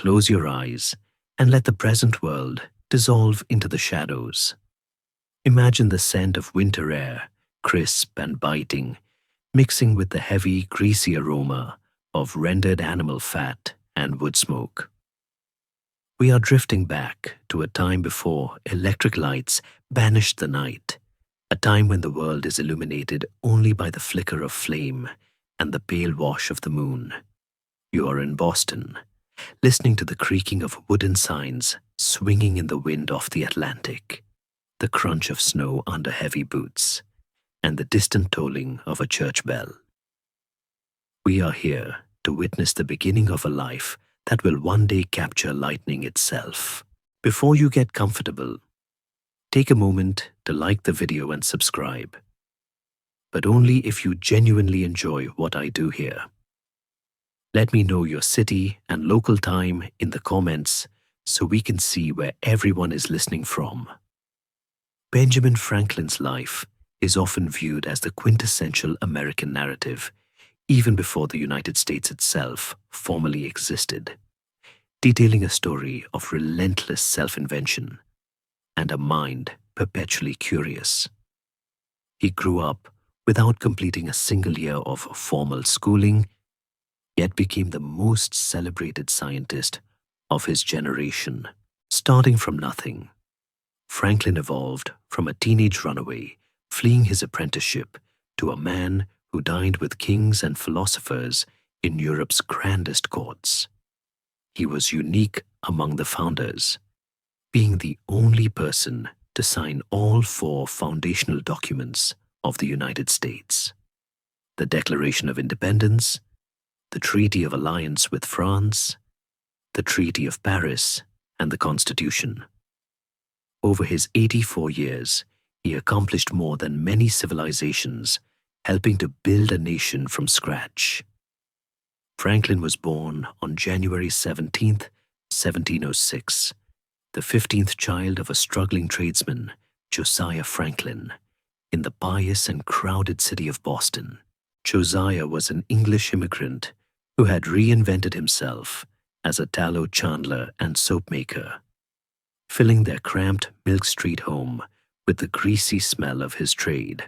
close your eyes and let the present world dissolve into the shadows. Imagine the scent of winter air, crisp and biting, mixing with the heavy, greasy aroma of rendered animal fat and wood smoke. We are drifting back to a time before electric lights banished the night, a time when the world is illuminated only by the flicker of flame and the pale wash of the moon. You are in Boston, listening to the creaking of wooden signs swinging in the wind off the Atlantic, the crunch of snow under heavy boots, and the distant tolling of a church bell. We are here to witness the beginning of a life that will one day capture lightning itself. Before you get comfortable, take a moment to like the video and subscribe, but only if you genuinely enjoy what I do here. Let me know your city and local time in the comments so we can see where everyone is listening from. Benjamin Franklin's life is often viewed as the quintessential American narrative, even before the United States itself formally existed, detailing a story of relentless self-invention and a mind perpetually curious. He grew up without completing a single year of formal schooling, yet became the most celebrated scientist of his generation. Starting from nothing, Franklin evolved from a teenage runaway fleeing his apprenticeship to a man who dined with kings and philosophers in Europe's grandest courts. He was unique among the founders, being the only person to sign all 4 foundational documents of the United States: the Declaration of Independence, the Treaty of Alliance with France, the Treaty of Paris, and the Constitution. Over his 84 years, he accomplished more than many civilizations, helping to build a nation from scratch. Franklin was born on January 17, 1706, the 15th child of a struggling tradesman, Josiah Franklin, in the pious and crowded city of Boston. Josiah was an English immigrant who had reinvented himself as a tallow chandler and soap maker, filling their cramped Milk Street home with the greasy smell of his trade.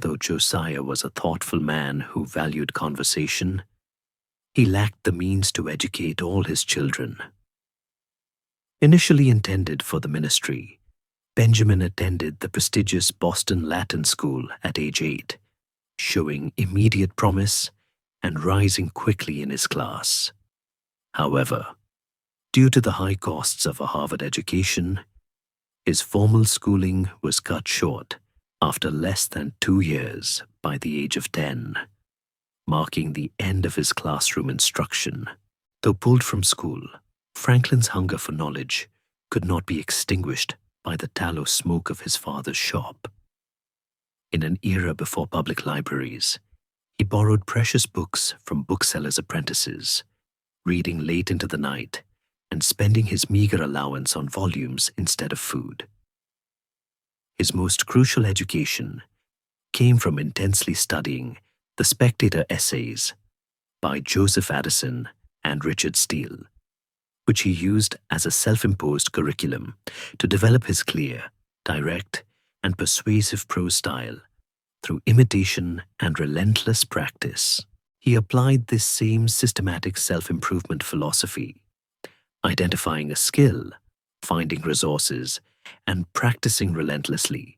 Though Josiah was a thoughtful man who valued conversation, he lacked the means to educate all his children. Initially intended for the ministry, Benjamin attended the prestigious Boston Latin School at age 8, showing immediate promise and rising quickly in his class. However, due to the high costs of a Harvard education, his formal schooling was cut short after less than 2 years by the age of 10, marking the end of his classroom instruction. Though pulled from school, Franklin's hunger for knowledge could not be extinguished by the tallow smoke of his father's shop. In an era before public libraries, he borrowed precious books from booksellers' apprentices, reading late into the night and spending his meager allowance on volumes instead of food. His most crucial education came from intensely studying the Spectator essays by Joseph Addison and Richard Steele, which he used as a self-imposed curriculum to develop his clear, direct, and persuasive prose style through imitation and relentless practice. He applied this same systematic self-improvement philosophy, identifying a skill, finding resources, and practicing relentlessly,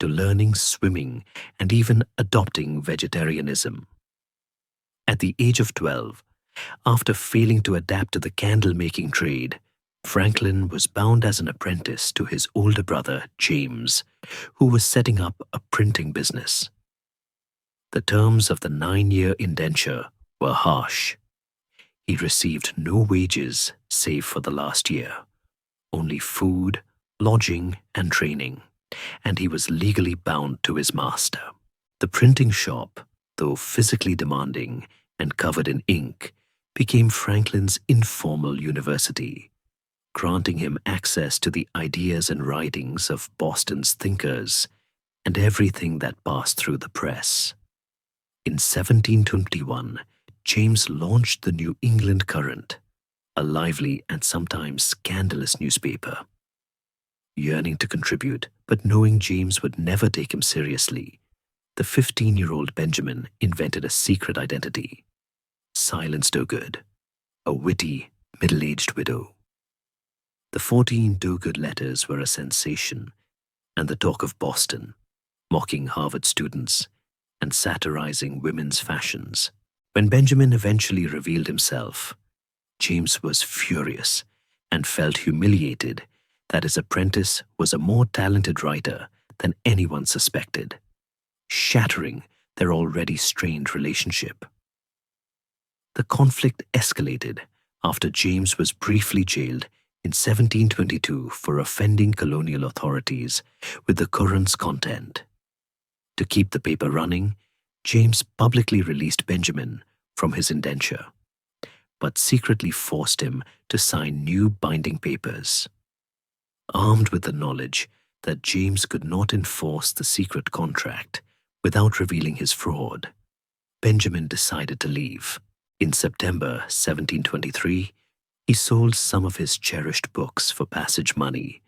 to learning swimming and even adopting vegetarianism. At the age of 12, after failing to adapt to the candle-making trade, Franklin was bound as an apprentice to his older brother, James, who was setting up a printing business. The terms of the 9-year indenture were harsh. He received no wages save for the last year, only food, lodging, and training, and he was legally bound to his master. The printing shop, though physically demanding and covered in ink, became Franklin's informal university, granting him access to the ideas and writings of Boston's thinkers and everything that passed through the press. In 1721, James launched the New England Current, a lively and sometimes scandalous newspaper. Yearning to contribute, but knowing James would never take him seriously, the 15-year-old Benjamin invented a secret identity: Silence Dogood, a witty, middle-aged widow. The 14 Dogood letters were a sensation and the talk of Boston, mocking Harvard students and satirizing women's fashions. When Benjamin eventually revealed himself, James was furious and felt humiliated that his apprentice was a more talented writer than anyone suspected, shattering their already strained relationship. The conflict escalated after James was briefly jailed in 1722 for offending colonial authorities with the Courant's content. To keep the paper running, James publicly released Benjamin from his indenture, but secretly forced him to sign new binding papers. Armed with the knowledge that James could not enforce the secret contract without revealing his fraud, Benjamin decided to leave. In September 1723, he sold some of his cherished books for passage money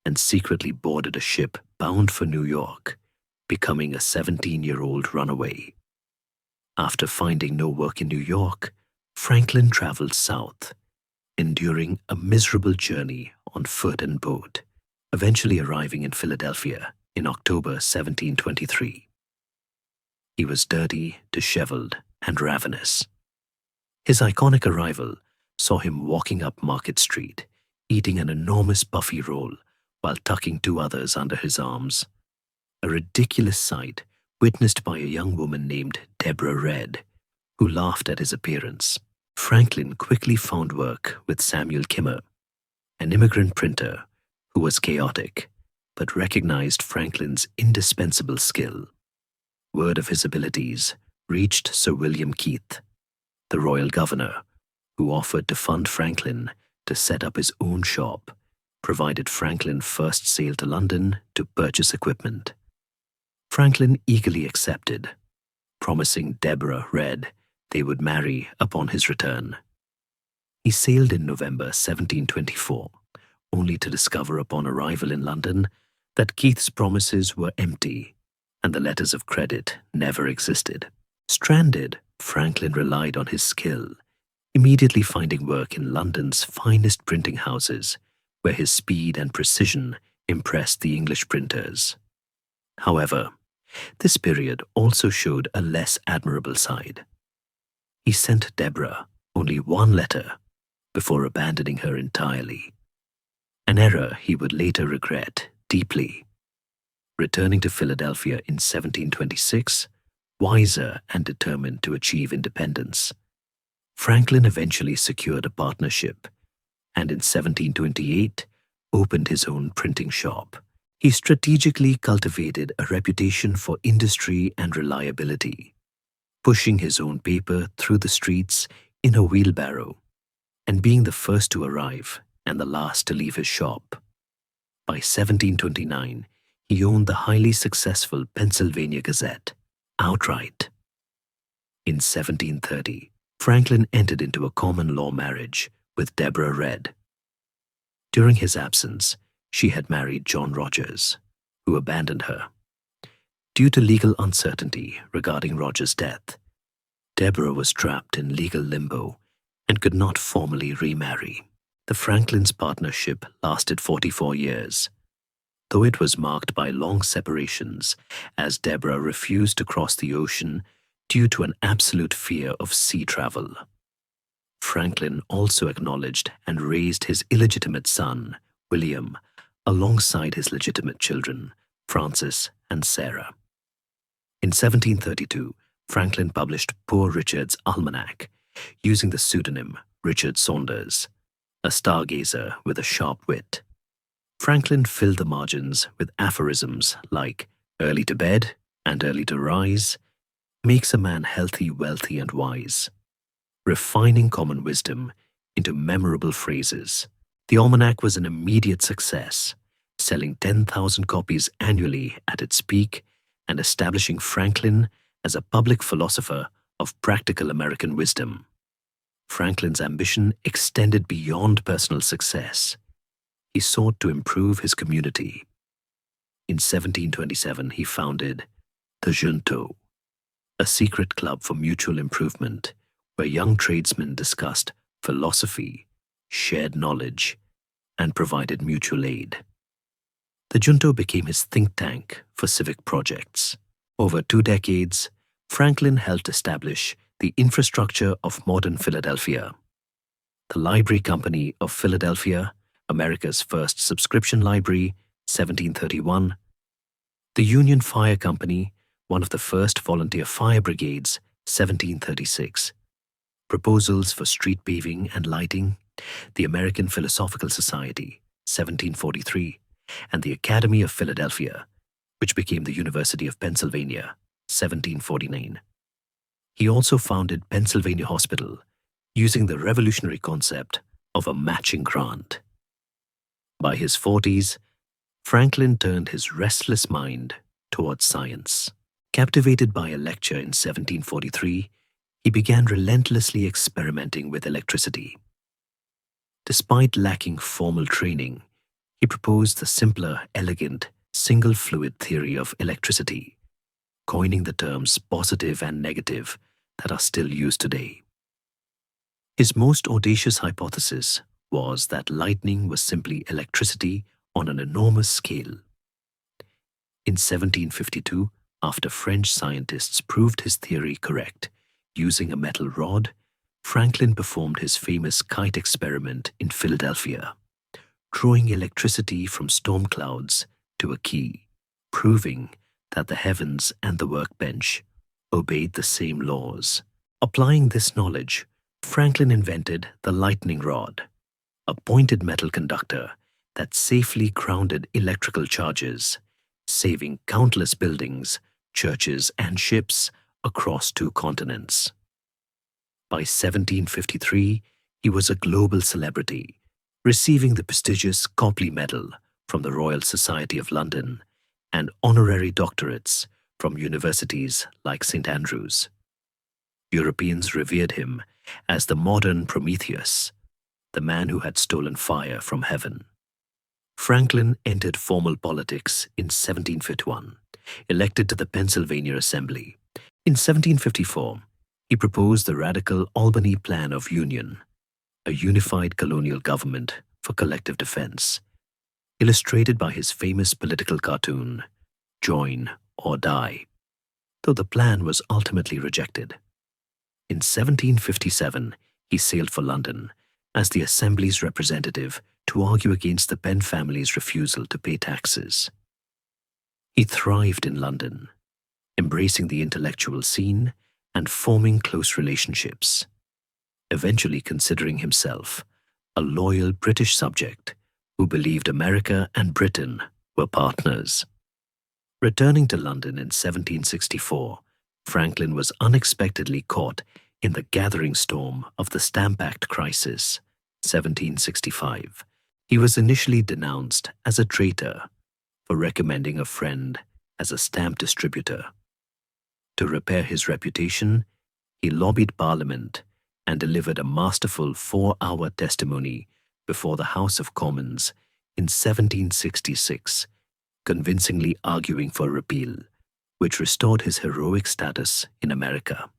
and secretly boarded a ship bound for New York, becoming a 17-year-old runaway. After finding no work in New York, Franklin traveled south, enduring a miserable journey on foot and boat, eventually arriving in Philadelphia in October 1723. He was dirty, disheveled, and ravenous. His iconic arrival saw him walking up Market Street, eating an enormous buffy roll while tucking two others under his arms. A ridiculous sight witnessed by a young woman named Deborah Red, who laughed at his appearance. Franklin quickly found work with Samuel Kimmer, an immigrant printer who was chaotic but recognized Franklin's indispensable skill. Word of his abilities reached Sir William Keith, the royal governor, who offered to fund Franklin to set up his own shop, provided Franklin first sailed to London to purchase equipment. Franklin eagerly accepted, promising Deborah Red they would marry upon his return. He sailed in November 1724, only to discover upon arrival in London that Keith's promises were empty and the letters of credit never existed. Stranded, Franklin relied on his skill, immediately finding work in London's finest printing houses, where his speed and precision impressed the English printers. However, this period also showed a less admirable side. He sent Deborah only one letter before abandoning her entirely, an error he would later regret deeply. Returning to Philadelphia in 1726, wiser and determined to achieve independence, Franklin eventually secured a partnership and in 1728 opened his own printing shop. He strategically cultivated a reputation for industry and reliability, pushing his own paper through the streets in a wheelbarrow and being the first to arrive and the last to leave his shop. By 1729, he owned the highly successful Pennsylvania Gazette outright. In 1730, Franklin entered into a common law marriage with Deborah Red. During his absence, she had married John Rogers, who abandoned her. Due to legal uncertainty regarding Rogers' death, Deborah was trapped in legal limbo and could not formally remarry. The Franklins' partnership lasted 44 years, though it was marked by long separations as Deborah refused to cross the ocean due to an absolute fear of sea travel. Franklin also acknowledged and raised his illegitimate son, William, alongside his legitimate children, Francis and Sarah. In 1732, Franklin published Poor Richard's Almanac, using the pseudonym Richard Saunders, a stargazer with a sharp wit. Franklin filled the margins with aphorisms like "early to bed and early to rise makes a man healthy, wealthy, and wise," refining common wisdom into memorable phrases. The almanac was an immediate success, selling 10,000 copies annually at its peak and establishing Franklin as a public philosopher of practical American wisdom. Franklin's ambition extended beyond personal success. He sought to improve his community. In 1727, he founded the Junto, a secret club for mutual improvement where young tradesmen discussed philosophy, shared knowledge, and provided mutual aid. The Junto became his think tank for civic projects. Over 2 decades, Franklin helped establish the infrastructure of modern Philadelphia. The Library Company of Philadelphia, America's first subscription library, 1731. The Union Fire Company, one of the first volunteer fire brigades, 1736. Proposals for street paving and lighting, the American Philosophical Society, 1743, and the Academy of Philadelphia, which became the University of Pennsylvania, 1749. He also founded Pennsylvania Hospital, using the revolutionary concept of a matching grant. By his 40s, Franklin turned his restless mind towards science. Captivated by a lecture in 1743, he began relentlessly experimenting with electricity. Despite lacking formal training, he proposed the simpler, elegant, single-fluid theory of electricity, coining the terms positive and negative that are still used today. His most audacious hypothesis was that lightning was simply electricity on an enormous scale. In 1752, after French scientists proved his theory correct using a metal rod, Franklin performed his famous kite experiment in Philadelphia, drawing electricity from storm clouds to a key, proving that the heavens and the workbench obeyed the same laws. Applying this knowledge, Franklin invented the lightning rod, a pointed metal conductor that safely grounded electrical charges, saving countless buildings, churches, and ships across 2 continents. By 1753, he was a global celebrity, receiving the prestigious Copley Medal from the Royal Society of London and honorary doctorates from universities like St. Andrews. Europeans revered him as the modern Prometheus, the man who had stolen fire from heaven. Franklin entered formal politics in 1751, elected to the Pennsylvania Assembly. In 1754, he proposed the radical Albany Plan of Union, a unified colonial government for collective defense, illustrated by his famous political cartoon, Join or Die, though the plan was ultimately rejected. In 1757, he sailed for London as the Assembly's representative to argue against the Penn family's refusal to pay taxes. He thrived in London, embracing the intellectual scene and forming close relationships, eventually considering himself a loyal British subject who believed America and Britain were partners. Returning to London in 1764, Franklin was unexpectedly caught in the gathering storm of the Stamp Act crisis, 1765. He was initially denounced as a traitor for recommending a friend as a stamp distributor. To repair his reputation, he lobbied Parliament and delivered a masterful 4-hour testimony before the House of Commons in 1766, convincingly arguing for repeal, which restored his heroic status in America.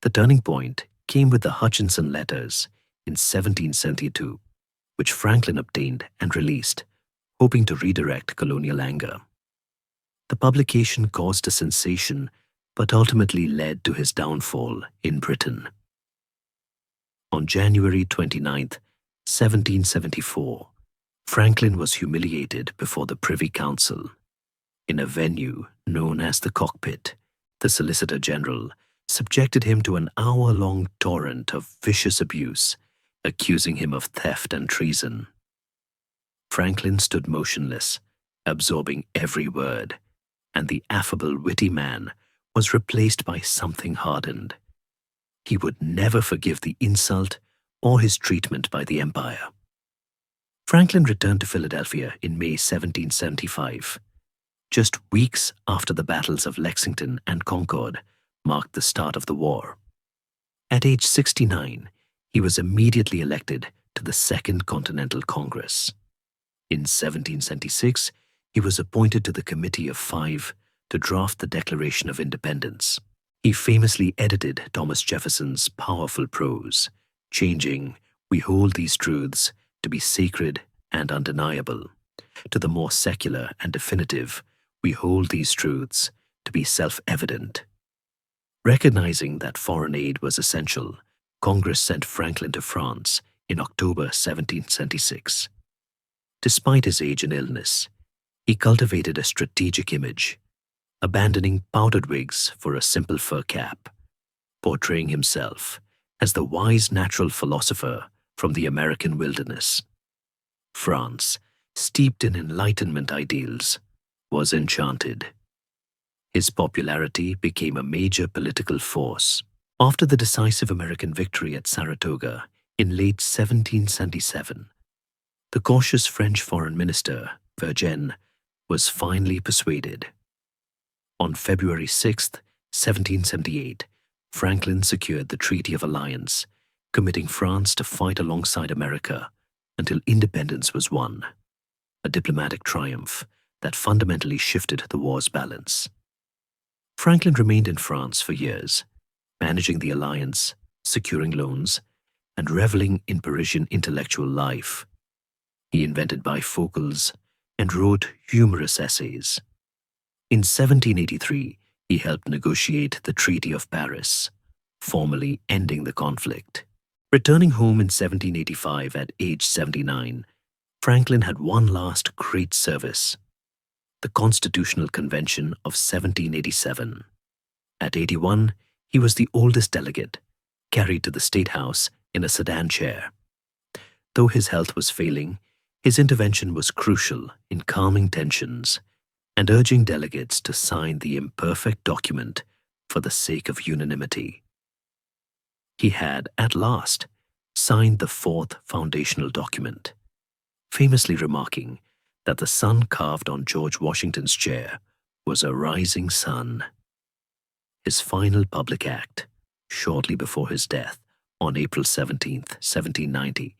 The turning point came with the Hutchinson Letters in 1772, which Franklin obtained and released, hoping to redirect colonial anger. The publication caused a sensation but ultimately led to his downfall in Britain. On January 29, 1774, Franklin was humiliated before the Privy Council. In a venue known as the Cockpit, the Solicitor General subjected him to an hour-long torrent of vicious abuse, accusing him of theft and treason. Franklin stood motionless, absorbing every word, and the affable, witty man was replaced by something hardened. He would never forgive the insult or his treatment by the Empire. Franklin returned to Philadelphia in May 1775. Just weeks after the battles of Lexington and Concord marked the start of the war. At age 69, he was immediately elected to the Second Continental Congress. In 1776, he was appointed to the Committee of Five to draft the Declaration of Independence. He famously edited Thomas Jefferson's powerful prose, changing "We hold these truths to be sacred and undeniable" to the more secular and definitive "We hold these truths to be self-evident." Recognizing that foreign aid was essential, Congress sent Franklin to France in October 1776. Despite his age and illness, he cultivated a strategic image, abandoning powdered wigs for a simple fur cap, portraying himself as the wise natural philosopher from the American wilderness. France, steeped in Enlightenment ideals, was enchanted. His popularity became a major political force. After the decisive American victory at Saratoga in late 1777, the cautious French foreign minister, Vergennes, was finally persuaded. On February 6, 1778, Franklin secured the Treaty of Alliance, committing France to fight alongside America until independence was won, a diplomatic triumph that fundamentally shifted the war's balance. Franklin remained in France for years, managing the alliance, securing loans, and reveling in Parisian intellectual life. He invented bifocals and wrote humorous essays. In 1783, he helped negotiate the Treaty of Paris, formally ending the conflict. Returning home in 1785 at age 79, Franklin had one last great service: the Constitutional Convention of 1787. At 81, he was the oldest delegate, carried to the State House in a sedan chair. Though his health was failing, his intervention was crucial in calming tensions and urging delegates to sign the imperfect document for the sake of unanimity. He had, at last, signed the fourth foundational document, famously remarking that the sun carved on George Washington's chair was a rising sun. His final public act, shortly before his death on April 17, 1790,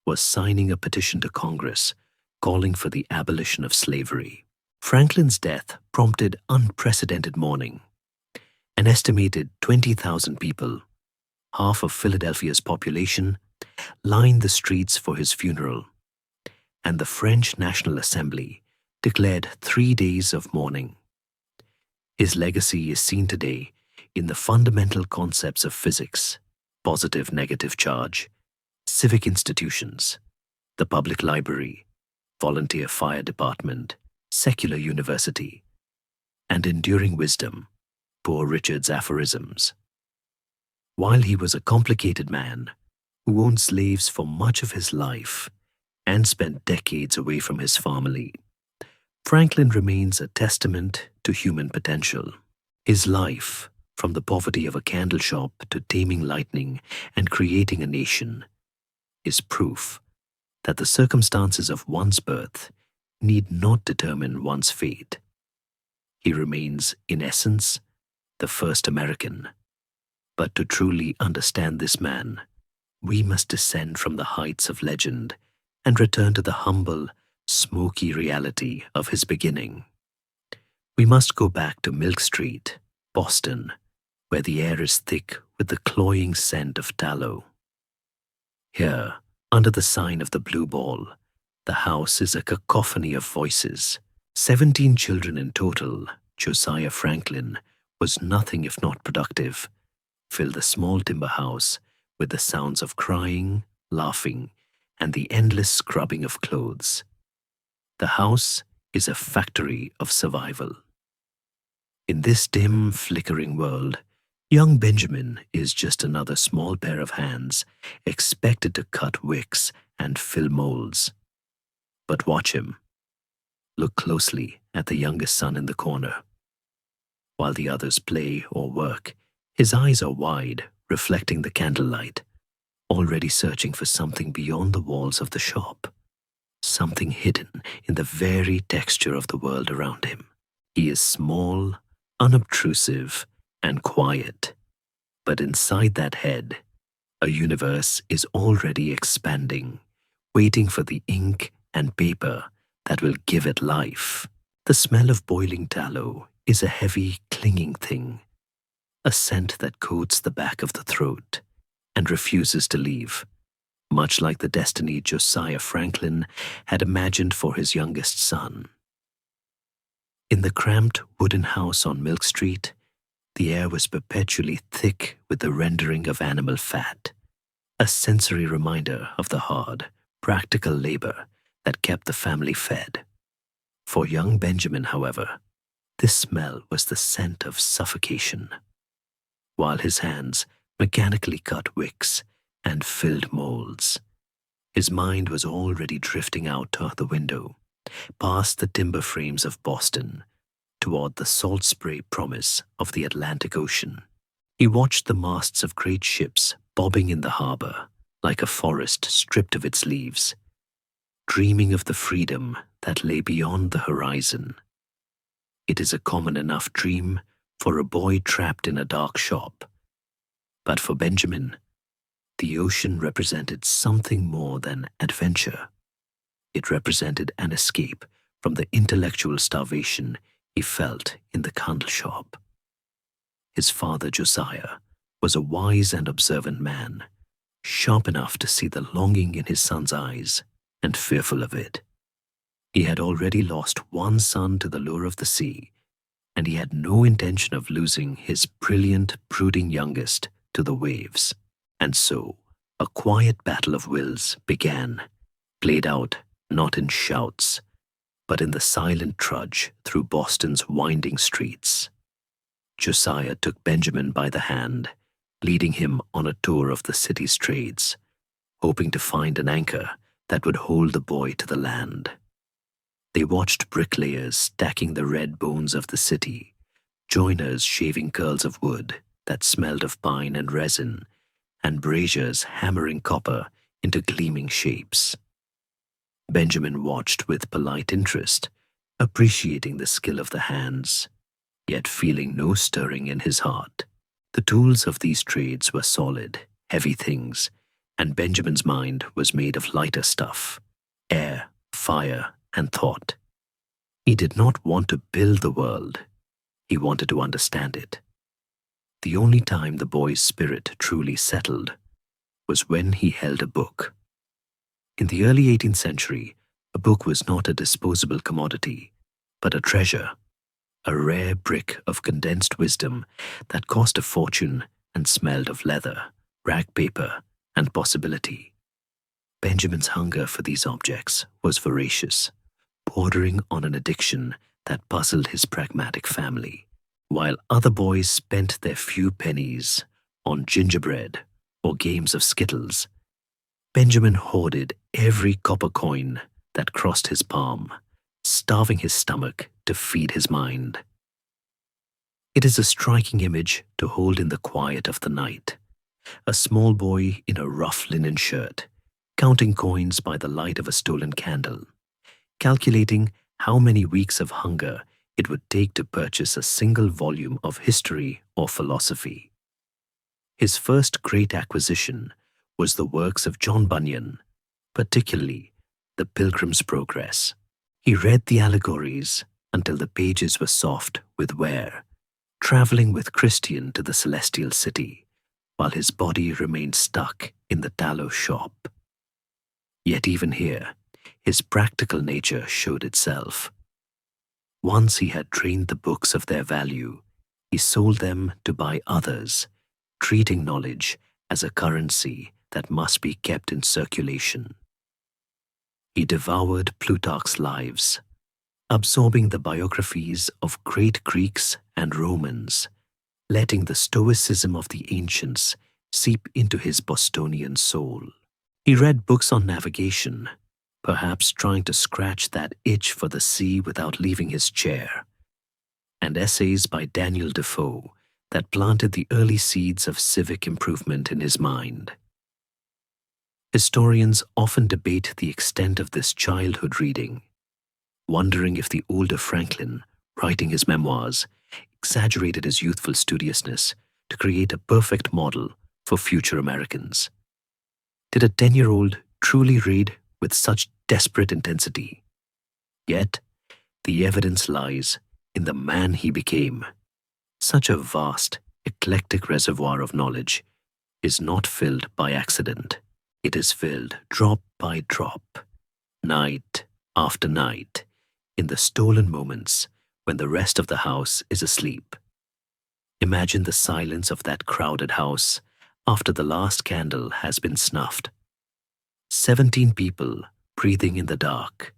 was signing a petition to Congress calling for the abolition of slavery. Franklin's death prompted unprecedented mourning. An estimated 20,000 people, half of Philadelphia's population, lined the streets for his funeral, and the French National Assembly declared 3 days of mourning. His legacy is seen today in the fundamental concepts of physics, positive-negative charge, civic institutions, the public library, volunteer fire department, secular university, and enduring wisdom, Poor Richard's aphorisms. While he was a complicated man who owned slaves for much of his life and spent decades away from his family, Franklin remains a testament to human potential. His life, from the poverty of a candle shop to taming lightning and creating a nation, is proof that the circumstances of one's birth need not determine one's fate. He remains, in essence, the first American. But to truly understand this man, we must descend from the heights of legend and return to the humble, smoky reality of his beginning. We must go back to Milk Street, Boston, where the air is thick with the cloying scent of tallow. Here, under the sign of the Blue Ball, the house is a cacophony of voices. 17 children in total, Josiah Franklin was nothing if not productive, filled the small timber house with the sounds of crying, laughing, and the endless scrubbing of clothes. The house is a factory of survival. In this dim, flickering world, young Benjamin is just another small pair of hands expected to cut wicks and fill molds. But watch him. Look closely at the youngest son in the corner. While the others play or work, his eyes are wide, reflecting the candlelight, already searching for something beyond the walls of the shop, something hidden in the very texture of the world around him. He is small, unobtrusive, and quiet, but inside that head, A universe is already expanding, waiting for the ink and paper that will give it life. The smell of boiling tallow is a heavy, clinging thing, a scent that coats the back of the throat and refuses to leave, much like the destiny Josiah Franklin had imagined for his youngest son. In the cramped wooden house on Milk Street, the air was perpetually thick with the rendering of animal fat, a sensory reminder of the hard, practical labor that kept the family fed. For young Benjamin, however, this smell was the scent of suffocation. While his hands mechanically cut wicks and filled molds, his mind was already drifting out of the window, past the timber frames of Boston, toward the salt spray promise of the Atlantic Ocean. He watched the masts of great ships bobbing in the harbor like a forest stripped of its leaves, dreaming of the freedom that lay beyond the horizon. It is a common enough dream for a boy trapped in a dark shop. But for Benjamin, the ocean represented something more than adventure. It represented an escape from the intellectual starvation he felt in the candle shop. His father, Josiah, was a wise and observant man, sharp enough to see the longing in his son's eyes and fearful of it. He had already lost one son to the lure of the sea, and he had no intention of losing his brilliant, brooding youngest to the waves. And so, a quiet battle of wills began, played out not in shouts, but in the silent trudge through Boston's winding streets. Josiah took Benjamin by the hand, leading him on a tour of the city's trades, hoping to find an anchor that would hold the boy to the land. They watched bricklayers stacking the red bones of the city, joiners shaving curls of wood that smelled of pine and resin, and braziers hammering copper into gleaming shapes. Benjamin watched with polite interest, appreciating the skill of the hands, yet feeling no stirring in his heart. The tools of these trades were solid, heavy things, and Benjamin's mind was made of lighter stuff, air, fire, and thought. He did not want to build the world. He wanted to understand it. The only time the boy's spirit truly settled was when he held a book. In the early 18th century, a book was not a disposable commodity, but a treasure, a rare brick of condensed wisdom that cost a fortune and smelled of leather, rag paper, and possibility. Benjamin's hunger for these objects was voracious, bordering on an addiction that puzzled his pragmatic family. While other boys spent their few pennies on gingerbread or games of skittles, Benjamin hoarded every copper coin that crossed his palm, starving his stomach to feed his mind. It is a striking image to hold in the quiet of the night. A small boy in a rough linen shirt, counting coins by the light of a stolen candle, calculating how many weeks of hunger it would take to purchase a single volume of history or philosophy. His first great acquisition was the works of John Bunyan, particularly The Pilgrim's Progress. He read the allegories until the pages were soft with wear, traveling with Christian to the celestial city, while his body remained stuck in the tallow shop. Yet even here, his practical nature showed itself. Once he had drained the books of their value, he sold them to buy others, treating knowledge as a currency that must be kept in circulation. He devoured Plutarch's lives, absorbing the biographies of great Greeks and Romans, letting the stoicism of the ancients seep into his Bostonian soul. He read books on navigation, perhaps trying to scratch that itch for the sea without leaving his chair, and essays by Daniel Defoe that planted the early seeds of civic improvement in his mind. Historians often debate the extent of this childhood reading, wondering if the older Franklin, writing his memoirs, exaggerated his youthful studiousness to create a perfect model for future Americans. Did a 10-year-old truly read with such desperate intensity? Yet, the evidence lies in the man he became. Such a vast, eclectic reservoir of knowledge is not filled by accident. It is filled drop by drop, night after night, in the stolen moments when the rest of the house is asleep. Imagine the silence of that crowded house after the last candle has been snuffed. 17 people breathing in the dark,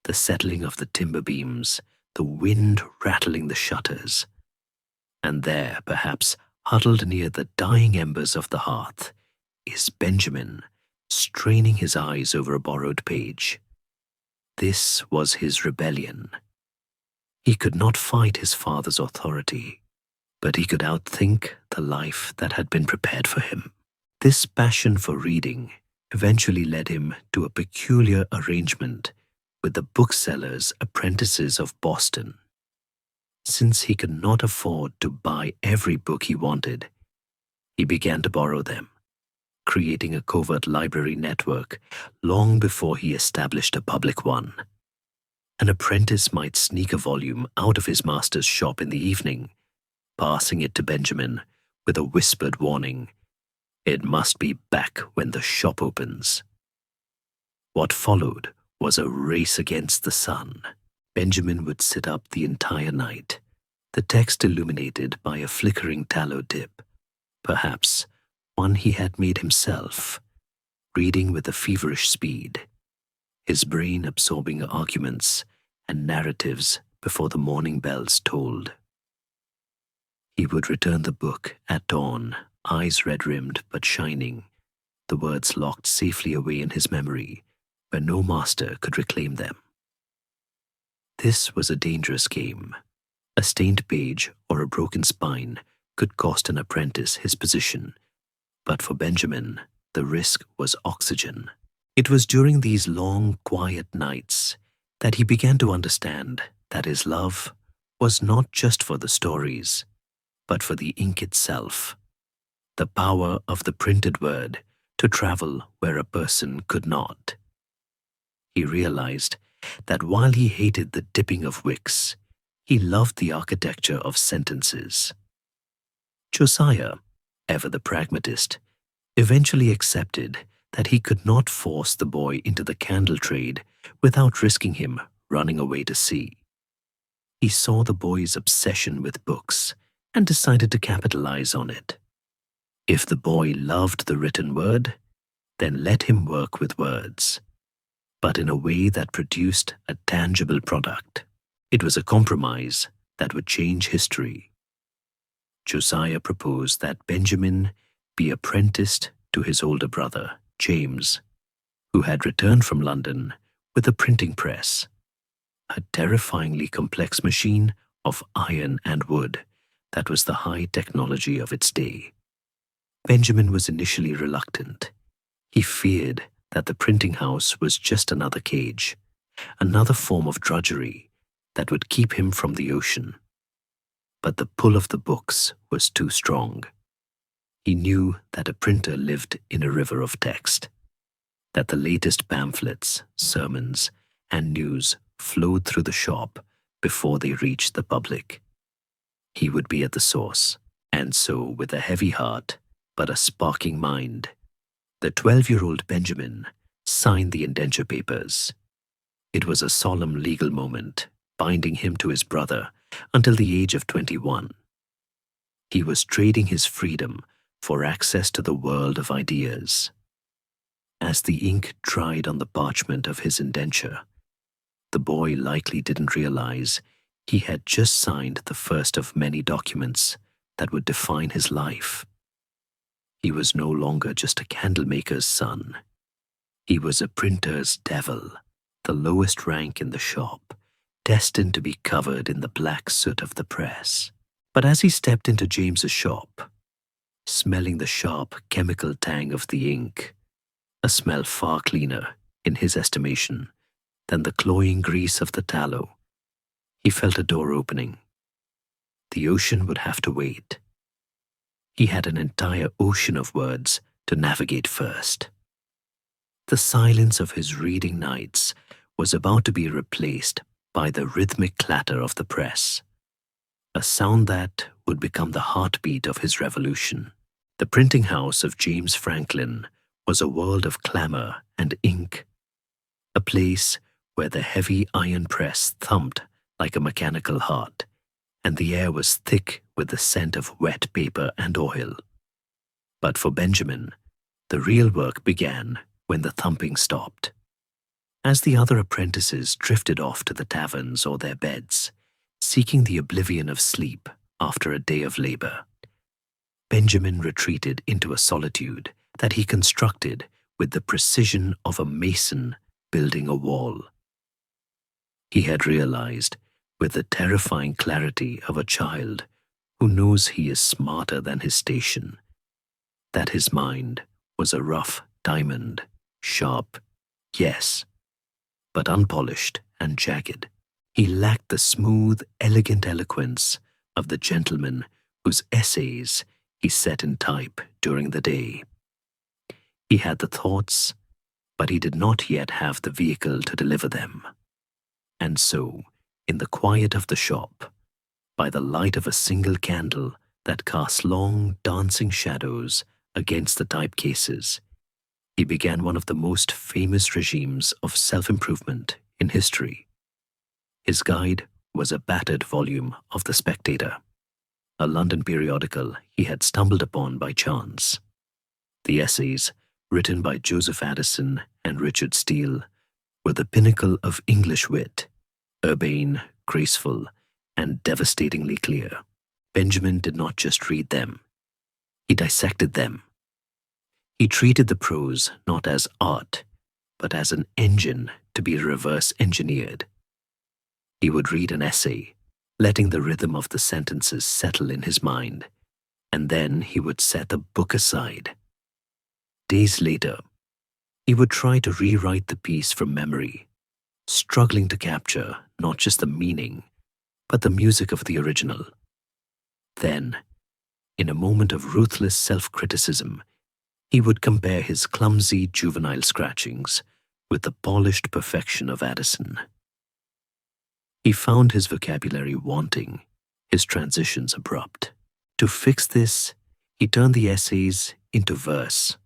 the settling of the timber beams, the wind rattling the shutters. And there, perhaps huddled near the dying embers of the hearth, is Benjamin, straining his eyes over a borrowed page. This was his rebellion. He could not fight his father's authority, but he could outthink the life that had been prepared for him. This passion for reading eventually led him to a peculiar arrangement with the booksellers' apprentices of Boston. Since he could not afford to buy every book he wanted, he began to borrow them, creating a covert library network long before he established a public one. An apprentice might sneak a volume out of his master's shop in the evening, passing it to Benjamin with a whispered warning, "It must be back when the shop opens." What followed was a race against the sun. Benjamin would sit up the entire night, the text illuminated by a flickering tallow dip, perhaps one he had made himself, reading with a feverish speed, his brain absorbing arguments and narratives before the morning bells tolled. He would return the book at dawn, eyes red-rimmed but shining, the words locked safely away in his memory, where no master could reclaim them. This was a dangerous game. A stained page or a broken spine could cost an apprentice his position, but for Benjamin, the risk was oxygen. It was during these long, quiet nights that he began to understand that his love was not just for the stories, but for the ink itself, the power of the printed word to travel where a person could not. He realized that while he hated the dipping of wicks, he loved the architecture of sentences. Josiah, ever the pragmatist, eventually accepted that he could not force the boy into the candle trade without risking him running away to sea. He saw the boy's obsession with books and decided to capitalize on it. If the boy loved the written word, then let him work with words, but in a way that produced a tangible product. It was a compromise that would change history. Josiah proposed that Benjamin be apprenticed to his older brother, James, who had returned from London with a printing press, a terrifyingly complex machine of iron and wood that was the high technology of its day. Benjamin was initially reluctant. He feared that the printing house was just another cage, another form of drudgery that would keep him from the ocean. But the pull of the books was too strong. He knew that a printer lived in a river of text, that the latest pamphlets, sermons, and news flowed through the shop before they reached the public. He would be at the source, and so, with a heavy heart but a sparking mind, the 12-year-old Benjamin signed the indenture papers. It was a solemn legal moment, binding him to his brother until the age of 21. He was trading his freedom for access to the world of ideas. As the ink dried on the parchment of his indenture, the boy likely didn't realize he had just signed the first of many documents that would define his life. He was no longer just a candlemaker's son. He was a printer's devil, the lowest rank in the shop, destined to be covered in the black soot of the press. But as he stepped into James's shop, smelling the sharp chemical tang of the ink, a smell far cleaner, in his estimation, than the cloying grease of the tallow, he felt a door opening. The ocean would have to wait. He had an entire ocean of words to navigate first. The silence of his reading nights was about to be replaced by the rhythmic clatter of the press, a sound that would become the heartbeat of his revolution. The printing house of James Franklin was a world of clamor and ink, a place where the heavy iron press thumped like a mechanical heart, and the air was thick with the scent of wet paper and oil. But for Benjamin, the real work began when the thumping stopped. As the other apprentices drifted off to the taverns or their beds, seeking the oblivion of sleep after a day of labor, Benjamin retreated into a solitude that he constructed with the precision of a mason building a wall. He had realized, with the terrifying clarity of a child who knows he is smarter than his station, that his mind was a rough diamond, sharp, yes, but unpolished and jagged. He lacked the smooth, elegant eloquence of the gentleman whose essays he set in type during the day. He had the thoughts, but he did not yet have the vehicle to deliver them. And so, in the quiet of the shop, by the light of a single candle that cast long, dancing shadows against the typecases, he began one of the most famous regimes of self-improvement in history. His guide was a battered volume of The Spectator, a London periodical he had stumbled upon by chance. The essays, written by Joseph Addison and Richard Steele, were the pinnacle of English wit, urbane, graceful, and devastatingly clear. Benjamin did not just read them, he dissected them. He treated the prose not as art, but as an engine to be reverse engineered. He would read an essay, letting the rhythm of the sentences settle in his mind, and then he would set the book aside. Days later, he would try to rewrite the piece from memory, struggling to capture not just the meaning, but the music of the original. Then, in a moment of ruthless self-criticism, he would compare his clumsy juvenile scratchings with the polished perfection of Addison. He found his vocabulary wanting, his transitions abrupt. To fix this, he turned the essays into verse,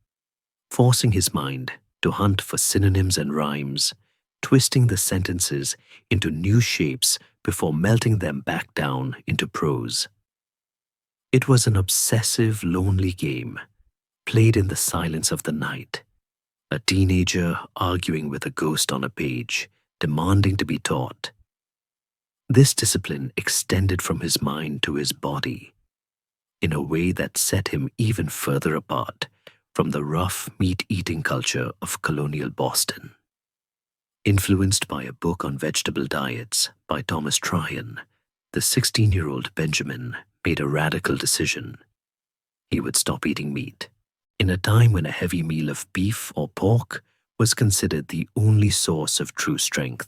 forcing his mind to hunt for synonyms and rhymes, twisting the sentences into new shapes before melting them back down into prose. It was an obsessive, lonely game, played in the silence of the night, a teenager arguing with a ghost on a page, demanding to be taught. This discipline extended from his mind to his body, in a way that set him even further apart from the rough meat-eating culture of colonial Boston. Influenced by a book on vegetable diets by Thomas Tryon, the 16-year-old Benjamin made a radical decision. He would stop eating meat. In a time when a heavy meal of beef or pork was considered the only source of true strength,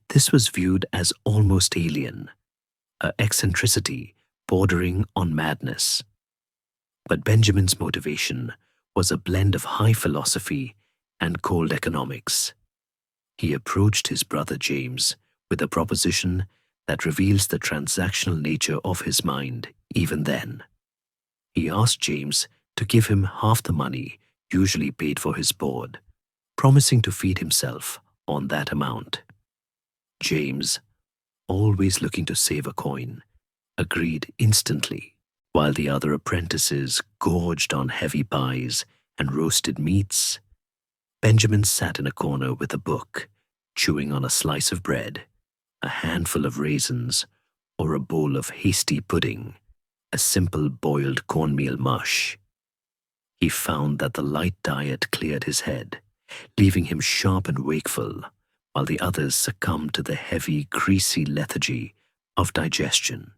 this was viewed as almost alien, an eccentricity bordering on madness. But Benjamin's motivation was a blend of high philosophy and cold economics. He approached his brother James with a proposition that reveals the transactional nature of his mind even then. He asked James to give him half the money usually paid for his board, promising to feed himself on that amount. James, always looking to save a coin, agreed instantly, while the other apprentices gorged on heavy pies and roasted meats. Benjamin sat in a corner with a book, chewing on a slice of bread, a handful of raisins, or a bowl of hasty pudding, a simple boiled cornmeal mush. He found that the light diet cleared his head, leaving him sharp and wakeful, while the others succumbed to the heavy, greasy lethargy of digestion.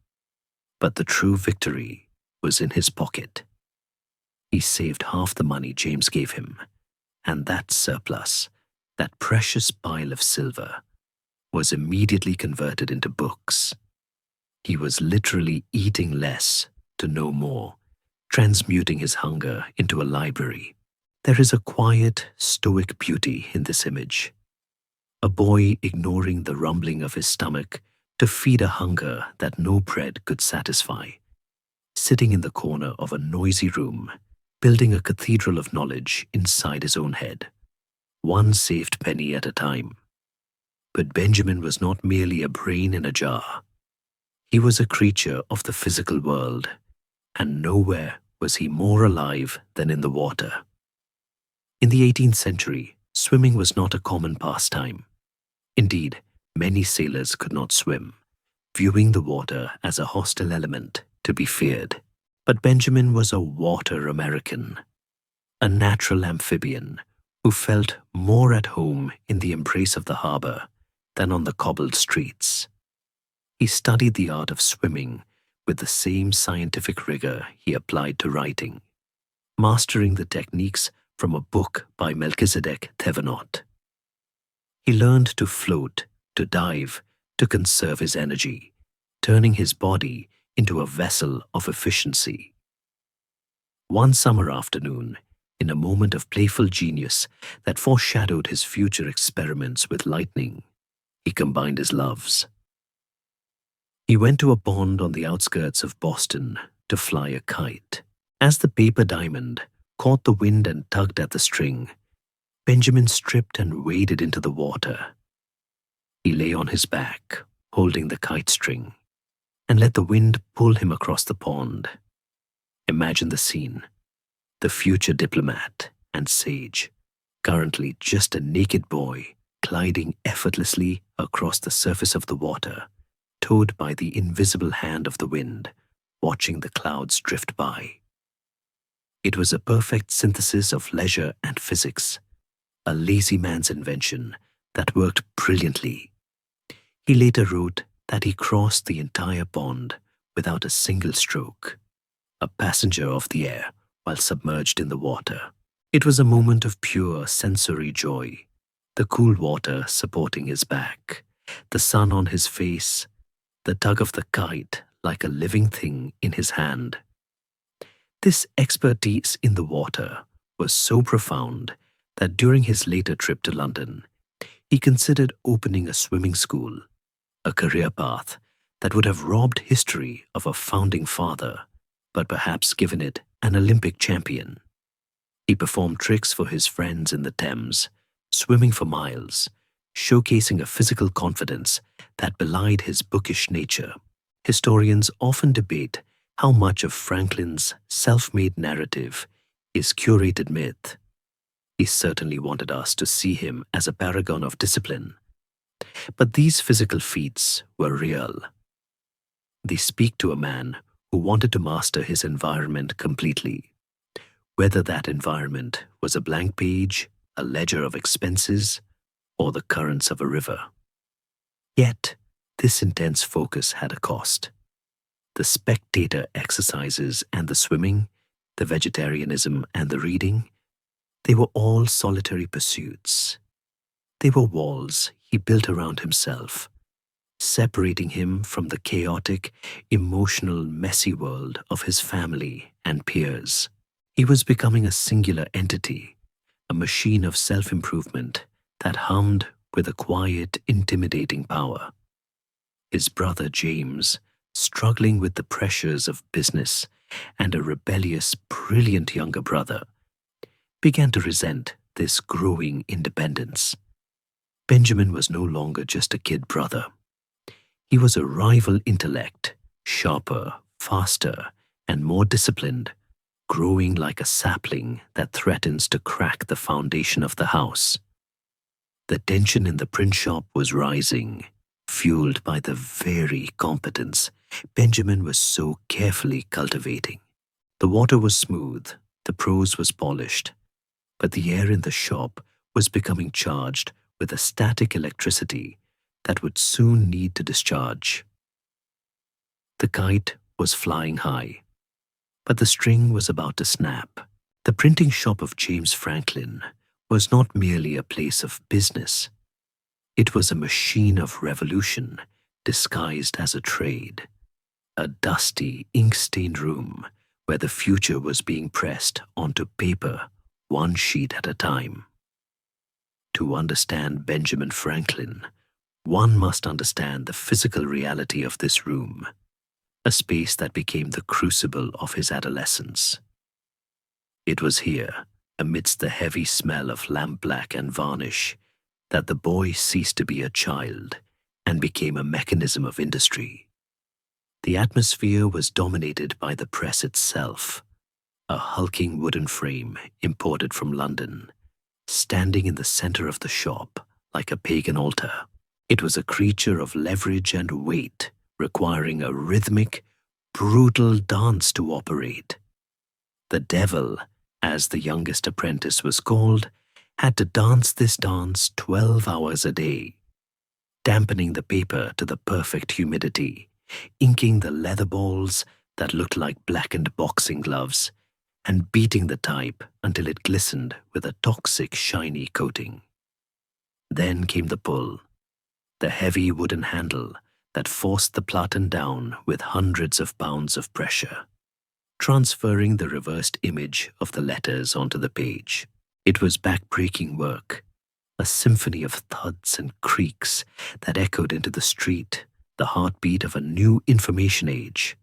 But the true victory was in his pocket. He saved half the money James gave him, and that surplus, that precious pile of silver, was immediately converted into books. He was literally eating less to know more, transmuting his hunger into a library. There is a quiet, stoic beauty in this image. A boy ignoring the rumbling of his stomach to feed a hunger that no bread could satisfy, sitting in the corner of a noisy room, building a cathedral of knowledge inside his own head, one saved penny at a time. But Benjamin was not merely a brain in a jar. He was a creature of the physical world, and nowhere was he more alive than in the water. In the 18th century, swimming was not a common pastime. Indeed, many sailors could not swim, viewing the water as a hostile element to be feared. But Benjamin was a water American, a natural amphibian who felt more at home in the embrace of the harbor than on the cobbled streets. He studied the art of swimming with the same scientific rigor he applied to writing, mastering the techniques from a book by Melchizedek Thevenot. He learned to float, to dive, to conserve his energy, turning his body into a vessel of efficiency. One summer afternoon, in a moment of playful genius that foreshadowed his future experiments with lightning, he combined his loves. He went to a pond on the outskirts of Boston to fly a kite. As the paper diamond caught the wind and tugged at the string, Benjamin stripped and waded into the water. He lay on his back, holding the kite string, and let the wind pull him across the pond. Imagine the scene. The future diplomat and sage, currently just a naked boy, gliding effortlessly across the surface of the water, towed by the invisible hand of the wind, watching the clouds drift by. It was a perfect synthesis of leisure and physics, a lazy man's invention that worked brilliantly. He later wrote that he crossed the entire pond without a single stroke, a passenger of the air while submerged in the water. It was a moment of pure sensory joy, the cool water supporting his back, the sun on his face, the tug of the kite like a living thing in his hand. This expertise in the water was so profound that during his later trip to London, he considered opening a swimming school, a career path that would have robbed history of a founding father, but perhaps given it an Olympic champion. He performed tricks for his friends in the Thames, swimming for miles, showcasing a physical confidence that belied his bookish nature. Historians often debate how much of Franklin's self-made narrative is curated myth. He certainly wanted us to see him as a paragon of discipline. But these physical feats were real. They speak to a man who wanted to master his environment completely, whether that environment was a blank page, a ledger of expenses, or the currents of a river. Yet, this intense focus had a cost. The spectator exercises and the swimming, the vegetarianism and the reading, they were all solitary pursuits. They were walls he built around himself, separating him from the chaotic, emotional, messy world of his family and peers. He was becoming a singular entity, a machine of self-improvement that hummed with a quiet, intimidating power. His brother James, struggling with the pressures of business, and a rebellious, brilliant younger brother, began to resent this growing independence. Benjamin was no longer just a kid brother. He was a rival intellect, sharper, faster, and more disciplined, growing like a sapling that threatens to crack the foundation of the house. The tension in the print shop was rising, fueled by the very competence Benjamin was so carefully cultivating. The water was smooth, the prose was polished, but the air in the shop was becoming charged with a static electricity that would soon need to discharge. The kite was flying high, but the string was about to snap. The printing shop of James Franklin was not merely a place of business. It was a machine of revolution disguised as a trade, a dusty, ink-stained room where the future was being pressed onto paper, one sheet at a time. To understand Benjamin Franklin, one must understand the physical reality of this room, a space that became the crucible of his adolescence. It was here, amidst the heavy smell of lampblack and varnish, that the boy ceased to be a child and became a mechanism of industry. The atmosphere was dominated by the press itself, a hulking wooden frame imported from London, standing in the center of the shop like a pagan altar. It was a creature of leverage and weight, requiring a rhythmic, brutal dance to operate. The devil, as the youngest apprentice was called, had to dance this dance 12 hours a day, dampening the paper to the perfect humidity, inking the leather balls that looked like blackened boxing gloves, and beating the type until it glistened with a toxic, shiny coating. Then came the pull, the heavy wooden handle that forced the platen down with hundreds of pounds of pressure, transferring the reversed image of the letters onto the page. It was back-breaking work, a symphony of thuds and creaks that echoed into the street, the heartbeat of a new information age.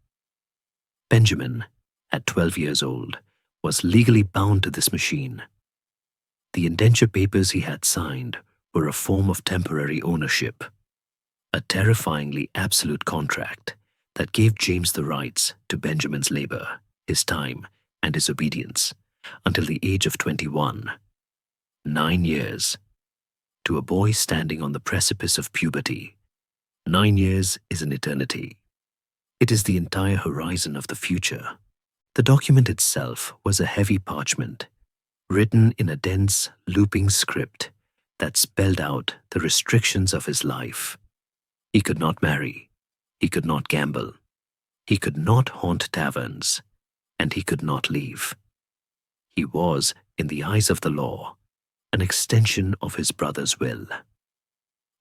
Benjamin, at 12 years old, was legally bound to this machine. The indenture papers he had signed were a form of temporary ownership, a terrifyingly absolute contract that gave James the rights to Benjamin's labor, his time, and his obedience until the age of 21. 9 years. To a boy standing on the precipice of puberty, 9 years is an eternity. It is the entire horizon of the future. The document itself was a heavy parchment, written in a dense, looping script that spelled out the restrictions of his life. He could not marry, he could not gamble, he could not haunt taverns, and he could not leave. He was, in the eyes of the law, an extension of his brother's will.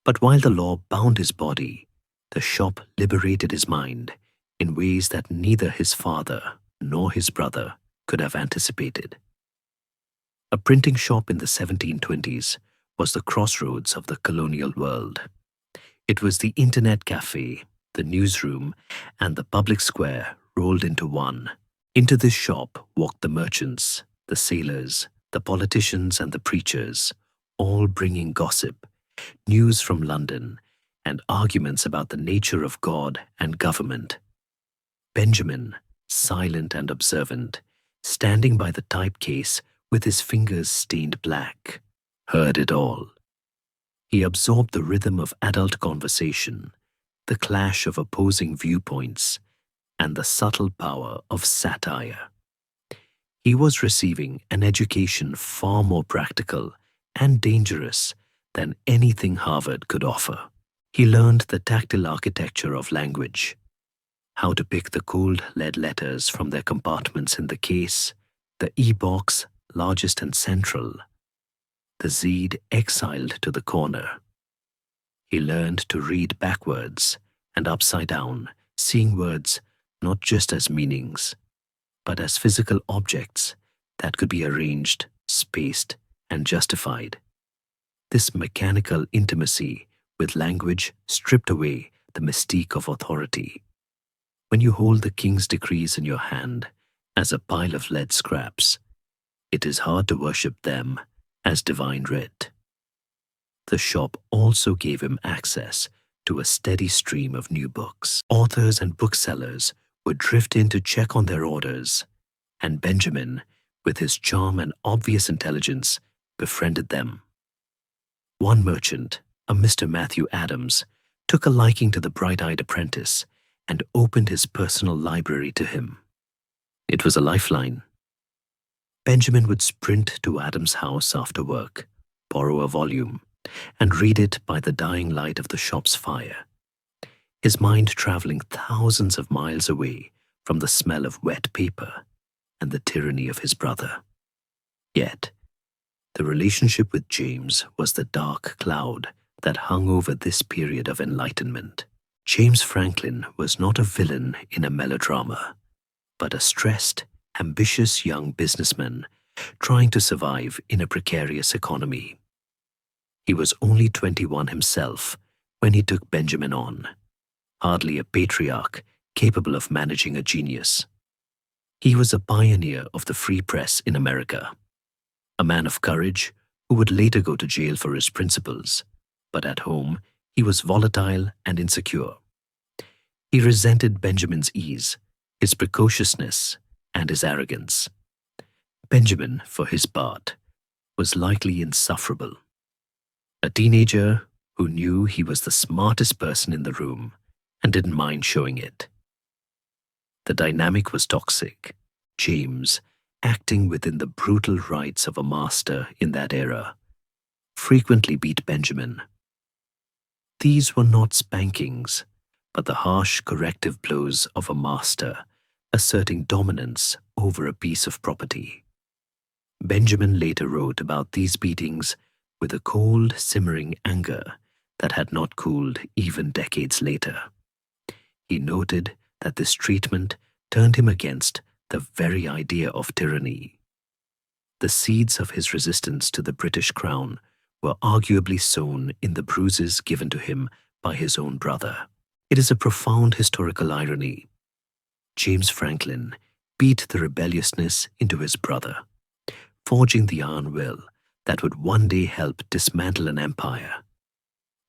But while the law bound his body, the shop liberated his mind in ways that neither his father nor his brother could have anticipated. A printing shop in the 1720s was the crossroads of the colonial world. It was the internet cafe, the newsroom, and the public square rolled into one. Into this shop walked the merchants, the sailors, the politicians, and the preachers, all bringing gossip, news from London, and arguments about the nature of God and government. Benjamin, silent and observant, standing by the type case with his fingers stained black, heard it all. He absorbed the rhythm of adult conversation, the clash of opposing viewpoints, and the subtle power of satire. He was receiving an education far more practical and dangerous than anything Harvard could offer. He learned the tactile architecture of language, how to pick the cold lead letters from their compartments in the case, the E-box largest and central, the Z exiled to the corner. He learned to read backwards and upside down, seeing words not just as meanings, but as physical objects that could be arranged, spaced, and justified. This mechanical intimacy with language stripped away the mystique of authority. When you hold the king's decrees in your hand as a pile of lead scraps, it is hard to worship them as divine writ. The shop also gave him access to a steady stream of new books. Authors and booksellers would drift in to check on their orders, and Benjamin, with his charm and obvious intelligence, befriended them. One merchant, a Mr. Matthew Adams, took a liking to the bright-eyed apprentice and opened his personal library to him. It was a lifeline. Benjamin would sprint to Adams' house after work, borrow a volume, and read it by the dying light of the shop's fire, his mind traveling thousands of miles away from the smell of wet paper and the tyranny of his brother. Yet, the relationship with James was the dark cloud that hung over this period of enlightenment. James Franklin was not a villain in a melodrama, but a stressed, ambitious young businessman trying to survive in a precarious economy. He was only 21 himself when he took Benjamin on, hardly a patriarch capable of managing a genius. He was a pioneer of the free press in America, a man of courage who would later go to jail for his principles, but at home he was volatile and insecure. He resented Benjamin's ease, his precociousness, and his arrogance. Benjamin, for his part, was likely insufferable. A teenager who knew he was the smartest person in the room and didn't mind showing it. The dynamic was toxic. James, acting within the brutal rights of a master in that era, frequently beat Benjamin. These were not spankings, but the harsh corrective blows of a master asserting dominance over a piece of property. Benjamin later wrote about these beatings with a cold, simmering anger that had not cooled even decades later. He noted that this treatment turned him against the very idea of tyranny. The seeds of his resistance to the British crown were arguably sown in the bruises given to him by his own brother. It is a profound historical irony. James Franklin beat the rebelliousness into his brother, forging the iron will that would one day help dismantle an empire.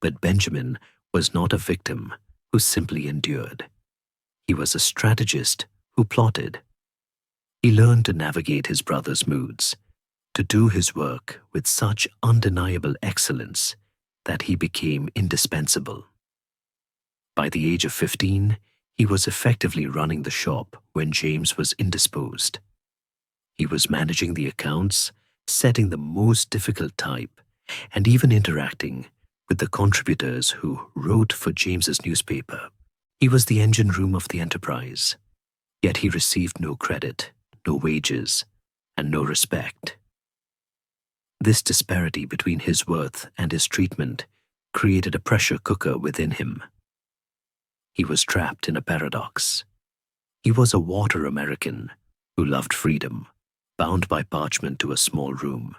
But Benjamin was not a victim who simply endured. He was a strategist who plotted. He learned to navigate his brother's moods, to do his work with such undeniable excellence that he became indispensable. By the age of 15, he was effectively running the shop when James was indisposed. He was managing the accounts, setting the most difficult type, and even interacting with the contributors who wrote for James's newspaper. He was the engine room of the enterprise, yet he received no credit, no wages, and no respect. This disparity between his worth and his treatment created a pressure cooker within him. He was trapped in a paradox. He was a water American who loved freedom, bound by parchment to a small room.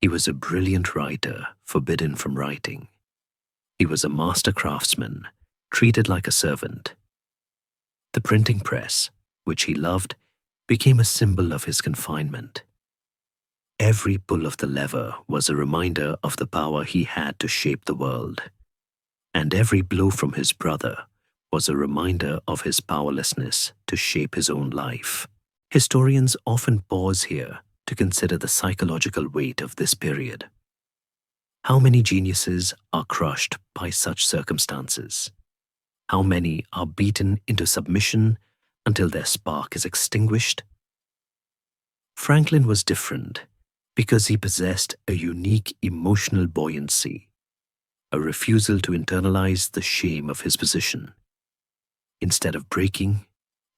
He was a brilliant writer, forbidden from writing. He was a master craftsman, treated like a servant. The printing press, which he loved, became a symbol of his confinement. Every pull of the lever was a reminder of the power he had to shape the world, and every blow from his brother was a reminder of his powerlessness to shape his own life. Historians often pause here to consider the psychological weight of this period. How many geniuses are crushed by such circumstances? How many are beaten into submission until their spark is extinguished? Franklin was different because he possessed a unique emotional buoyancy, a refusal to internalize the shame of his position. Instead of breaking,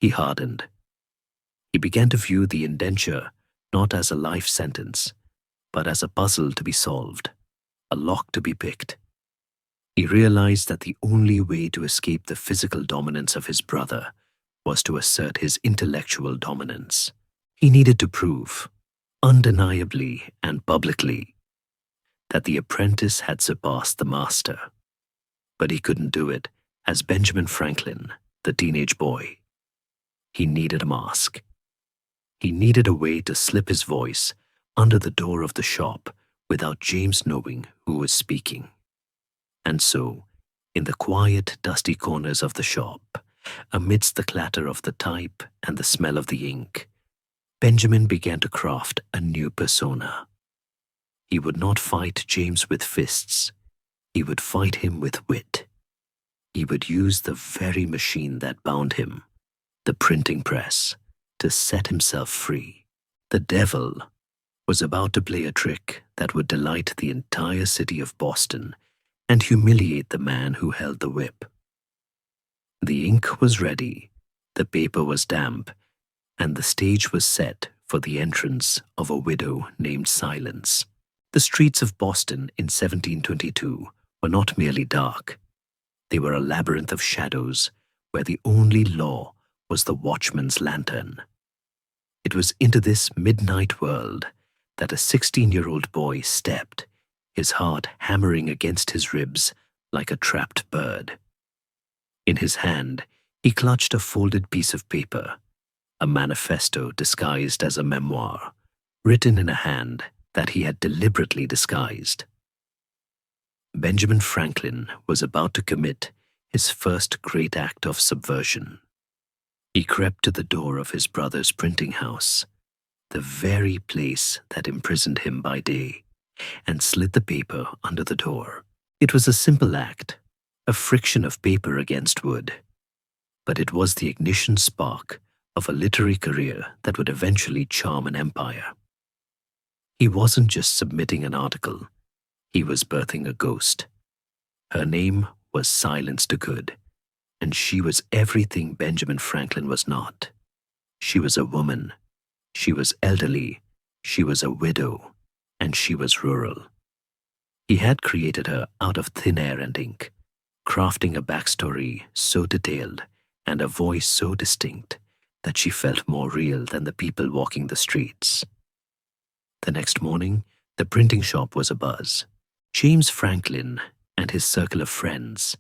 he hardened. He began to view the indenture not as a life sentence, but as a puzzle to be solved, a lock to be picked. He realized that the only way to escape the physical dominance of his brother was to assert his intellectual dominance. He needed to prove, undeniably and publicly, that the apprentice had surpassed the master. But he couldn't do it as Benjamin Franklin, the teenage boy. He needed a mask. He needed a way to slip his voice under the door of the shop without James knowing who was speaking. And so, in the quiet, dusty corners of the shop, amidst the clatter of the type and the smell of the ink, Benjamin began to craft a new persona. He would not fight James with fists. He would fight him with wit. He would use the very machine that bound him, the printing press, to set himself free. The devil was about to play a trick that would delight the entire city of Boston and humiliate the man who held the whip. The ink was ready, the paper was damp, and the stage was set for the entrance of a widow named Silence. The streets of Boston in 1722 were not merely dark. They were a labyrinth of shadows where the only law was the watchman's lantern. It was into this midnight world that a 16-year-old boy stepped, his heart hammering against his ribs like a trapped bird. In his hand, he clutched a folded piece of paper, a manifesto disguised as a memoir, written in a hand that he had deliberately disguised. Benjamin Franklin was about to commit his first great act of subversion. He crept to the door of his brother's printing house, the very place that imprisoned him by day, and slid the paper under the door. It was a simple act, a friction of paper against wood, but it was the ignition spark of a literary career that would eventually charm an empire. He wasn't just submitting an article, he was birthing a ghost. Her name was Silence the Good, and she was everything Benjamin Franklin was not. She was a woman, she was elderly, she was a widow, and she was rural. He had created her out of thin air and ink, crafting a backstory so detailed and a voice so distinct that she felt more real than the people walking the streets. The next morning, the printing shop was abuzz. James Franklin and his circle of friends,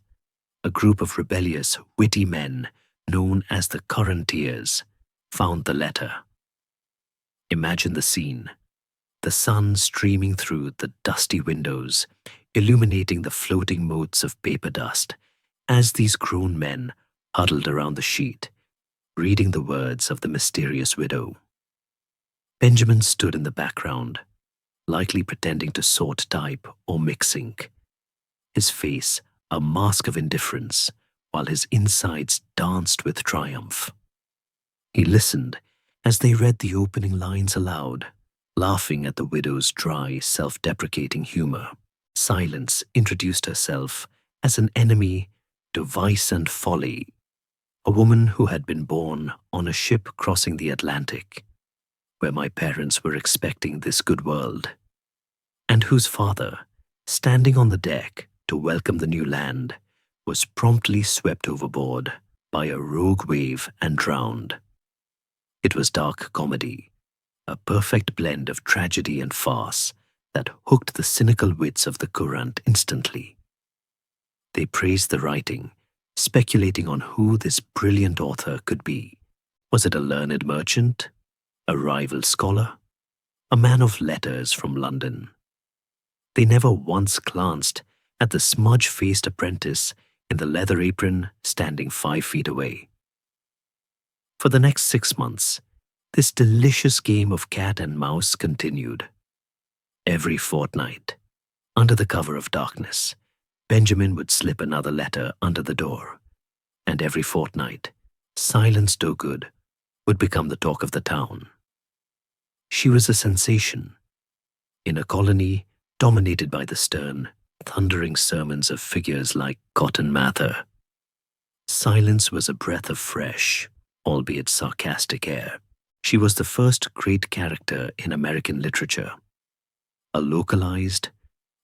a group of rebellious, witty men known as the Courtiers, found the letter. Imagine the scene, the sun streaming through the dusty windows, illuminating the floating motes of paper dust as these grown men huddled around the sheet, reading the words of the mysterious widow. Benjamin stood in the background, likely pretending to sort type or mix ink, his face a mask of indifference, while his insides danced with triumph. He listened as they read the opening lines aloud, laughing at the widow's dry, self-deprecating humor. Silence introduced herself as an enemy to vice and folly, a woman who had been born on a ship crossing the Atlantic, where my parents were expecting this good world, and whose father, standing on the deck to welcome the new land, was promptly swept overboard by a rogue wave and drowned. It was dark comedy, a perfect blend of tragedy and farce that hooked the cynical wits of the Courant instantly. They praised the writing, speculating on who this brilliant author could be. Was it a learned merchant, a rival scholar, a man of letters from London? They never once glanced at the smudge-faced apprentice in the leather apron standing 5 feet away. For the next 6 months, this delicious game of cat and mouse continued. Every fortnight, under the cover of darkness, Benjamin would slip another letter under the door, and every fortnight, Silence Dogood would become the talk of the town. She was a sensation. In a colony dominated by the stern, thundering sermons of figures like Cotton Mather, Silence was a breath of fresh, albeit sarcastic air. She was the first great character in American literature, a localized,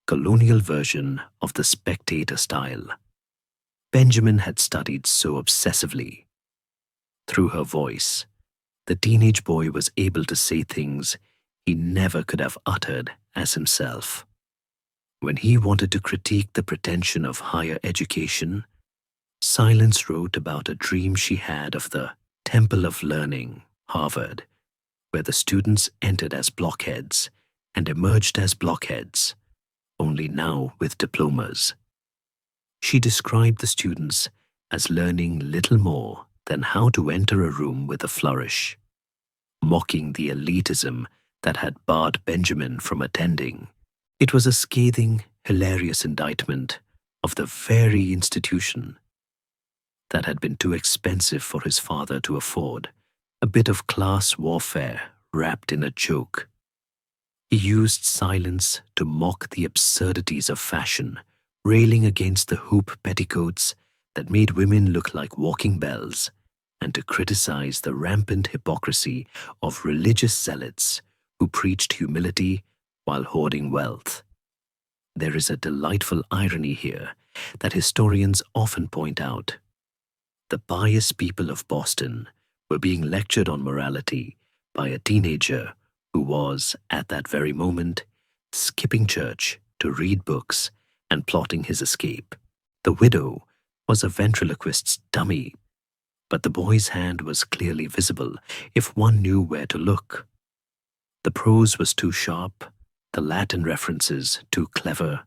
colonial version of the Spectator style Benjamin had studied so obsessively. Through her voice, the teenage boy was able to say things he never could have uttered as himself. When he wanted to critique the pretension of higher education, Silence wrote about a dream she had of the Temple of Learning, Harvard, where the students entered as blockheads and emerged as blockheads, only now with diplomas. She described the students as learning little more than how to enter a room with a flourish, mocking the elitism that had barred Benjamin from attending. It was a scathing, hilarious indictment of the very institution that had been too expensive for his father to afford, a bit of class warfare wrapped in a joke. He used Silence to mock the absurdities of fashion, railing against the hoop petticoats that made women look like walking bells, and to criticize the rampant hypocrisy of religious zealots who preached humility while hoarding wealth. There is a delightful irony here that historians often point out. The pious people of Boston were being lectured on morality by a teenager who was, at that very moment, skipping church to read books and plotting his escape. The widow was a ventriloquist's dummy, but the boy's hand was clearly visible if one knew where to look. The prose was too sharp, the Latin references too clever,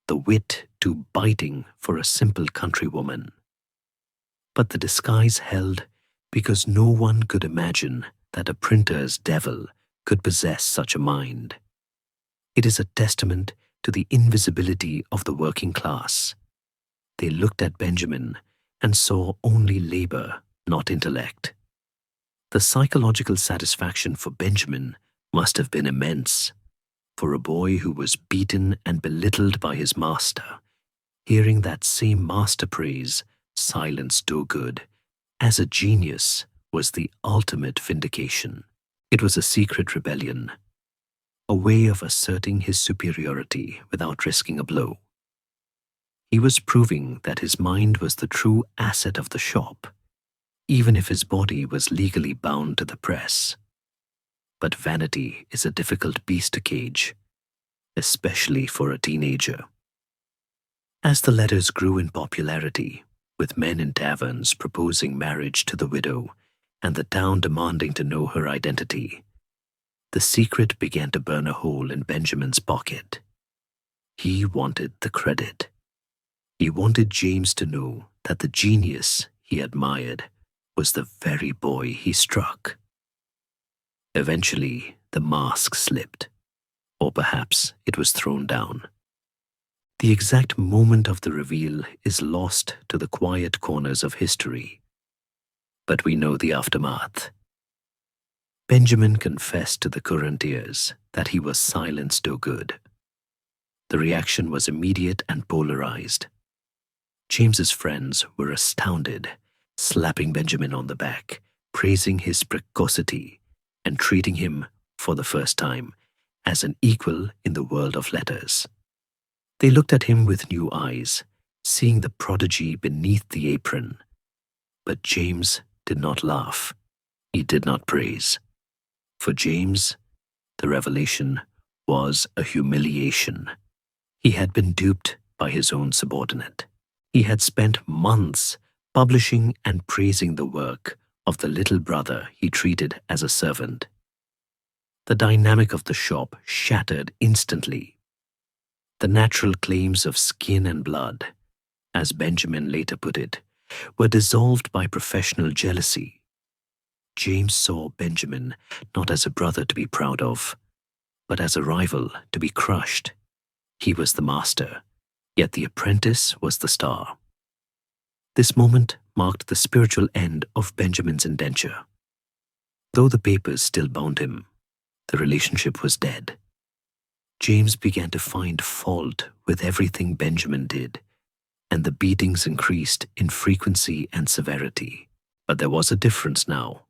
the wit too biting for a simple countrywoman. But the disguise held because no one could imagine that a printer's devil could possess such a mind. It is a testament to the invisibility of the working class. They looked at Benjamin and saw only labor, not intellect. The psychological satisfaction for Benjamin must have been immense. For a boy who was beaten and belittled by his master, hearing that same master praise, silence do good, as a genius was the ultimate vindication. It was a secret rebellion, a way of asserting his superiority without risking a blow. He was proving that his mind was the true asset of the shop, even if his body was legally bound to the press. But vanity is a difficult beast to cage, especially for a teenager. As the letters grew in popularity, with men in taverns proposing marriage to the widow and the town demanding to know her identity, the secret began to burn a hole in Benjamin's pocket. He wanted the credit. He wanted James to know that the genius he admired was the very boy he struck. Eventually, the mask slipped, or perhaps it was thrown down. The exact moment of the reveal is lost to the quiet corners of history, but we know the aftermath. Benjamin confessed to the courtiers that he was silence do good. The reaction was immediate and polarized. James's friends were astounded, slapping Benjamin on the back, praising his precocity, and treating him, for the first time, as an equal in the world of letters. They looked at him with new eyes, seeing the prodigy beneath the apron. But James did not laugh. He did not praise. For James, the revelation was a humiliation. He had been duped by his own subordinate. He had spent months publishing and praising the work of the little brother he treated as a servant. The dynamic of the shop shattered instantly. The natural claims of skin and blood, as Benjamin later put it, were dissolved by professional jealousy. James saw Benjamin not as a brother to be proud of, but as a rival to be crushed. He was the master, yet the apprentice was the star. This moment marked the spiritual end of Benjamin's indenture. Though the papers still bound him, the relationship was dead. James began to find fault with everything Benjamin did, and the beatings increased in frequency and severity. But there was a difference now.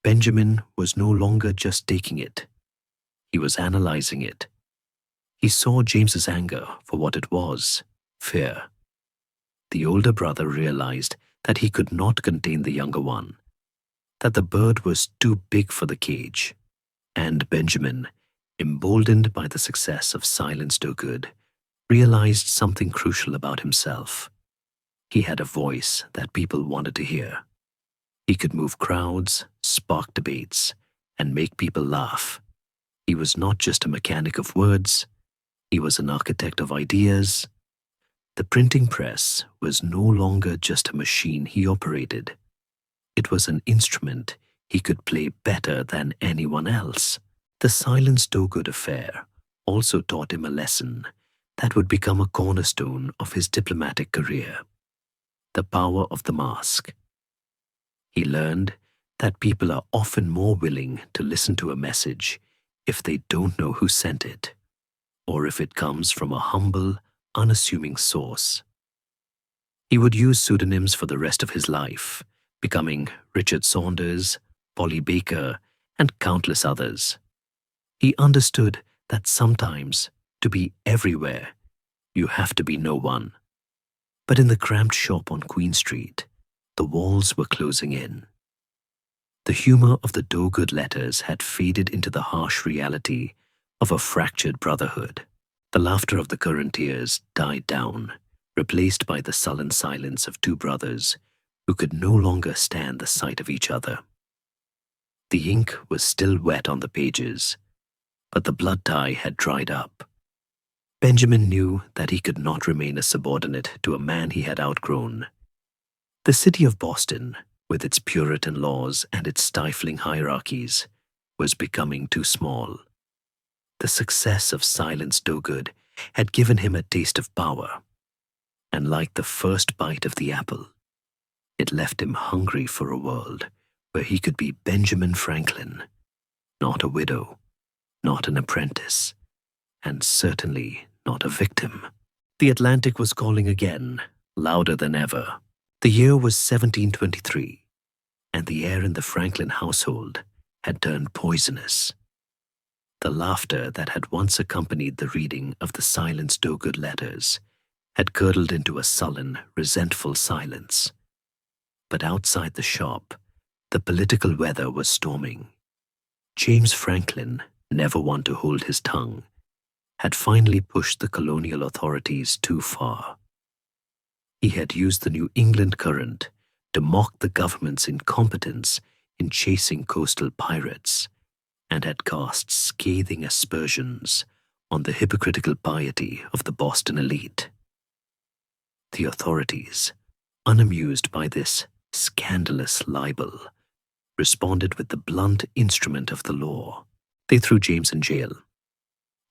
Benjamin was no longer just taking it. He was analyzing it. He saw James's anger for what it was, fear. The older brother realized that he could not contain the younger one, that the bird was too big for the cage, and Benjamin, emboldened by the success of Silence Do Good, realized something crucial about himself. He had a voice that people wanted to hear. He could move crowds, spark debates, and make people laugh. He was not just a mechanic of words, he was an architect of ideas. The printing press was no longer just a machine he operated. It was an instrument he could play better than anyone else. The Silence Do Good affair also taught him a lesson that would become a cornerstone of his diplomatic career: the power of the mask. He learned that people are often more willing to listen to a message if they don't know who sent it, or if it comes from a humble, unassuming source. He would use pseudonyms for the rest of his life, becoming Richard Saunders, Polly Baker, and countless others. He understood that sometimes, to be everywhere, you have to be no one. But in the cramped shop on Queen Street, the walls were closing in. The humor of the do-good letters had faded into the harsh reality of a fractured brotherhood. The laughter of the current years died down, replaced by the sullen silence of two brothers who could no longer stand the sight of each other. The ink was still wet on the pages, but the blood tie had dried up. Benjamin knew that he could not remain a subordinate to a man he had outgrown. The city of Boston, with its Puritan laws and its stifling hierarchies, was becoming too small. The success of Silence Dogood had given him a taste of power, and like the first bite of the apple, it left him hungry for a world where he could be Benjamin Franklin, not a widow, not an apprentice, and certainly not a victim. The Atlantic was calling again, louder than ever. The year was 1723, and the air in the Franklin household had turned poisonous. The laughter that had once accompanied the reading of the Silence Dogood letters had curdled into a sullen, resentful silence. But outside the shop, the political weather was storming. James Franklin, never one to hold his tongue, had finally pushed the colonial authorities too far. He had used the New England current to mock the government's incompetence in chasing coastal pirates, and had cast scathing aspersions on the hypocritical piety of the Boston elite. The authorities, unamused by this scandalous libel, responded with the blunt instrument of the law. They threw James in jail.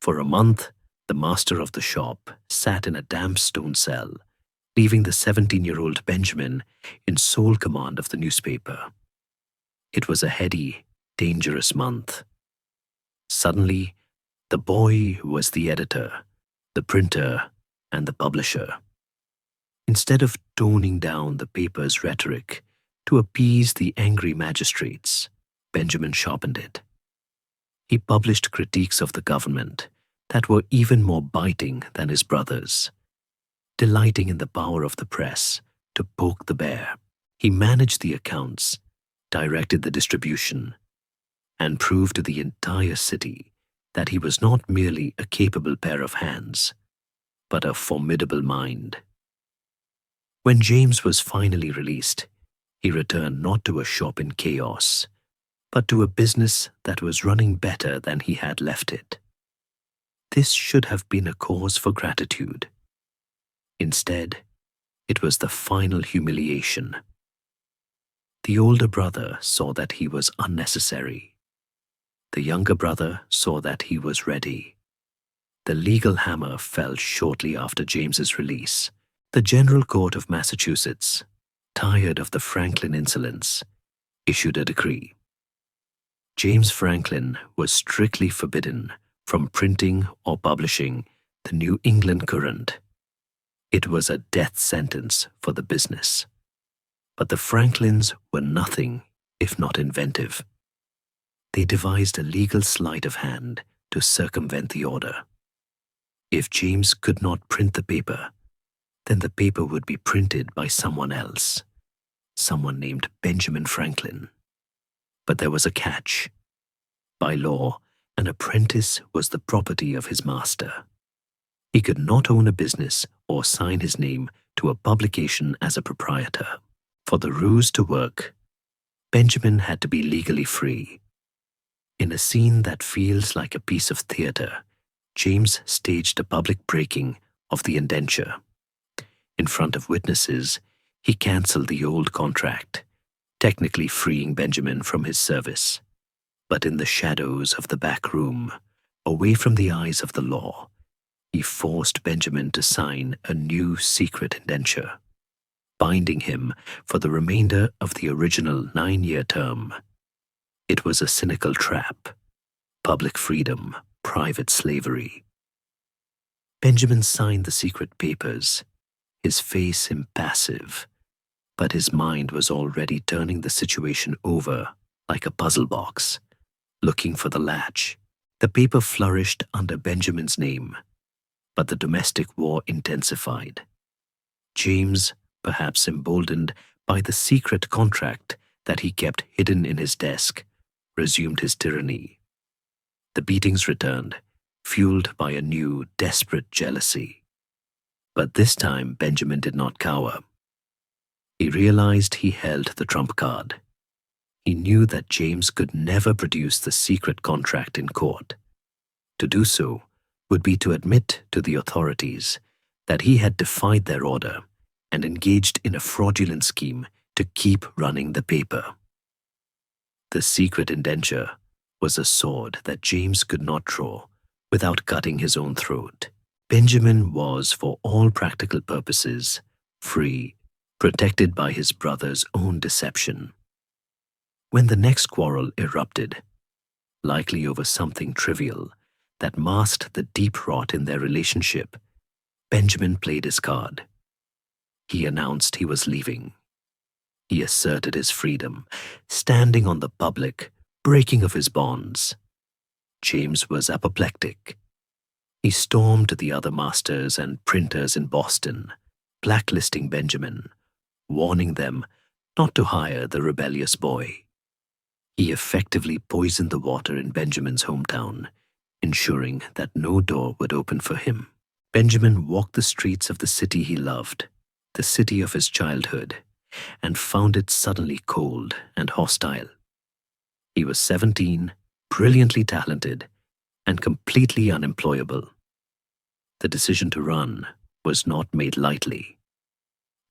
For a month, the master of the shop sat in a damp stone cell, leaving the 17-year-old Benjamin in sole command of the newspaper. It was a heady, dangerous month. Suddenly, the boy was the editor, the printer, and the publisher. Instead of toning down the paper's rhetoric to appease the angry magistrates, Benjamin sharpened it. He published critiques of the government that were even more biting than his brother's. Delighting in the power of the press to poke the bear, he managed the accounts, directed the distribution, and proved to the entire city that he was not merely a capable pair of hands, but a formidable mind. When James was finally released, he returned not to a shop in chaos, but to a business that was running better than he had left it. This should have been a cause for gratitude. Instead, it was the final humiliation. The older brother saw that he was unnecessary. The younger brother saw that he was ready. The legal hammer fell shortly after James's release. The General Court of Massachusetts, tired of the Franklin insolence, issued a decree. James Franklin was strictly forbidden from printing or publishing the New England Courant. It was a death sentence for the business. But the Franklins were nothing if not inventive. They devised a legal sleight of hand to circumvent the order. If James could not print the paper, then the paper would be printed by someone else, someone named Benjamin Franklin. But there was a catch. By law, an apprentice was the property of his master. He could not own a business or sign his name to a publication as a proprietor. For the ruse to work, Benjamin had to be legally free. In a scene that feels like a piece of theater, James staged a public breaking of the indenture. In front of witnesses, he cancelled the old contract, technically freeing Benjamin from his service. But in the shadows of the back room, away from the eyes of the law, he forced Benjamin to sign a new secret indenture, binding him for the remainder of the original 9-year term. It was a cynical trap. Public freedom, private slavery. Benjamin signed the secret papers, his face impassive, but his mind was already turning the situation over like a puzzle box, looking for the latch. The paper flourished under Benjamin's name, but the domestic war intensified. James, perhaps emboldened by the secret contract that he kept hidden in his desk resumed his tyranny. The beatings returned, fueled by a new, desperate jealousy. But this time Benjamin did not cower. He realized he held the trump card. He knew that James could never produce the secret contract in court. To do so would be to admit to the authorities that he had defied their order and engaged in a fraudulent scheme to keep running the paper. The secret indenture was a sword that James could not draw without cutting his own throat. Benjamin was, for all practical purposes, free, protected by his brother's own deception. When the next quarrel erupted, likely over something trivial that masked the deep rot in their relationship, Benjamin played his card. He announced he was leaving. He asserted his freedom, standing on the public breaking of his bonds. James was apoplectic. He stormed to the other masters and printers in Boston, blacklisting Benjamin, warning them not to hire the rebellious boy. He effectively poisoned the water in Benjamin's hometown, ensuring that no door would open for him. Benjamin walked the streets of the city he loved, the city of his childhood, and found it suddenly cold and hostile. He was 17, brilliantly talented, and completely unemployable. The decision to run was not made lightly.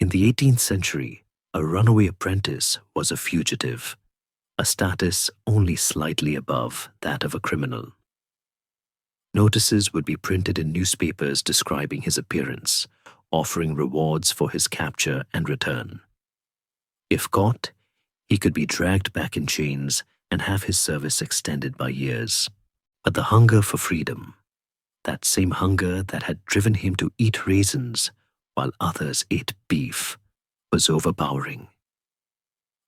In the 18th century, a runaway apprentice was a fugitive, a status only slightly above that of a criminal. Notices would be printed in newspapers describing his appearance, offering rewards for his capture and return. If caught, he could be dragged back in chains and have his service extended by years. But the hunger for freedom, that same hunger that had driven him to eat raisins while others ate beef, was overpowering.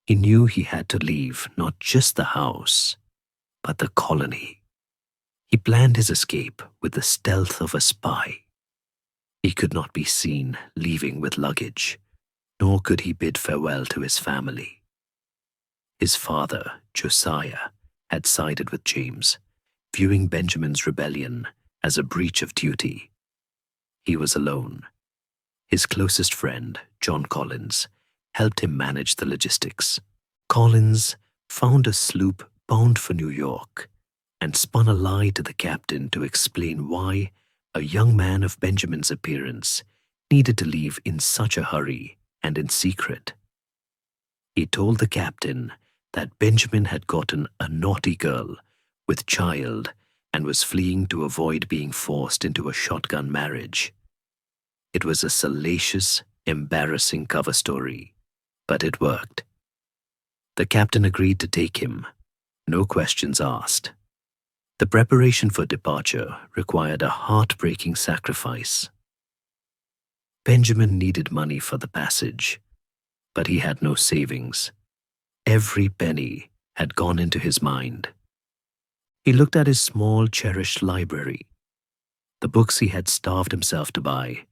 He knew he had to leave not just the house, but the colony. He planned his escape with the stealth of a spy. He could not be seen leaving with luggage, nor could he bid farewell to his family. His father, Josiah, had sided with James, viewing Benjamin's rebellion as a breach of duty. He was alone. His closest friend, John Collins, helped him manage the logistics. Collins found a sloop bound for New York and spun a lie to the captain to explain why a young man of Benjamin's appearance needed to leave in such a hurry and in secret. He told the captain that Benjamin had gotten a naughty girl with child and was fleeing to avoid being forced into a shotgun marriage. It was a salacious, embarrassing cover story, but it worked. The captain agreed to take him, no questions asked. The preparation for departure required a heartbreaking sacrifice. Benjamin needed money for the passage, but he had no savings. Every penny had gone into his mind. He looked at his small, cherished library, the books he had starved himself to buy,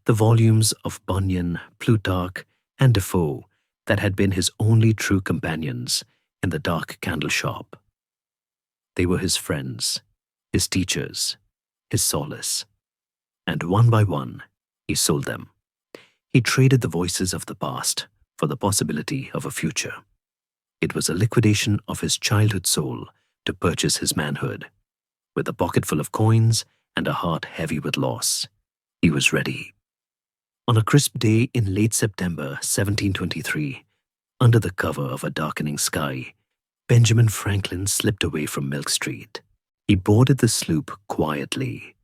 the volumes of Bunyan, Plutarch, and Defoe that had been his only true companions in the dark candle shop. They were his friends, his teachers, his solace. And one by one, he sold them. He traded the voices of the past for the possibility of a future. It was a liquidation of his childhood soul to purchase his manhood. With a pocket full of coins and a heart heavy with loss, he was ready. On a crisp day in late September 1723, under the cover of a darkening sky, Benjamin Franklin slipped away from Milk Street. He boarded the sloop quietly,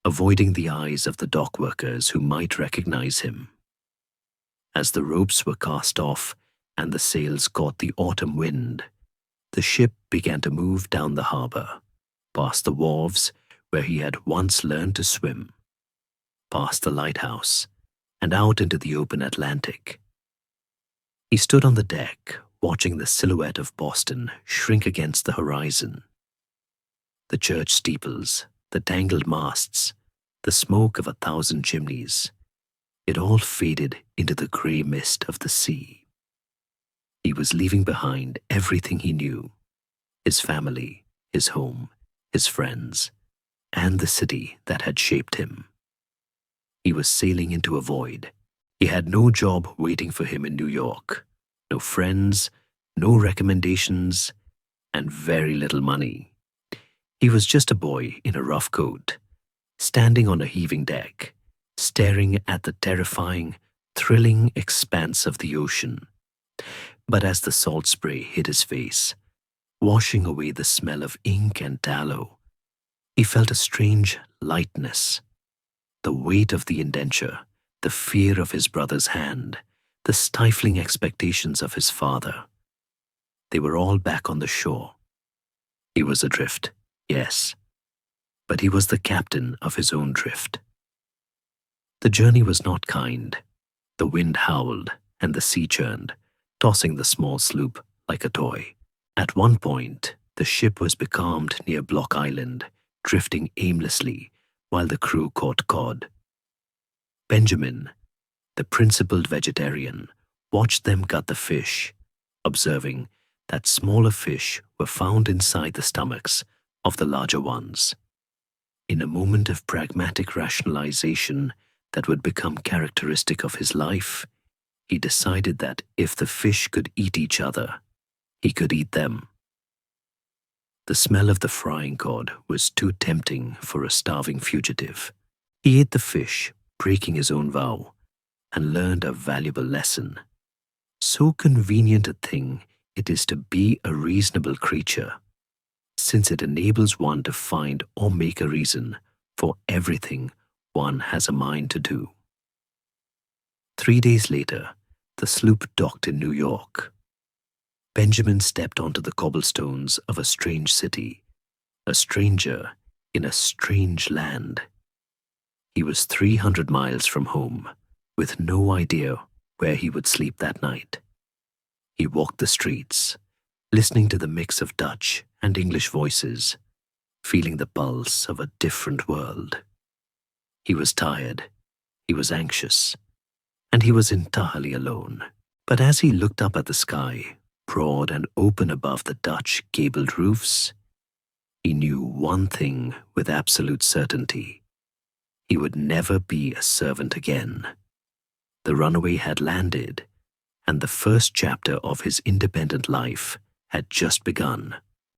avoiding the eyes of the dock workers who might recognize him. As the ropes were cast off and the sails caught the autumn wind, the ship began to move down the harbor, past the wharves where he had once learned to swim, past the lighthouse, and out into the open Atlantic. He stood on the deck, watching the silhouette of Boston shrink against the horizon. The church steeples, the tangled masts, the smoke of 1,000 chimneys, it all faded into the grey mist of the sea. He was leaving behind everything he knew: his family, his home, his friends, and the city that had shaped him. He was sailing into a void. He had no job waiting for him in New York, no friends, no recommendations, and very little money. He was just a boy in a rough coat, standing on a heaving deck, staring at the terrifying, thrilling expanse of the ocean. But as the salt spray hit his face, washing away the smell of ink and tallow, he felt a strange lightness. The weight of the indenture, the fear of his brother's hand, the stifling expectations of his father. They were all back on the shore. He was adrift, yes, but he was the captain of his own drift. The journey was not kind. The wind howled and the sea churned, tossing the small sloop like a toy. At one point, the ship was becalmed near Block Island, drifting aimlessly while the crew caught cod. Benjamin, the principled vegetarian, watched them gut the fish, observing that smaller fish were found inside the stomachs of the larger ones. In a moment of pragmatic rationalization that would become characteristic of his life, he decided that if the fish could eat each other, he could eat them. The smell of the frying cod was too tempting for a starving fugitive. He ate the fish, breaking his own vow, and learned a valuable lesson. So convenient a thing it is to be a reasonable creature, since it enables one to find or make a reason for everything one has a mind to do. 3 days later, the sloop docked in New York. Benjamin stepped onto the cobblestones of a strange city, a stranger in a strange land. He was 300 miles from home, with no idea where he would sleep that night. He walked the streets, listening to the mix of Dutch and English voices, feeling the pulse of a different world. He was tired, he was anxious, and he was entirely alone. But as he looked up at the sky, broad and open above the Dutch gabled roofs, he knew one thing with absolute certainty: he would never be a servant again. The runaway had landed, and the first chapter of his independent life had just begun.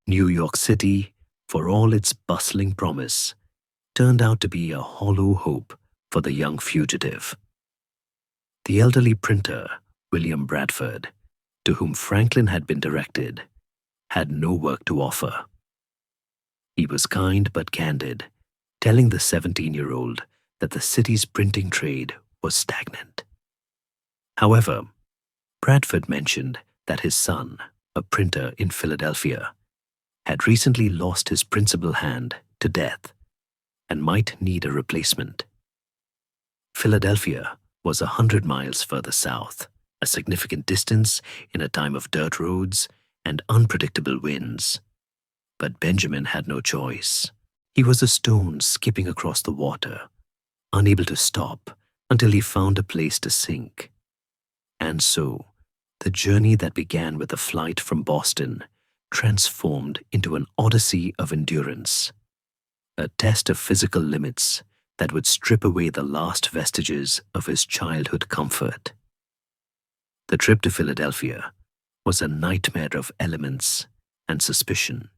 New York City, for all its bustling promise, turned out to be a hollow hope for the young fugitive. The elderly printer, William Bradford, to whom Franklin had been directed, had no work to offer. He was kind but candid, telling the 17-year-old that the city's printing trade was stagnant. However, Bradford mentioned that his son, a printer in Philadelphia, had recently lost his principal hand to death and might need a replacement. Philadelphia was 100 miles further south, a significant distance in a time of dirt roads and unpredictable winds. But Benjamin had no choice. He was a stone skipping across the water, unable to stop until he found a place to sink. And so, the journey that began with a flight from Boston transformed into an odyssey of endurance, a test of physical limits that would strip away the last vestiges of his childhood comfort. The trip to Philadelphia was a nightmare of elements and suspicion.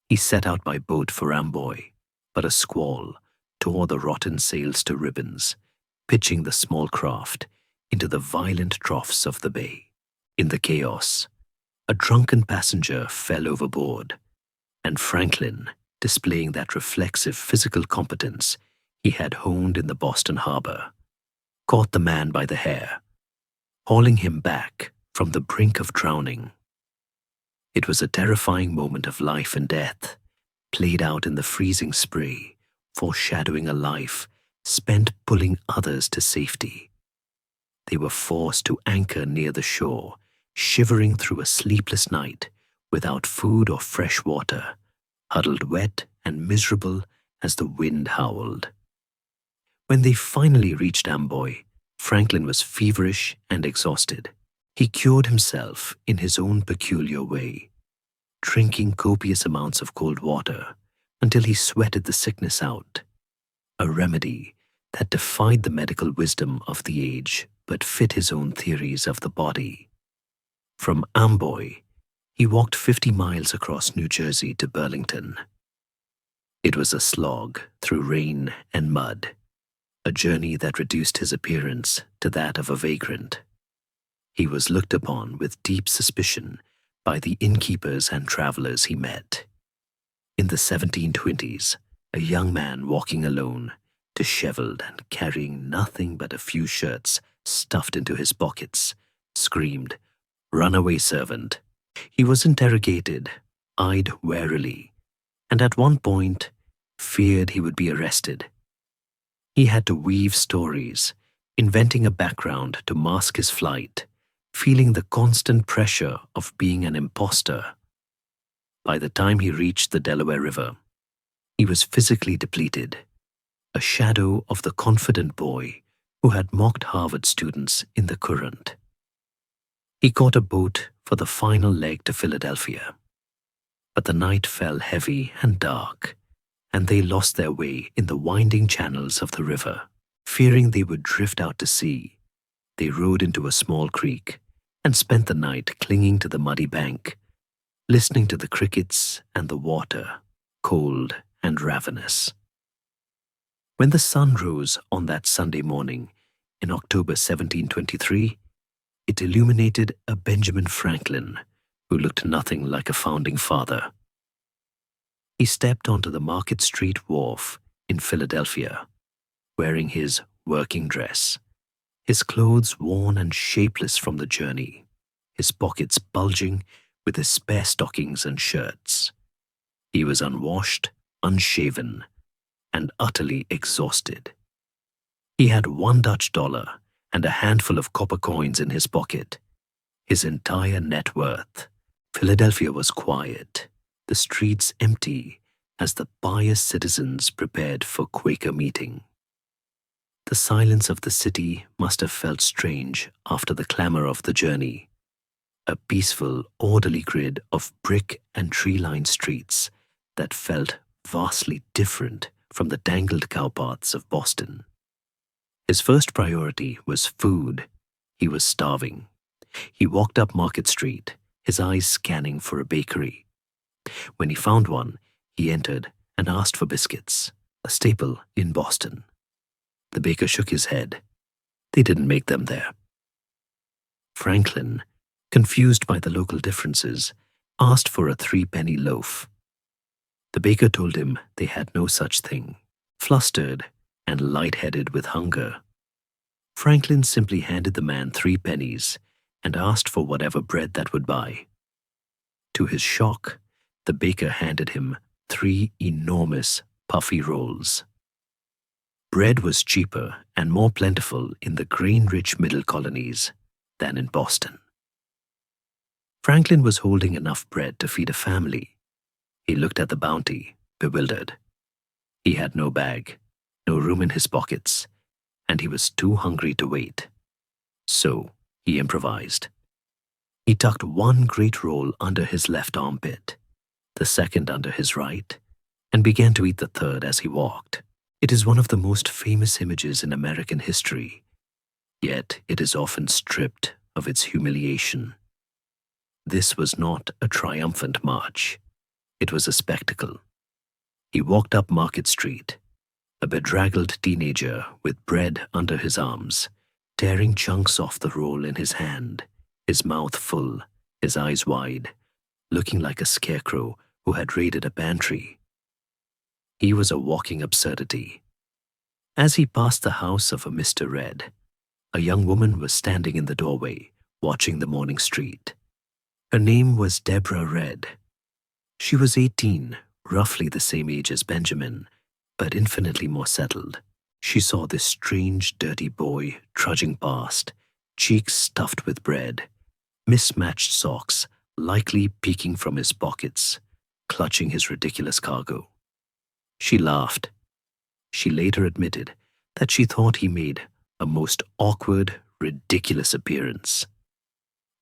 He set out by boat for Amboy, but a squall tore the rotten sails to ribbons, pitching the small craft into the violent troughs of the bay. In the chaos, a drunken passenger fell overboard, and Franklin, displaying that reflexive physical competence he had honed in the Boston harbor, caught the man by the hair, hauling him back from the brink of drowning. It was a terrifying moment of life and death, played out in the freezing spray, foreshadowing a life spent pulling others to safety. They were forced to anchor near the shore, shivering through a sleepless night, without food or fresh water, huddled wet and miserable as the wind howled. When they finally reached Amboy, Franklin was feverish and exhausted. He cured himself in his own peculiar way, drinking copious amounts of cold water until he sweated the sickness out, a remedy that defied the medical wisdom of the age but fit his own theories of the body. From Amboy, he walked 50 miles across New Jersey to Burlington. It was a slog through rain and mud, a journey that reduced his appearance to that of a vagrant. He was looked upon with deep suspicion by the innkeepers and travelers he met. In the 1720s, a young man walking alone, disheveled and carrying nothing but a few shirts stuffed into his pockets, screamed, "Runaway servant." He was interrogated, eyed warily, and at one point feared he would be arrested. He had to weave stories, inventing a background to mask his flight, feeling the constant pressure of being an imposter. By the time he reached the Delaware River, he was physically depleted, a shadow of the confident boy who had mocked Harvard students in the Courant. He caught a boat for the final leg to Philadelphia, but the night fell heavy and dark, and they lost their way in the winding channels of the river. Fearing they would drift out to sea, they rode into a small creek and spent the night clinging to the muddy bank, listening to the crickets and the water, cold and ravenous. When the sun rose on that Sunday morning in October 1723, it illuminated a Benjamin Franklin who looked nothing like a founding father. He stepped onto the Market Street wharf in Philadelphia, wearing his working dress, his clothes worn and shapeless from the journey, his pockets bulging with his spare stockings and shirts. He was unwashed, unshaven, and utterly exhausted. He had $1 and a handful of copper coins in his pocket, his entire net worth. Philadelphia was quiet, the streets empty, as the pious citizens prepared for Quaker meeting. The silence of the city must have felt strange after the clamor of the journey. A peaceful, orderly grid of brick and tree-lined streets that felt vastly different from the tangled cowpaths of Boston. His first priority was food. He was starving. He walked up Market Street, his eyes scanning for a bakery. When he found one, he entered and asked for biscuits, a staple in Boston. The baker shook his head. They didn't make them there. Franklin, confused by the local differences, asked for a 3-penny loaf. The baker told him they had no such thing. Flustered and light-headed with hunger, Franklin simply handed the man 3 pennies and asked for whatever bread that would buy. To his shock, the baker handed him 3 enormous, puffy rolls. Bread was cheaper and more plentiful in the grain-rich middle colonies than in Boston. Franklin was holding enough bread to feed a family. He looked at the bounty, bewildered. He had no bag, no room in his pockets, and he was too hungry to wait. So he improvised. He tucked 1 great roll under his left armpit, the second under his right, and began to eat the third as he walked. It is one of the most famous images in American history, yet it is often stripped of its humiliation. This was not a triumphant march. It was a spectacle. He walked up Market Street, a bedraggled teenager with bread under his arms, tearing chunks off the roll in his hand, his mouth full, his eyes wide, looking like a scarecrow who had raided a pantry. He was a walking absurdity. As he passed the house of a Mr. Red, a young woman was standing in the doorway, watching the morning street. Her name was Deborah Red. She was 18, roughly the same age as Benjamin, but infinitely more settled. She saw this strange, dirty boy trudging past, cheeks stuffed with bread, mismatched socks likely peeking from his pockets, clutching his ridiculous cargo. She laughed. She later admitted that she thought he made a most awkward, ridiculous appearance.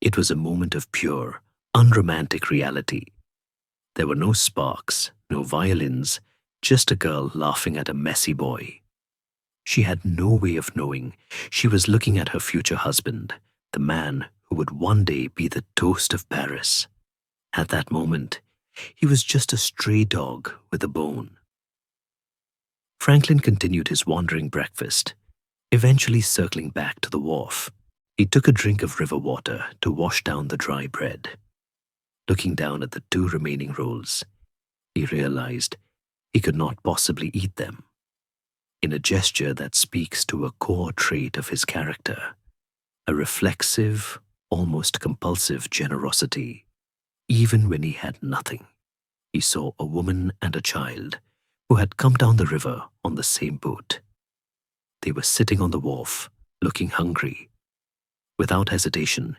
It was a moment of pure, unromantic reality. There were no sparks, no violins, just a girl laughing at a messy boy. She had no way of knowing she was looking at her future husband, the man who would one day be the toast of Paris. At that moment, he was just a stray dog with a bone. Franklin continued his wandering breakfast, eventually circling back to the wharf. He took a drink of river water to wash down the dry bread. Looking down at the 2 remaining rolls, he realized he could not possibly eat them. In a gesture that speaks to a core trait of his character, a reflexive, almost compulsive generosity. Even when he had nothing, he saw a woman and a child who had come down the river on the same boat. They were sitting on the wharf, looking hungry. Without hesitation,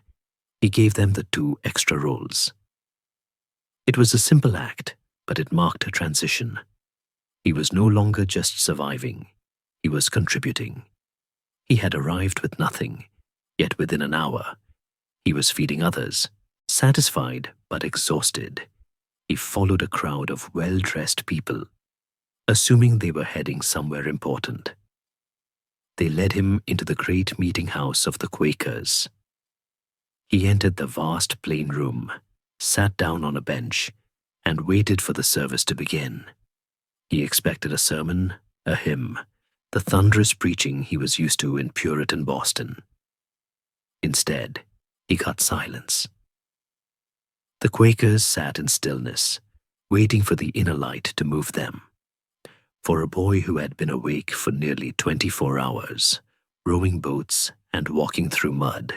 he gave them the 2 extra rolls. It was a simple act, but it marked a transition. He was no longer just surviving, he was contributing. He had arrived with nothing, yet within an hour, he was feeding others. Satisfied but exhausted, he followed a crowd of well-dressed people, assuming they were heading somewhere important. They led him into the great meeting house of the Quakers. He entered the vast plain room, sat down on a bench, and waited for the service to begin. He expected a sermon, a hymn, the thunderous preaching he was used to in Puritan Boston. Instead, he got silence. The Quakers sat in stillness, waiting for the inner light to move them. For a boy who had been awake for nearly 24 hours, rowing boats and walking through mud,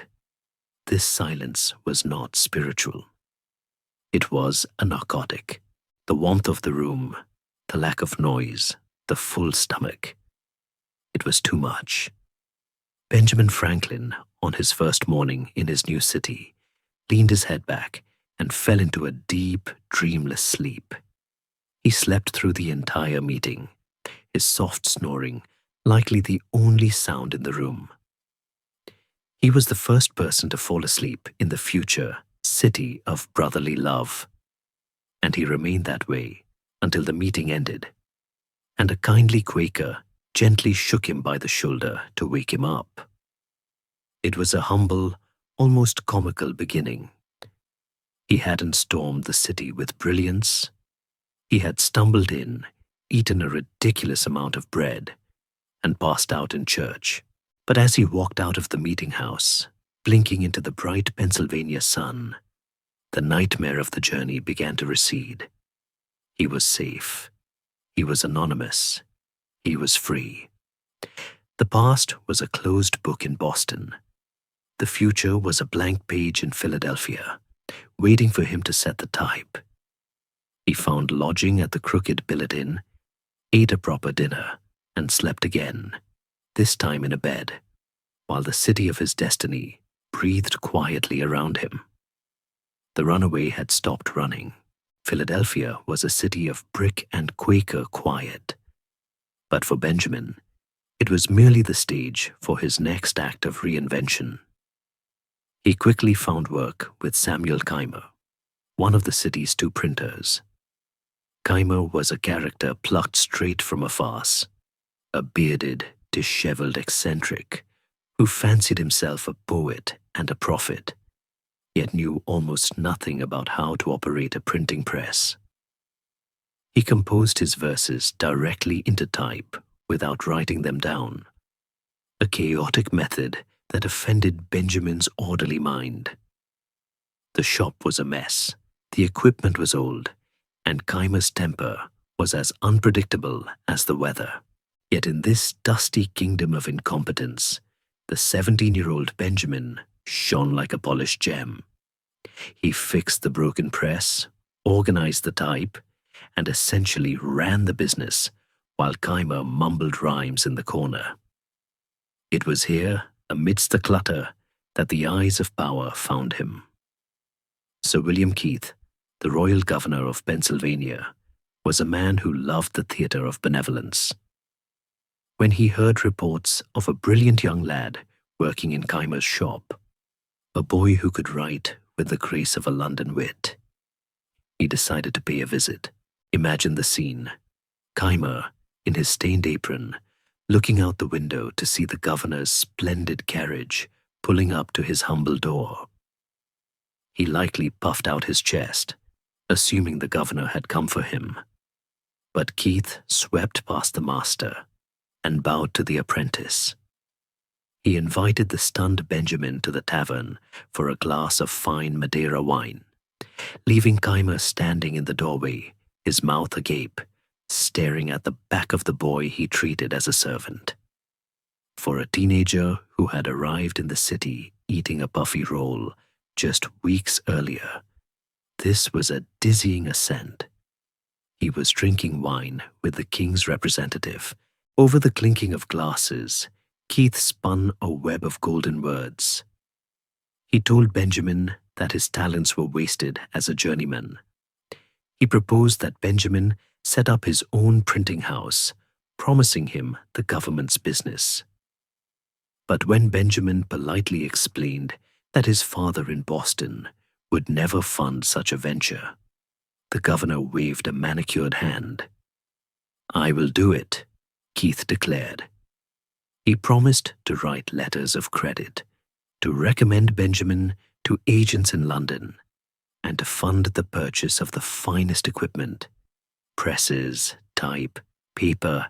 this silence was not spiritual. It was a narcotic. The warmth of the room, the lack of noise, the full stomach. It was too much. Benjamin Franklin, on his first morning in his new city, leaned his head back and fell into a deep, dreamless sleep. He slept through the entire meeting, his soft snoring likely the only sound in the room. He was the first person to fall asleep in the future city of brotherly love, and he remained that way until the meeting ended, and a kindly Quaker gently shook him by the shoulder to wake him up. It was a humble, almost comical beginning. He hadn't stormed the city with brilliance. He had stumbled in, eaten a ridiculous amount of bread, and passed out in church. But as he walked out of the meeting house, blinking into the bright Pennsylvania sun, the nightmare of the journey began to recede. He was safe. He was anonymous. He was free. The past was a closed book in Boston. The future was a blank page in Philadelphia, waiting for him to set the type. He found lodging at the Crooked Billet Inn, ate a proper dinner, and slept again, this time in a bed, while the city of his destiny breathed quietly around him. The runaway had stopped running. Philadelphia was a city of brick and Quaker quiet. But for Benjamin, it was merely the stage for his next act of reinvention. He quickly found work with Samuel Keimer, one of the city's 2 printers. Keimer was a character plucked straight from a farce, a bearded, disheveled eccentric who fancied himself a poet and a prophet, yet knew almost nothing about how to operate a printing press. He composed his verses directly into type without writing them down, a chaotic method that offended Benjamin's orderly mind. The shop was a mess, the equipment was old, and Keimer's temper was as unpredictable as the weather. Yet in this dusty kingdom of incompetence, the 17-year-old Benjamin shone like a polished gem. He fixed the broken press, organized the type, and essentially ran the business while Keimer mumbled rhymes in the corner. It was here, amidst the clutter, that the eyes of power found him. Sir William Keith, the royal governor of Pennsylvania, was a man who loved the theatre of benevolence. When he heard reports of a brilliant young lad working in Keimer's shop, a boy who could write with the grace of a London wit. He decided to pay a visit. Imagine the scene. Keimer, in his stained apron, looking out the window to see the governor's splendid carriage pulling up to his humble door. He lightly puffed out his chest, assuming the governor had come for him. But Keith swept past the master and bowed to the apprentice. He invited the stunned Benjamin to the tavern for a glass of fine Madeira wine, leaving Keimer standing in the doorway, his mouth agape, staring at the back of the boy he treated as a servant. For a teenager who had arrived in the city eating a puffy roll just weeks earlier, this was a dizzying ascent. He was drinking wine with the king's representative. Over the clinking of glasses, Keith spun a web of golden words. He told Benjamin that his talents were wasted as a journeyman. He proposed that Benjamin set up his own printing house, promising him the government's business. But when Benjamin politely explained that his father in Boston would never fund such a venture, the governor waved a manicured hand. "I will do it," Keith declared. He promised to write letters of credit, to recommend Benjamin to agents in London, and to fund the purchase of the finest equipment: presses, type, paper,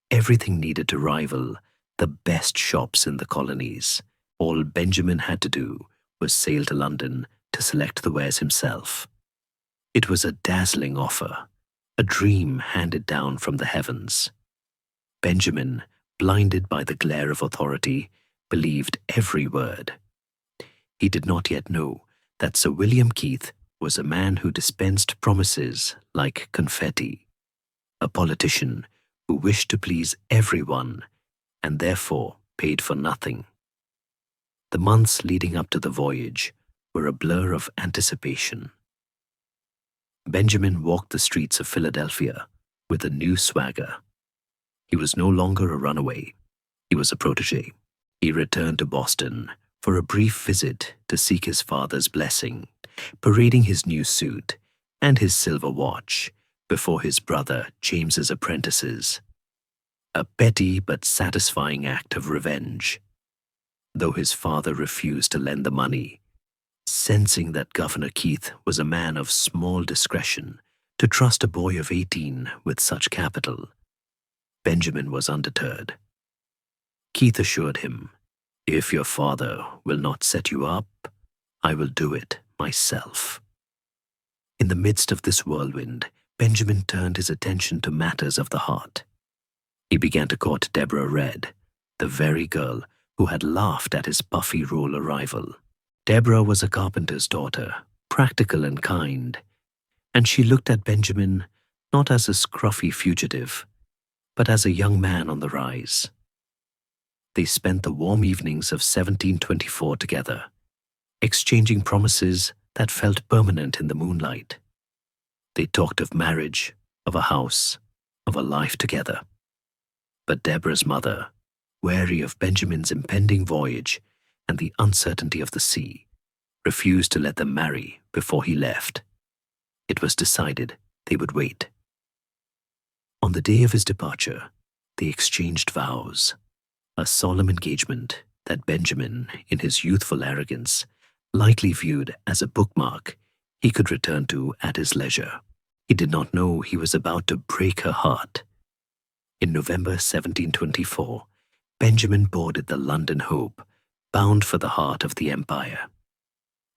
everything needed to rival the best shops in the colonies. All Benjamin had to do was sail to London to select the wares himself. It was a dazzling offer, a dream handed down from the heavens. Benjamin, blinded by the glare of authority, believed every word. He did not yet know that Sir William Keith was a man who dispensed promises like confetti, a politician who wished to please everyone and therefore paid for nothing. The months leading up to the voyage were a blur of anticipation. Benjamin walked the streets of Philadelphia with a new swagger. He was no longer a runaway. He was a protege. He returned to Boston for a brief visit to seek his father's blessing, parading his new suit and his silver watch before his brother James's apprentices. A petty but satisfying act of revenge. Though his father refused to lend the money, sensing that Governor Keith was a man of small discretion to trust a boy of 18 with such capital, Benjamin was undeterred. Keith assured him, "If your father will not set you up, I will do it myself." In the midst of this whirlwind, Benjamin turned his attention to matters of the heart. He began to court Deborah Red, the very girl who had laughed at his puffy roll arrival. Deborah was a carpenter's daughter, practical and kind, and she looked at Benjamin not as a scruffy fugitive, but as a young man on the rise. They spent the warm evenings of 1724 together, exchanging promises that felt permanent in the moonlight. They talked of marriage, of a house, of a life together. But Deborah's mother, wary of Benjamin's impending voyage and the uncertainty of the sea, refused to let them marry before he left. It was decided they would wait. On the day of his departure, they exchanged vows, a solemn engagement that Benjamin, in his youthful arrogance, lightly viewed as a bookmark he could return to at his leisure. He did not know he was about to break her heart. In November 1724, Benjamin boarded the London Hope, bound for the heart of the Empire.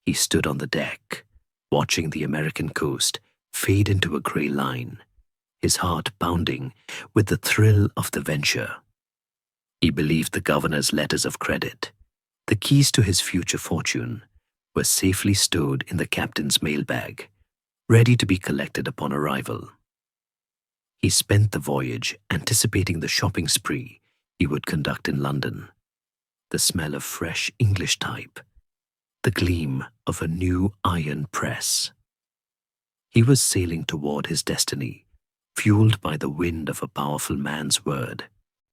He stood on the deck, watching the American coast fade into a grey line, his heart pounding with the thrill of the venture. He believed the governor's letters of credit, the keys to his future fortune, were safely stowed in the captain's mailbag, ready to be collected upon arrival. He spent the voyage anticipating the shopping spree he would conduct in London, the smell of fresh English type, the gleam of a new iron press. He was sailing toward his destiny, fueled by the wind of a powerful man's word.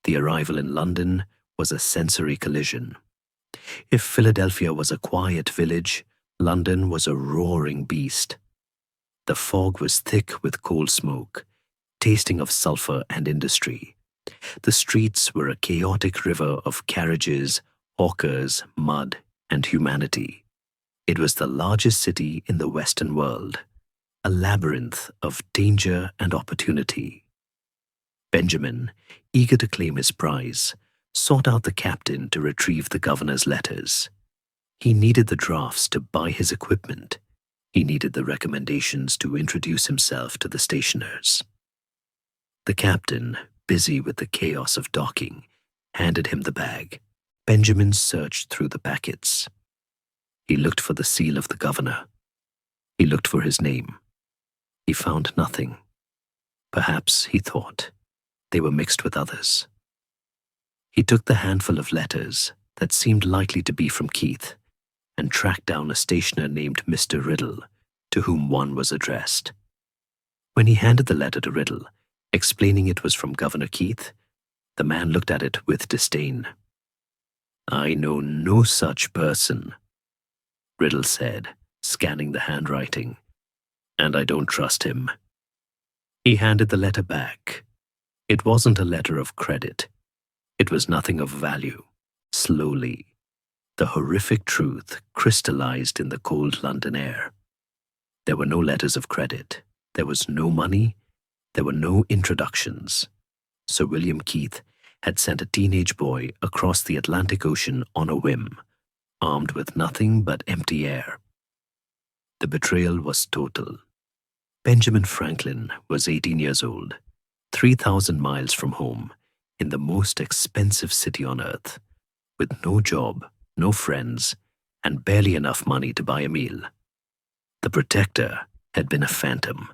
The arrival in London was a sensory collision. If Philadelphia was a quiet village, London was a roaring beast. The fog was thick with coal smoke, tasting of sulfur and industry. The streets were a chaotic river of carriages, hawkers, mud, and humanity. It was the largest city in the Western world, a labyrinth of danger and opportunity. Benjamin, eager to claim his prize, sought out the captain to retrieve the governor's letters. He needed the drafts to buy his equipment. He needed the recommendations to introduce himself to the stationers. The captain, busy with the chaos of docking, handed him the bag. Benjamin searched through the packets. He looked for the seal of the governor. He looked for his name. He found nothing. Perhaps, he thought, they were mixed with others. He took the handful of letters that seemed likely to be from Keith and tracked down a stationer named Mr. Riddle, to whom one was addressed. When he handed the letter to Riddle, explaining it was from Governor Keith, the man looked at it with disdain. "I know no such person," Riddle said, scanning the handwriting, "and I don't trust him." He handed the letter back. It wasn't a letter of credit. It was nothing of value. Slowly, the horrific truth crystallized in the cold London air. There were no letters of credit. There was no money. There were no introductions. Sir William Keith had sent a teenage boy across the Atlantic Ocean on a whim, armed with nothing but empty air. The betrayal was total. Benjamin Franklin was 18 years old, 3,000 miles from home, in the most expensive city on earth, with no job, no friends, and barely enough money to buy a meal. The protector had been a phantom.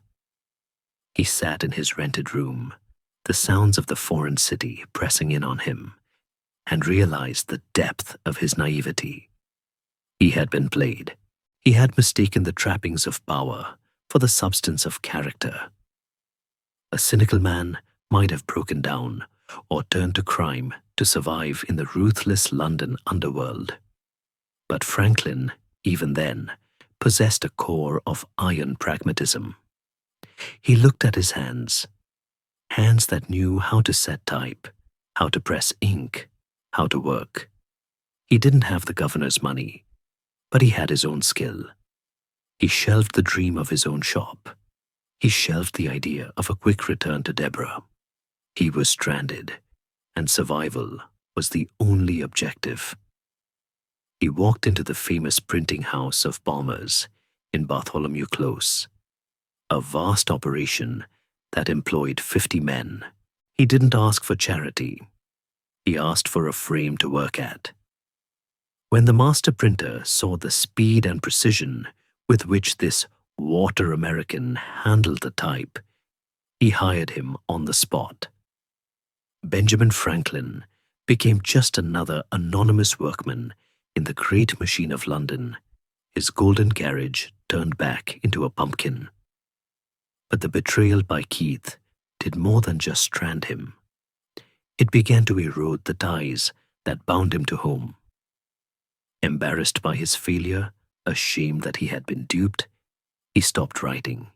He sat in his rented room, the sounds of the foreign city pressing in on him, and realized the depth of his naivety. He had been played. He had mistaken the trappings of power for the substance of character. A cynical man might have broken down or turned to crime to survive in the ruthless London underworld. But Franklin, even then, possessed a core of iron pragmatism. He looked at his hands, hands that knew how to set type, how to press ink, how to work. He didn't have the governor's money, but he had his own skill. He shelved the dream of his own shop. He shelved the idea of a quick return to Deborah. He was stranded, and survival was the only objective. He walked into the famous printing house of Balmer's in Bartholomew Close, a vast operation that employed 50 men. He didn't ask for charity. He asked for a frame to work at. When the master printer saw the speed and precision with which this water American handled the type, he hired him on the spot. Benjamin Franklin became just another anonymous workman in the great machine of London, his golden carriage turned back into a pumpkin. But the betrayal by Keith did more than just strand him. It began to erode the ties that bound him to home. Embarrassed by his failure, ashamed that he had been duped, he stopped writing.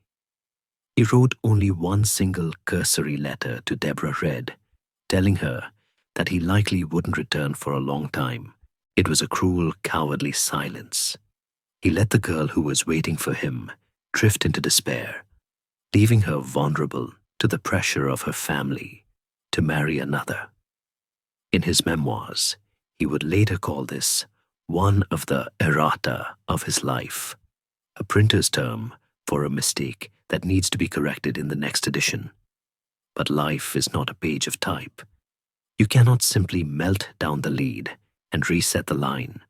He wrote only one single cursory letter to Deborah Red, telling her that he likely wouldn't return for a long time. It was a cruel, cowardly silence. He let the girl who was waiting for him drift into despair, leaving her vulnerable to the pressure of her family to marry another. In his memoirs, he would later call this one of the errata of his life, a printer's term for a mistake that needs to be corrected in the next edition. But life is not a page of type. You cannot simply melt down the lead and reset the line.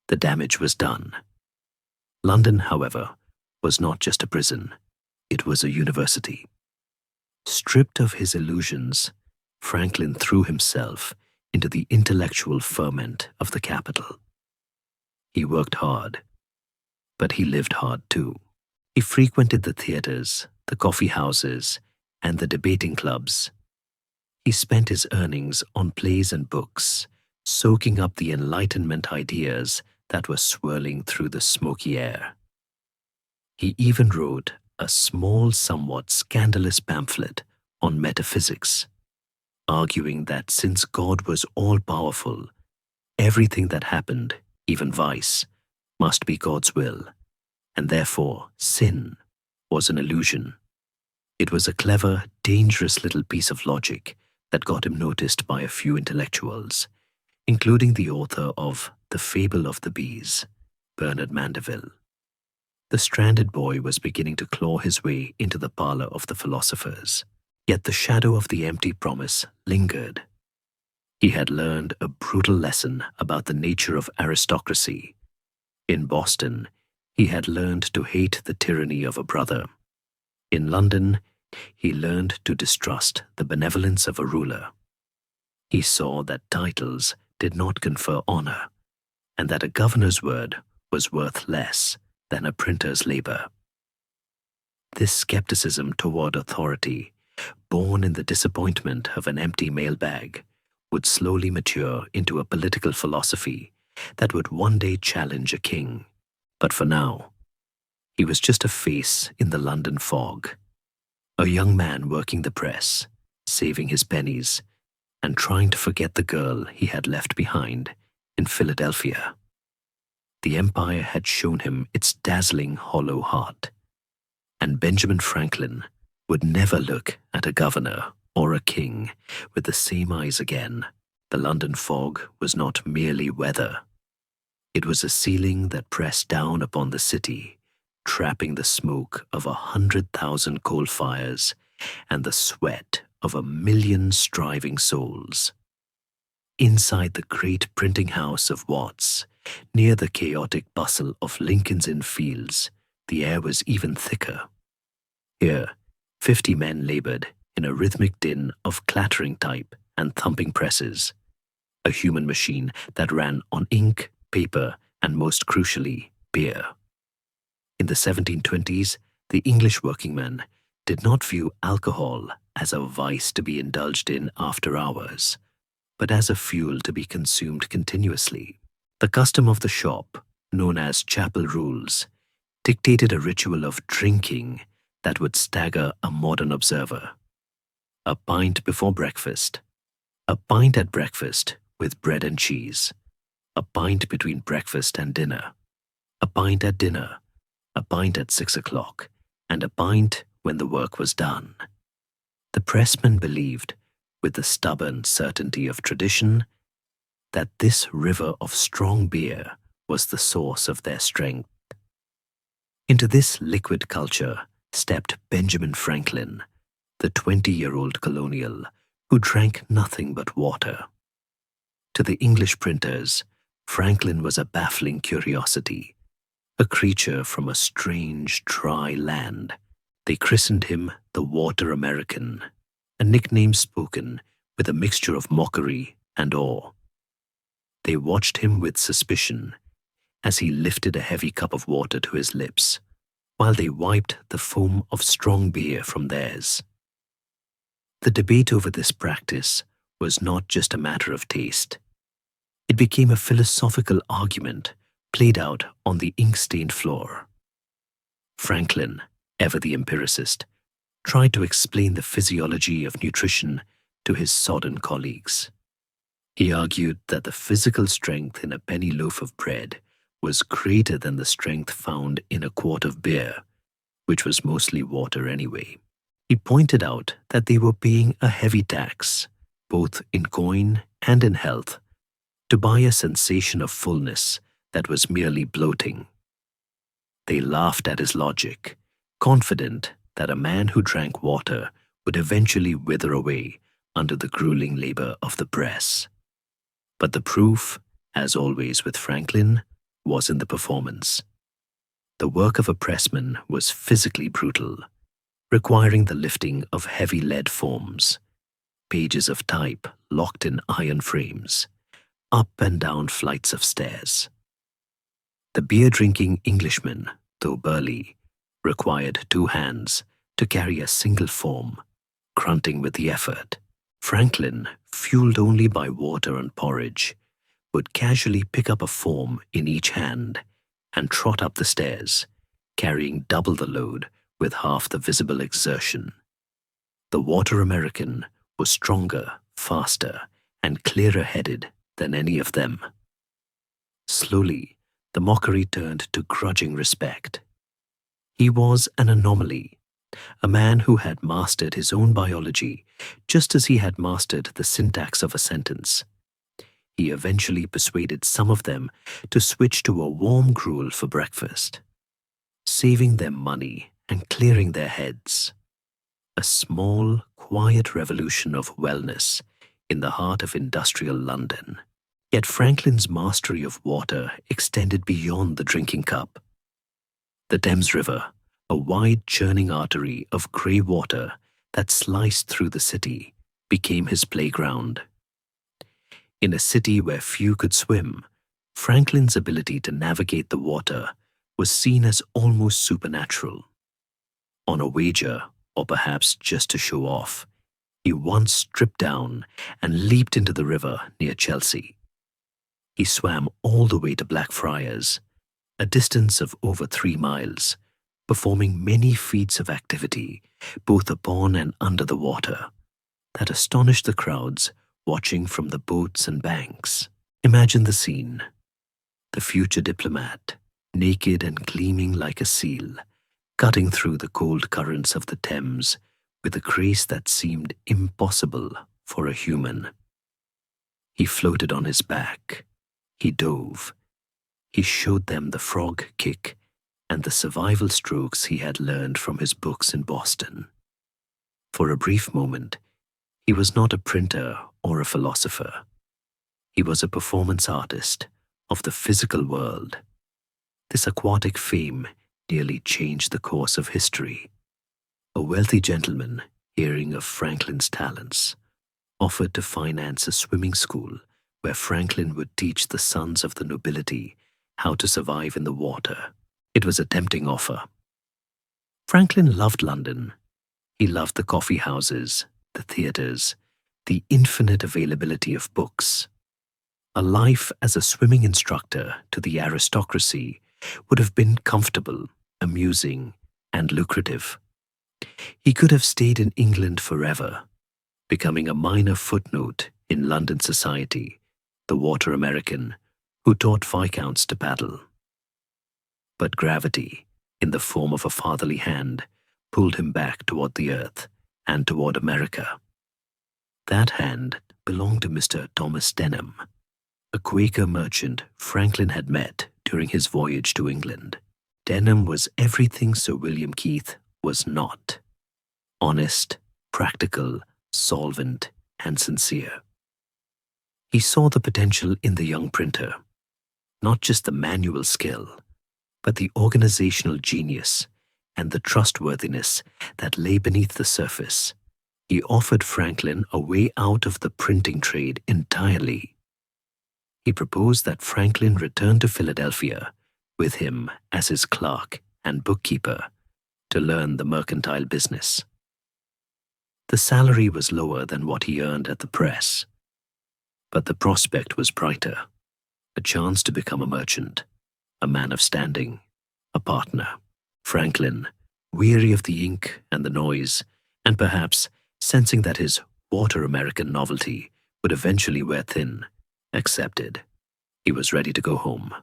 The damage was done. London, however, was not just a prison. It was a university. Stripped of his illusions, Franklin threw himself into the intellectual ferment of the capital. He worked hard, but he lived hard too. He frequented the theaters, the coffee houses, and the debating clubs. He spent his earnings on plays and books, soaking up the Enlightenment ideas that were swirling through the smoky air. He even wrote a small, somewhat scandalous pamphlet on metaphysics, arguing that since God was all-powerful, everything that happened, even vice, must be God's will, and therefore sin was an illusion. It was a clever, dangerous little piece of logic that got him noticed by a few intellectuals, including the author of The Fable of the Bees, Bernard Mandeville. The stranded boy was beginning to claw his way into the parlor of the philosophers, yet the shadow of the empty promise lingered. He had learned a brutal lesson about the nature of aristocracy. In Boston, he had learned to hate the tyranny of a brother. In London, he learned to distrust the benevolence of a ruler. He saw that titles did not confer honor, and that a governor's word was worth less than a printer's labor. This skepticism toward authority, born in the disappointment of an empty mailbag, would slowly mature into a political philosophy that would one day challenge a king. But for now, he was just a face in the London fog, a young man working the press, saving his pennies, and trying to forget the girl he had left behind in Philadelphia. The empire had shown him its dazzling hollow heart, and Benjamin Franklin would never look at a governor or a king with the same eyes again. The London fog was not merely weather. It was a ceiling that pressed down upon the city, trapping the smoke of 100,000 coal fires and the sweat of 1,000,000 striving souls. Inside the great printing house of Watts, near the chaotic bustle of Lincoln's Inn Fields, the air was even thicker. Here, 50 men labored in a rhythmic din of clattering type and thumping presses, a human machine that ran on ink, paper, and most crucially, beer. In the 1720s, the English workingman did not view alcohol as a vice to be indulged in after hours, but as a fuel to be consumed continuously. The custom of the shop, known as chapel rules, dictated a ritual of drinking that would stagger a modern observer. A pint before breakfast, a pint at breakfast with bread and cheese, a pint between breakfast and dinner, a pint at dinner, a pint at 6 o'clock, and a pint when the work was done. The pressmen believed, with the stubborn certainty of tradition, that this river of strong beer was the source of their strength. Into this liquid culture stepped Benjamin Franklin, the 20-year-old colonial who drank nothing but water. To the English printers, Franklin was a baffling curiosity, a creature from a strange, dry land. They christened him the Water American, a nickname spoken with a mixture of mockery and awe. They watched him with suspicion as he lifted a heavy cup of water to his lips, while they wiped the foam of strong beer from theirs. The debate over this practice was not just a matter of taste. It became a philosophical argument played out on the ink-stained floor. Franklin, ever the empiricist, tried to explain the physiology of nutrition to his sodden colleagues. He argued that the physical strength in a penny loaf of bread was greater than the strength found in a quart of beer, which was mostly water anyway. He pointed out that they were paying a heavy tax, both in coin and in health, to buy a sensation of fullness that was merely bloating. They laughed at his logic, confident that a man who drank water would eventually wither away under the grueling labor of the press. But the proof, as always with Franklin, was in the performance. The work of a pressman was physically brutal, requiring the lifting of heavy lead forms, pages of type locked in iron frames, up and down flights of stairs. The beer-drinking Englishman, though burly, required 2 hands to carry a single form, grunting with the effort. Franklin, fueled only by water and porridge, would casually pick up a form in each hand and trot up the stairs, carrying double the load with half the visible exertion. The Water American was stronger, faster, and clearer-headed than any of them. Slowly, the mockery turned to grudging respect. He was an anomaly, a man who had mastered his own biology just as he had mastered the syntax of a sentence. He eventually persuaded some of them to switch to a warm gruel for breakfast, saving them money and clearing their heads. A small, quiet revolution of wellness in the heart of industrial London. Yet Franklin's mastery of water extended beyond the drinking cup. The Thames River, a wide churning artery of grey water that sliced through the city, became his playground. In a city where few could swim, Franklin's ability to navigate the water was seen as almost supernatural. On a wager, or perhaps just to show off, he once stripped down and leaped into the river near Chelsea. He swam all the way to Blackfriars, a distance of over 3 miles, performing many feats of activity, both upon and under the water, that astonished the crowds watching from the boats and banks. Imagine the scene. The future diplomat, naked and gleaming like a seal, cutting through the cold currents of the Thames with a grace that seemed impossible for a human. He floated on his back. He dove. He showed them the frog kick and the survival strokes he had learned from his books in Boston. For a brief moment, he was not a printer or a philosopher. He was a performance artist of the physical world. This aquatic fame nearly changed the course of history. A wealthy gentleman, hearing of Franklin's talents, offered to finance a swimming school where Franklin would teach the sons of the nobility how to survive in the water. It was a tempting offer. Franklin loved London. He loved the coffee houses, the theatres, the infinite availability of books. A life as a swimming instructor to the aristocracy would have been comfortable, amusing, and lucrative. He could have stayed in England forever, becoming a minor footnote in London society, the Water American, who taught viscounts to paddle. But gravity, in the form of a fatherly hand, pulled him back toward the earth and toward America. That hand belonged to Mr. Thomas Denham, a Quaker merchant Franklin had met during his voyage to England. Denham was everything Sir William Keith was not: honest, practical, solvent, and sincere. He saw the potential in the young printer, not just the manual skill, but the organizational genius and the trustworthiness that lay beneath the surface. He offered Franklin a way out of the printing trade entirely. He proposed that Franklin return to Philadelphia with him as his clerk and bookkeeper to learn the mercantile business. The salary was lower than what he earned at the press, but the prospect was brighter: a chance to become a merchant, a man of standing, a partner. Franklin, weary of the ink and the noise, and perhaps sensing that his Water American novelty would eventually wear thin, accepted. He was ready to go home.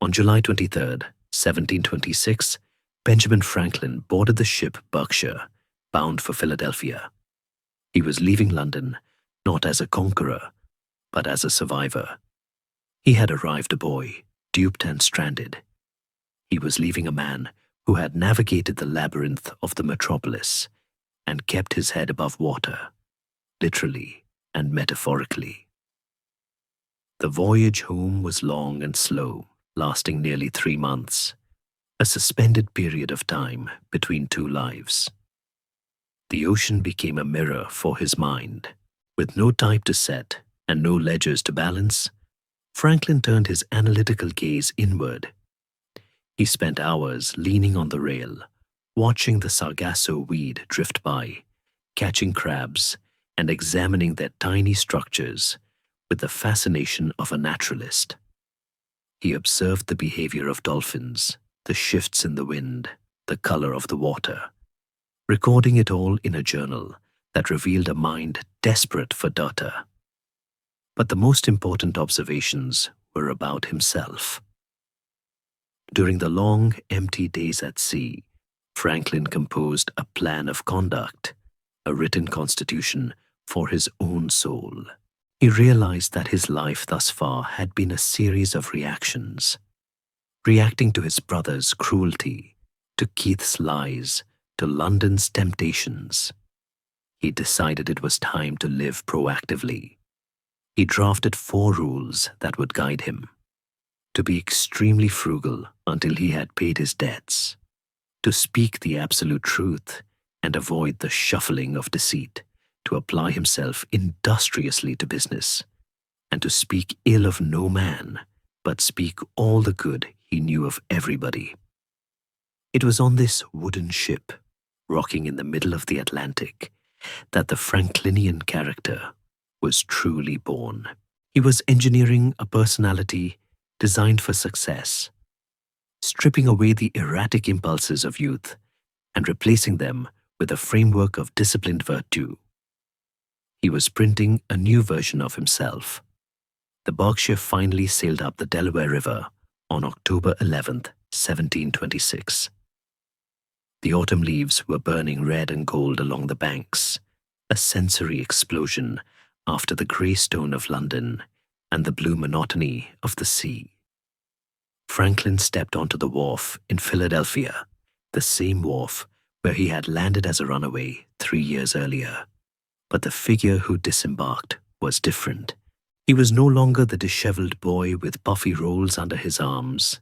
On July 23rd, 1726, Benjamin Franklin boarded the ship Berkshire, bound for Philadelphia. He was leaving London not as a conqueror, but as a survivor. He had arrived a boy, duped and stranded. He was leaving a man who had navigated the labyrinth of the metropolis and kept his head above water, literally and metaphorically. The voyage home was long and slow, lasting nearly 3 months, a suspended period of time between two lives. The ocean became a mirror for his mind. With no type to set and no ledgers to balance, Franklin turned his analytical gaze inward. He spent hours leaning on the rail, watching the sargasso weed drift by, catching crabs, and examining their tiny structures, with the fascination of a naturalist. He observed the behavior of dolphins, the shifts in the wind, the color of the water, recording it all in a journal that revealed a mind desperate for data. But the most important observations were about himself. During the long, empty days at sea, Franklin composed a plan of conduct, a written constitution for his own soul. He realized that his life thus far had been a series of reactions, reacting to his brother's cruelty, to Keith's lies, to London's temptations. He decided it was time to live proactively. He drafted 4 rules that would guide him: to be extremely frugal until he had paid his debts, to speak the absolute truth and avoid the shuffling of deceit, to apply himself industriously to business, and to speak ill of no man, but speak all the good he knew of everybody. It was on this wooden ship, rocking in the middle of the Atlantic, that the Franklinian character was truly born. He was engineering a personality designed for success, stripping away the erratic impulses of youth and replacing them with a framework of disciplined virtue. He was printing a new version of himself. The Berkshire finally sailed up the Delaware River on October 11th, 1726. The autumn leaves were burning red and gold along the banks, a sensory explosion after the grey stone of London and the blue monotony of the sea. Franklin stepped onto the wharf in Philadelphia, the same wharf where he had landed as a runaway 3 years earlier. But the figure who disembarked was different. He was no longer the disheveled boy with puffy rolls under his arms.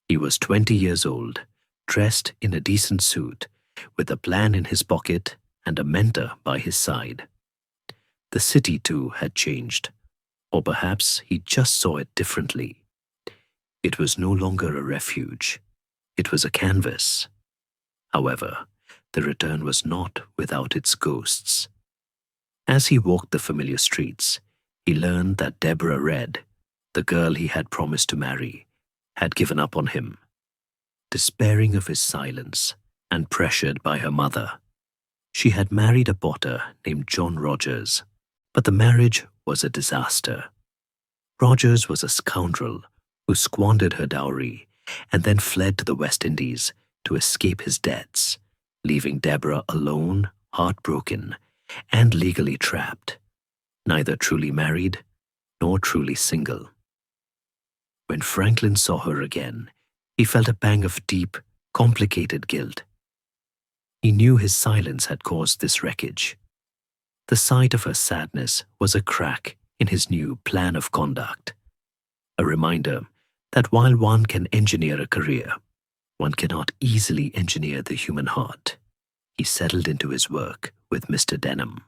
He was 20 years old, dressed in a decent suit, with a plan in his pocket and a mentor by his side. The city, too, had changed, or perhaps he just saw it differently. It was no longer a refuge. It was a canvas. However, the return was not without its ghosts. As he walked the familiar streets, he learned that Deborah Red, the girl he had promised to marry, had given up on him. Despairing of his silence and pressured by her mother, she had married a potter named John Rogers. But the marriage was a disaster. Rogers was a scoundrel who squandered her dowry and then fled to the West Indies to escape his debts, leaving Deborah alone, heartbroken, and legally trapped, neither truly married nor truly single. When Franklin saw her again, he felt a pang of deep, complicated guilt. He knew his silence had caused this wreckage. The sight of her sadness was a crack in his new plan of conduct, a reminder that while one can engineer a career, one cannot easily engineer the human heart. He settled into his work with Mr. Denham,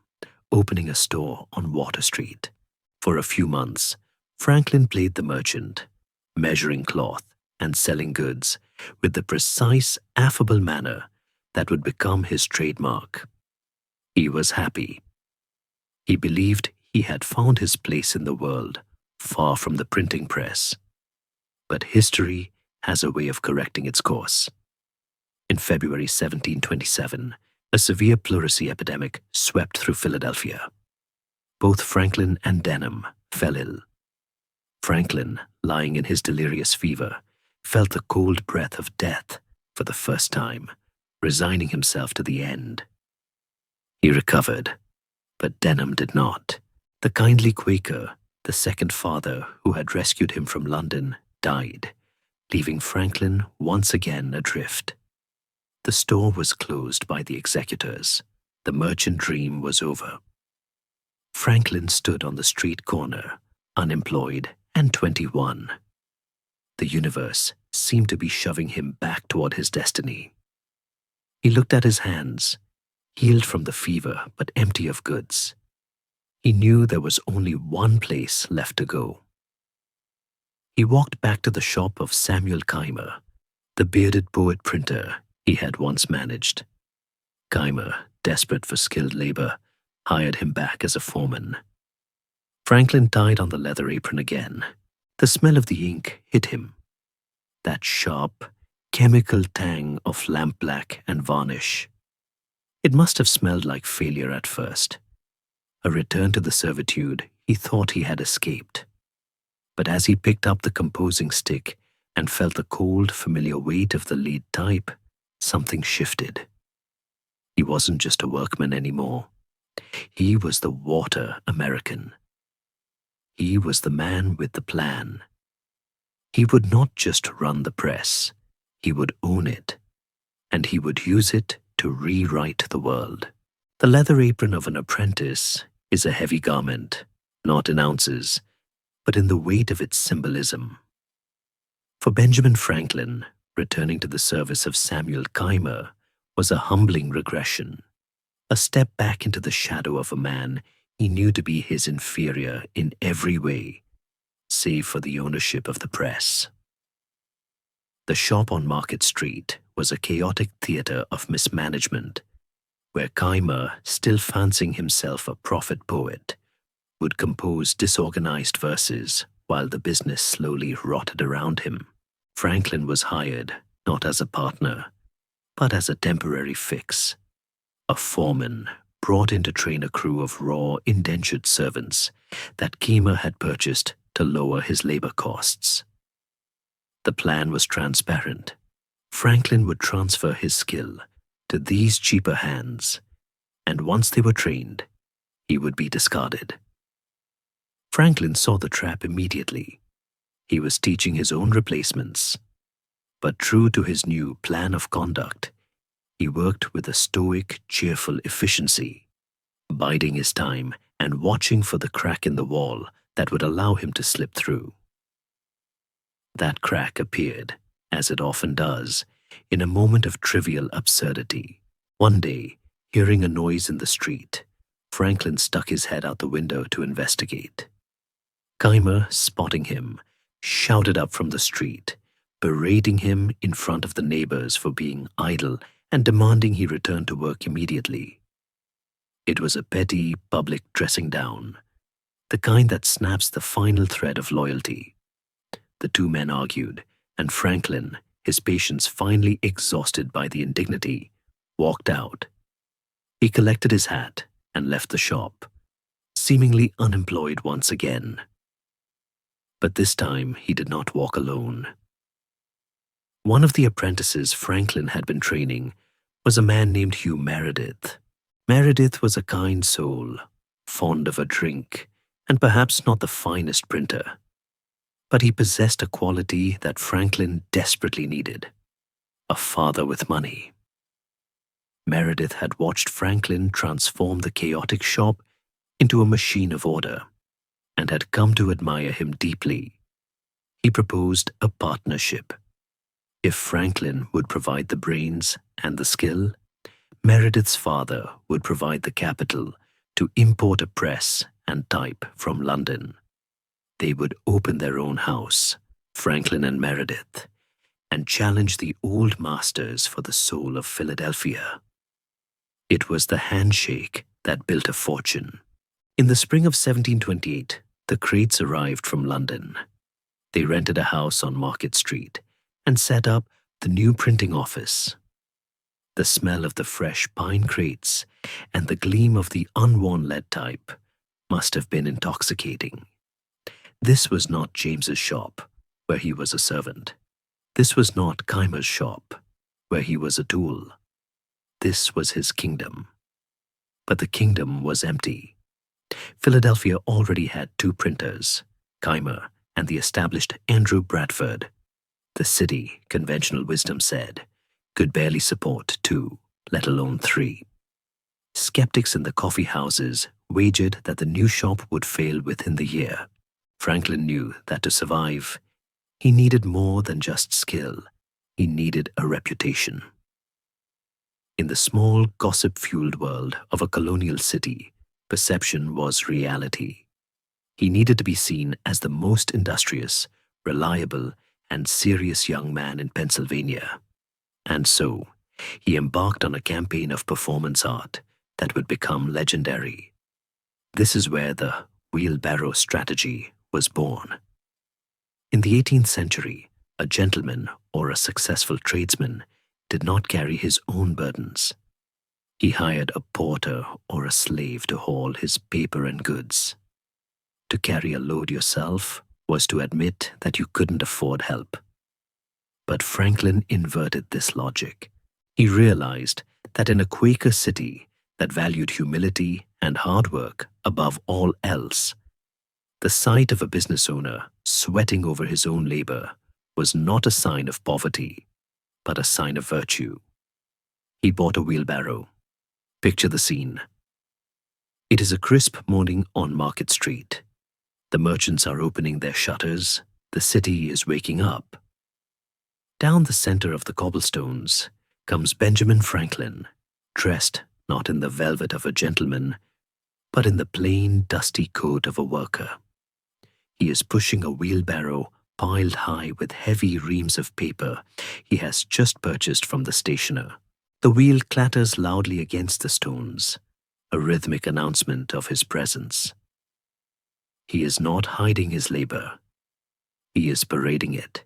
opening a store on Water Street. For a few months, Franklin played the merchant, measuring cloth and selling goods with the precise, affable manner that would become his trademark. He was happy. He believed he had found his place in the world, far from the printing press. But history has a way of correcting its course. In February 1727, a severe pleurisy epidemic swept through Philadelphia. Both Franklin and Denham fell ill. Franklin, lying in his delirious fever, felt the cold breath of death for the first time, resigning himself to the end. He recovered, but Denham did not. The kindly Quaker, the second father who had rescued him from London, died, leaving Franklin once again adrift. The store was closed by the executors. The merchant dream was over. Franklin stood on the street corner, unemployed and 21. The universe seemed to be shoving him back toward his destiny. He looked at his hands, healed from the fever but empty of goods. He knew there was only one place left to go. He walked back to the shop of Samuel Keimer, the bearded poet printer he had once managed. Keimer, desperate for skilled labor, hired him back as a foreman. Franklin tied on the leather apron again. The smell of the ink hit him. That sharp, chemical tang of lampblack and varnish. It must have smelled like failure at first. A return to the servitude he thought he had escaped. But as he picked up the composing stick and felt the cold, familiar weight of the lead type, something shifted. He wasn't just a workman anymore. He was the water American. He was the man with the plan. He would not just run the press, he would own it, and he would use it to rewrite the world. The leather apron of an apprentice is a heavy garment, not in ounces, but in the weight of its symbolism. For Benjamin Franklin, returning to the service of Samuel Keimer was a humbling regression, a step back into the shadow of a man he knew to be his inferior in every way, save for the ownership of the press. The shop on Market Street was a chaotic theater of mismanagement, where Keimer, still fancying himself a prophet poet, would compose disorganized verses while the business slowly rotted around him. Franklin was hired not as a partner, but as a temporary fix, a foreman brought in to train a crew of raw, indentured servants that Keimer had purchased to lower his labor costs. The plan was transparent. Franklin would transfer his skill to these cheaper hands, and once they were trained, he would be discarded. Franklin saw the trap immediately. He was teaching his own replacements, but true to his new plan of conduct, he worked with a stoic, cheerful efficiency, biding his time and watching for the crack in the wall that would allow him to slip through. That crack appeared, as it often does, in a moment of trivial absurdity. One day, hearing a noise in the street, Franklin stuck his head out the window to investigate. Keimer, spotting him, shouted up from the street, berating him in front of the neighbors for being idle and demanding he return to work immediately. It was a petty, public dressing down, the kind that snaps the final thread of loyalty. The two men argued, and Franklin, his patience finally exhausted by the indignity, walked out. He collected his hat and left the shop, seemingly unemployed once again. But this time he did not walk alone. One of the apprentices Franklin had been training was a man named Hugh Meredith. Meredith was a kind soul, fond of a drink, and perhaps not the finest printer. But he possessed a quality that Franklin desperately needed: a father with money. Meredith had watched Franklin transform the chaotic shop into a machine of order, and had come to admire him deeply. He proposed a partnership. If Franklin would provide the brains and the skill, Meredith's father would provide the capital to import a press and type from London. They would open their own house, Franklin and Meredith, and challenge the old masters for the soul of Philadelphia. It was the handshake that built a fortune. In the spring of 1728, the crates arrived from London. They rented a house on Market Street and set up the new printing office. The smell of the fresh pine crates and the gleam of the unworn lead type must have been intoxicating. This was not James's shop, where he was a servant. This was not Keimer's shop, where he was a tool. This was his kingdom. But the kingdom was empty. Philadelphia already had two printers, Keimer and the established Andrew Bradford. The city, conventional wisdom said, could barely support two, let alone three. Skeptics in the coffee houses wagered that the new shop would fail within the year. Franklin knew that to survive, he needed more than just skill. He needed a reputation. In the small, gossip-fueled world of a colonial city, perception was reality. He needed to be seen as the most industrious, reliable, and serious young man in Pennsylvania. And so, he embarked on a campaign of performance art that would become legendary. This is where the wheelbarrow strategy was born. In the 18th century, a gentleman or a successful tradesman did not carry his own burdens. He hired a porter or a slave to haul his paper and goods. To carry a load yourself was to admit that you couldn't afford help. But Franklin inverted this logic. He realized that in a Quaker city that valued humility and hard work above all else, the sight of a business owner sweating over his own labor was not a sign of poverty, but a sign of virtue. He bought a wheelbarrow. Picture the scene. It is a crisp morning on Market Street. The merchants are opening their shutters. The city is waking up. Down the center of the cobblestones comes Benjamin Franklin, dressed not in the velvet of a gentleman, but in the plain, dusty coat of a worker. He is pushing a wheelbarrow piled high with heavy reams of paper he has just purchased from the stationer. The wheel clatters loudly against the stones, a rhythmic announcement of his presence. He is not hiding his labor. He is parading it.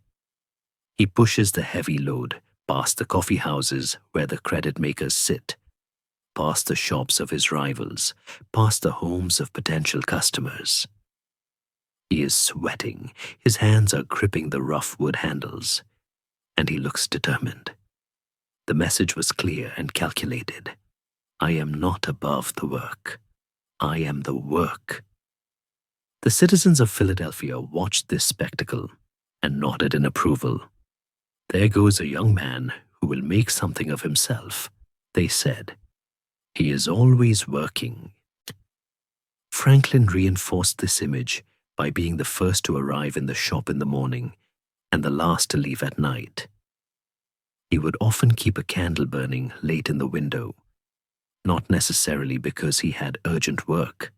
He pushes the heavy load past the coffee houses where the credit makers sit, past the shops of his rivals, past the homes of potential customers. He is sweating, his hands are gripping the rough wood handles, and he looks determined. The message was clear and calculated. I am not above the work. I am the work. The citizens of Philadelphia watched this spectacle and nodded in approval. There goes a young man who will make something of himself, they said. He is always working. Franklin reinforced this image by being the first to arrive in the shop in the morning and the last to leave at night. He would often keep a candle burning late in the window, not necessarily because he had urgent work,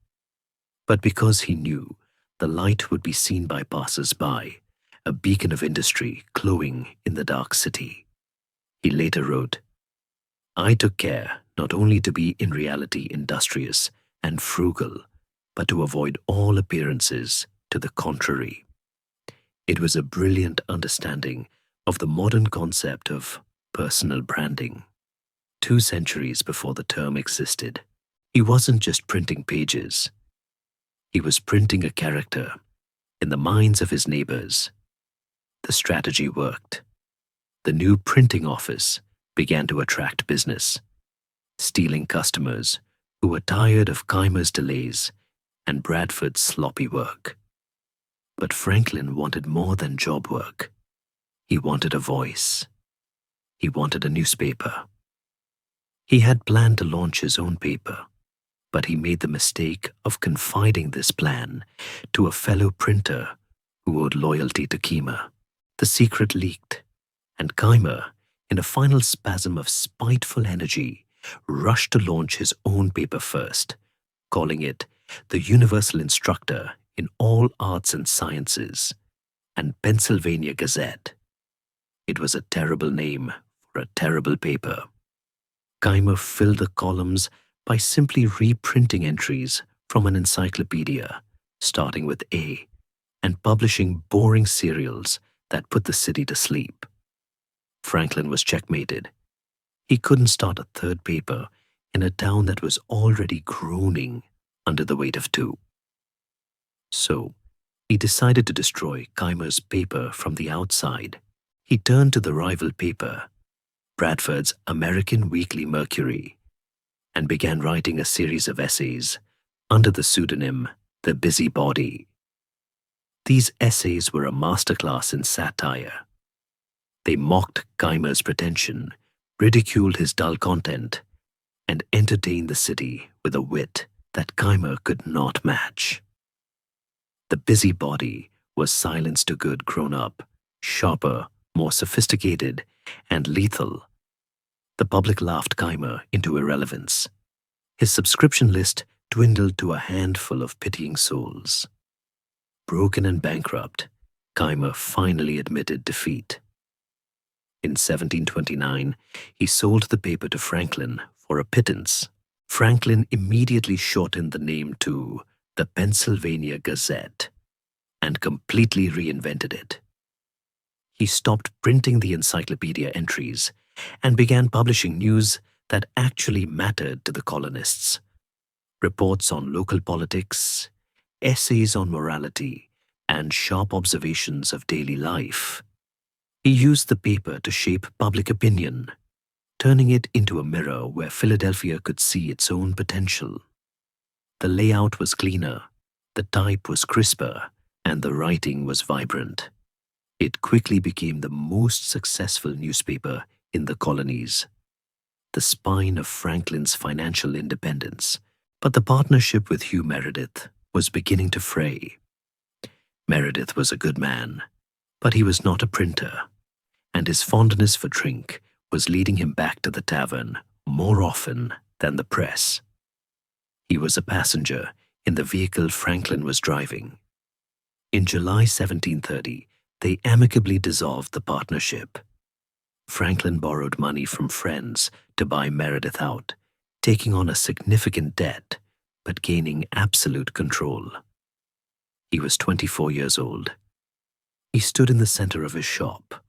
but because he knew the light would be seen by passers-by, a beacon of industry glowing in the dark city. He later wrote, I took care not only to be in reality industrious and frugal, but to avoid all appearances to the contrary. It was a brilliant understanding of the modern concept of personal branding. 2 centuries before the term existed, he wasn't just printing pages. He was printing a character in the minds of his neighbors. The strategy worked. The new printing office began to attract business, stealing customers who were tired of Keimer's delays and Bradford's sloppy work. But Franklin wanted more than job work. He wanted a voice. He wanted a newspaper. He had planned to launch his own paper, but he made the mistake of confiding this plan to a fellow printer who owed loyalty to Keimer. The secret leaked, and Keimer, in a final spasm of spiteful energy, rushed to launch his own paper first, calling it the Universal Instructor in All Arts and Sciences and Pennsylvania Gazette. It was a terrible name for a terrible paper. Keimer filled the columns by simply reprinting entries from an encyclopedia, starting with A, and publishing boring serials that put the city to sleep. Franklin was checkmated. He couldn't start a third paper in a town that was already groaning under the weight of 2. So, he decided to destroy Keimer's paper from the outside. He turned to the rival paper, Bradford's American Weekly Mercury, and began writing a series of essays under the pseudonym The Busybody. These essays were a masterclass in satire. They mocked Keimer's pretension, ridiculed his dull content, and entertained the city with a wit that Keimer could not match. The Busybody was silence to good grown up, sharper, more sophisticated, and lethal. The public laughed Keimer into irrelevance. His subscription list dwindled to a handful of pitying souls. Broken and bankrupt, Keimer finally admitted defeat. In 1729, he sold the paper to Franklin for a pittance. Franklin immediately shortened the name to the Pennsylvania Gazette, and completely reinvented it. He stopped printing the encyclopedia entries and began publishing news that actually mattered to the colonists. Reports on local politics, essays on morality, and sharp observations of daily life. He used the paper to shape public opinion, turning it into a mirror where Philadelphia could see its own potential. The layout was cleaner, the type was crisper, and the writing was vibrant. It quickly became the most successful newspaper in the colonies, the spine of Franklin's financial independence. But the partnership with Hugh Meredith was beginning to fray. Meredith was a good man, but he was not a printer, and his fondness for drink was leading him back to the tavern more often than the press. He was a passenger in the vehicle Franklin was driving. In July 1730, they amicably dissolved the partnership. Franklin borrowed money from friends to buy Meredith out, taking on a significant debt, but gaining absolute control. He was 24 years old. He stood in the center of his shop,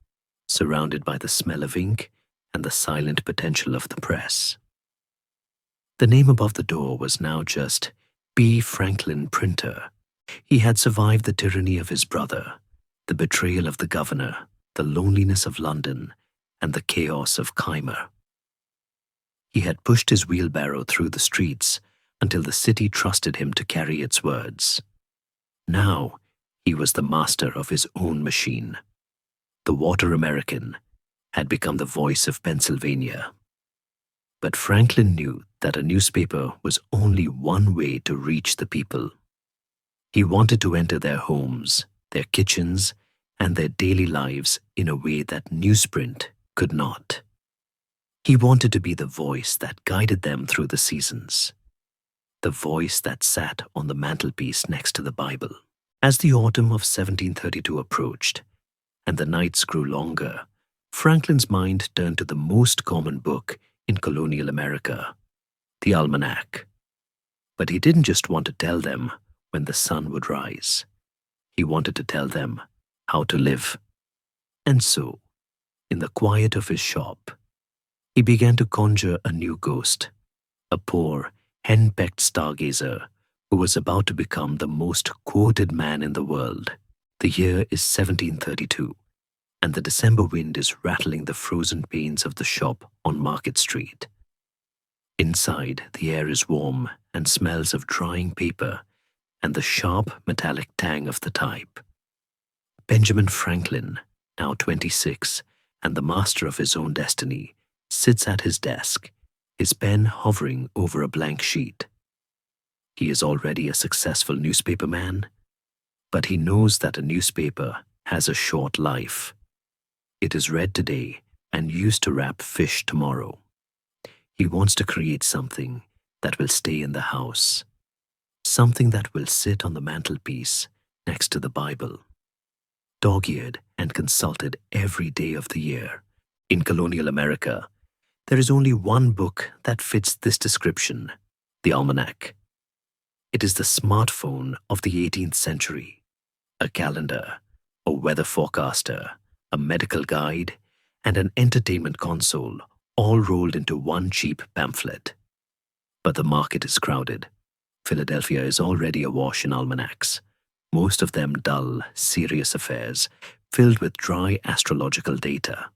surrounded by the smell of ink and the silent potential of the press. The name above the door was now just B. Franklin Printer. He had survived the tyranny of his brother, the betrayal of the governor, the loneliness of London, and the chaos of Keimer. He had pushed his wheelbarrow through the streets until the city trusted him to carry its words. Now he was the master of his own machine. The Water American had become the voice of Pennsylvania. But Franklin knew that a newspaper was only one way to reach the people. He wanted to enter their homes, their kitchens, and their daily lives in a way that newsprint could not. He wanted to be the voice that guided them through the seasons, the voice that sat on the mantelpiece next to the Bible. As the autumn of 1732 approached, and the nights grew longer, Franklin's mind turned to the most common book in colonial America, the almanac. But he didn't just want to tell them when the sun would rise. He wanted to tell them how to live. And so, in the quiet of his shop, he began to conjure a new ghost, a poor, henpecked stargazer who was about to become the most quoted man in the world. The year is 1732, and the December wind is rattling the frozen panes of the shop on Market Street. Inside, the air is warm and smells of drying paper and the sharp metallic tang of the type. Benjamin Franklin, now 26, and the master of his own destiny, sits at his desk, his pen hovering over a blank sheet. He is already a successful newspaperman, but he knows that a newspaper has a short life. It is read today and used to wrap fish tomorrow. He wants to create something that will stay in the house, something that will sit on the mantelpiece next to the Bible, dog-eared and consulted every day of the year. In colonial America, there is only one book that fits this description, the almanac. It is the smartphone of the 18th century, a calendar, a weather forecaster, a medical guide, and an entertainment console, all rolled into one cheap pamphlet. But the market is crowded. Philadelphia is already awash in almanacs, most of them dull, serious affairs filled with dry astrological data.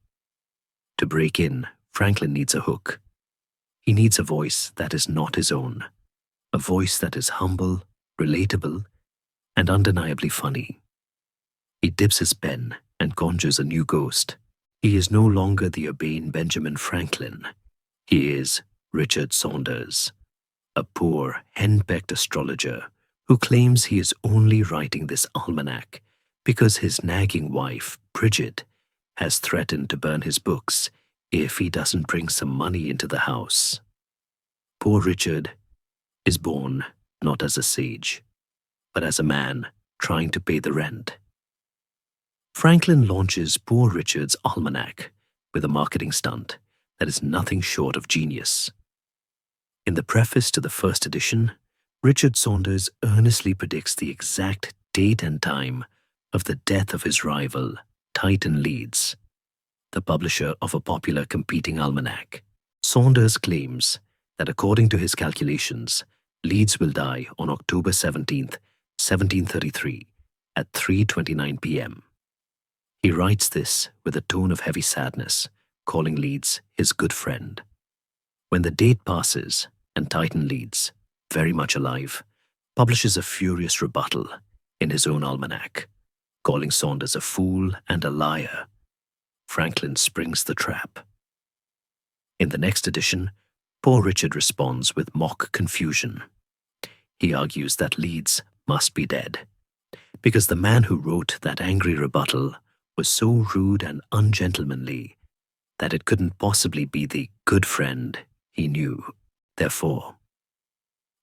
To break in, Franklin needs a hook. He needs a voice that is not his own, a voice that is humble, relatable, and undeniably funny. He dips his pen and conjures a new ghost. He is no longer the urbane Benjamin Franklin. He is Richard Saunders, a poor, henpecked astrologer who claims he is only writing this almanac because his nagging wife, Bridget, has threatened to burn his books if he doesn't bring some money into the house. Poor Richard is born not as a sage, but as a man trying to pay the rent. Franklin launches Poor Richard's almanac with a marketing stunt that is nothing short of genius. In the preface to the first edition, Richard Saunders earnestly predicts the exact date and time of the death of his rival, Titan Leeds, the publisher of a popular competing almanac. Saunders claims that according to his calculations, Leeds will die on October 17th, 1733, at 3:29 p.m. He writes this with a tone of heavy sadness, calling Leeds his good friend. When the date passes and Titan Leeds, very much alive, publishes a furious rebuttal in his own almanac, calling Saunders a fool and a liar, Franklin springs the trap. In the next edition, poor Richard responds with mock confusion. He argues that Leeds must be dead, because the man who wrote that angry rebuttal was so rude and ungentlemanly that it couldn't possibly be the good friend he knew. Therefore,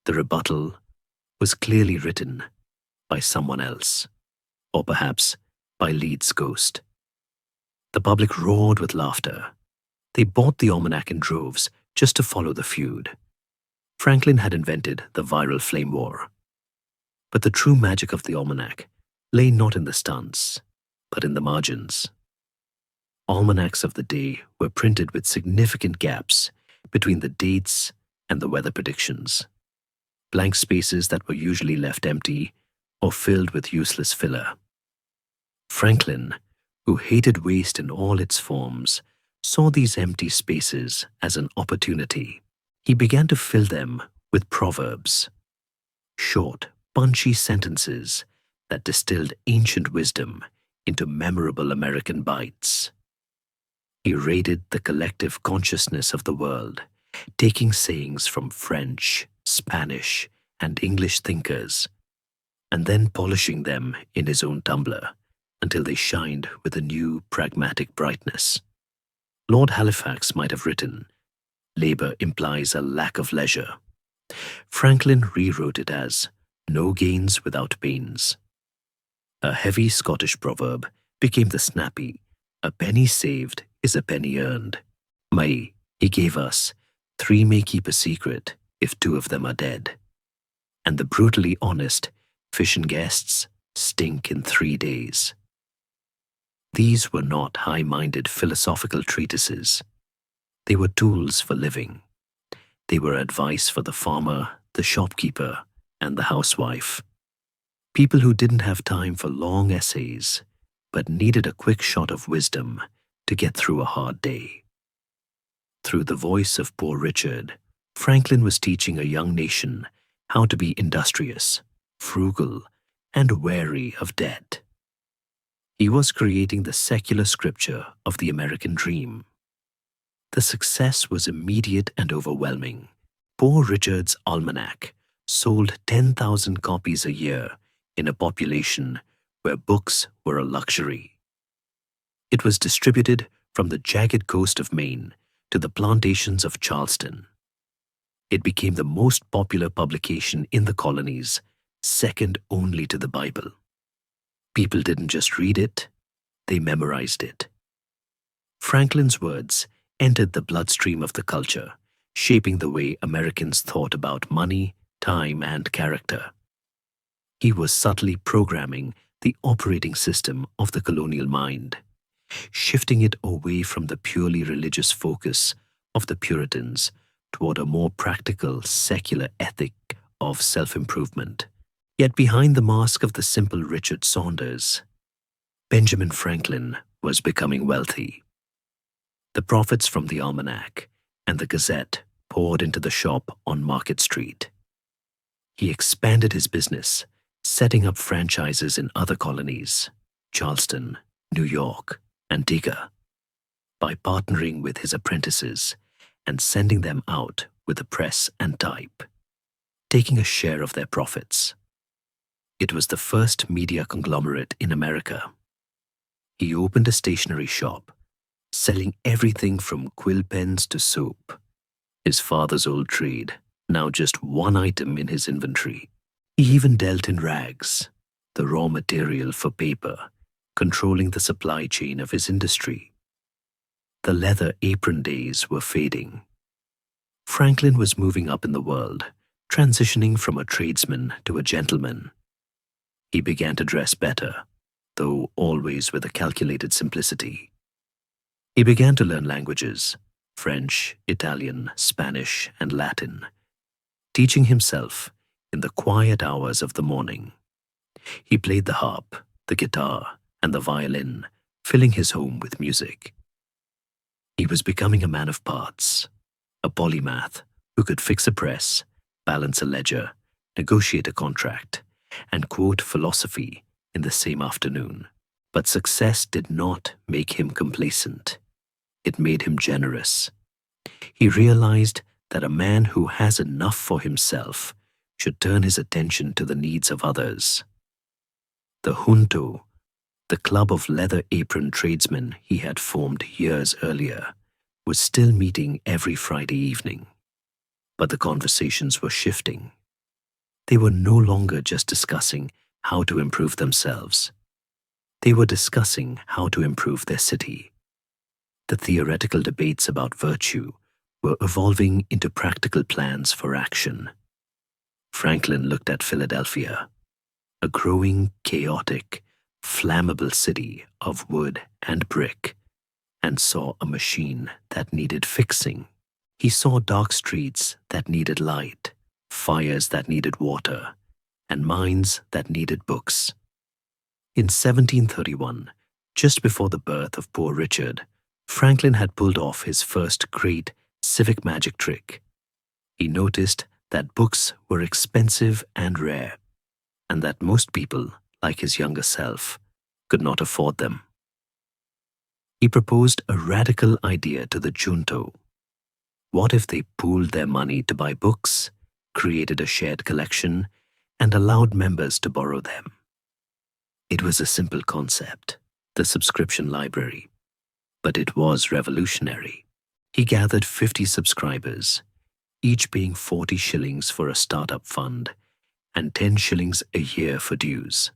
the rebuttal was clearly written by someone else, or perhaps by Leeds' ghost. The public roared with laughter. They bought the almanac in droves just to follow the feud. Franklin had invented the viral flame war. But the true magic of the almanac lay not in the stunts, but in the margins. Almanacs of the day were printed with significant gaps between the dates and the weather predictions, blank spaces that were usually left empty or filled with useless filler. Franklin, who hated waste in all its forms, saw these empty spaces as an opportunity. He began to fill them with proverbs, short, punchy sentences that distilled ancient wisdom into memorable American bites. He raided the collective consciousness of the world, taking sayings from French, Spanish, and English thinkers, and then polishing them in his own tumbler until they shined with a new pragmatic brightness. Lord Halifax might have written, "Labor implies a lack of leisure." Franklin rewrote it as, "No gains without pains." A heavy Scottish proverb became the snappy, "A penny saved is a penny earned." May, he gave us, "Three may keep a secret if two of them are dead." And the brutally honest, "Fish and guests stink in 3 days." These were not high-minded philosophical treatises. They were tools for living. They were advice for the farmer, the shopkeeper, and the housewife. People who didn't have time for long essays, but needed a quick shot of wisdom to get through a hard day. Through the voice of poor Richard, Franklin was teaching a young nation how to be industrious, frugal, and wary of debt. He was creating the secular scripture of the American dream. The success was immediate and overwhelming. Poor Richard's almanac sold 10,000 copies a year in a population where books were a luxury. It was distributed from the jagged coast of Maine to the plantations of Charleston. It became the most popular publication in the colonies, second only to the Bible. People didn't just read it, they memorized it. Franklin's words entered the bloodstream of the culture, shaping the way Americans thought about money, time, and character. He was subtly programming the operating system of the colonial mind, shifting it away from the purely religious focus of the Puritans toward a more practical, secular ethic of self-improvement. Yet behind the mask of the simple Richard Saunders, Benjamin Franklin was becoming wealthy. The profits from the almanac and the Gazette poured into the shop on Market Street. He expanded his business, setting up franchises in other colonies, Charleston, New York, Antigua, by partnering with his apprentices and sending them out with the press and type, taking a share of their profits. It was the first media conglomerate in America. He opened a stationery shop, selling everything from quill pens to soap, his father's old trade, now just one item in his inventory. He even dealt in rags, the raw material for paper, controlling the supply chain of his industry. The leather apron days were fading. Franklin was moving up in the world, transitioning from a tradesman to a gentleman. He began to dress better, though always with a calculated simplicity. He began to learn languages, French, Italian, Spanish, and Latin, teaching himself in the quiet hours of the morning. He played the harp, the guitar, and the violin, filling his home with music. He was becoming a man of parts, a polymath who could fix a press, balance a ledger, negotiate a contract, and quote philosophy in the same afternoon. But success did not make him complacent. It made him generous. He realized that a man who has enough for himself should turn his attention to the needs of others. The junto, the club of leather-apron tradesmen he had formed years earlier, was still meeting every Friday evening. But the conversations were shifting. They were no longer just discussing how to improve themselves. They were discussing how to improve their city. The theoretical debates about virtue were evolving into practical plans for action. Franklin looked at Philadelphia, a growing, chaotic, flammable city of wood and brick, and saw a machine that needed fixing. He saw dark streets that needed light, fires that needed water, and minds that needed books. In 1731, just before the birth of Poor Richard, Franklin had pulled off his first great civic magic trick. He noticed that books were expensive and rare, and that most people, like his younger self, could not afford them. He proposed a radical idea to the junto. What if they pooled their money to buy books, created a shared collection, and allowed members to borrow them? It was a simple concept, the subscription library, but it was revolutionary. He gathered 50 subscribers, each paying 40 shillings for a startup fund and 10 shillings a year for dues.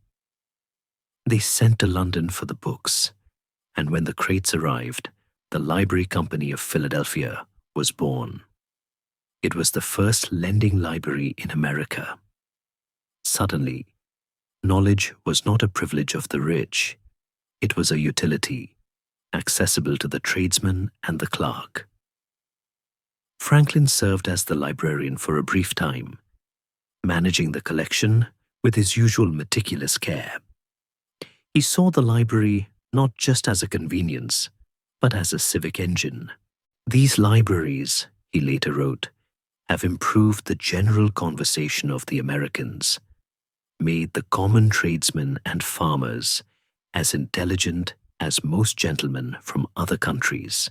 They sent to London for the books, and when the crates arrived, the Library Company of Philadelphia was born. It was the first lending library in America. Suddenly, knowledge was not a privilege of the rich. It was a utility, accessible to the tradesman and the clerk. Franklin served as the librarian for a brief time, managing the collection with his usual meticulous care. He saw the library not just as a convenience, but as a civic engine. These libraries, he later wrote, have improved the general conversation of the Americans, made the common tradesmen and farmers as intelligent as most gentlemen from other countries,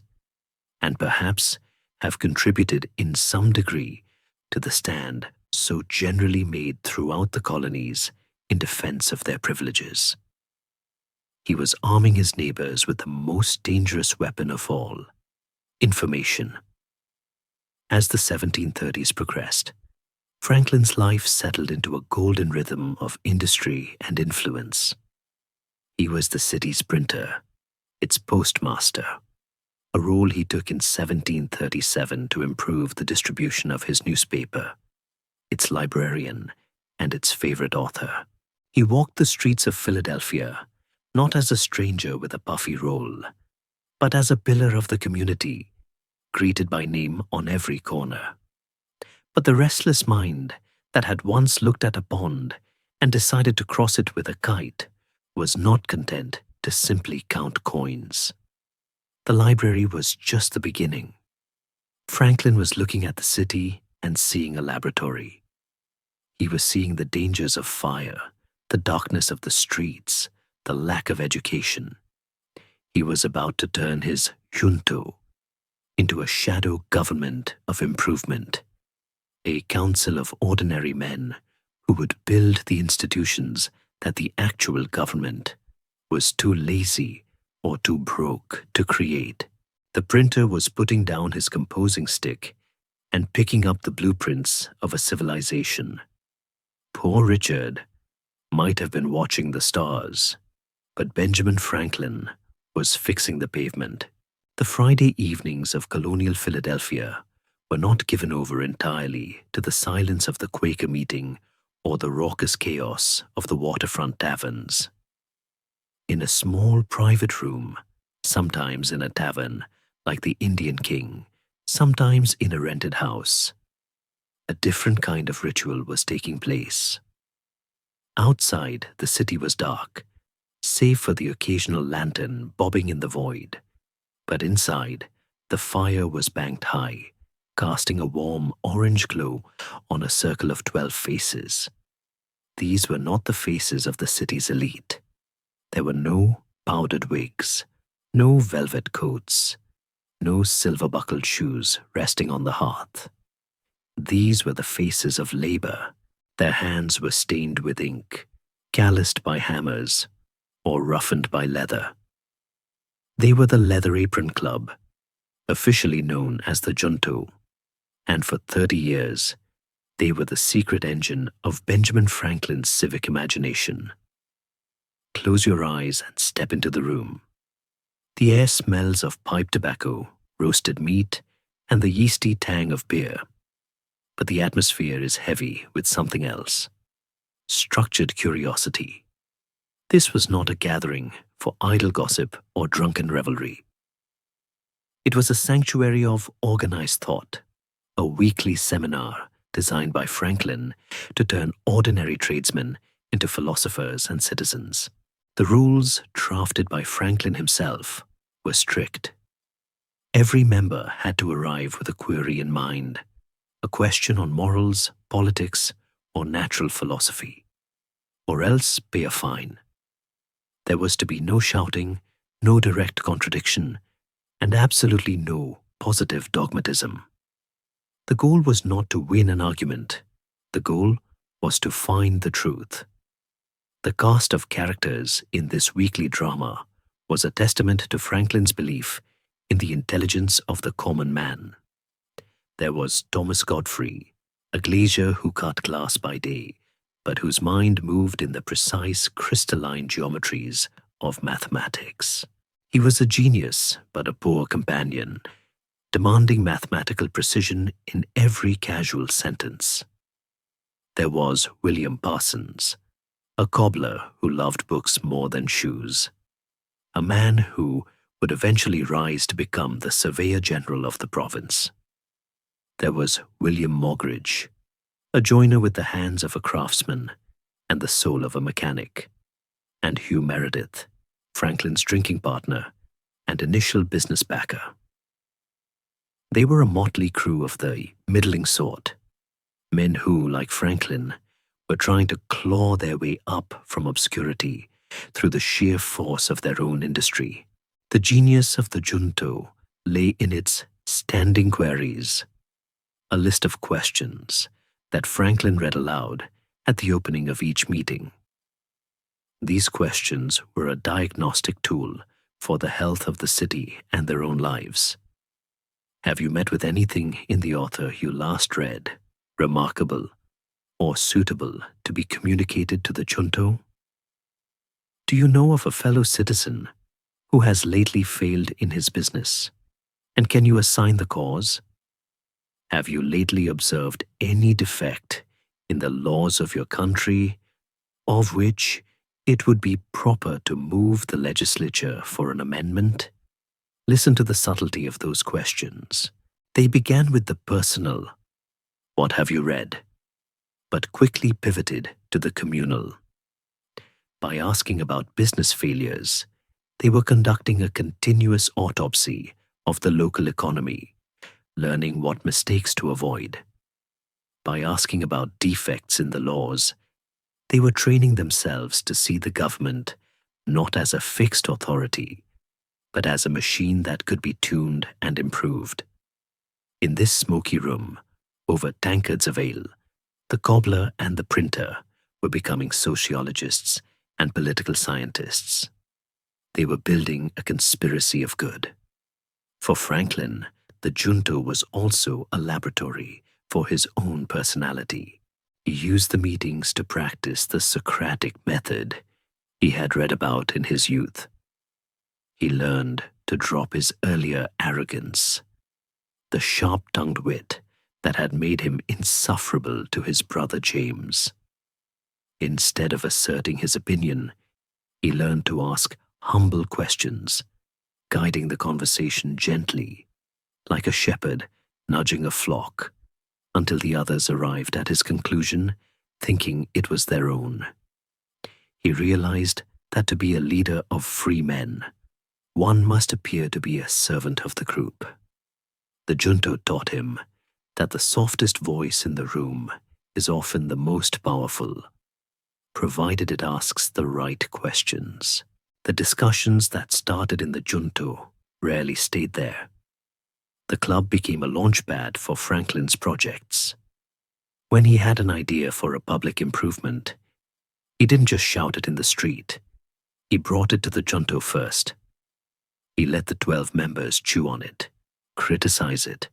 and perhaps have contributed in some degree to the stand so generally made throughout the colonies in defense of their privileges. He was arming his neighbors with the most dangerous weapon of all, information. As the 1730s progressed, Franklin's life settled into a golden rhythm of industry and influence. He was the city's printer, its postmaster, a role he took in 1737 to improve the distribution of his newspaper, its librarian, and its favorite author. He walked the streets of Philadelphia, not as a stranger with a puffy role, but as a pillar of the community, greeted by name on every corner. But the restless mind that had once looked at a pond and decided to cross it with a kite was not content to simply count coins. The library was just the beginning. Franklin was looking at the city and seeing a laboratory. He was seeing the dangers of fire, the darkness of the streets, the lack of education. He was about to turn his junto into a shadow government of improvement, a council of ordinary men who would build the institutions that the actual government was too lazy or too broke to create. The printer was putting down his composing stick and picking up the blueprints of a civilization. Poor Richard might have been watching the stars, but Benjamin Franklin was fixing the pavement. The Friday evenings of colonial Philadelphia were not given over entirely to the silence of the Quaker meeting or the raucous chaos of the waterfront taverns. In a small private room, sometimes in a tavern like the Indian King, sometimes in a rented house, a different kind of ritual was taking place. Outside, the city was dark, save for the occasional lantern bobbing in the void. But inside, the fire was banked high, casting a warm orange glow on a circle of 12 faces. These were not the faces of the city's elite. There were no powdered wigs, no velvet coats, no silver-buckled shoes resting on the hearth. These were the faces of labor. Their hands were stained with ink, calloused by hammers, or roughened by leather. They were the Leather Apron Club, officially known as the Junto, and for 30 years, they were the secret engine of Benjamin Franklin's civic imagination. Close your eyes and step into the room. The air smells of pipe tobacco, roasted meat, and the yeasty tang of beer. But the atmosphere is heavy with something else: structured curiosity. This was not a gathering for idle gossip or drunken revelry. It was a sanctuary of organized thought, a weekly seminar designed by Franklin to turn ordinary tradesmen into philosophers and citizens. The rules, drafted by Franklin himself, were strict. Every member had to arrive with a query in mind, a question on morals, politics, or natural philosophy, or else pay a fine. There was to be no shouting, no direct contradiction, and absolutely no positive dogmatism. The goal was not to win an argument. The goal was to find the truth. The cast of characters in this weekly drama was a testament to Franklin's belief in the intelligence of the common man. There was Thomas Godfrey, a glazier who cut glass by day, but whose mind moved in the precise crystalline geometries of mathematics. He was a genius, but a poor companion, demanding mathematical precision in every casual sentence. There was William Parsons, a cobbler who loved books more than shoes, a man who would eventually rise to become the Surveyor General of the province. There was William Moggridge, a joiner with the hands of a craftsman and the soul of a mechanic, and Hugh Meredith, Franklin's drinking partner and initial business backer. They were a motley crew of the middling sort, men who, like Franklin, were trying to claw their way up from obscurity through the sheer force of their own industry. The genius of the Junto lay in its standing queries, a list of questions that Franklin read aloud at the opening of each meeting. These questions were a diagnostic tool for the health of the city and their own lives. Have you met with anything in the author you last read, remarkable or suitable to be communicated to the Junto? Do you know of a fellow citizen who has lately failed in his business, and can you assign the cause? Have you lately observed any defect in the laws of your country, of which it would be proper to move the legislature for an amendment? Listen to the subtlety of those questions. They began with the personal, "What have you read?" but quickly pivoted to the communal. By asking about business failures, they were conducting a continuous autopsy of the local economy, learning what mistakes to avoid. By asking about defects in the laws, they were training themselves to see the government not as a fixed authority, but as a machine that could be tuned and improved. In this smoky room, over tankards of ale, the cobbler and the printer were becoming sociologists and political scientists. They were building a conspiracy of good. For Franklin, the Junto was also a laboratory for his own personality. He used the meetings to practice the Socratic method he had read about in his youth. He learned to drop his earlier arrogance, the sharp-tongued wit that had made him insufferable to his brother James. Instead of asserting his opinion, he learned to ask humble questions, guiding the conversation gently, like a shepherd nudging a flock, until the others arrived at his conclusion, thinking it was their own. He realized that to be a leader of free men, one must appear to be a servant of the group. The junto taught him that the softest voice in the room is often the most powerful, provided it asks the right questions. The discussions that started in the junto rarely stayed there. The club became a launchpad for Franklin's projects. When he had an idea for a public improvement, he didn't just shout it in the street. He brought it to the junto first. He let the 12 members chew on it, criticize it,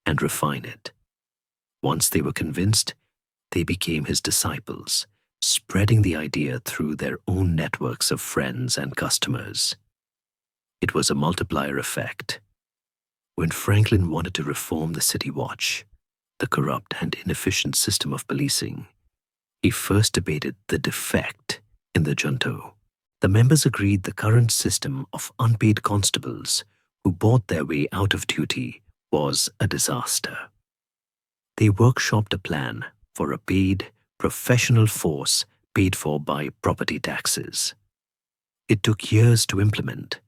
and refine it. Once they were convinced, they became his disciples, spreading the idea through their own networks of friends and customers. It was a multiplier effect. When Franklin wanted to reform the city watch, the corrupt and inefficient system of policing, he first debated the defect in the junto. The members agreed the current system of unpaid constables who bought their way out of duty was a disaster. They workshopped a plan for a paid, professional force paid for by property taxes. It took years to implement,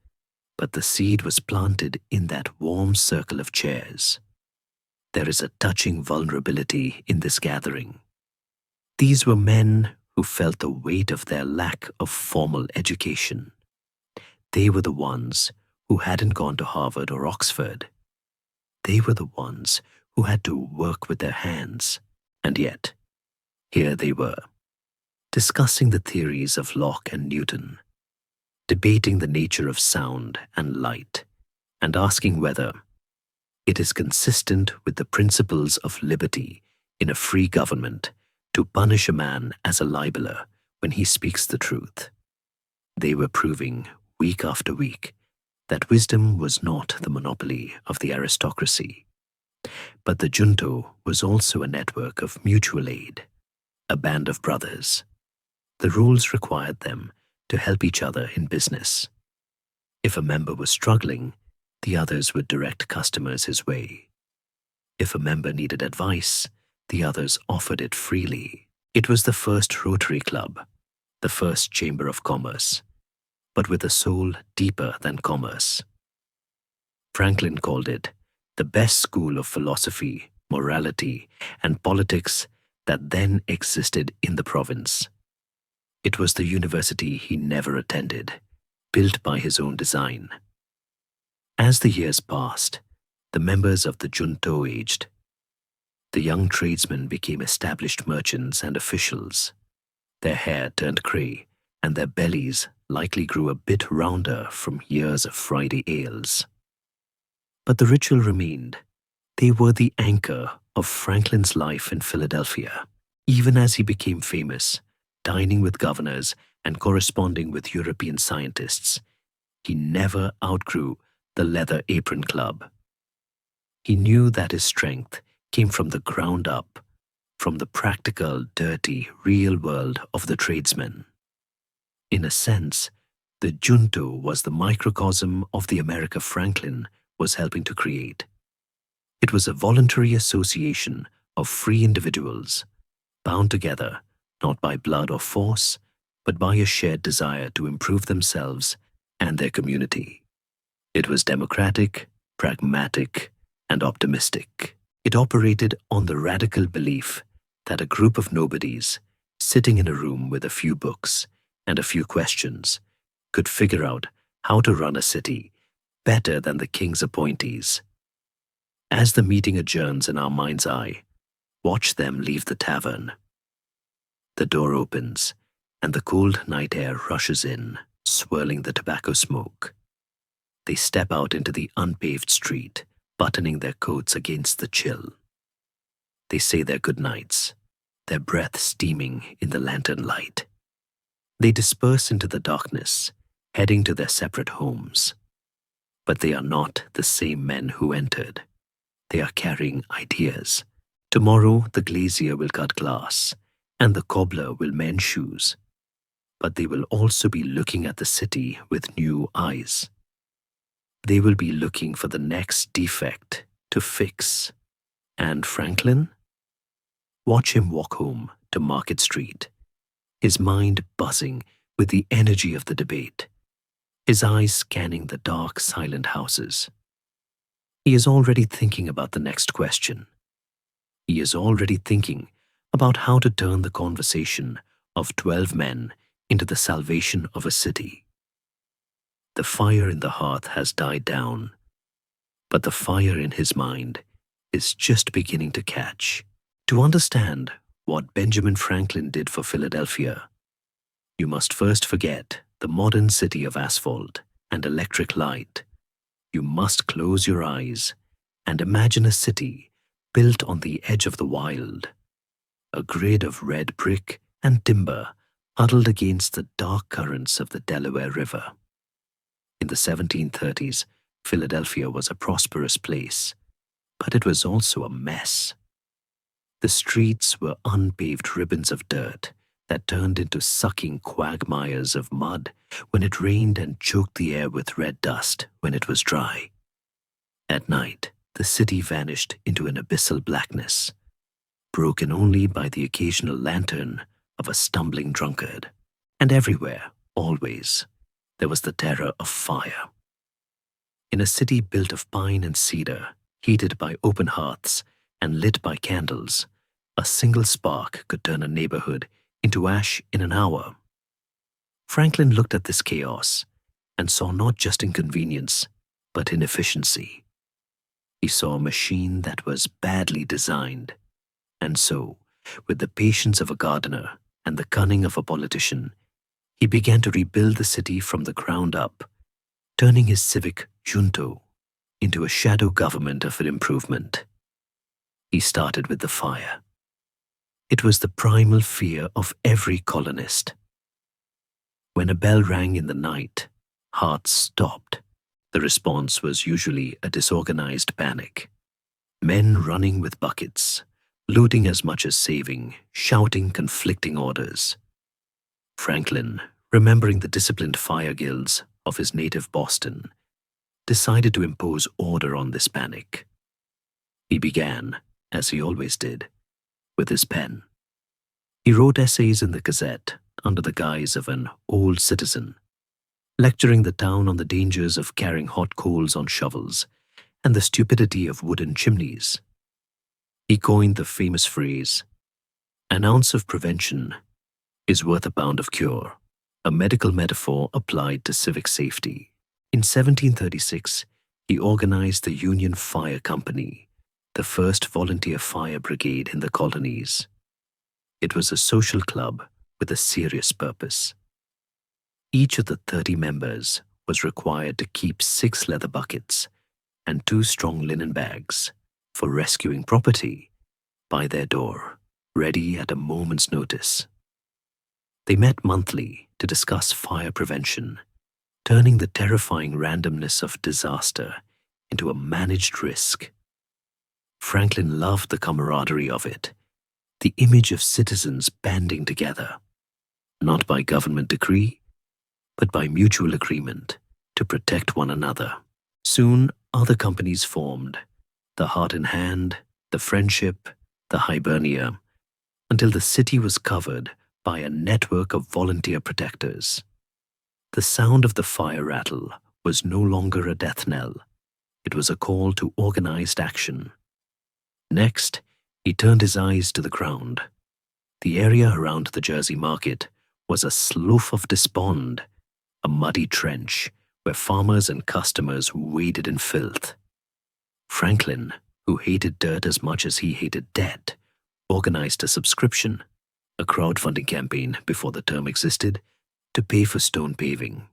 but the seed was planted in that warm circle of chairs. There is a touching vulnerability in this gathering. These were men who felt the weight of their lack of formal education. They were the ones who hadn't gone to Harvard or Oxford. They were the ones who had to work with their hands. And yet, here they were, discussing the theories of Locke and Newton, debating the nature of sound and light, and asking whether it is consistent with the principles of liberty in a free government to punish a man as a libeler when he speaks the truth. They were proving, week after week, that wisdom was not the monopoly of the aristocracy, but the junto was also a network of mutual aid, a band of brothers. The rules required them to help each other in business. If a member was struggling, the others would direct customers his way. If a member needed advice, the others offered it freely. It was the first Rotary Club, the first Chamber of Commerce, but with a soul deeper than commerce. Franklin called it the best school of philosophy, morality, and politics that then existed in the province. It was the university he never attended, built by his own design. As the years passed, the members of the junto aged. The young tradesmen became established merchants and officials. Their hair turned grey, and their bellies likely grew a bit rounder from years of Friday ales. But the ritual remained. They were the anchor of Franklin's life in Philadelphia, even as he became famous, dining with governors and corresponding with European scientists. He never outgrew the Leather Apron Club. He knew that his strength came from the ground up, from the practical, dirty, real world of the tradesmen. In a sense, the junto was the microcosm of the America Franklin was helping to create. It was a voluntary association of free individuals, bound together not by blood or force, but by a shared desire to improve themselves and their community. It was democratic, pragmatic, and optimistic. It operated on the radical belief that a group of nobodies, sitting in a room with a few books and a few questions, could figure out how to run a city better than the king's appointees. As the meeting adjourns in our mind's eye, watch them leave the tavern. The door opens, and the cold night air rushes in, swirling the tobacco smoke. They step out into the unpaved street, buttoning their coats against the chill. They say their goodnights, their breath steaming in the lantern light. They disperse into the darkness, heading to their separate homes. But they are not the same men who entered. They are carrying ideas, Tomorrow the glazier will cut glass, and the cobbler will mend shoes. But they will also be looking at the city with new eyes. They will be looking for the next defect to fix. And Franklin? Watch him walk home to Market Street, his mind buzzing with the energy of the debate, his eyes scanning the dark, silent houses. He is already thinking about the next question. He is already thinking about how to turn the conversation of 12 men into the salvation of a city. The fire in the hearth has died down, but the fire in his mind is just beginning to catch. To understand what Benjamin Franklin did for Philadelphia, you must first forget the modern city of asphalt and electric light. You must close your eyes and imagine a city built on the edge of the wild, a grid of red brick and timber huddled against the dark currents of the Delaware River. In the 1730s, Philadelphia was a prosperous place, but it was also a mess. The streets were unpaved ribbons of dirt that turned into sucking quagmires of mud when it rained and choked the air with red dust when it was dry. At night, the city vanished into an abyssal blackness, broken only by the occasional lantern of a stumbling drunkard. And everywhere, always, there was the terror of fire. In a city built of pine and cedar, heated by open hearths and lit by candles, a single spark could turn a neighborhood into ash in an hour. Franklin looked at this chaos and saw not just inconvenience, but inefficiency. He saw a machine that was badly designed, and so, with the patience of a gardener and the cunning of a politician, he began to rebuild the city from the ground up, turning his civic junto into a shadow government of improvement. He started with the fire. It was the primal fear of every colonist. When a bell rang in the night, hearts stopped. The response was usually a disorganized panic. Men running with buckets, looting as much as saving, shouting conflicting orders. Franklin, remembering the disciplined fire guilds of his native Boston, decided to impose order on this panic. He began, as he always did, with his pen. He wrote essays in the Gazette under the guise of an old citizen, lecturing the town on the dangers of carrying hot coals on shovels and the stupidity of wooden chimneys. He coined the famous phrase, "An ounce of prevention is worth a pound of cure," a medical metaphor applied to civic safety. In 1736, he organized the Union Fire Company, the first volunteer fire brigade in the colonies. It was a social club with a serious purpose. Each of the 30 members was required to keep 6 leather buckets and 2 strong linen bags for rescuing property by their door, ready at a moment's notice. They met monthly to discuss fire prevention, turning the terrifying randomness of disaster into a managed risk. Franklin loved the camaraderie of it, the image of citizens banding together, not by government decree, but by mutual agreement to protect one another. Soon, other companies formed, the Heart in Hand, the Friendship, the Hibernia, until the city was covered by a network of volunteer protectors. The sound of the fire rattle was no longer a death knell. It was a call to organized action. Next, he turned his eyes to the ground. The area around the Jersey market was a slough of despond, a muddy trench where farmers and customers waded in filth. Franklin, who hated dirt as much as he hated debt, organized a subscription, a crowdfunding campaign before the term existed, to pay for stone paving.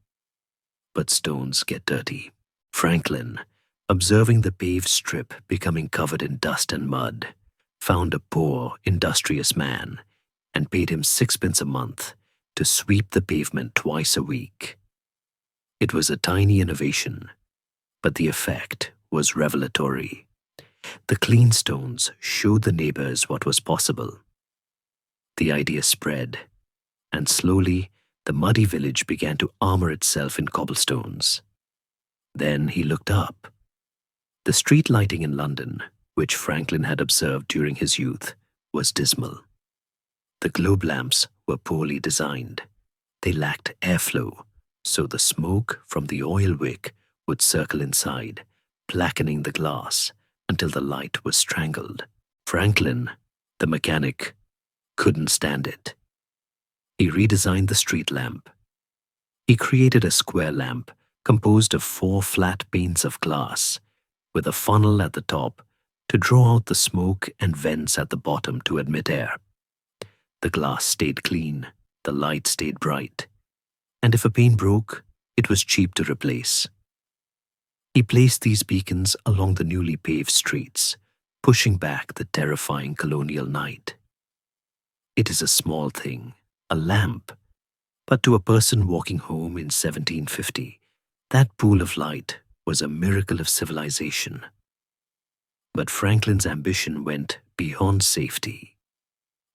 But stones get dirty. Franklin, observing the paved strip becoming covered in dust and mud, found a poor, industrious man and paid him 6 pence a month to sweep the pavement twice a week. It was a tiny innovation, but the effect was revelatory. The clean stones showed the neighbors what was possible. The idea spread, and slowly the muddy village began to armor itself in cobblestones. Then he looked up. The street lighting in London, which Franklin had observed during his youth, was dismal. The globe lamps were poorly designed. They lacked airflow, so the smoke from the oil wick would circle inside, blackening the glass until the light was strangled. Franklin, the mechanic, couldn't stand it. He redesigned the street lamp. He created a square lamp composed of 4 flat panes of glass, with a funnel at the top to draw out the smoke and vents at the bottom to admit air. The glass stayed clean, the light stayed bright, and if a pane broke, it was cheap to replace. He placed these beacons along the newly paved streets, pushing back the terrifying colonial night. It is a small thing, a lamp, but to a person walking home in 1750, that pool of light was a miracle of civilization. But Franklin's ambition went beyond safety.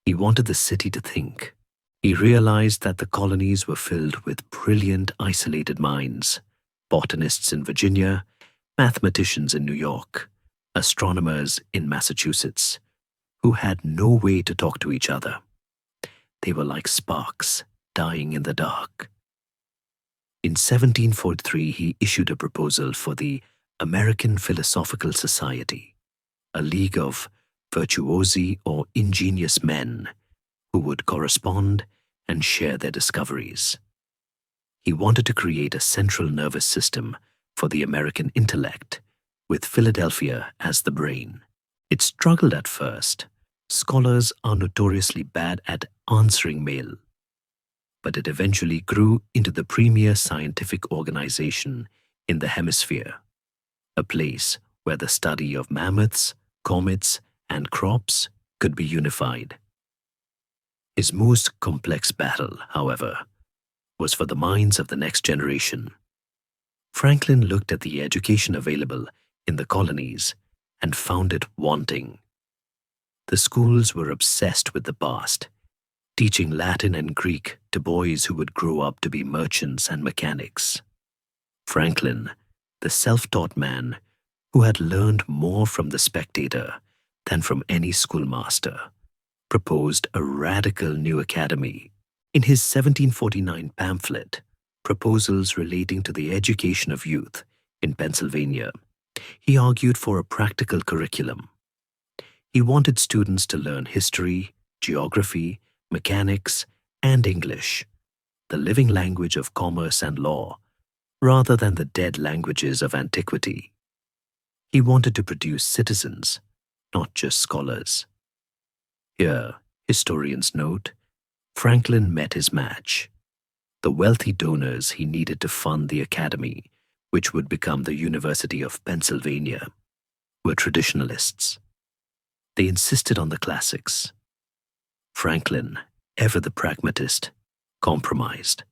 He wanted the city to think. He realized that the colonies were filled with brilliant, isolated minds, botanists in Virginia, mathematicians in New York, astronomers in Massachusetts, who had no way to talk to each other. They were like sparks dying in the dark. In 1743, he issued a proposal for the American Philosophical Society, a league of virtuosi or ingenious men who would correspond and share their discoveries. He wanted to create a central nervous system for the American intellect, with Philadelphia as the brain. It struggled at first. Scholars are notoriously bad at answering mail. But it eventually grew into the premier scientific organization in the hemisphere, a place where the study of mammoths, comets, and crops could be unified. His most complex battle, however, was for the minds of the next generation. Franklin looked at the education available in the colonies and found it wanting. The schools were obsessed with the past, teaching Latin and Greek to boys who would grow up to be merchants and mechanics. Franklin, the self-taught man who had learned more from the spectator than from any schoolmaster, proposed a radical new academy. In his 1749 pamphlet, Proposals Relating to the Education of Youth in Pennsylvania, he argued for a practical curriculum. He wanted students to learn history, geography, mechanics, and English, the living language of commerce and law, rather than the dead languages of antiquity. He wanted to produce citizens, not just scholars. Here, historians note, Franklin met his match. The wealthy donors he needed to fund the academy, which would become the University of Pennsylvania, were traditionalists. They insisted on the classics. Franklin, ever the pragmatist, compromised.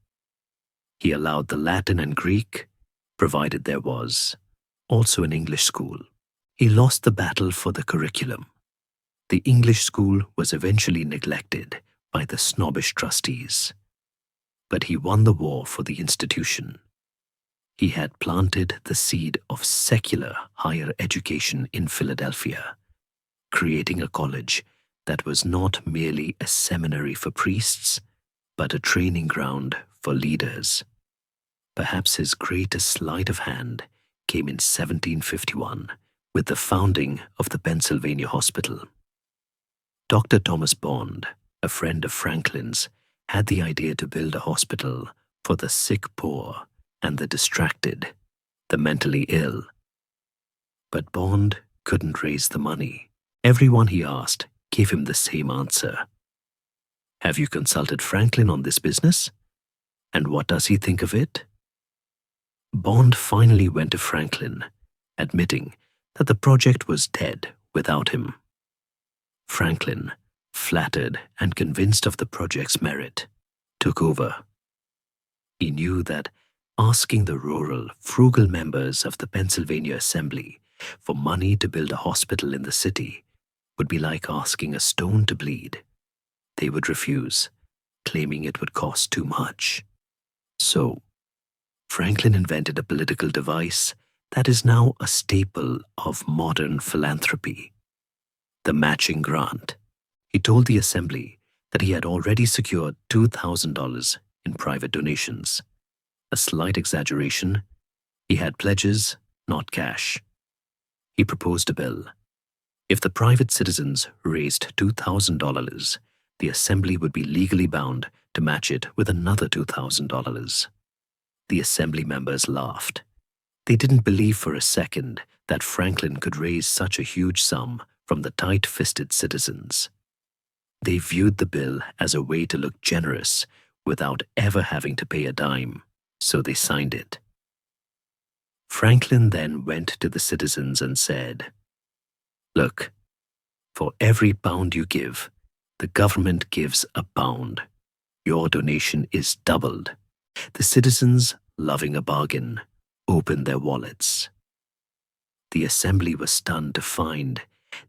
He allowed the Latin and Greek, provided there was also an English school. He lost the battle for the curriculum. The English school was eventually neglected by the snobbish trustees. But he won the war for the institution. He had planted the seed of secular higher education in Philadelphia, creating a college that was not merely a seminary for priests, but a training ground for leaders. Perhaps his greatest sleight of hand came in 1751 with the founding of the Pennsylvania Hospital. Dr. Thomas Bond, a friend of Franklin's, had the idea to build a hospital for the sick poor and the distracted, the mentally ill. But Bond couldn't raise the money. Everyone he asked gave him the same answer. Have you consulted Franklin on this business? And what does he think of it? Bond finally went to Franklin, admitting that the project was dead without him. Franklin, flattered and convinced of the project's merit, took over. He knew that asking the rural, frugal members of the Pennsylvania Assembly For money to build a hospital in the city would be like asking a stone to bleed. They would refuse, claiming it would cost too much. So, Franklin invented a political device that is now a staple of modern philanthropy: the matching grant. He told the assembly that he had already secured $2,000 in private donations. A slight exaggeration, he had pledges, not cash. He proposed a bill. If the private citizens raised $2,000, the assembly would be legally bound to match it with another $2,000. The assembly members laughed. They didn't believe for a second that Franklin could raise such a huge sum from the tight-fisted citizens. They viewed the bill as a way to look generous without ever having to pay a dime, so they signed it. Franklin then went to the citizens and said, "Look, for every pound you give, the government gives a pound. Your donation is doubled." The citizens, loving a bargain, opened their wallets. The assembly was stunned to find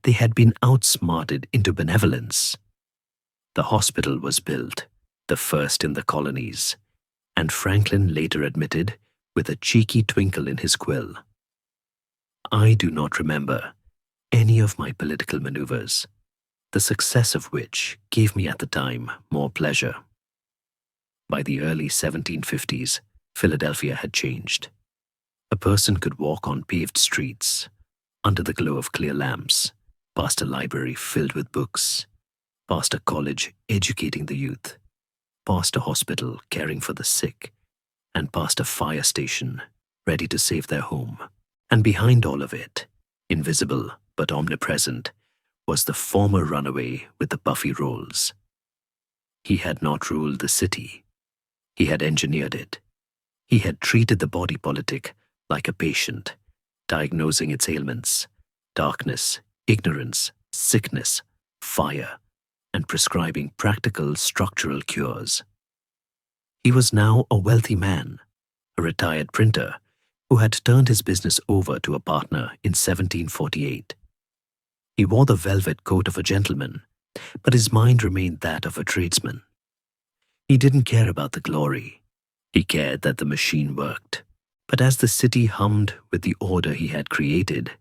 they had been outsmarted into benevolence. The hospital was built, the first in the colonies, and Franklin later admitted, with a cheeky twinkle in his quill, "I do not remember any of my political maneuvers, the success of which gave me at the time more pleasure." By the early 1750s, Philadelphia had changed. A person could walk on paved streets, under the glow of clear lamps, past a library filled with books, past a college educating the youth, past a hospital caring for the sick, and past a fire station ready to save their home. And behind all of it, invisible but omnipresent, was the former runaway with the puffy rolls. He had not ruled the city. He had engineered it. He had treated the body politic like a patient, diagnosing its ailments: darkness, ignorance, sickness, fire, and prescribing practical structural cures. He was now a wealthy man, a retired printer who had turned his business over to a partner in 1748. He wore the velvet coat of a gentleman, but his mind remained that of a tradesman. He didn't care about the glory. He cared that the machine worked. But as the city hummed with the order he had created,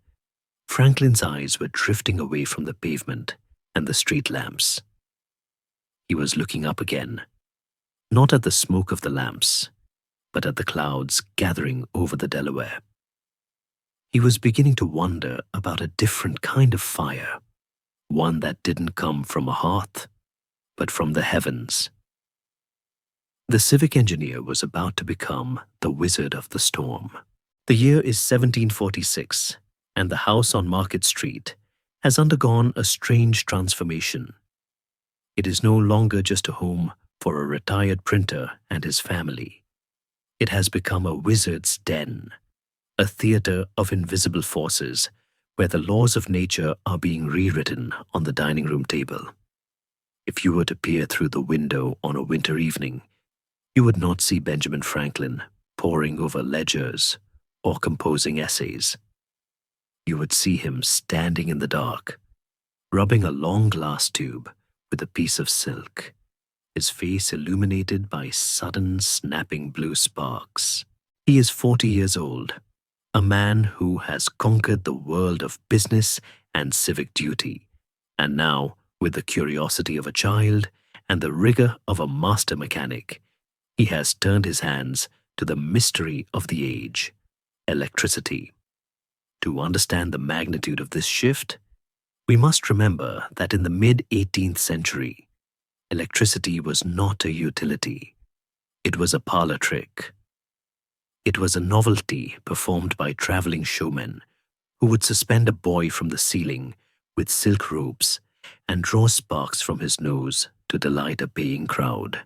Franklin's eyes were drifting away from the pavement and the street lamps. He was looking up again, not at the smoke of the lamps, but at the clouds gathering over the Delaware. He was beginning to wonder about a different kind of fire, one that didn't come from a hearth, but from the heavens. The civic engineer was about to become the wizard of the storm. The year is 1746, and the house on Market Street has undergone a strange transformation. It is no longer just a home for a retired printer and his family. It has become a wizard's den, a theater of invisible forces where the laws of nature are being rewritten on the dining room table. If you were to peer through the window on a winter evening, you would not see Benjamin Franklin poring over ledgers or composing essays. You would see him standing in the dark, rubbing a long glass tube with a piece of silk, his face illuminated by sudden snapping blue sparks. He is 40 years old, a man who has conquered the world of business and civic duty, and now, with the curiosity of a child and the rigor of a master mechanic, he has turned his hands to the mystery of the age: electricity. To understand the magnitude of this shift, we must remember that in the mid-18th century, electricity was not a utility. It was a parlor trick. It was a novelty performed by traveling showmen who would suspend a boy from the ceiling with silk ropes and draw sparks from his nose to delight a paying crowd.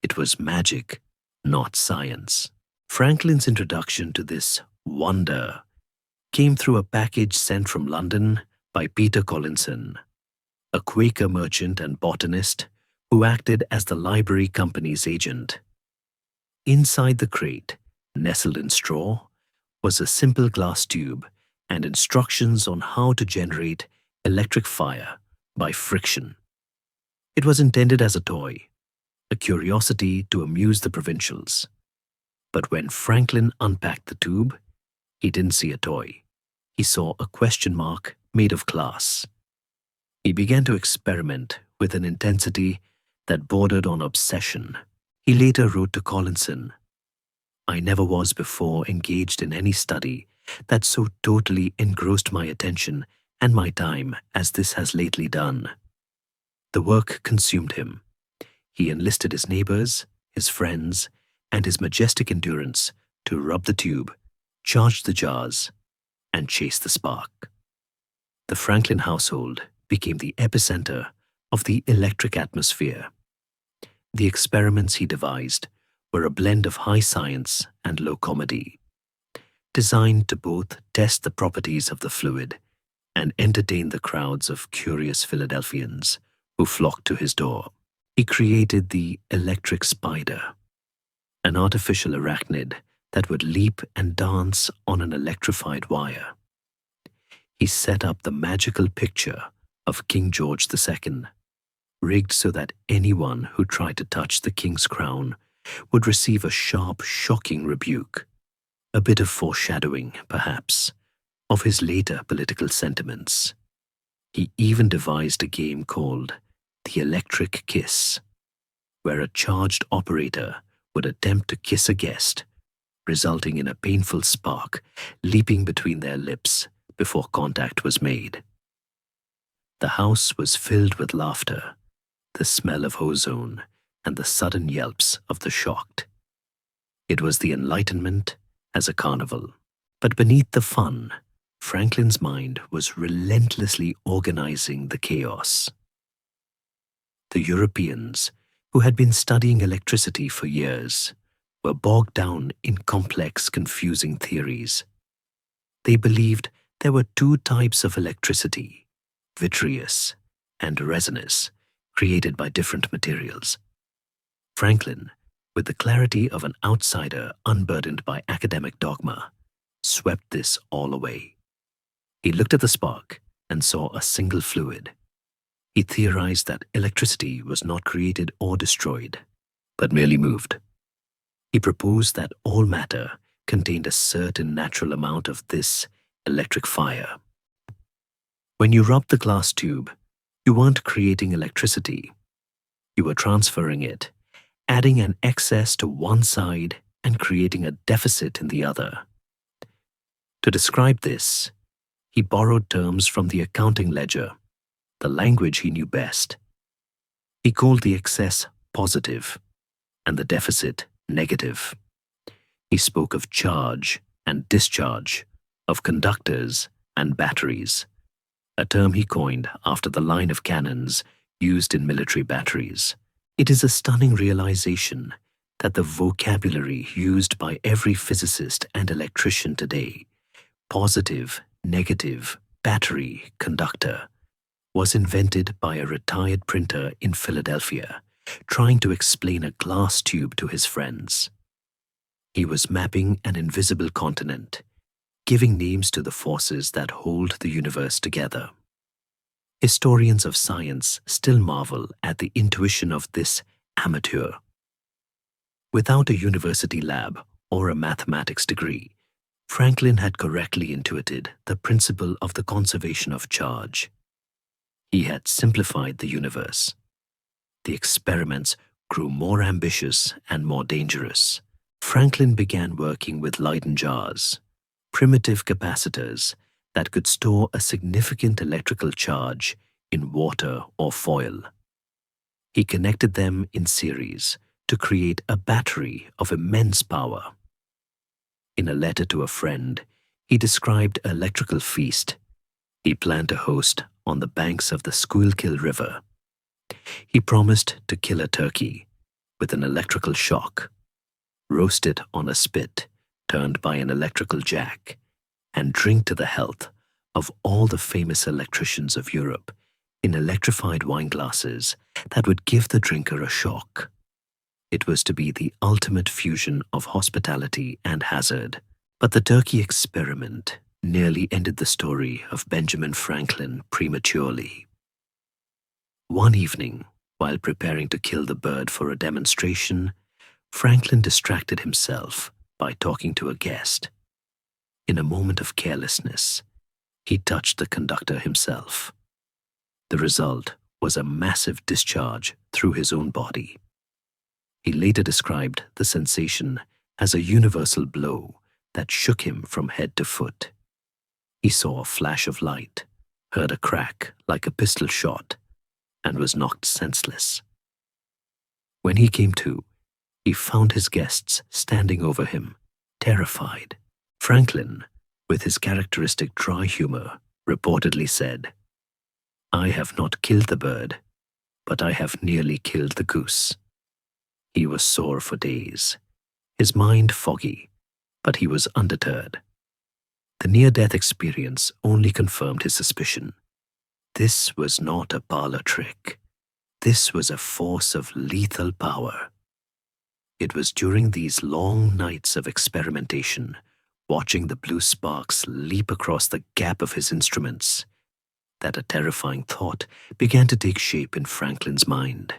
It was magic, not science. Franklin's introduction to this wonder came through a package sent from London by Peter Collinson, a Quaker merchant and botanist who acted as the library company's agent. Inside the crate, nestled in straw, was a simple glass tube and instructions on how to generate electric fire by friction. It was intended as a toy, a curiosity to amuse the provincials. But when Franklin unpacked the tube, he didn't see a toy. He saw a question mark made of glass. He began to experiment with an intensity that bordered on obsession. He later wrote to Collinson, "I never was before engaged in any study that so totally engrossed my attention and my time as this has lately done." The work consumed him. He enlisted his neighbors, his friends, and his majestic endurance to rub the tube, charge the jars, and chase the spark. The Franklin household became the epicenter of the electric atmosphere. The experiments he devised were a blend of high science and low comedy, designed to both test the properties of the fluid and entertain the crowds of curious Philadelphians who flocked to his door. He created the electric spider, an artificial arachnid that would leap and dance on an electrified wire. He set up the magical picture of King George II, rigged so that anyone who tried to touch the king's crown would receive a sharp, shocking rebuke, a bit of foreshadowing, perhaps, of his later political sentiments. He even devised a game called the Electric Kiss, where a charged operator would attempt to kiss a guest, resulting in a painful spark leaping between their lips before contact was made. The house was filled with laughter, the smell of ozone, and the sudden yelps of the shocked. It was the Enlightenment as a carnival. But beneath the fun, Franklin's mind was relentlessly organizing the chaos. The Europeans, who had been studying electricity for years, were bogged down in complex, confusing theories. They believed there were two types of electricity, vitreous and resinous, created by different materials. Franklin, with the clarity of an outsider unburdened by academic dogma, swept this all away. He looked at the spark and saw a single fluid. He theorized that electricity was not created or destroyed, but merely moved. He proposed that all matter contained a certain natural amount of this electric fire. When you rubbed the glass tube, you weren't creating electricity. You were transferring it, adding an excess to one side and creating a deficit in the other. To describe this, he borrowed terms from the accounting ledger, the language he knew best. He called the excess positive and the deficit negative. He spoke of charge and discharge, of conductors and batteries, a term he coined after the line of cannons used in military batteries. It is a stunning realization that the vocabulary used by every physicist and electrician today, positive, negative, battery, conductor, was invented by a retired printer in Philadelphia, trying to explain a glass tube to his friends. He was mapping an invisible continent, giving names to the forces that hold the universe together. Historians of science still marvel at the intuition of this amateur. Without a university lab or a mathematics degree, Franklin had correctly intuited the principle of the conservation of charge. He had simplified the universe. The experiments grew more ambitious and more dangerous. Franklin began working with Leyden jars, primitive capacitors that could store a significant electrical charge in water or foil. He connected them in series to create a battery of immense power. In a letter to a friend, he described an electrical feast he planned to host on the banks of the Schuylkill River. He promised to kill a turkey with an electrical shock, roast it on a spit turned by an electrical jack, and drink to the health of all the famous electricians of Europe in electrified wine glasses that would give the drinker a shock. It was to be the ultimate fusion of hospitality and hazard. But the turkey experiment nearly ended the story of Benjamin Franklin prematurely. One evening, while preparing to kill the bird for a demonstration, Franklin distracted himself by talking to a guest. In a moment of carelessness, he touched the conductor himself. The result was a massive discharge through his own body. He later described the sensation as a universal blow that shook him from head to foot. He saw a flash of light, heard a crack like a pistol shot, and was knocked senseless. When he came to, he found his guests standing over him, terrified. Franklin, with his characteristic dry humor, reportedly said, "I have not killed the bird, but I have nearly killed the goose." He was sore for days, his mind foggy, but he was undeterred. The near-death experience only confirmed his suspicion. This was not a parlor trick. This was a force of lethal power. It was during these long nights of experimentation, watching the blue sparks leap across the gap of his instruments, that a terrifying thought began to take shape in Franklin's mind.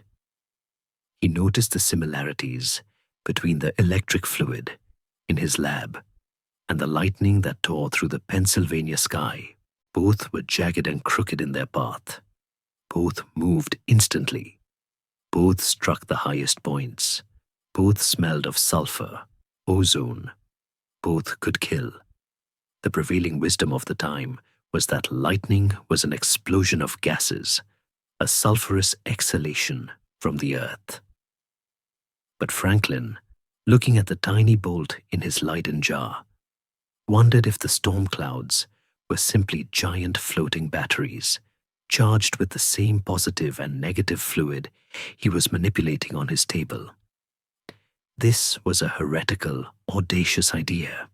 He noticed the similarities between the electric fluid in his lab and the lightning that tore through the Pennsylvania sky. Both were jagged and crooked in their path. Both moved instantly. Both struck the highest points. Both smelled of sulfur, ozone. Both could kill. The prevailing wisdom of the time was that lightning was an explosion of gases, a sulfurous exhalation from the earth. But Franklin, looking at the tiny bolt in his Leyden jar, wondered if the storm clouds were simply giant floating batteries, charged with the same positive and negative fluid he was manipulating on his table. This was a heretical, audacious idea.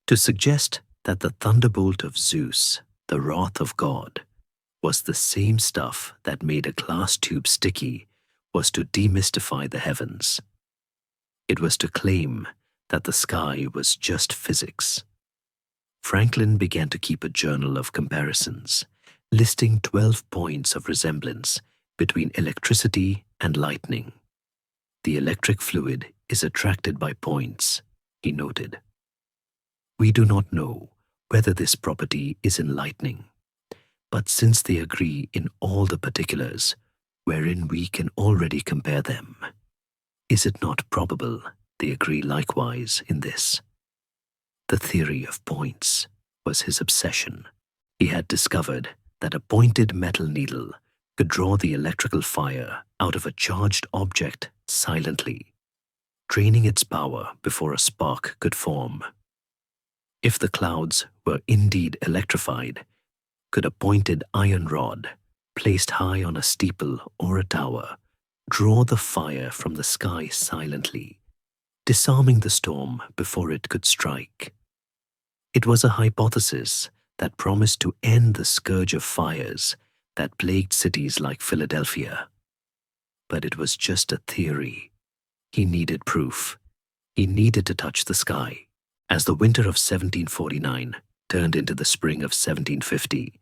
To suggest that the thunderbolt of Zeus, the wrath of God, was the same stuff that made a glass tube sticky was to demystify the heavens. It was to claim that the sky was just physics. Franklin began to keep a journal of comparisons, listing 12 points of resemblance between electricity and lightning. The electric fluid is attracted by points, he noted. We do not know whether this property is in lightning, but since they agree in all the particulars wherein we can already compare them, is it not probable they agree likewise in this? The theory of points was his obsession. He had discovered that a pointed metal needle could draw the electrical fire out of a charged object silently, draining its power before a spark could form. If the clouds were indeed electrified, could a pointed iron rod, placed high on a steeple or a tower, draw the fire from the sky silently, disarming the storm before it could strike? It was a hypothesis that promised to end the scourge of fires that plagued cities like Philadelphia. But it was just a theory. He needed proof. He needed to touch the sky. As the winter of 1749 turned into the spring of 1750,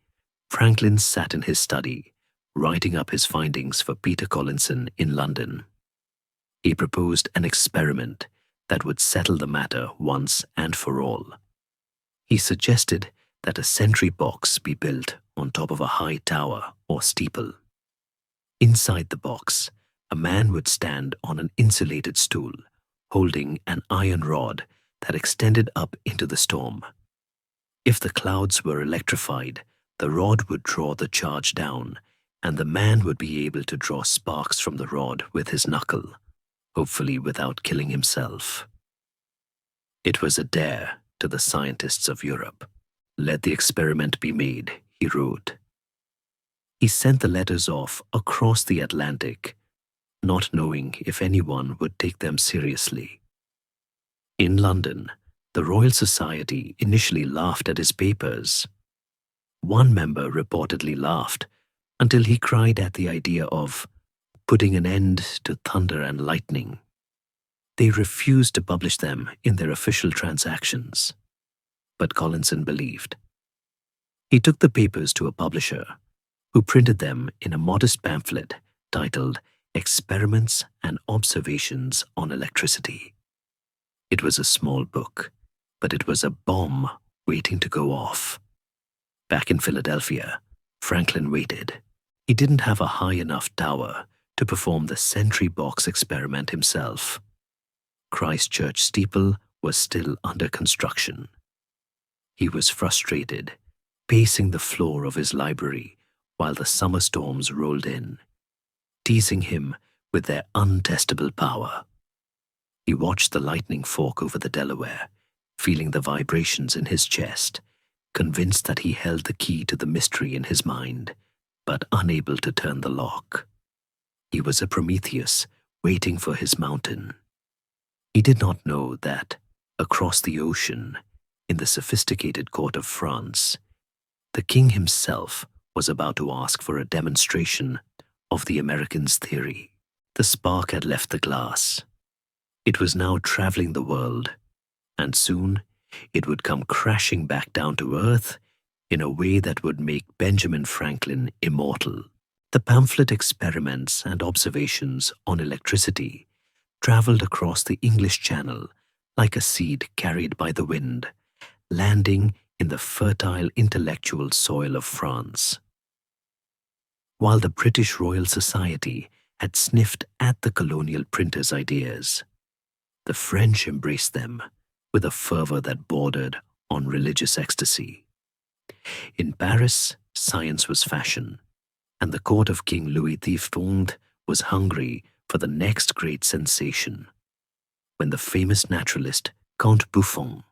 Franklin sat in his study, writing up his findings for Peter Collinson in London. He proposed an experiment that would settle the matter once and for all. He suggested that a sentry box be built on top of a high tower or steeple. Inside the box, a man would stand on an insulated stool, holding an iron rod that extended up into the storm. If the clouds were electrified, the rod would draw the charge down, and the man would be able to draw sparks from the rod with his knuckle, hopefully without killing himself. It was a dare to the scientists of Europe. Let the experiment be made, he wrote. He sent the letters off across the Atlantic, not knowing if anyone would take them seriously. In London, the Royal Society initially laughed at his papers. One member reportedly laughed until he cried at the idea of putting an end to thunder and lightning. They refused to publish them in their official transactions. but Collinson believed. He took the papers to a publisher, who printed them in a modest pamphlet titled Experiments and Observations on Electricity. It was a small book, but it was a bomb waiting to go off. Back in Philadelphia, Franklin waited. He didn't have a high enough tower to perform the sentry box experiment himself. Christchurch steeple was still under construction. He was frustrated, pacing the floor of his library while the summer storms rolled in, teasing him with their untestable power. He watched the lightning fork over the Delaware, feeling the vibrations in his chest, convinced that he held the key to the mystery in his mind, but unable to turn the lock. He was a Prometheus waiting for his mountain. He did not know that, across the ocean, in the sophisticated court of France, the king himself was about to ask for a demonstration of the American's theory. The spark had left the glass. It was now traveling the world, and soon it would come crashing back down to earth in a way that would make Benjamin Franklin immortal. The pamphlet Experiments and Observations on Electricity traveled across the English Channel like a seed carried by the wind, landing in the fertile intellectual soil of France. While the British Royal Society had sniffed at the colonial printer's ideas, the French embraced them with a fervor that bordered on religious ecstasy. In Paris, science was fashion, and the court of King Louis XIV was hungry for the next great sensation. When the famous naturalist Count Buffon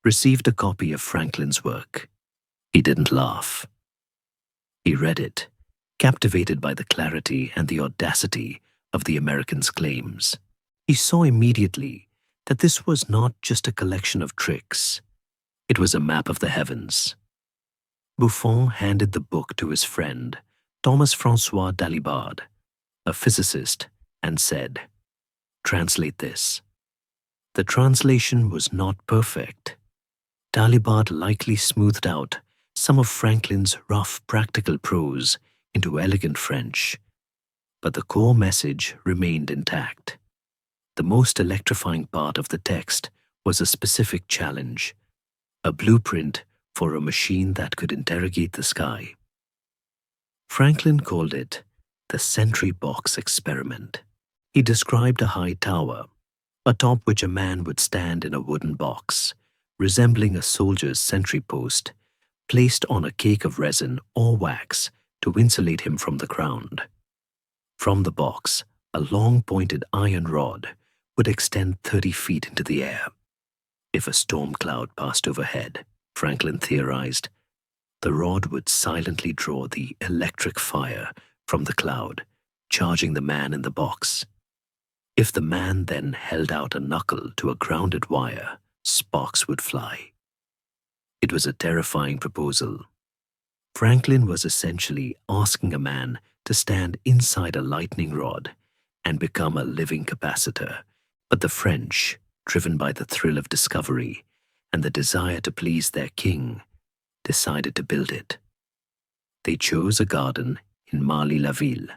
received a copy of Franklin's work, he didn't laugh. He read it, captivated by the clarity and the audacity of the American's claims. He saw immediately that this was not just a collection of tricks. It was a map of the heavens. Buffon handed the book to his friend, Thomas Francois Dalibard, a physicist, and said, "Translate this." The translation was not perfect. Dalibard lightly smoothed out some of Franklin's rough practical prose into elegant French, but the core message remained intact. The most electrifying part of the text was a specific challenge, a blueprint for a machine that could interrogate the sky. Franklin called it the sentry box experiment. He described a high tower, atop which a man would stand in a wooden box, resembling a soldier's sentry post, placed on a cake of resin or wax to insulate him from the ground. From the box, a long pointed iron rod would extend 30 feet into the air. If a storm cloud passed overhead, Franklin theorized, the rod would silently draw the electric fire from the cloud, charging the man in the box. If the man then held out a knuckle to a grounded wire, sparks would fly. It was a terrifying proposal. Franklin was essentially asking a man to stand inside a lightning rod and become a living capacitor, but the French, driven by the thrill of discovery and the desire to please their king, decided to build it. They chose a garden in Marly-la-Ville,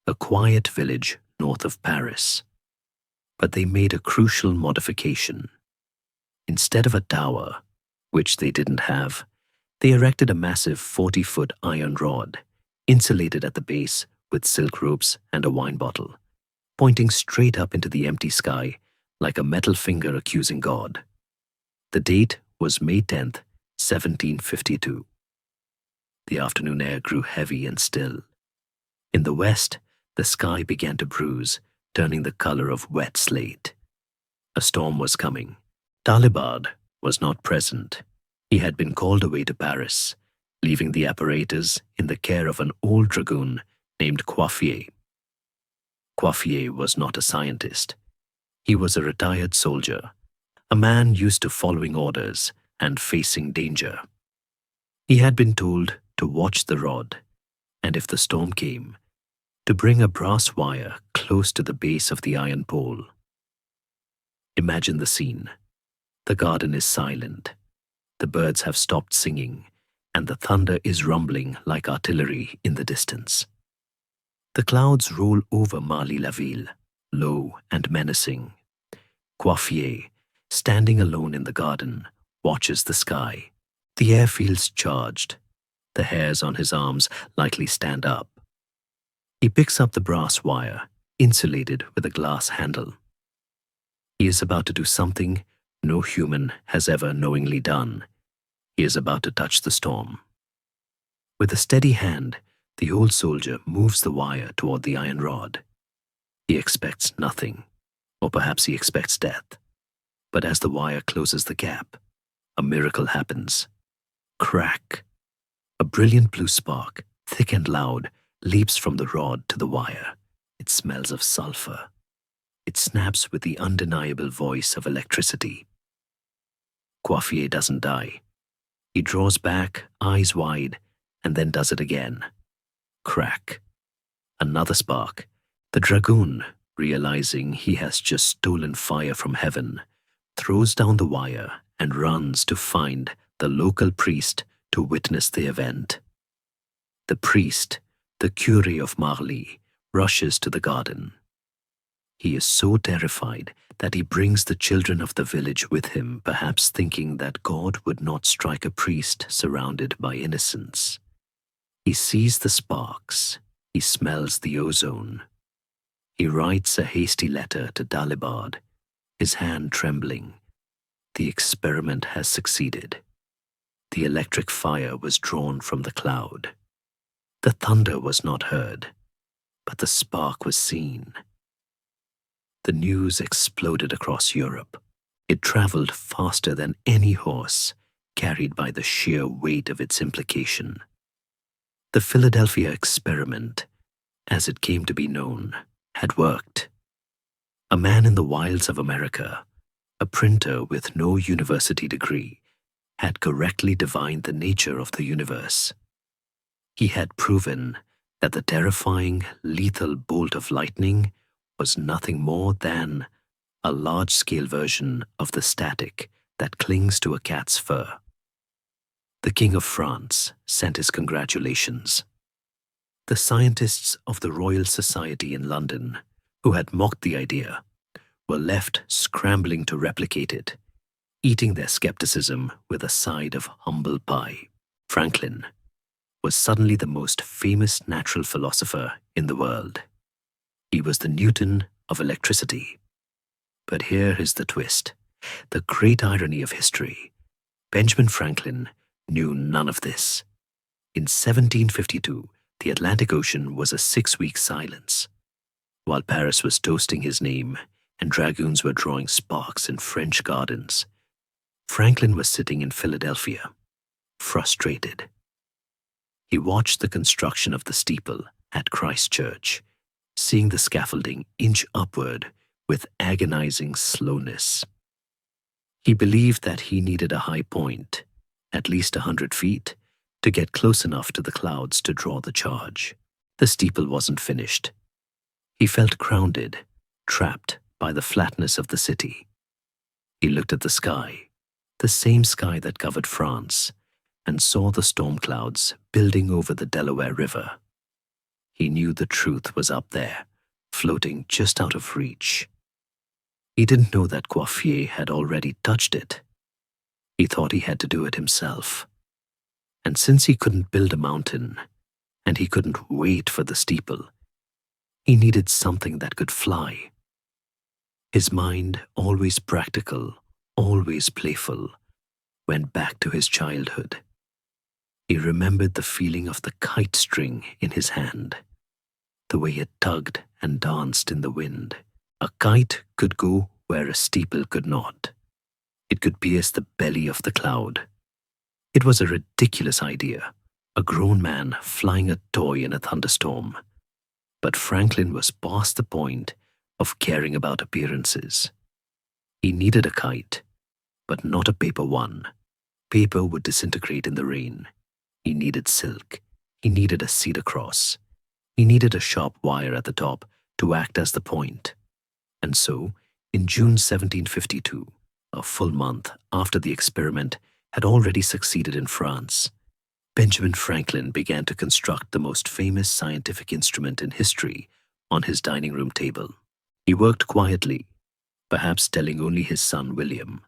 a quiet village north of Paris. But they made a crucial modification. Instead of a tower, which they didn't have, they erected a massive 40-foot iron rod, insulated at the base with silk ropes and a wine bottle, pointing straight up into the empty sky like a metal finger accusing God. The date was May 10th, 1752. The afternoon air grew heavy and still. In the west, the sky began to bruise, turning the color of wet slate. A storm was coming. Dalibard was not present. He had been called away to Paris, leaving the apparatus in the care of an old dragoon named Coiffier. Coiffier was not a scientist. He was a retired soldier, a man used to following orders and facing danger. He had been told to watch the rod, and if the storm came, to bring a brass wire close to the base of the iron pole. Imagine the scene. The garden is silent. The birds have stopped singing, and the thunder is rumbling like artillery in the distance. The clouds roll over Marly-la-Ville, low and menacing. Coiffier, standing alone in the garden, watches the sky. The air feels charged. The hairs on his arms lightly stand up. He picks up the brass wire, insulated with a glass handle. He is about to do something no human has ever knowingly done. He is about to touch the storm. With a steady hand, the old soldier moves the wire toward the iron rod. He expects nothing, or perhaps he expects death. But as the wire closes the gap, a miracle happens. Crack! A brilliant blue spark, thick and loud, leaps from the rod to the wire. It smells of sulfur. It snaps with the undeniable voice of electricity. Coiffier doesn't die. He draws back, eyes wide, and then does it again. Crack. Another spark. The dragoon, realizing he has just stolen fire from heaven, throws down the wire and runs to find the local priest to witness the event. The priest, the curé of Marly, rushes to the garden. He is so terrified that he brings the children of the village with him, perhaps thinking that God would not strike a priest surrounded by innocents. He sees the sparks. He smells the ozone. He writes a hasty letter to Dalibard, his hand trembling. The experiment has succeeded. The electric fire was drawn from the cloud. The thunder was not heard, but the spark was seen. The news exploded across Europe. It traveled faster than any horse, carried by the sheer weight of its implication. The Philadelphia experiment, as it came to be known, had worked. A man in the wilds of America, a printer with no university degree, had correctly divined the nature of the universe. He had proven that the terrifying, lethal bolt of lightning was nothing more than a large-scale version of the static that clings to a cat's fur. The King of France sent his congratulations. The scientists of the Royal Society in London, who had mocked the idea, were left scrambling to replicate it, eating their skepticism with a side of humble pie. Franklin was suddenly the most famous natural philosopher in the world. He was the Newton of electricity. But here is the twist, the great irony of history. Benjamin Franklin knew none of this. In 1752, the Atlantic Ocean was a 6-week silence. While Paris was toasting his name and dragoons were drawing sparks in French gardens, Franklin was sitting in Philadelphia, frustrated. He watched the construction of the steeple at Christ Church, seeing the scaffolding inch upward with agonizing slowness. He believed that he needed a high point, at least 100 feet, to get close enough to the clouds to draw the charge. The steeple wasn't finished. He felt grounded, trapped by the flatness of the city. He looked at the sky, the same sky that covered France, and saw the storm clouds building over the Delaware River. He knew the truth was up there, floating just out of reach. He didn't know that Coiffier had already touched it. He thought he had to do it himself. And since he couldn't build a mountain, and he couldn't wait for the steeple, he needed something that could fly. His mind, always practical, always playful, went back to his childhood. He remembered the feeling of the kite string in his hand, the way it tugged and danced in the wind. A kite could go where a steeple could not. It could pierce the belly of the cloud. It was a ridiculous idea, a grown man flying a toy in a thunderstorm. But Franklin was past the point of caring about appearances. He needed a kite, but not a paper one. Paper would disintegrate in the rain. He needed silk. He needed a cedar cross. He needed a sharp wire at the top to act as the point. And so, in June 1752, a full month after the experiment, had already succeeded in France, Benjamin Franklin began to construct the most famous scientific instrument in history on his dining room table. He worked quietly, perhaps telling only his son William,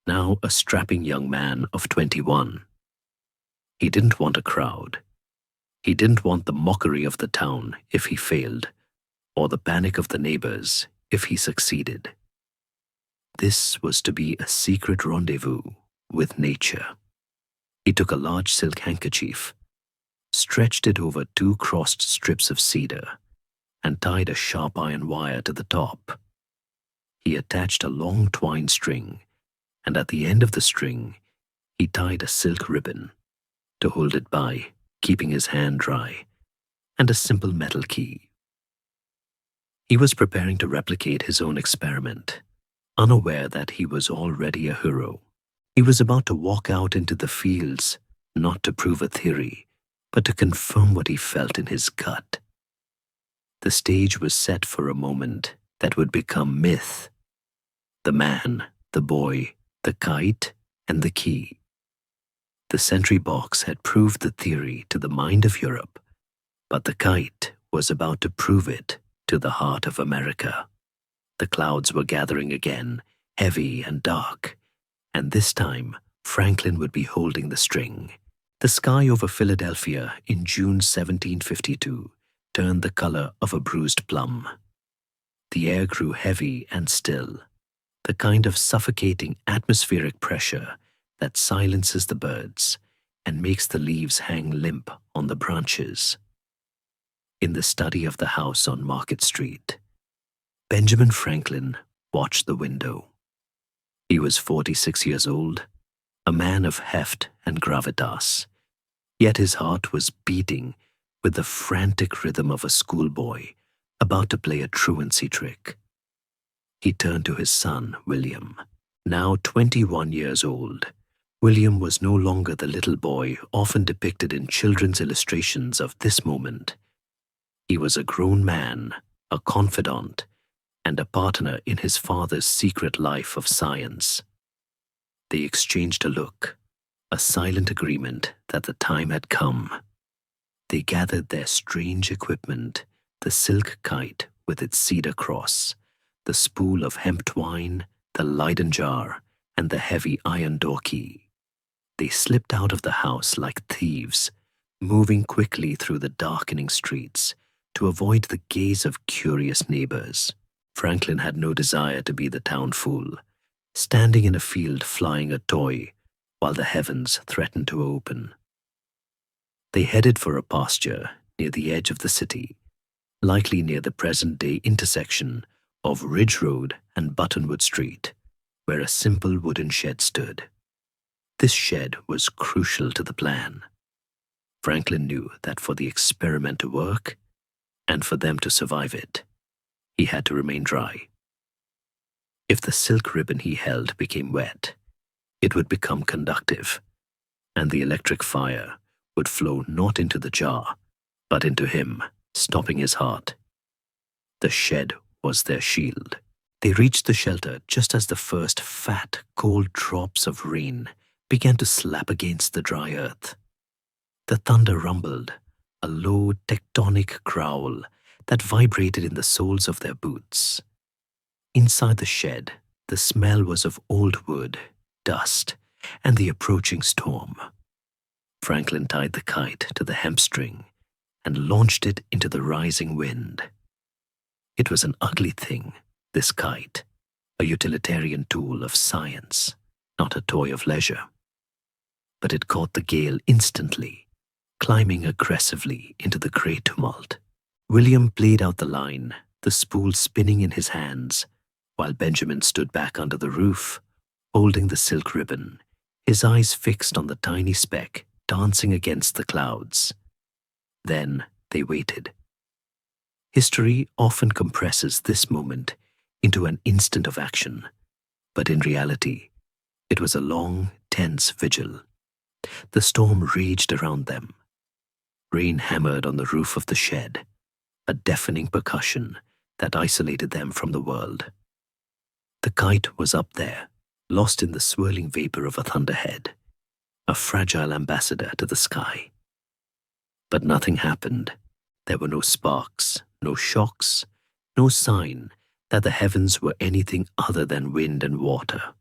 now a strapping young man of 21. He didn't want a crowd. He didn't want the mockery of the town if he failed, or the panic of the neighbors if he succeeded. This was to be a secret rendezvous with nature. He took a large silk handkerchief, stretched it over 2 crossed strips of cedar, and tied a sharp iron wire to the top. He attached a long twine string, and at the end of the string, he tied a silk ribbon to hold it by, keeping his hand dry, and a simple metal key. He was preparing to replicate his own experiment, unaware that he was already a hero. He was about to walk out into the fields, not to prove a theory, but to confirm what he felt in his gut. The stage was set for a moment that would become myth. The man, the boy, the kite, and the key. The sentry box had proved the theory to the mind of Europe, but the kite was about to prove it to the heart of America. The clouds were gathering again, heavy and dark, and this time Franklin would be holding the string. The sky over Philadelphia in June 1752 turned the color of a bruised plum. The air grew heavy and still, the kind of suffocating atmospheric pressure that silences the birds and makes the leaves hang limp on the branches. In the study of the house on Market Street, Benjamin Franklin watched the window. He was 46 years old, a man of heft and gravitas, yet his heart was beating with the frantic rhythm of a schoolboy about to play a truancy trick. He turned to his son, William. Now 21 years old, William was no longer the little boy often depicted in children's illustrations of this moment. He was a grown man, a confidant, and a partner in his father's secret life of science. They exchanged a look, a silent agreement that the time had come. They gathered their strange equipment, the silk kite with its cedar cross, the spool of hemp twine, the Leyden jar, and the heavy iron door key. They slipped out of the house like thieves, moving quickly through the darkening streets to avoid the gaze of curious neighbors. Franklin had no desire to be the town fool, standing in a field flying a toy while the heavens threatened to open. They headed for a pasture near the edge of the city, likely near the present-day intersection of Ridge Road and Buttonwood Street, where a simple wooden shed stood. This shed was crucial to the plan. Franklin knew that for the experiment to work, and for them to survive it, he had to remain dry. If the silk ribbon he held became wet, it would become conductive, and the electric fire would flow not into the jar, but into him, stopping his heart. The shed was their shield. They reached the shelter just as the first fat, cold drops of rain began to slap against the dry earth. The thunder rumbled, a low tectonic growl that vibrated in the soles of their boots. Inside the shed, the smell was of old wood, dust, and the approaching storm. Franklin tied the kite to the hemp string and launched it into the rising wind. It was an ugly thing, this kite, a utilitarian tool of science, not a toy of leisure. But it caught the gale instantly, climbing aggressively into the grey tumult. William played out the line, the spool spinning in his hands, while Benjamin stood back under the roof, holding the silk ribbon, his eyes fixed on the tiny speck dancing against the clouds. Then they waited. History often compresses this moment into an instant of action, but in reality, it was a long, tense vigil. The storm raged around them. Rain hammered on the roof of the shed, a deafening percussion that isolated them from the world. The kite was up there, lost in the swirling vapor of a thunderhead, a fragile ambassador to the sky. But nothing happened. There were no sparks, no shocks, no sign that the heavens were anything other than wind and water.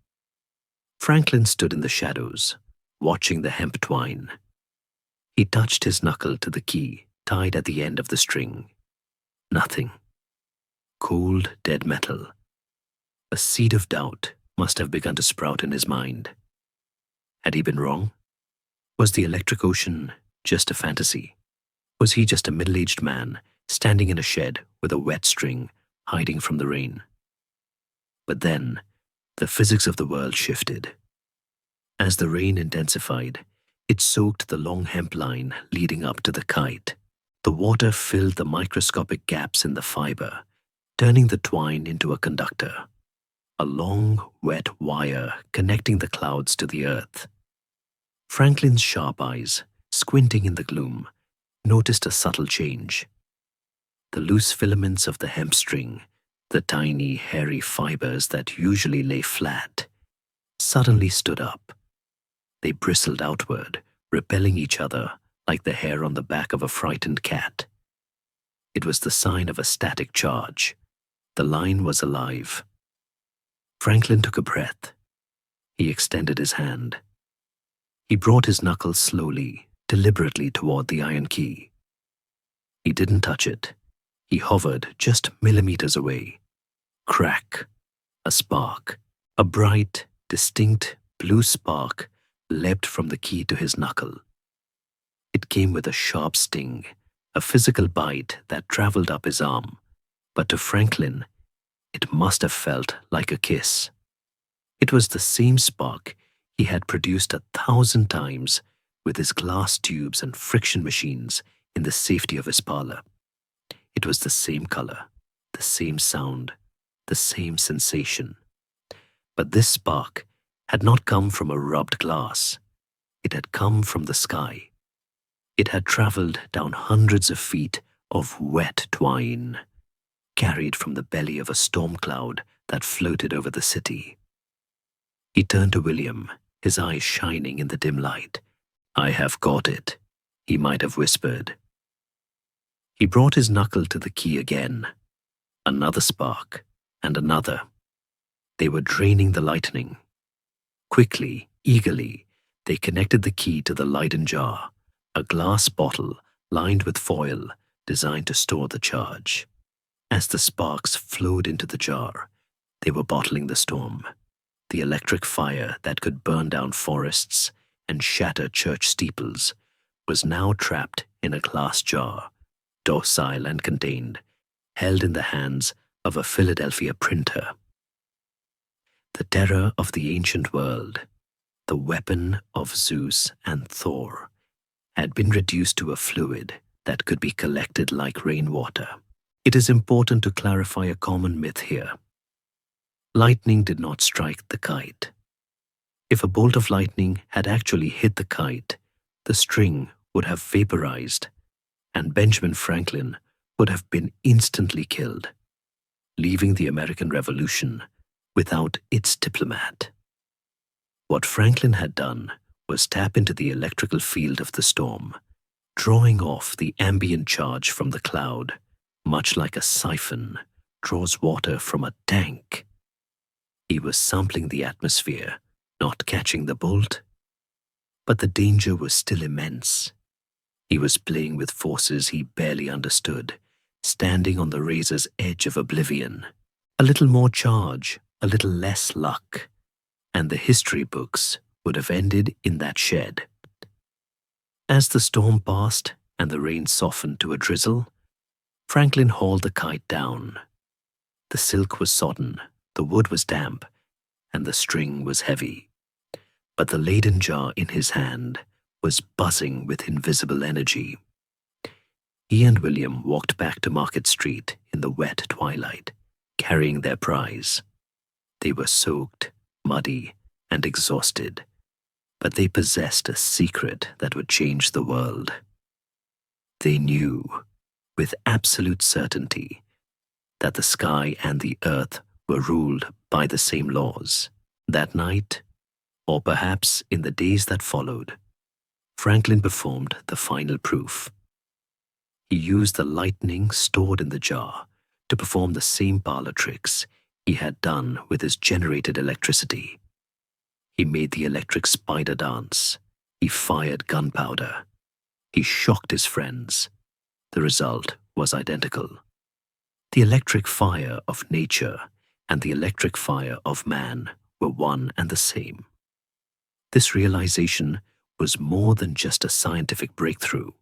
Franklin stood in the shadows, watching the hemp twine. He touched his knuckle to the key tied at the end of the string. Nothing. Cold, dead metal. A seed of doubt must have begun to sprout in his mind. Had he been wrong? Was the electric ocean just a fantasy? Was he just a middle-aged man standing in a shed with a wet string, hiding from the rain? But then, the physics of the world shifted. As the rain intensified, it soaked the long hemp line leading up to the kite. The water filled the microscopic gaps in the fiber, turning the twine into a conductor, a long, wet wire connecting the clouds to the earth. Franklin's sharp eyes, squinting in the gloom, noticed a subtle change. The loose filaments of the hemp string, the tiny, hairy fibers that usually lay flat, suddenly stood up. They bristled outward, repelling each other like the hair on the back of a frightened cat. It was the sign of a static charge. The line was alive. Franklin took a breath. He extended his hand. He brought his knuckles slowly, deliberately toward the iron key. He didn't touch it. He hovered just millimeters away. Crack. A spark. A bright, distinct blue spark leapt from the key to his knuckle. It came with a sharp sting, a physical bite that traveled up his arm. But to Franklin, it must have felt like a kiss. It was the same spark he had produced 1,000 times with his glass tubes and friction machines in the safety of his parlor. It was the same color, the same sound, the same sensation. But this spark had not come from a rubbed glass. It had come from the sky. It had traveled down hundreds of feet of wet twine, carried from the belly of a storm cloud that floated over the city. He turned to William, his eyes shining in the dim light. "I have got it," he might have whispered. He brought his knuckle to the key again. Another spark, and another. They were draining the lightning. Quickly, eagerly, they connected the key to the Leyden jar, a glass bottle lined with foil designed to store the charge. As the sparks flowed into the jar, they were bottling the storm. The electric fire that could burn down forests and shatter church steeples was now trapped in a glass jar, docile and contained, held in the hands of a Philadelphia printer. The terror of the ancient world, the weapon of Zeus and Thor, had been reduced to a fluid that could be collected like rainwater. It is important to clarify a common myth here. Lightning did not strike the kite. If a bolt of lightning had actually hit the kite, the string would have vaporized, and Benjamin Franklin would have been instantly killed, leaving the American Revolution without its diplomat. What Franklin had done was tap into the electrical field of the storm, drawing off the ambient charge from the cloud, much like a siphon draws water from a tank. He was sampling the atmosphere, not catching the bolt. But the danger was still immense. He was playing with forces he barely understood, standing on the razor's edge of oblivion. A little more charge, a little less luck, and the history books would have ended in that shed. As the storm passed and the rain softened to a drizzle, Franklin hauled the kite down. The silk was sodden, the wood was damp, and the string was heavy. But the Leyden jar in his hand was buzzing with invisible energy. He and William walked back to Market Street in the wet twilight, carrying their prize. They were soaked, muddy, and exhausted, but they possessed a secret that would change the world. They knew, with absolute certainty, that the sky and the earth were ruled by the same laws. That night, or perhaps in the days that followed, Franklin performed the final proof. He used the lightning stored in the jar to perform the same parlor tricks he had done with his generated electricity. He made the electric spider dance. He fired gunpowder. He shocked his friends. The result was identical. The electric fire of nature and the electric fire of man were one and the same. This realization was more than just a scientific breakthrough.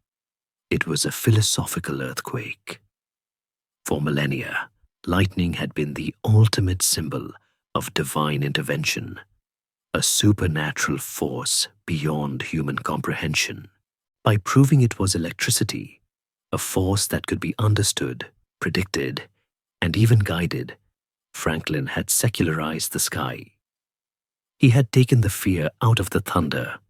It was a philosophical earthquake. For millennia, lightning had been the ultimate symbol of divine intervention, a supernatural force beyond human comprehension. By proving it was electricity, a force that could be understood, predicted, and even guided, Franklin had secularized the sky. He had taken the fear out of the thunder.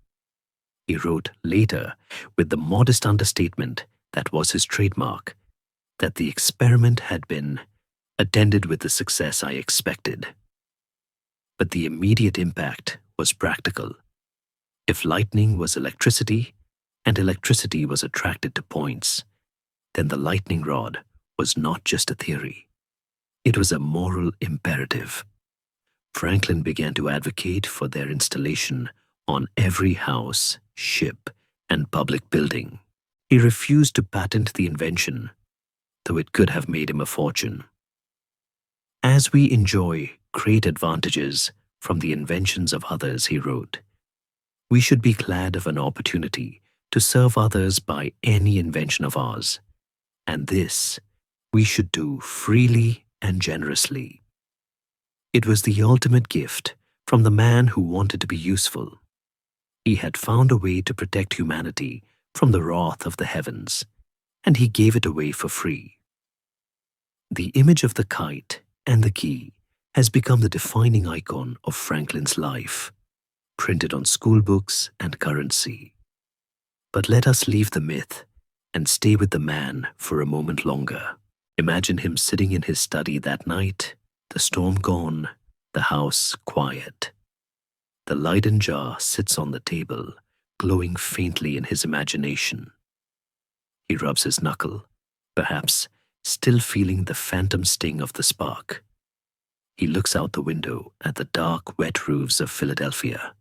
He wrote later, with the modest understatement that was his trademark, that the experiment had been attended with the success I expected. But the immediate impact was practical. If lightning was electricity, and electricity was attracted to points, then the lightning rod was not just a theory. It was a moral imperative. Franklin began to advocate for their installation on every house, ship, and public building. He refused to patent the invention, though it could have made him a fortune. As we enjoy great advantages from the inventions of others, he wrote, we should be glad of an opportunity to serve others by any invention of ours, and this we should do freely and generously. It was the ultimate gift from the man who wanted to be useful. He had found a way to protect humanity from the wrath of the heavens, and he gave it away for free. The image of the kite and the key has become the defining icon of Franklin's life, printed on school books and currency. But let us leave the myth and stay with the man for a moment longer. Imagine him sitting in his study that night, the storm gone, the house quiet. The Leyden jar sits on the table, glowing faintly in his imagination. He rubs his knuckle, perhaps still feeling the phantom sting of the spark. He looks out the window at the dark, wet roofs of Philadelphia.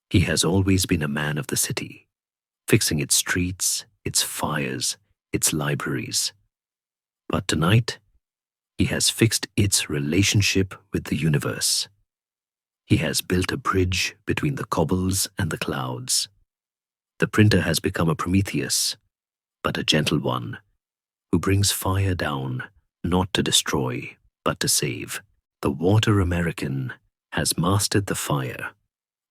He has always been a man of the city, fixing its streets, its fires, its libraries. But tonight, he has fixed its relationship with the universe. He has built a bridge between the cobbles and the clouds. The printer has become a Prometheus, but a gentle one, who brings fire down, not to destroy, but to save. The water American has mastered the fire,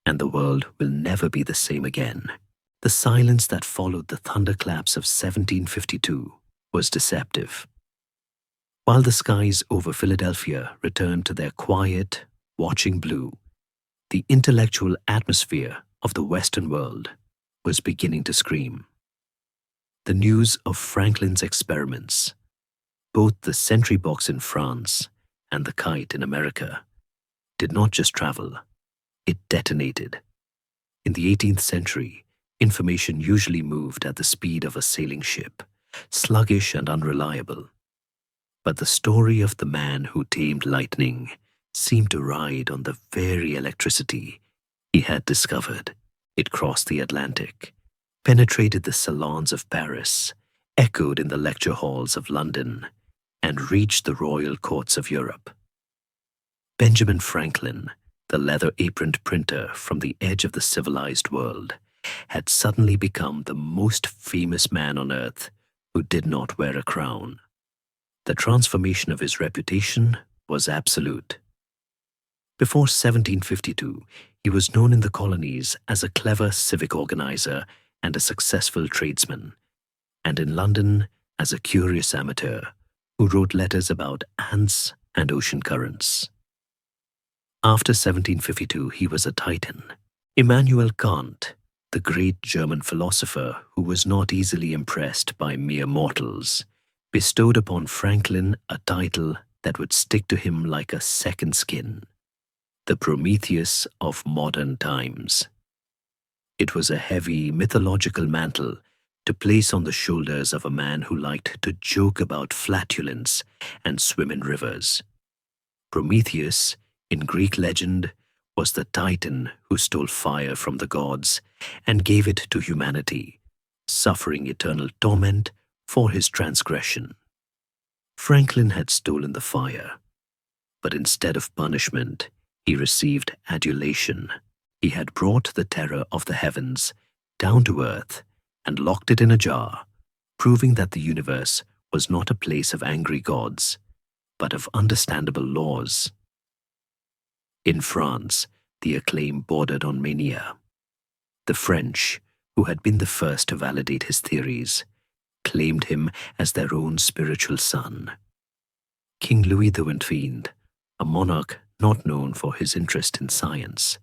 and the world will never be the same again. The silence that followed the thunderclaps of 1752 was deceptive. While the skies over Philadelphia returned to their quiet, watching blue, the intellectual atmosphere of the Western world was beginning to scream. The news of Franklin's experiments, both the sentry box in France and the kite in America, did not just travel, it detonated. In the 18th century, information usually moved at the speed of a sailing ship, sluggish and unreliable. But the story of the man who tamed lightning seemed to ride on the very electricity he had discovered. It crossed the Atlantic, penetrated the salons of Paris, echoed in the lecture halls of London, and reached the royal courts of Europe. Benjamin Franklin, the leather-aproned printer from the edge of the civilized world, had suddenly become the most famous man on earth who did not wear a crown. The transformation of his reputation was absolute. Before 1752, he was known in the colonies as a clever civic organizer and a successful tradesman, and in London as a curious amateur who wrote letters about ants and ocean currents. After 1752, he was a titan. Immanuel Kant, the great German philosopher who was not easily impressed by mere mortals, bestowed upon Franklin a title that would stick to him like a second skin, the Prometheus of modern times. It was a heavy mythological mantle to place on the shoulders of a man who liked to joke about flatulence and swim in rivers. Prometheus, in Greek legend, was the titan who stole fire from the gods and gave it to humanity, suffering eternal torment for his transgression. Franklin had stolen the fire, but instead of punishment, he received adulation. He had brought the terror of the heavens down to earth and locked it in a jar, proving that the universe was not a place of angry gods, but of understandable laws. In France, the acclaim bordered on mania. The French, who had been the first to validate his theories, claimed him as their own spiritual son. King Louis XV, a monarch not known for his interest in science,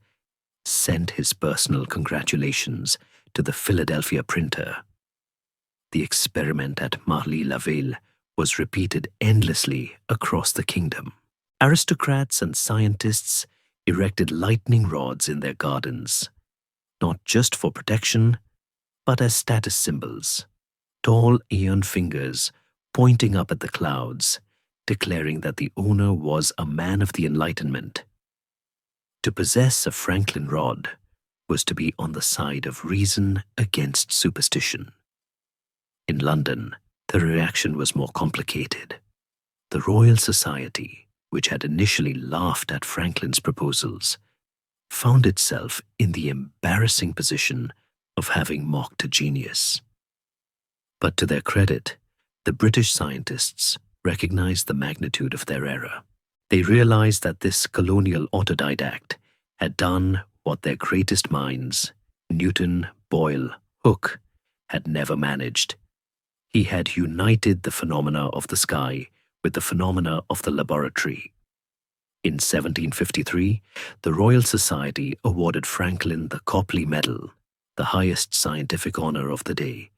sent his personal congratulations to the Philadelphia printer. The experiment at Marly-la-Vallée was repeated endlessly across the kingdom. Aristocrats and scientists erected lightning rods in their gardens, not just for protection, but as status symbols. Tall aeon fingers pointing up at the clouds, declaring that the owner was a man of the Enlightenment. To possess a Franklin rod was to be on the side of reason against superstition. In London, the reaction was more complicated. The Royal Society, which had initially laughed at Franklin's proposals, found itself in the embarrassing position of having mocked a genius. But to their credit, the British scientists recognized the magnitude of their error. They realized that this colonial autodidact had done what their greatest minds, Newton, Boyle, Hooke, had never managed. He had united the phenomena of the sky with the phenomena of the laboratory. In 1753, the Royal Society awarded Franklin the Copley Medal, the highest scientific honor of the day,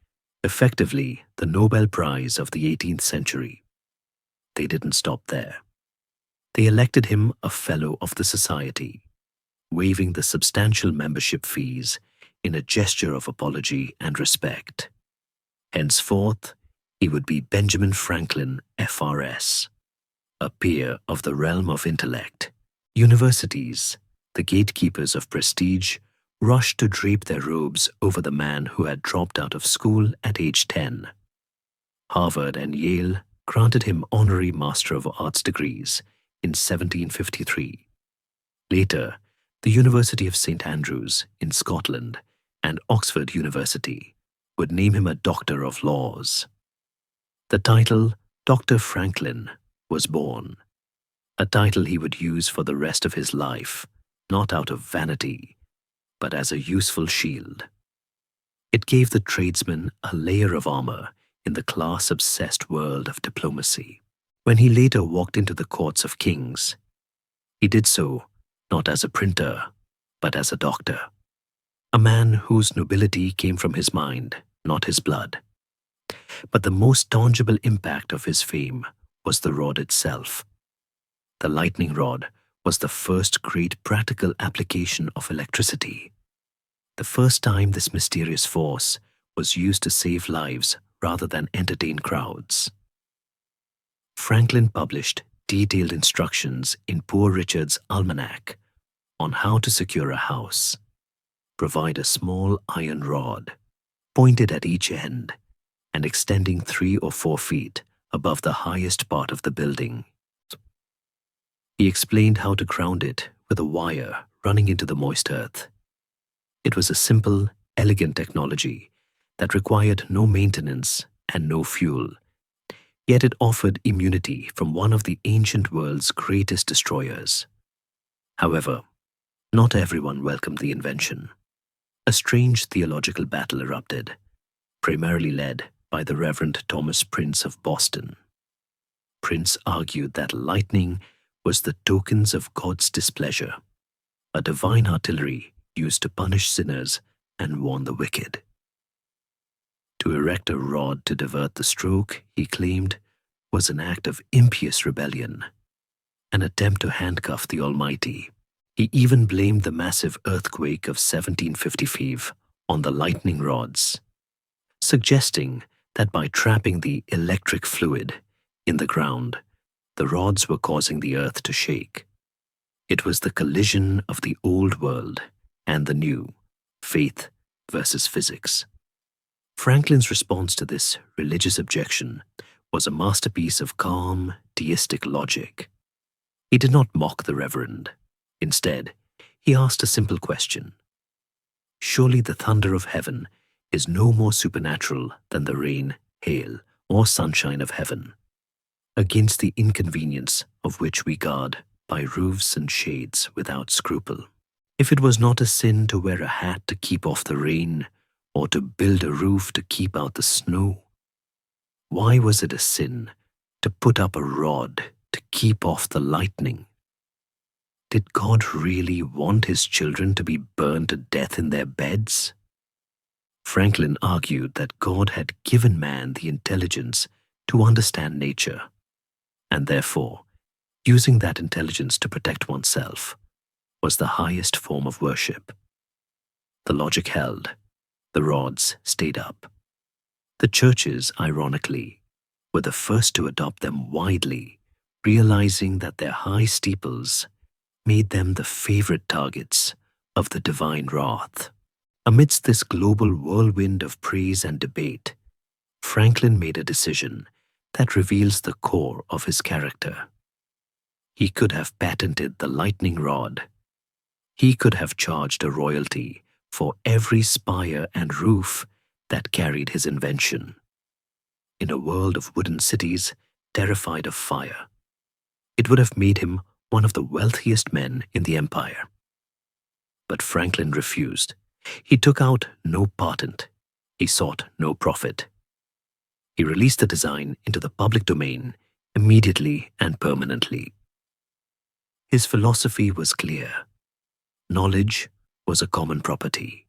effectively the Nobel Prize of the 18th century. They didn't stop there. They elected him a Fellow of the Society, waiving the substantial membership fees in a gesture of apology and respect. Henceforth, he would be Benjamin Franklin, FRS, a peer of the realm of intellect. Universities, the gatekeepers of prestige, rushed to drape their robes over the man who had dropped out of school at age 10. Harvard and Yale granted him honorary Master of Arts degrees in 1753. Later, the University of St. Andrews in Scotland and Oxford University would name him a Doctor of Laws. The title Dr. Franklin was born, a title he would use for the rest of his life, not out of vanity, but as a useful shield. It gave the tradesman a layer of armor in the class-obsessed world of diplomacy. When he later walked into the courts of kings, he did so not as a printer, but as a doctor, a man whose nobility came from his mind, not his blood. But the most tangible impact of his fame was the rod itself. The lightning rod was the first great practical application of electricity, the first time this mysterious force was used to save lives rather than entertain crowds. Franklin published detailed instructions in Poor Richard's Almanac on how to secure a house. Provide a small iron rod, pointed at each end and extending 3 or 4 feet above the highest part of the building. He explained how to ground it with a wire running into the moist earth. It was a simple, elegant technology that required no maintenance and no fuel, yet it offered immunity from one of the ancient world's greatest destroyers. However, not everyone welcomed the invention. A strange theological battle erupted, primarily led by the Reverend Thomas Prince of Boston. Prince argued that lightning was the tokens of God's displeasure, a divine artillery used to punish sinners and warn the wicked. To erect a rod to divert the stroke, he claimed, was an act of impious rebellion, an attempt to handcuff the Almighty. He even blamed the massive earthquake of 1755 on the lightning rods, suggesting that by trapping the electric fluid in the ground, the rods were causing the earth to shake. It was the collision of the old world and the new, faith versus physics. Franklin's response to this religious objection was a masterpiece of calm, deistic logic. He did not mock the reverend. Instead, he asked a simple question. Surely the thunder of heaven is no more supernatural than the rain, hail, or sunshine of heaven, against the inconvenience of which we guard by roofs and shades without scruple. If it was not a sin to wear a hat to keep off the rain, or to build a roof to keep out the snow, why was it a sin to put up a rod to keep off the lightning? Did God really want his children to be burned to death in their beds? Franklin argued that God had given man the intelligence to understand nature, and therefore, using that intelligence to protect oneself was the highest form of worship. The logic held. The rods stayed up. The churches, ironically, were the first to adopt them widely, realizing that their high steeples made them the favorite targets of the divine wrath. Amidst this global whirlwind of praise and debate, Franklin made a decision that reveals the core of his character. He could have patented the lightning rod. He could have charged a royalty for every spire and roof that carried his invention. In a world of wooden cities terrified of fire, it would have made him one of the wealthiest men in the empire. But Franklin refused. He took out no patent. He sought no profit. He released the design into the public domain immediately and permanently. His philosophy was clear. Knowledge was a common property,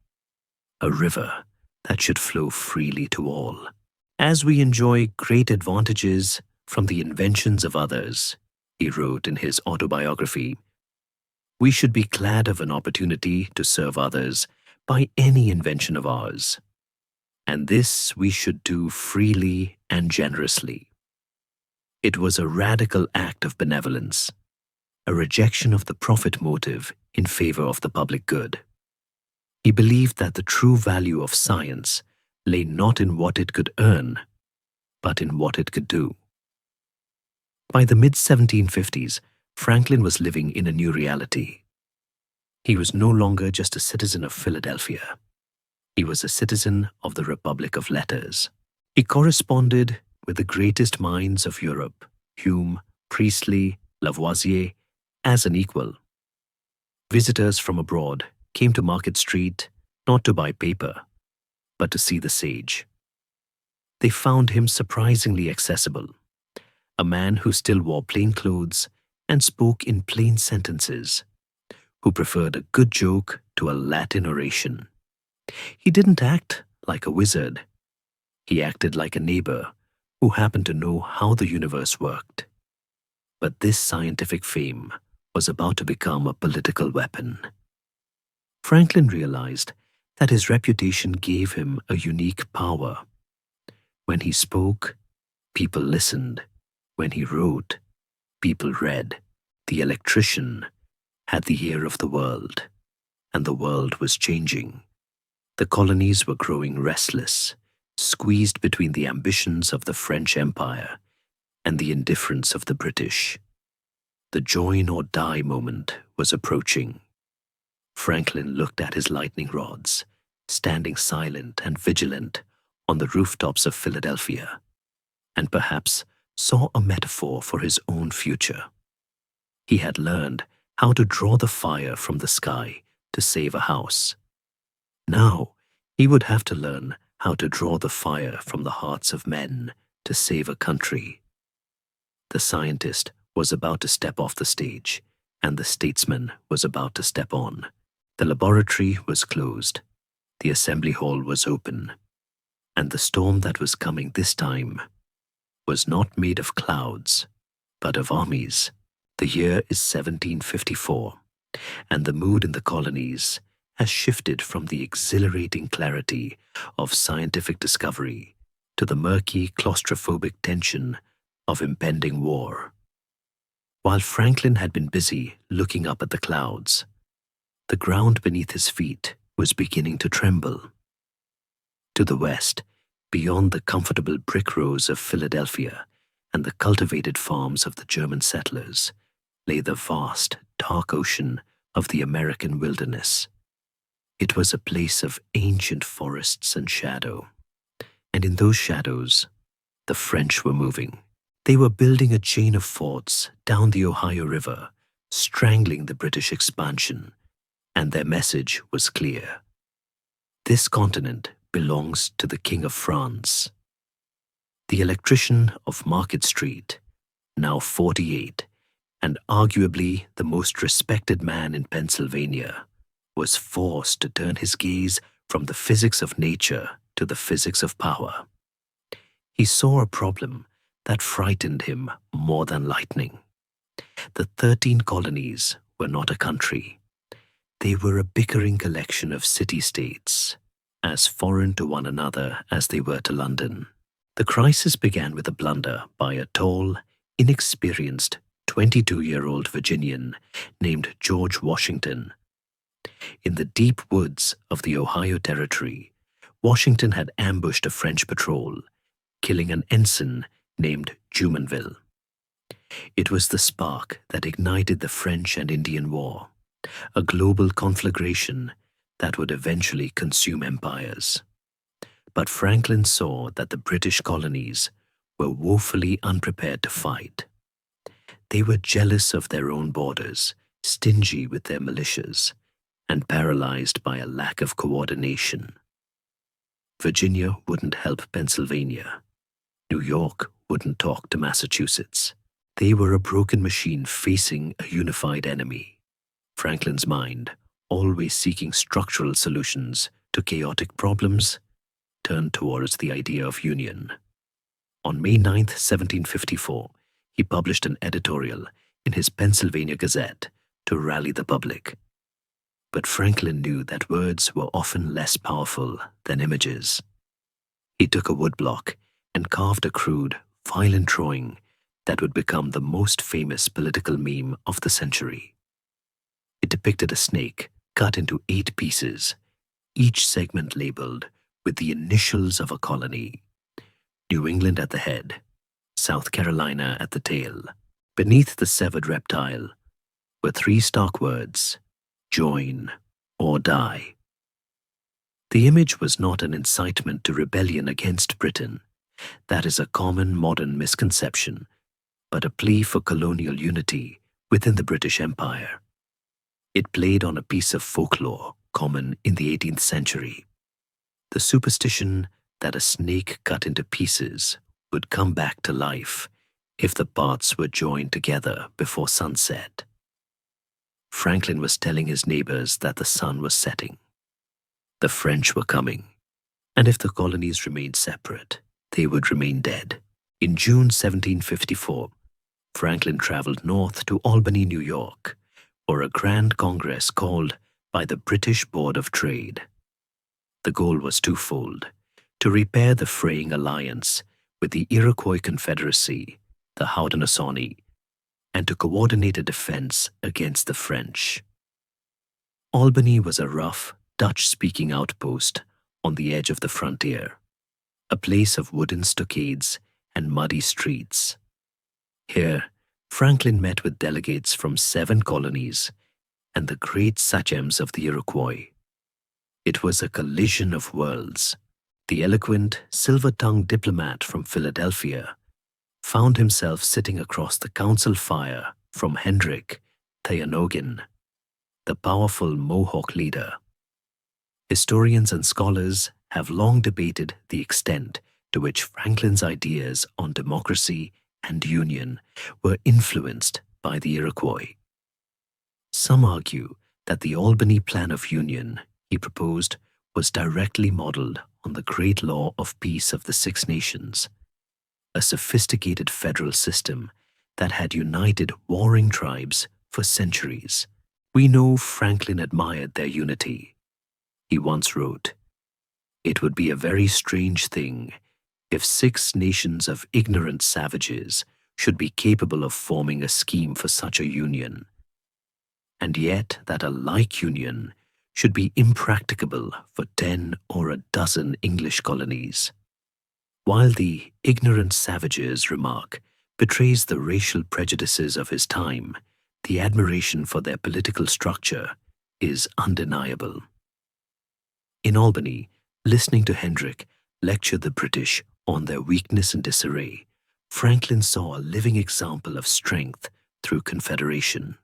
a river that should flow freely to all. As we enjoy great advantages from the inventions of others, he wrote in his autobiography, we should be glad of an opportunity to serve others by any invention of ours, and this we should do freely and generously. It was a radical act of benevolence, a rejection of the profit motive in favor of the public good. He believed that the true value of science lay not in what it could earn, but in what it could do. By the mid-1750s, Franklin was living in a new reality. He was no longer just a citizen of Philadelphia. He was a citizen of the Republic of Letters. He corresponded with the greatest minds of Europe, Hume, Priestley, Lavoisier, as an equal. Visitors from abroad came to Market Street not to buy paper, but to see the sage. They found him surprisingly accessible, a man who still wore plain clothes and spoke in plain sentences, who preferred a good joke to a Latin oration. He didn't act like a wizard. He acted like a neighbor who happened to know how the universe worked. But this scientific fame was about to become a political weapon. Franklin realized that his reputation gave him a unique power. When he spoke, people listened. When he wrote, people read. The electrician had the ear of the world, and the world was changing. The colonies were growing restless, squeezed between the ambitions of the French Empire and the indifference of the British. The join or die moment was approaching. Franklin looked at his lightning rods, standing silent and vigilant on the rooftops of Philadelphia, and perhaps saw a metaphor for his own future. He had learned how to draw the fire from the sky to save a house. Now he would have to learn how to draw the fire from the hearts of men to save a country. The scientist was about to step off the stage, and the statesman was about to step on. The laboratory was closed. The assembly hall was open. And the storm that was coming this time was not made of clouds, but of armies. The year is 1754. and the mood in the colonies has shifted from the exhilarating clarity of scientific discovery to the murky, claustrophobic tension of impending war. While Franklin had been busy looking up at the clouds, the ground beneath his feet was beginning to tremble. To the west, beyond the comfortable brick rows of Philadelphia and the cultivated farms of the German settlers, lay the vast, dark ocean of the American wilderness. It was a place of ancient forests and shadow, and in those shadows, the French were moving. They were building a chain of forts down the Ohio River, strangling the British expansion, and their message was clear. This continent belongs to the King of France. The electrician of Market Street, now 48, and arguably the most respected man in Pennsylvania, was forced to turn his gaze from the physics of nature to the physics of power. He saw a problem that frightened him more than lightning. The 13 colonies were not a country. They were a bickering collection of city-states, as foreign to one another as they were to London. The crisis began with a blunder by a tall, inexperienced 22-year-old Virginian named George Washington. In the deep woods of the Ohio Territory, Washington had ambushed a French patrol, killing an ensign named Jumonville. It was the spark that ignited the French and Indian War, a global conflagration that would eventually consume empires. But Franklin saw that the British colonies were woefully unprepared to fight. They were jealous of their own borders, stingy with their militias, and paralyzed by a lack of coordination. Virginia wouldn't help Pennsylvania. New York wouldn't talk to Massachusetts. They were a broken machine facing a unified enemy. Franklin's mind, always seeking structural solutions to chaotic problems, turned towards the idea of union. On May 9, 1754, he published an editorial in his Pennsylvania Gazette to rally the public. But Franklin knew that words were often less powerful than images. He took a woodblock and carved a crude, violent drawing that would become the most famous political meme of the century. It depicted a snake cut into 8 pieces, each segment labeled with the initials of a colony: New England at the head, South Carolina at the tail. Beneath the severed reptile were 3 stark words: join or die. The image was not an incitement to rebellion against Britain. That is a common modern misconception, but a plea for colonial unity within the British Empire. It played on a piece of folklore common in the 18th century, the superstition that a snake cut into pieces would come back to life if the parts were joined together before sunset. Franklin was telling his neighbors that the sun was setting. The French were coming, and if the colonies remained separate, they would remain dead. In June 1754, Franklin traveled north to Albany, New York, for a grand congress called by the British Board of Trade. The goal was twofold: to repair the fraying alliance with the Iroquois Confederacy, the Haudenosaunee, and to coordinate a defense against the French. Albany was a rough, Dutch-speaking outpost on the edge of the frontier, a place of wooden stockades and muddy streets. Here, Franklin met with delegates from 7 colonies and the great sachems of the Iroquois. It was a collision of worlds. The eloquent, silver-tongued diplomat from Philadelphia found himself sitting across the council fire from Hendrik Theanogin, the powerful Mohawk leader. Historians and scholars have long debated the extent to which Franklin's ideas on democracy and union were influenced by the Iroquois. Some argue that the Albany Plan of Union he proposed was directly modeled on the Great Law of Peace of the Six Nations, a sophisticated federal system that had united warring tribes for centuries. We know Franklin admired their unity. He once wrote, "It would be a very strange thing if 6 nations of ignorant savages should be capable of forming a scheme for such a union, and yet that a like union should be impracticable for 10 or a dozen English colonies." While the ignorant savages remark betrays the racial prejudices of his time, the admiration for their political structure is undeniable. In Albany, listening to Hendrick lecture the British on their weakness and disarray, Franklin saw a living example of strength through confederation.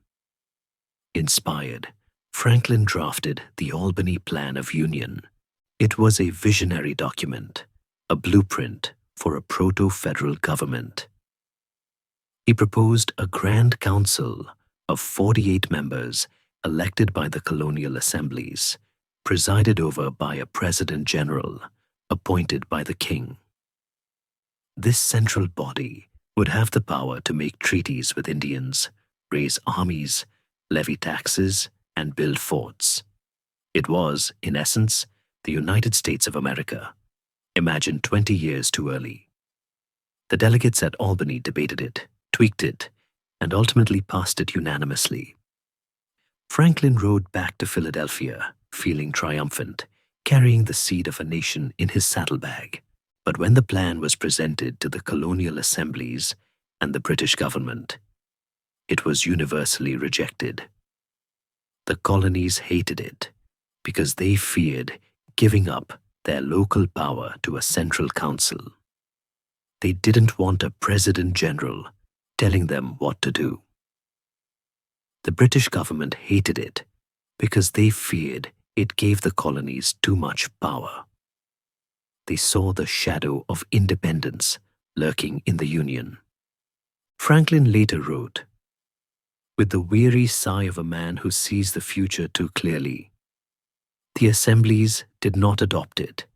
Inspired, Franklin drafted the Albany Plan of Union. It was a visionary document, a blueprint for a proto-federal government. He proposed a Grand Council of 48 members elected by the colonial assemblies, presided over by a President General appointed by the King. This central body would have the power to make treaties with Indians, raise armies, levy taxes, and build forts. It was, in essence, the United States of America, imagined 20 years too early. The delegates at Albany debated it, tweaked it, and ultimately passed it unanimously. Franklin rode back to Philadelphia, feeling triumphant, carrying the seed of a nation in his saddlebag. But when the plan was presented to the colonial assemblies and the British government, it was universally rejected. The colonies hated it because they feared giving up their local power to a central council. They didn't want a President General telling them what to do. The British government hated it because they feared it gave the colonies too much power. They saw the shadow of independence lurking in the Union. Franklin later wrote, "With the weary sigh of a man who sees the future too clearly, the assemblies did not adopt it,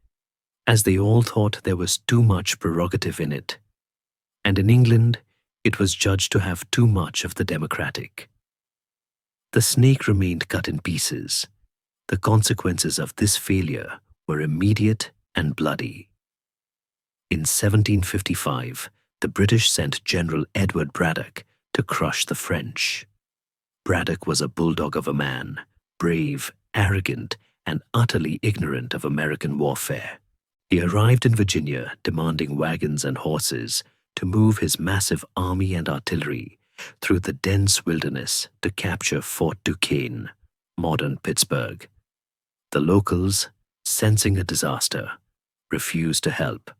as they all thought there was too much prerogative in it, and in England it was judged to have too much of the democratic." The snake remained cut in pieces. The consequences of this failure were immediate and bloody. In 1755, the British sent General Edward Braddock to crush the French. Braddock was a bulldog of a man, brave, arrogant, and utterly ignorant of American warfare. He arrived in Virginia demanding wagons and horses to move his massive army and artillery through the dense wilderness to capture Fort Duquesne, modern Pittsburgh. The locals, sensing a disaster, refused to help.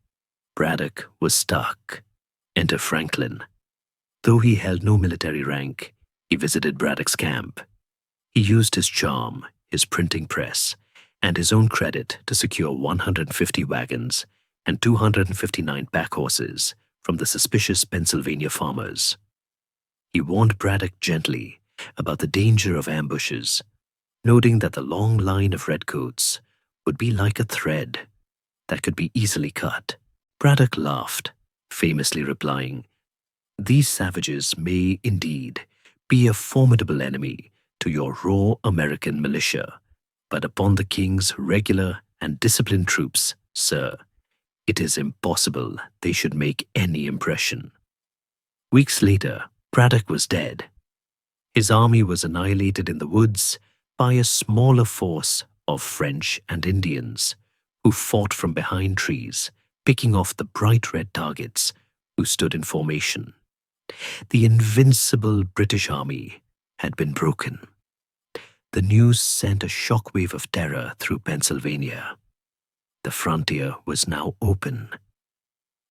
Braddock was stuck. Enter Franklin. Though he held no military rank, he visited Braddock's camp. He used his charm, his printing press, and his own credit to secure 150 wagons and 259 pack horses from the suspicious Pennsylvania farmers. He warned Braddock gently about the danger of ambushes, noting that the long line of redcoats would be like a thread that could be easily cut. Braddock laughed, famously replying, "These savages may, indeed, be a formidable enemy to your raw American militia, but upon the King's regular and disciplined troops, sir, it is impossible they should make any impression." Weeks later, Braddock was dead. His army was annihilated in the woods by a smaller force of French and Indians, who fought from behind trees, picking off the bright red targets who stood in formation. The invincible British army had been broken. The news sent a shockwave of terror through Pennsylvania. The frontier was now open.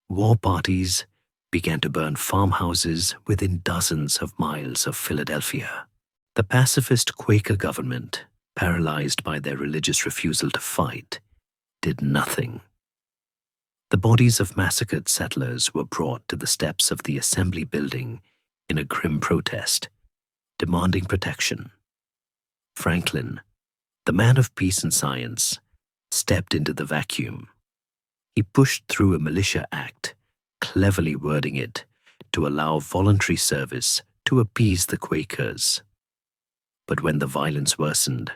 War parties began to burn farmhouses within dozens of miles of Philadelphia. The pacifist Quaker government, paralyzed by their religious refusal to fight, did nothing. The bodies of massacred settlers were brought to the steps of the Assembly building in a grim protest, demanding protection. Franklin, the man of peace and science, stepped into the vacuum. He pushed through a militia act, cleverly wording it to allow voluntary service to appease the Quakers. But when the violence worsened,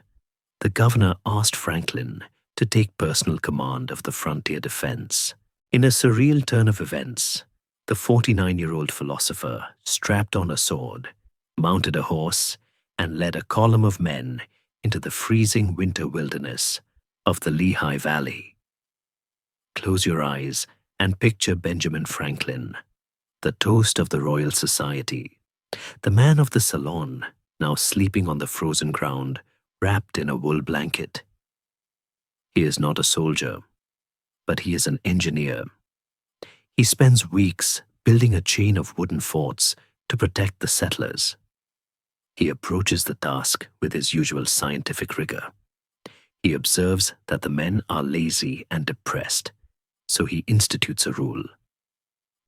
the governor asked Franklin to take personal command of the frontier defense. In a surreal turn of events, the 49-year-old philosopher strapped on a sword, mounted a horse, and led a column of men into the freezing winter wilderness of the Lehigh Valley. Close your eyes and picture Benjamin Franklin, the toast of the Royal Society, the man of the salon, now sleeping on the frozen ground, wrapped in a wool blanket. He is not a soldier, but he is an engineer. He spends weeks building a chain of wooden forts to protect the settlers. He approaches the task with his usual scientific rigor. He observes that the men are lazy and depressed, so he institutes a rule.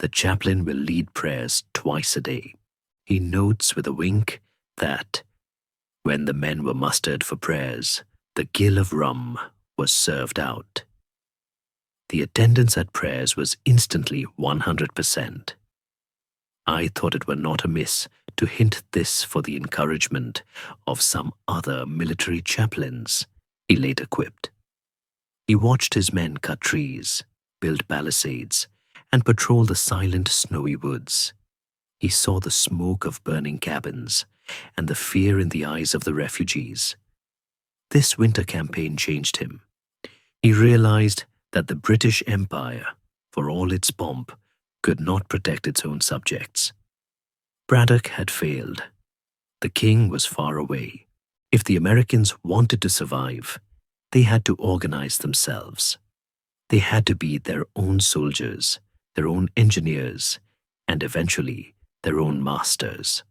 The chaplain will lead prayers twice a day. He notes with a wink that, when the men were mustered for prayers, the gill of rum was served out. The attendance at prayers was instantly 100%. I thought it were not amiss to hint this for the encouragement of some other military chaplains, he later quipped. He watched his men cut trees, build palisades, and patrol the silent snowy woods. He saw the smoke of burning cabins and the fear in the eyes of the refugees. This winter campaign changed him. He realized that the British Empire, for all its pomp, could not protect its own subjects. Braddock had failed. The king was far away. If the Americans wanted to survive, they had to organize themselves. They had to be their own soldiers, their own engineers, and eventually their own masters.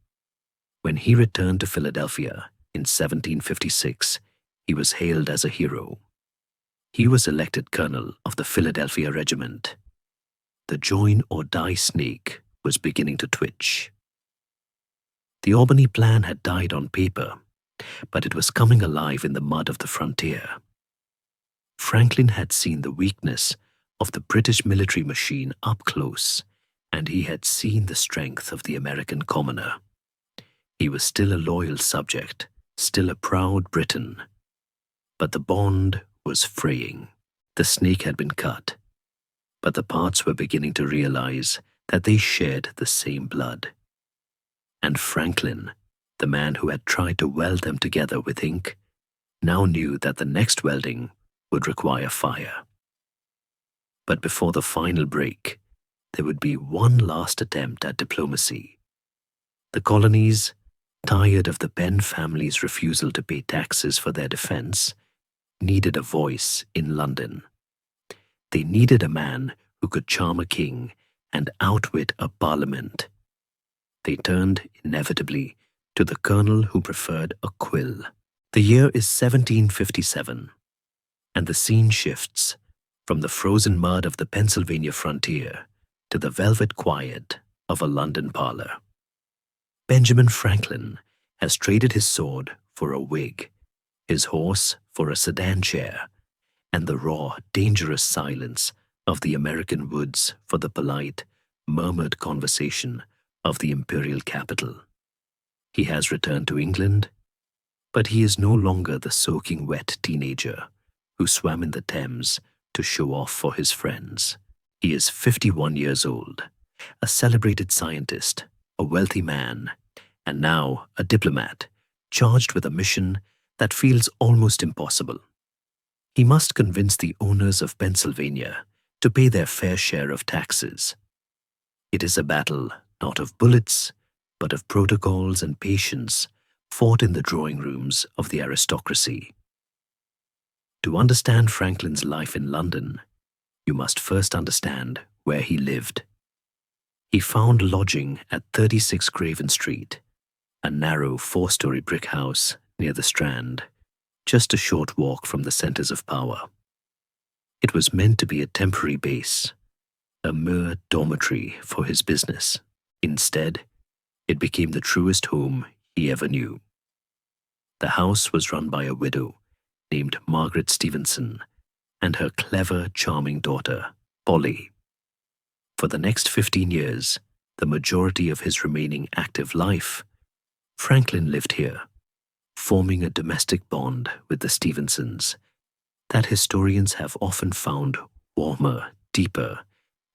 When he returned to Philadelphia in 1756, he was hailed as a hero. He was elected colonel of the Philadelphia Regiment. The join-or-die snake was beginning to twitch. The Albany Plan had died on paper, but it was coming alive in the mud of the frontier. Franklin had seen the weakness of the British military machine up close, and he had seen the strength of the American commoner. He was still a loyal subject, still a proud Briton. But the bond was fraying. The snake had been cut, but the parts were beginning to realize that they shared the same blood. And Franklin, the man who had tried to weld them together with ink, now knew that the next welding would require fire. But before the final break, there would be one last attempt at diplomacy. The colonies, tired of the Penn family's refusal to pay taxes for their defense, needed a voice in London. They needed a man who could charm a king and outwit a parliament. They turned, inevitably, to the colonel who preferred a quill. The year is 1757, and the scene shifts from the frozen mud of the Pennsylvania frontier to the velvet quiet of a London parlor. Benjamin Franklin has traded his sword for a wig, his horse for a sedan chair, and the raw, dangerous silence of the American woods for the polite, murmured conversation of the imperial capital. He has returned to England, but he is no longer the soaking wet teenager who swam in the Thames to show off for his friends. He is 51 years old, a celebrated scientist, a wealthy man, and now a diplomat charged with a mission that feels almost impossible. He must convince the owners of Pennsylvania to pay their fair share of taxes. It is a battle not of bullets, but of protocols and patience fought in the drawing rooms of the aristocracy. To understand Franklin's life in London, you must first understand where he lived. He found lodging at 36 Craven Street, a narrow 4-story brick house near the Strand, just a short walk from the centers of power. It was meant to be a temporary base, a mere dormitory for his business. Instead, it became the truest home he ever knew. The house was run by a widow named Margaret Stevenson and her clever, charming daughter, Polly. For the next 15 years, the majority of his remaining active life, Franklin lived here, forming a domestic bond with the Stevensons that historians have often found warmer, deeper,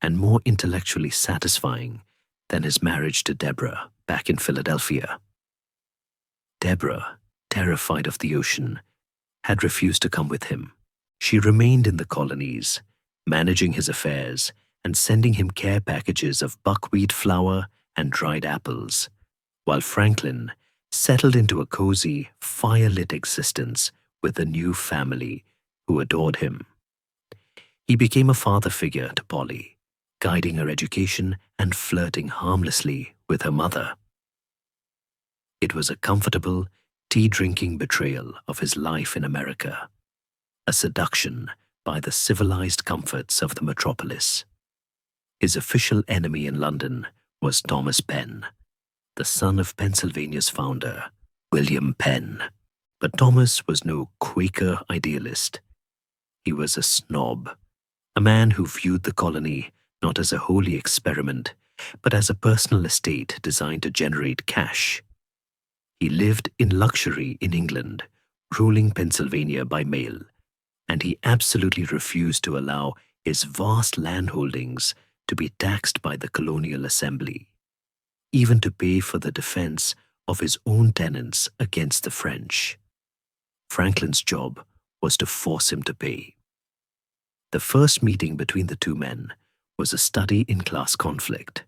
and more intellectually satisfying than his marriage to Deborah back in Philadelphia. Deborah, terrified of the ocean, had refused to come with him. She remained in the colonies, managing his affairs and sending him care packages of buckwheat flour and dried apples, while Franklin settled into a cozy, fire-lit existence with a new family who adored him. He became a father figure to Polly, guiding her education and flirting harmlessly with her mother. It was a comfortable, tea-drinking betrayal of his life in America, a seduction by the civilized comforts of the metropolis. His official enemy in London was Thomas Penn, the son of Pennsylvania's founder, William Penn. But Thomas was no Quaker idealist. He was a snob, a man who viewed the colony not as a holy experiment, but as a personal estate designed to generate cash. He lived in luxury in England, ruling Pennsylvania by mail, and he absolutely refused to allow his vast landholdings to be taxed by the colonial assembly, even to pay for the defense of his own tenants against the French. Franklin's job was to force him to pay. The first meeting between the two men was a study in class conflict.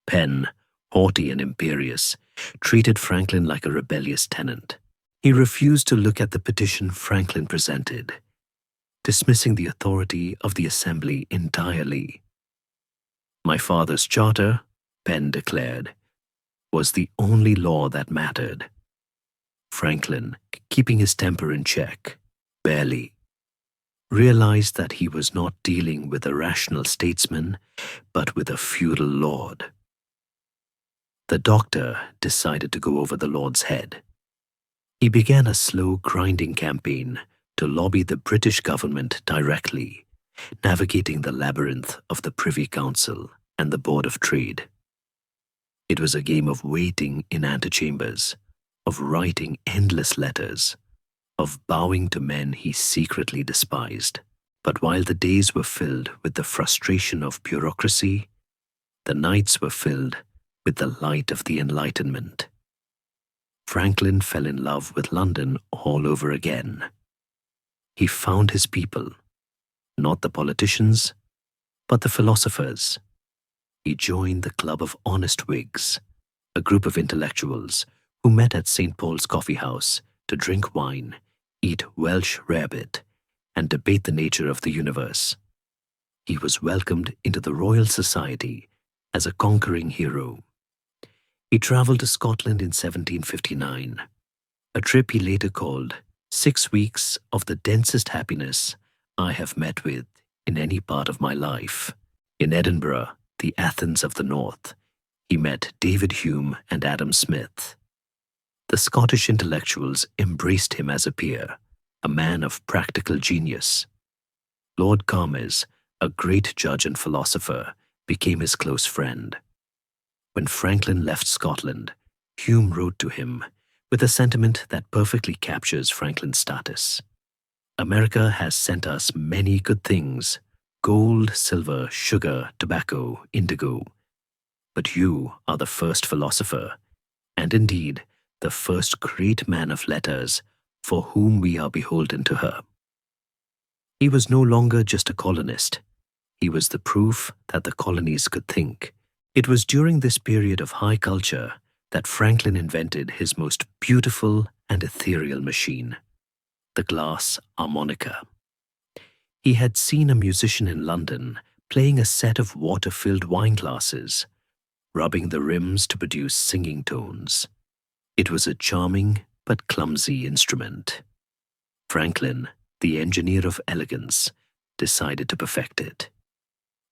Penn, haughty and imperious, treated Franklin like a rebellious tenant. He refused to look at the petition Franklin presented, dismissing the authority of the assembly entirely. "My father's charter," Penn declared, "was the only law that mattered." Franklin, keeping his temper in check, barely, realized that he was not dealing with a rational statesman, but with a feudal lord. The doctor decided to go over the lord's head. He began a slow, grinding campaign to lobby the British government directly, navigating the labyrinth of the Privy Council and the Board of Trade. It was a game of waiting in antechambers, of writing endless letters, of bowing to men he secretly despised. But while the days were filled with the frustration of bureaucracy, the nights were filled with the light of the Enlightenment. Franklin fell in love with London all over again. He found his people, not the politicians, but the philosophers. He joined the Club of Honest Whigs, a group of intellectuals who met at St. Paul's Coffee House to drink wine, eat Welsh rarebit, and debate the nature of the universe. He was welcomed into the Royal Society as a conquering hero. He traveled to Scotland in 1759, a trip he later called 6 weeks of the densest happiness I have met with in any part of my life. In Edinburgh, the Athens of the North, he met David Hume and Adam Smith. The Scottish intellectuals embraced him as a peer, a man of practical genius. Lord Carmes, a great judge and philosopher, became his close friend. When Franklin left Scotland, Hume wrote to him with a sentiment that perfectly captures Franklin's status. "America has sent us many good things, gold, silver, sugar, tobacco, indigo. But you are the first philosopher, and indeed the first great man of letters for whom we are beholden to her." He was no longer just a colonist. He was the proof that the colonies could think. It was during this period of high culture that Franklin invented his most beautiful and ethereal machine, the glass harmonica. He had seen a musician in London playing a set of water-filled wine glasses, rubbing the rims to produce singing tones. It was a charming but clumsy instrument. Franklin, the engineer of elegance, decided to perfect it.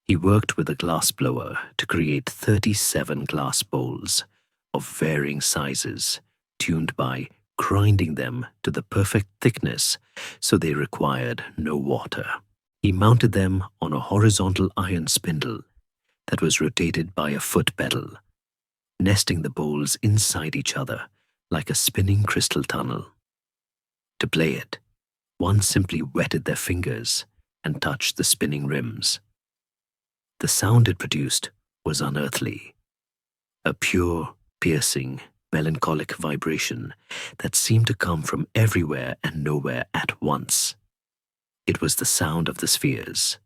He worked with a glassblower to create 37 glass bowls of varying sizes, tuned by grinding them to the perfect thickness so they required no water. He mounted them on a horizontal iron spindle that was rotated by a foot pedal, nesting the bowls inside each other like a spinning crystal tunnel. to play it. One simply wetted their fingers and touched the spinning rims. The sound it produced was unearthly, a pure, piercing, melancholic vibration that seemed to come from everywhere and nowhere at once. It was the sound of the spheres.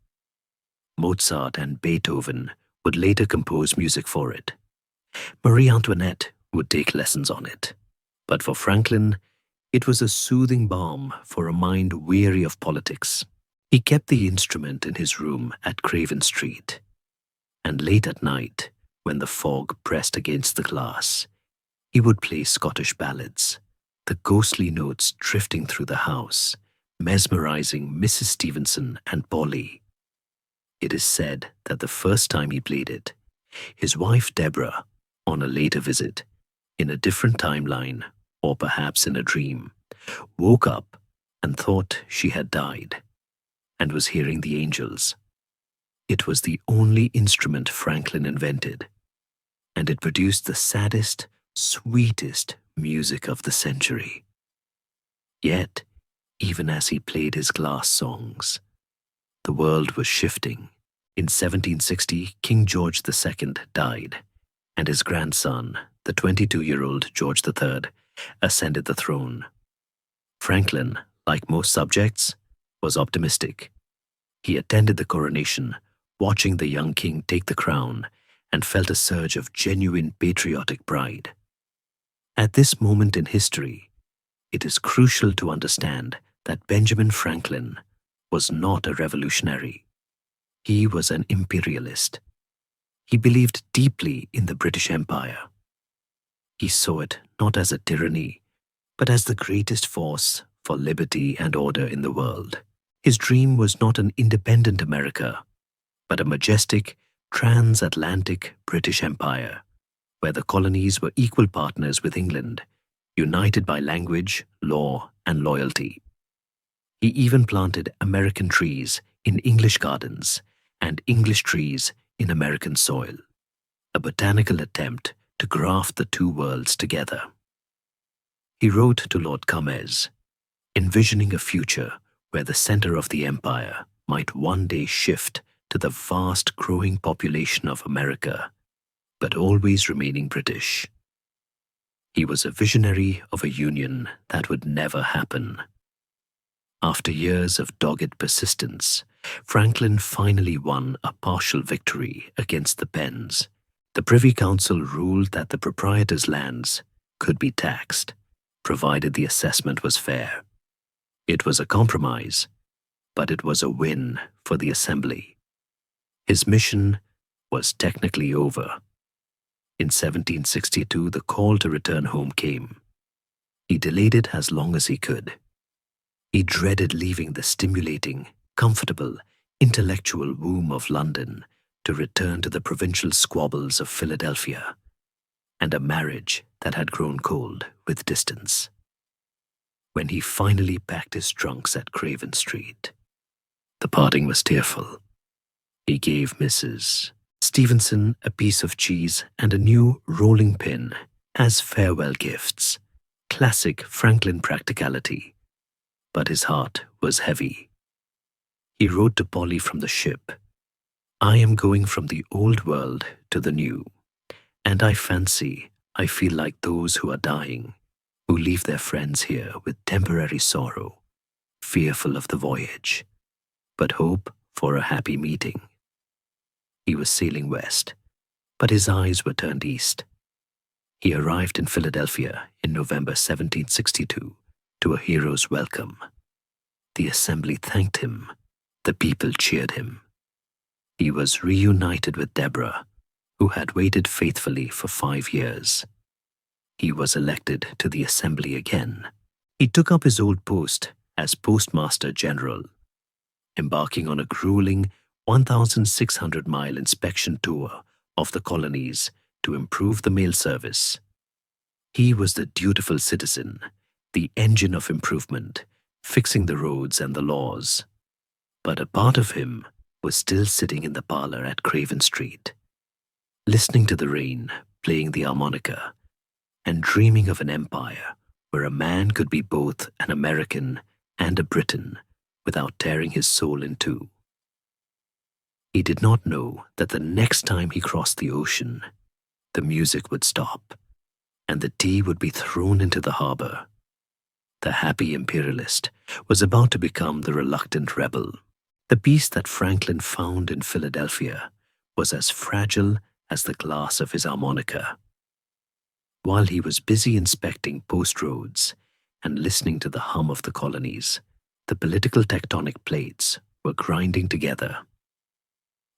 Mozart and Beethoven would later compose music for it. Marie Antoinette would take lessons on it. But for Franklin, it was a soothing balm for a mind weary of politics. He kept the instrument in his room at Craven Street. And late at night, when the fog pressed against the glass, he would play Scottish ballads, the ghostly notes drifting through the house, mesmerizing Mrs. Stevenson and Polly. It is said that the first time he played it, his wife Deborah, on a later visit, in a different timeline, or perhaps in a dream, woke up and thought she had died, and was hearing the angels. It was the only instrument Franklin invented, and it produced the saddest, sweetest music of the century. Yet, even as he played his glass songs, the world was shifting. In 1760, King George II died, and his grandson, the 22-year-old George III, ascended the throne. Franklin, like most subjects, was optimistic. He attended the coronation, watching the young king take the crown, and felt a surge of genuine patriotic pride. At this moment in history, it is crucial to understand that Benjamin Franklin was not a revolutionary. He was an imperialist. He believed deeply in the British Empire. He saw it not as a tyranny, but as the greatest force for liberty and order in the world. His dream was not an independent America, but a majestic, transatlantic British Empire, where the colonies were equal partners with England, united by language, law, and loyalty. He even planted American trees in English gardens and English trees in American soil, a botanical attempt to graft the two worlds together. He wrote to Lord Cummers, envisioning a future where the center of the empire might one day shift to the vast growing population of America, but always remaining British. He was a visionary of a union that would never happen. After years of dogged persistence, Franklin finally won a partial victory against the Penns. The Privy Council ruled that the proprietors' lands could be taxed, provided the assessment was fair. It was a compromise, but it was a win for the Assembly. His mission was technically over. In 1762, the call to return home came. He delayed it as long as he could. He dreaded leaving the stimulating, comfortable, intellectual womb of London to return to the provincial squabbles of Philadelphia, and a marriage that had grown cold with distance. When he finally packed his trunks at Craven Street, the parting was tearful. He gave Mrs. Stevenson a piece of cheese and a new rolling pin as farewell gifts, classic Franklin practicality. But his heart was heavy. He wrote to Polly from the ship, "I am going from the old world to the new, and I fancy I feel like those who are dying, who leave their friends here with temporary sorrow, fearful of the voyage, but hope for a happy meeting." He was sailing west, but his eyes were turned east. He arrived in Philadelphia in November 1762 to a hero's welcome. The Assembly thanked him. The people cheered him. He was reunited with Deborah, who had waited faithfully for 5 years. He was elected to the Assembly again. He took up his old post as Postmaster General, embarking on a grueling 1,600-mile inspection tour of the colonies to improve the mail service. He was the dutiful citizen, the engine of improvement, fixing the roads and the laws. But a part of him was still sitting in the parlor at Craven Street, listening to the rain, playing the harmonica, and dreaming of an empire where a man could be both an American and a Briton without tearing his soul in two. He did not know that the next time he crossed the ocean, the music would stop and the tea would be thrown into the harbor. The happy imperialist was about to become the reluctant rebel. The peace that Franklin found in Philadelphia was as fragile as the glass of his harmonica. While he was busy inspecting post roads and listening to the hum of the colonies, the political tectonic plates were grinding together.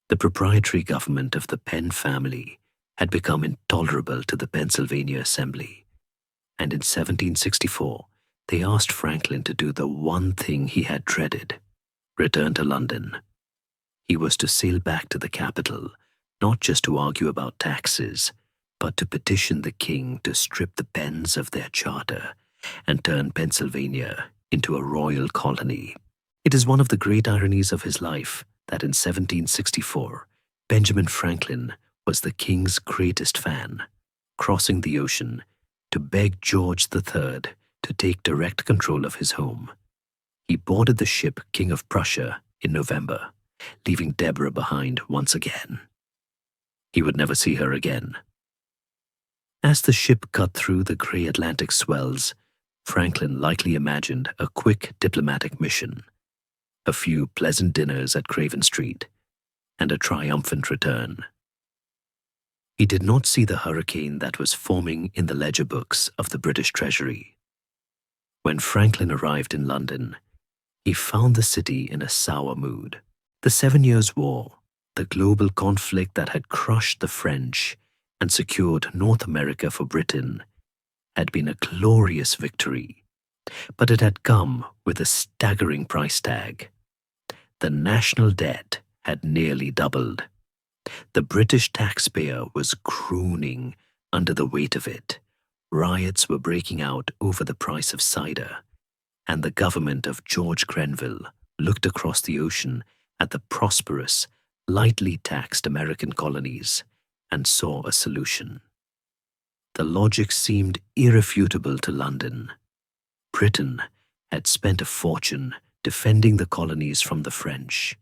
The proprietary government of the Penn family had become intolerable to the Pennsylvania Assembly, and in 1764 they asked Franklin to do the one thing he had dreaded: return to London. He was to sail back to the capital, not just to argue about taxes, but to petition the king to strip the Penns of their charter and turn Pennsylvania into a royal colony. It is one of the great ironies of his life that in 1764, Benjamin Franklin was the king's greatest fan, crossing the ocean to beg George III to take direct control of his home. He boarded the ship King of Prussia in November, leaving Deborah behind once again. He would never see her again. As the ship cut through the grey Atlantic swells, Franklin likely imagined a quick diplomatic mission, a few pleasant dinners at Craven Street, and a triumphant return. He did not see the hurricane that was forming in the ledger books of the British Treasury. When Franklin arrived in London, he found the city in a sour mood. The 7 Years' War, the global conflict that had crushed the French and secured North America for Britain, had been a glorious victory, but it had come with a staggering price tag. The national debt had nearly doubled. The British taxpayer was groaning under the weight of it. Riots were breaking out over the price of cider, and the government of George Grenville looked across the ocean at the prosperous, lightly taxed American colonies and saw a solution. The logic seemed irrefutable to London. Britain had spent a fortune defending the colonies from the French.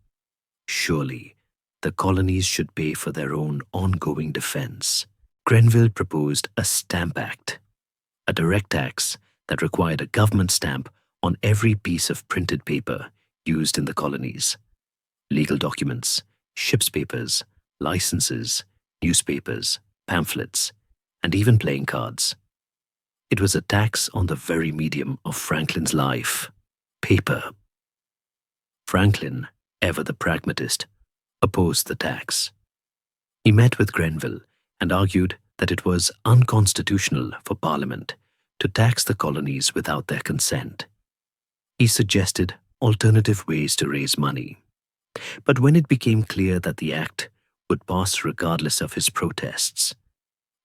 Surely, the colonies should pay for their own ongoing defense. Grenville proposed a Stamp Act, a direct tax that required a government stamp on every piece of printed paper used in the colonies: legal documents, ship's papers, licenses, newspapers, pamphlets, and even playing cards. It was a tax on the very medium of Franklin's life: paper. Franklin, ever the pragmatist, opposed the tax. He met with Grenville and argued that it was unconstitutional for Parliament to tax the colonies without their consent. He suggested alternative ways to raise money. But when it became clear that the act would pass regardless of his protests,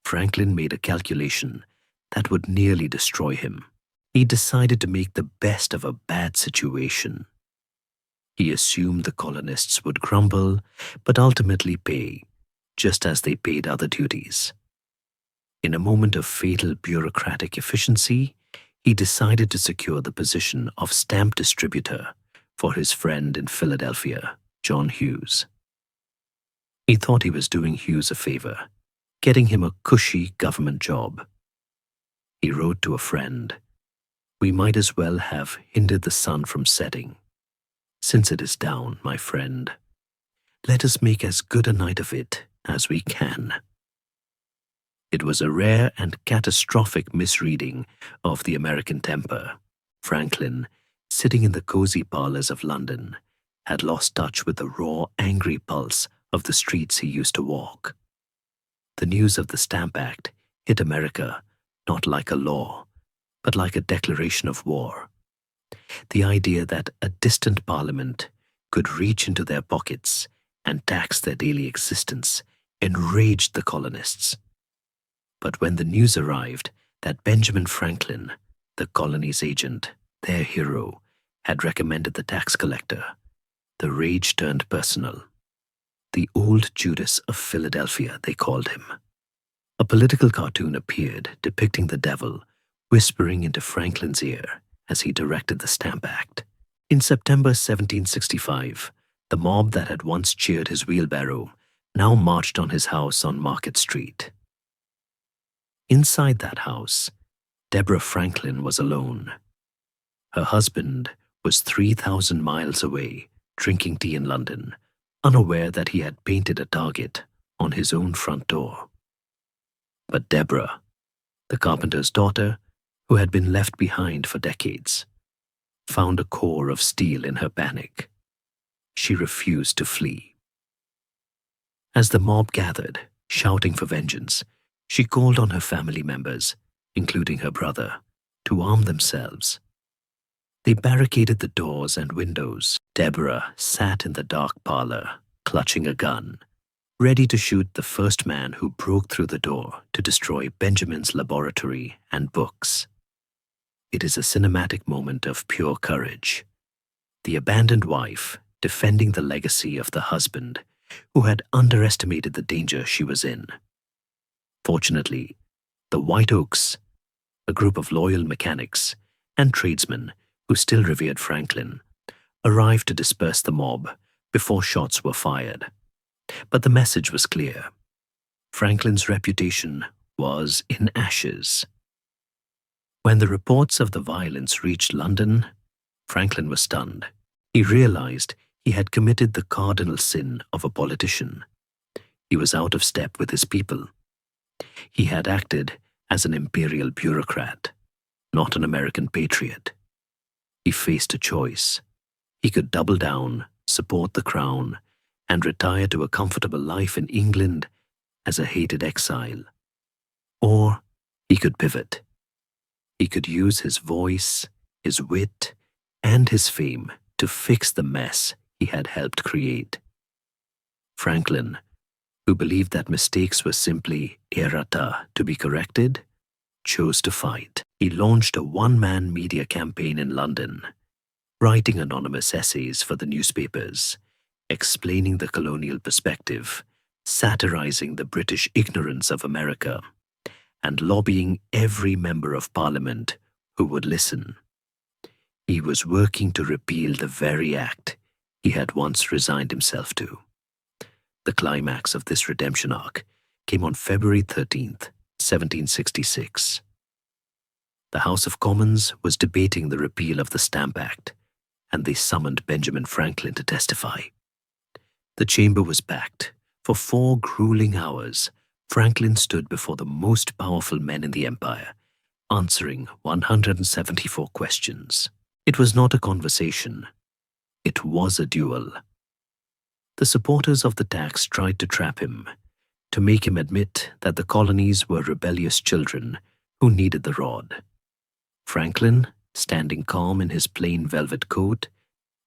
Franklin made a calculation that would nearly destroy him. He decided to make the best of a bad situation. He assumed the colonists would grumble, but ultimately pay, just as they paid other duties. In a moment of fatal bureaucratic efficiency, he decided to secure the position of stamp distributor for his friend in Philadelphia, John Hughes. He thought he was doing Hughes a favor, getting him a cushy government job. He wrote to a friend, "We might as well have hindered the sun from setting. Since it is down, my friend, let us make as good a night of it as we can." It was a rare and catastrophic misreading of the American temper. Franklin, sitting in the cozy parlors of London, had lost touch with the raw, angry pulse of the streets he used to walk. The news of the Stamp Act hit America not like a law, but like a declaration of war. The idea that a distant parliament could reach into their pockets and tax their daily existence enraged the colonists. But when the news arrived that Benjamin Franklin, the colony's agent, their hero, had recommended the tax collector, the rage turned personal. The old Judas of Philadelphia, they called him. A political cartoon appeared depicting the devil whispering into Franklin's ear as he directed the Stamp Act. In September 1765, the mob that had once cheered his wheelbarrow now marched on his house on Market Street. Inside that house, Deborah Franklin was alone. Her husband was 3,000 miles away, drinking tea in London, unaware that he had painted a target on his own front door. But Deborah, the carpenter's daughter, who had been left behind for decades, found a core of steel in her panic. She refused to flee. As the mob gathered, shouting for vengeance, she called on her family members, including her brother, to arm themselves. They barricaded the doors and windows. Deborah sat in the dark parlor, clutching a gun, ready to shoot the first man who broke through the door to destroy Benjamin's laboratory and books. It is a cinematic moment of pure courage. The abandoned wife defending the legacy of the husband who had underestimated the danger she was in. Fortunately, the White Oaks, a group of loyal mechanics and tradesmen who still revered Franklin, arrived to disperse the mob before shots were fired. But the message was clear. Franklin's reputation was in ashes. When the reports of the violence reached London, Franklin was stunned. He realized he had committed the cardinal sin of a politician. He was out of step with his people. He had acted as an imperial bureaucrat, not an American patriot. He faced a choice. He could double down, support the crown, and retire to a comfortable life in England as a hated exile. Or he could pivot. He could use his voice, his wit, and his fame to fix the mess he had helped create. Franklin, who believed that mistakes were simply errata to be corrected, chose to fight. He launched a one-man media campaign in London, writing anonymous essays for the newspapers, explaining the colonial perspective, satirizing the British ignorance of America, and lobbying every member of Parliament who would listen. He was working to repeal the very act he had once resigned himself to. The climax of this redemption arc came on February 13th, 1766. The House of Commons was debating the repeal of the Stamp Act, and they summoned Benjamin Franklin to testify. The chamber was packed. For 4 grueling hours, Franklin stood before the most powerful men in the empire, answering 174 questions. It was not a conversation. It was a duel. The supporters of the tax tried to trap him, to make him admit that the colonies were rebellious children who needed the rod. Franklin, standing calm in his plain velvet coat,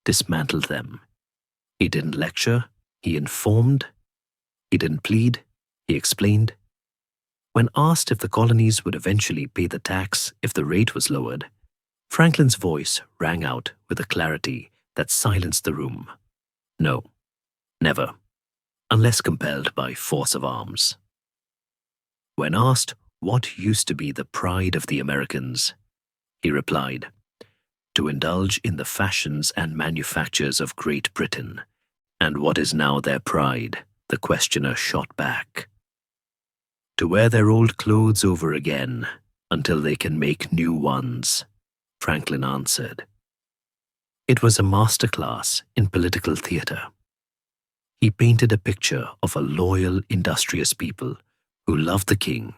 dismantled them. He didn't lecture, he informed. He didn't plead, he explained. When asked if the colonies would eventually pay the tax if the rate was lowered, Franklin's voice rang out with a clarity that silenced the room. No, never, unless compelled by force of arms. When asked what used to be the pride of the Americans, he replied, "To indulge in the fashions and manufactures of Great Britain." And what is now their pride? The questioner shot back. "To wear their old clothes over again until they can make new ones," Franklin answered. It was a masterclass in political theater. He painted a picture of a loyal, industrious people who loved the king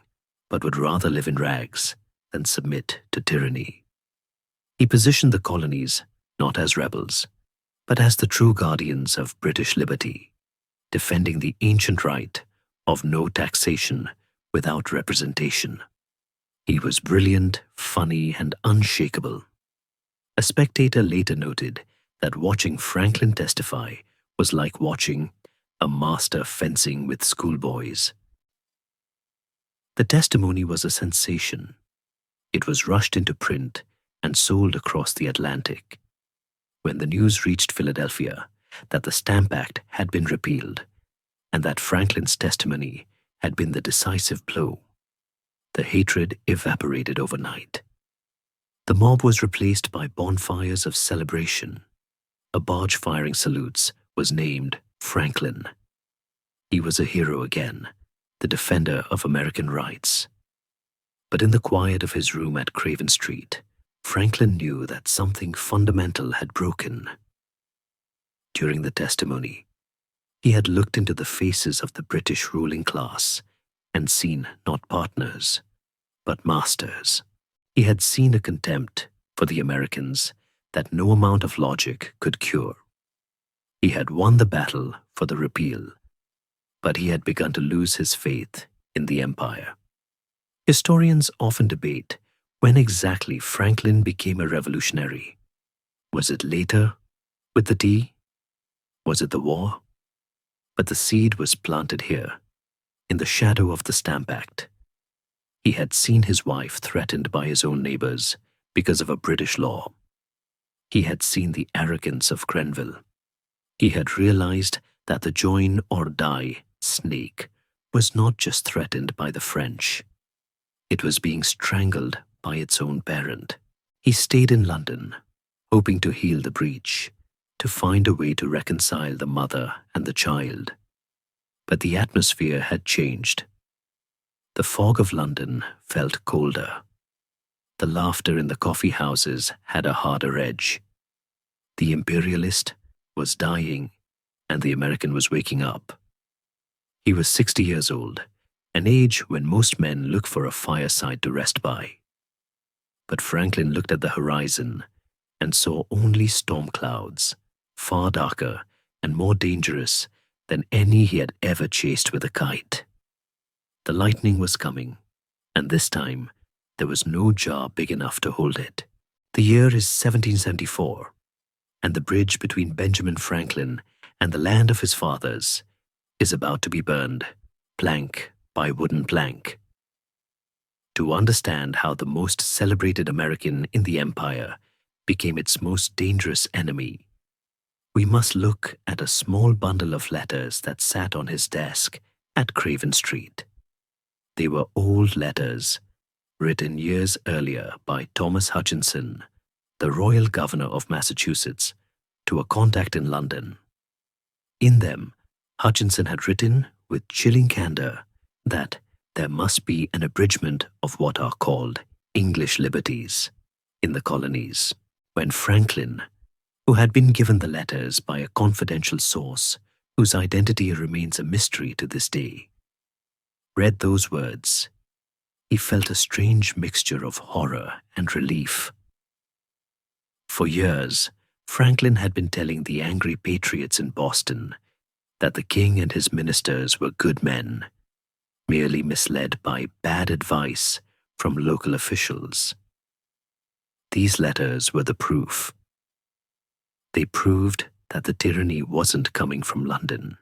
but would rather live in rags than submit to tyranny. He positioned the colonies not as rebels, but as the true guardians of British liberty, defending the ancient right of no taxation without representation. He was brilliant, funny, and unshakable. A spectator later noted that watching Franklin testify was like watching a master fencing with schoolboys. The testimony was a sensation. It was rushed into print and sold across the Atlantic. When the news reached Philadelphia that the Stamp Act had been repealed and that Franklin's testimony had been the decisive blow, the hatred evaporated overnight. The mob was replaced by bonfires of celebration. A barge firing salutes was named Franklin. He was a hero again, the defender of American rights. But in the quiet of his room at Craven Street, Franklin knew that something fundamental had broken. During the testimony, he had looked into the faces of the British ruling class and seen not partners, but masters. He had seen a contempt for the Americans that no amount of logic could cure. He had won the battle for the repeal, but he had begun to lose his faith in the empire. Historians often debate when exactly Franklin became a revolutionary. Was it later, with the tea? Was it the war? But the seed was planted here, in the shadow of the Stamp Act. He had seen his wife threatened by his own neighbors because of a British law. He had seen the arrogance of Grenville. He had realized that the join or die snake was not just threatened by the French. It was being strangled by its own parent. He stayed in London, hoping to heal the breach, to find a way to reconcile the mother and the child. But the atmosphere had changed. The fog of London felt colder. The laughter in the coffee houses had a harder edge. The imperialist was dying, and the American was waking up. He was 60 years old, an age when most men look for a fireside to rest by. But Franklin looked at the horizon and saw only storm clouds, far darker and more dangerous than any he had ever chased with a kite. The lightning was coming, and this time there was no jar big enough to hold it. The year is 1774, and the bridge between Benjamin Franklin and the land of his fathers is about to be burned, plank by wooden plank. To understand how the most celebrated American in the empire became its most dangerous enemy, we must look at a small bundle of letters that sat on his desk at Craven Street. They were old letters, written years earlier by Thomas Hutchinson, the royal governor of Massachusetts, to a contact in London. In them, Hutchinson had written with chilling candor that there must be an abridgment of what are called English liberties in the colonies. When Franklin, who had been given the letters by a confidential source whose identity remains a mystery to this day, read those words, he felt a strange mixture of horror and relief. For years, Franklin had been telling the angry patriots in Boston that the king and his ministers were good men, merely misled by bad advice from local officials. These letters were the proof. They proved that the tyranny wasn't coming from London.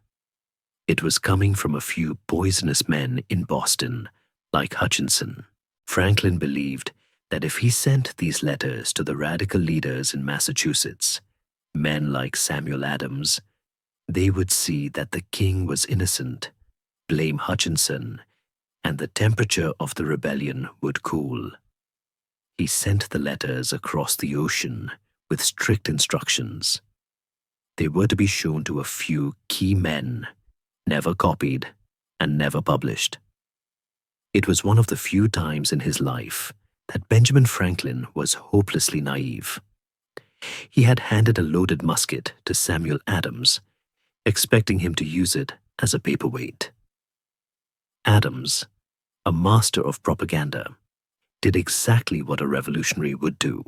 It was coming from a few poisonous men in Boston, like Hutchinson. Franklin believed that if he sent these letters to the radical leaders in Massachusetts, men like Samuel Adams, they would see that the king was innocent, blame Hutchinson, and the temperature of the rebellion would cool. He sent the letters across the ocean with strict instructions. They were to be shown to a few key men, never copied and never published. It was one of the few times in his life that Benjamin Franklin was hopelessly naive. He had handed a loaded musket to Samuel Adams, expecting him to use it as a paperweight. Adams, a master of propaganda, did exactly what a revolutionary would do.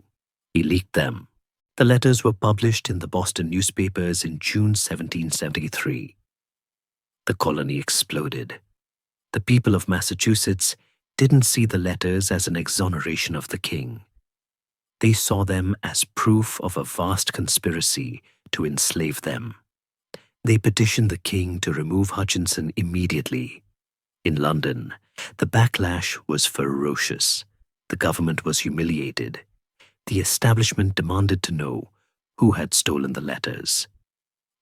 He leaked them. The letters were published in the Boston newspapers in June 1773. The colony exploded. The people of Massachusetts didn't see the letters as an exoneration of the king. They saw them as proof of a vast conspiracy to enslave them. They petitioned the king to remove Hutchinson immediately. In London, the backlash was ferocious. The government was humiliated. The establishment demanded to know who had stolen the letters.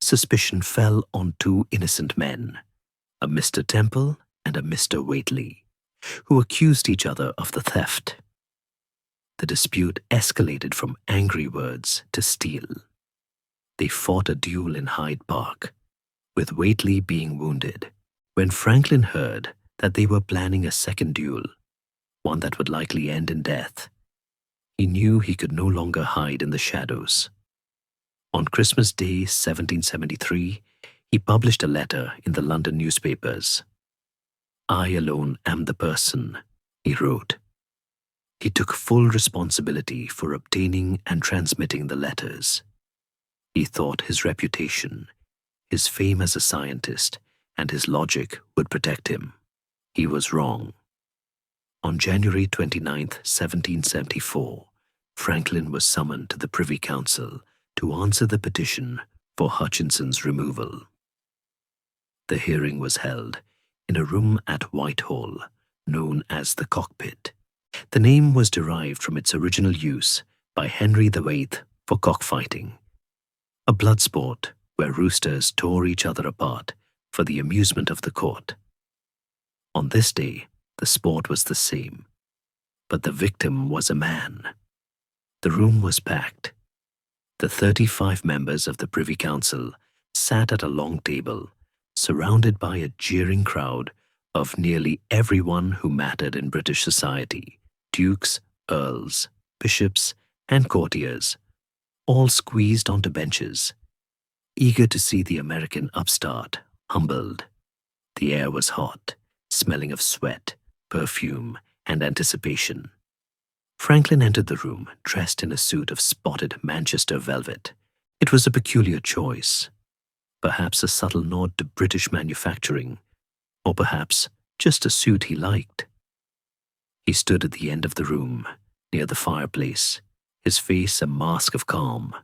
Suspicion fell on two innocent men, a Mr. Temple and a Mr. Whately, who accused each other of the theft. the dispute escalated from angry words to steel. They fought a duel in Hyde Park, with Whately being wounded. When Franklin heard that they were planning a second duel, one that would likely end in death, he knew he could no longer hide in the shadows. On Christmas Day 1773, he published a letter in the London newspapers. "I alone am the person," he wrote. He took full responsibility for obtaining and transmitting the letters. He thought his reputation, his fame as a scientist, and his logic would protect him. He was wrong. On January 29, 1774, Franklin was summoned to the Privy Council to answer the petition for Hutchinson's removal. The hearing was held in a room at Whitehall, known as the Cockpit. The name was derived from its original use by Henry VIII for cockfighting, a blood sport where roosters tore each other apart for the amusement of the court. On this day, the sport was the same, but the victim was a man. The room was packed. The 35 members of the Privy Council sat at a long table, surrounded by a jeering crowd of nearly everyone who mattered in British society: dukes, earls, bishops, and courtiers, all squeezed onto benches, eager to see the American upstart humbled. The air was hot, smelling of sweat, perfume, and anticipation. Franklin entered the room dressed in a suit of spotted Manchester velvet. It was a peculiar choice, perhaps a subtle nod to British manufacturing, or perhaps just a suit he liked. He stood at the end of the room, near the fireplace, his face a mask of calm.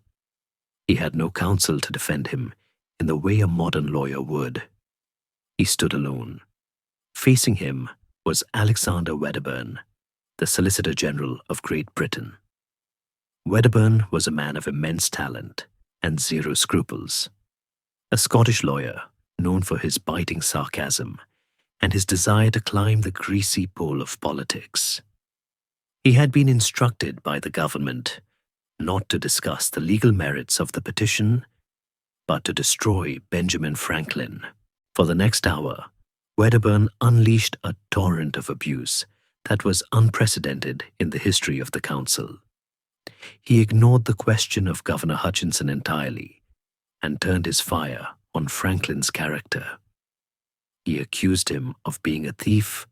He had no counsel to defend him in the way a modern lawyer would. He stood alone. Facing him was Alexander Wedderburn, the Solicitor General of Great Britain. Wedderburn was a man of immense talent and zero scruples, a Scottish lawyer known for his biting sarcasm and his desire to climb the greasy pole of politics. He had been instructed by the government not to discuss the legal merits of the petition, but to destroy Benjamin Franklin. For the next hour, Wedderburn unleashed a torrent of abuse that was unprecedented in the history of the council. He ignored the question of Governor Hutchinson entirely and turned his fire on Franklin's character. He accused him of being a thief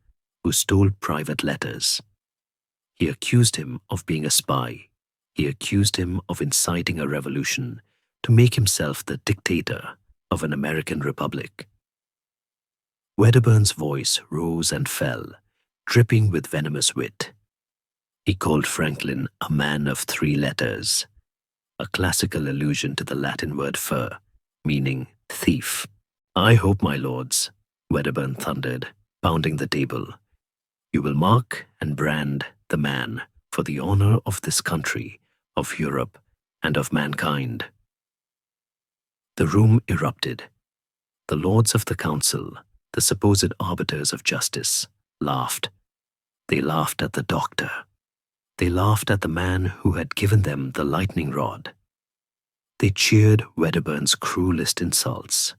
who stole private letters. He accused him of being a spy. He accused him of inciting a revolution to make himself the dictator of an American republic. Wedderburn's voice rose and fell, dripping with venomous wit. He called Franklin a man of 3 letters, a classical allusion to the Latin word fur, meaning thief. "I hope, my lords," Wedderburn thundered, pounding the table, "you will mark and brand the man for the honor of this country, of Europe, and of mankind." The room erupted. The lords of the council, the supposed arbiters of justice, laughed. They laughed at the doctor. They laughed at the man who had given them the lightning rod. They cheered Wedderburn's cruelest insults,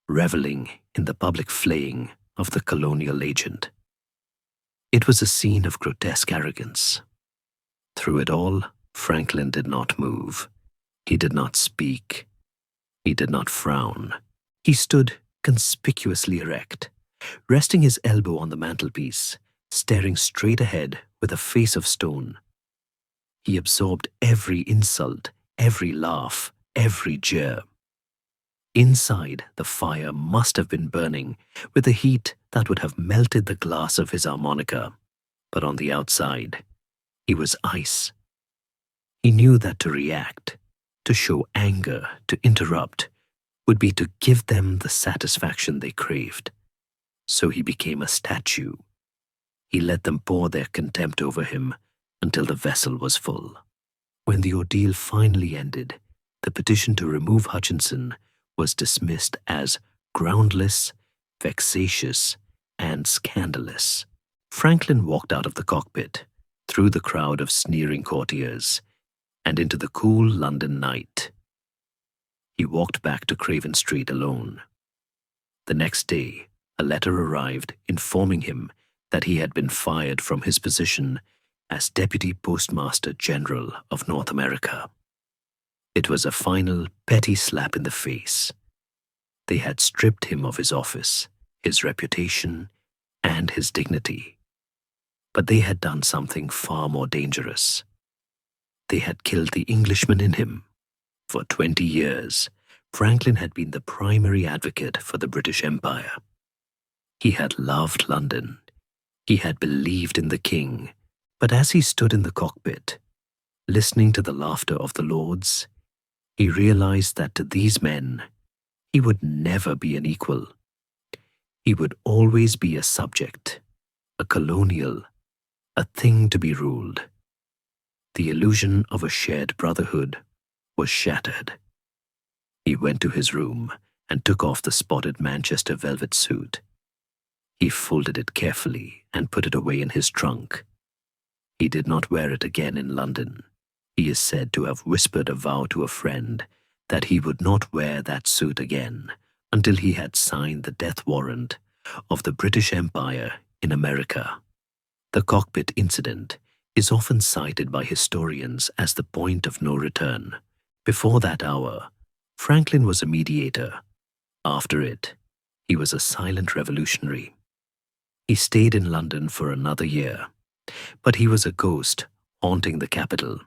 reveling in the public flaying of the colonial agent. It was a scene of grotesque arrogance. Through it all, Franklin did not move. He did not speak. He did not frown. He stood conspicuously erect, resting his elbow on the mantelpiece, staring straight ahead with a face of stone. He absorbed every insult, every laugh, every jeer. Inside, the fire must have been burning with a heat that would have melted the glass of his harmonica. But on the outside, he was ice. He knew that to react, to show anger, to interrupt, would be to give them the satisfaction they craved. So he became a statue. He let them pour their contempt over him until the vessel was full. When the ordeal finally ended, the petition to remove Hutchinson was dismissed as groundless, vexatious, and scandalous. Franklin walked out of the cockpit, through the crowd of sneering courtiers, and into the cool London night. He walked back to Craven Street alone. The next day, a letter arrived informing him that he had been fired from his position as Deputy Postmaster General of North America. It was a final, petty slap in the face. They had stripped him of his office, his reputation, and his dignity. But they had done something far more dangerous. They had killed the Englishman in him. For 20 years, Franklin had been the primary advocate for the British Empire. He had loved London. He had believed in the king. But as he stood in the cockpit, listening to the laughter of the lords, he realized that to these men, he would never be an equal. He would always be a subject, a colonial, a thing to be ruled. The illusion of a shared brotherhood was shattered. He went to his room and took off the spotted Manchester velvet suit. He folded it carefully and put it away in his trunk. He did not wear it again in London. He is said to have whispered a vow to a friend that he would not wear that suit again until he had signed the death warrant of the British Empire in America. The cockpit incident is often cited by historians as the point of no return. Before that hour, Franklin was a mediator. After it, he was a silent revolutionary. He stayed in London for another year, but he was a ghost haunting the capital.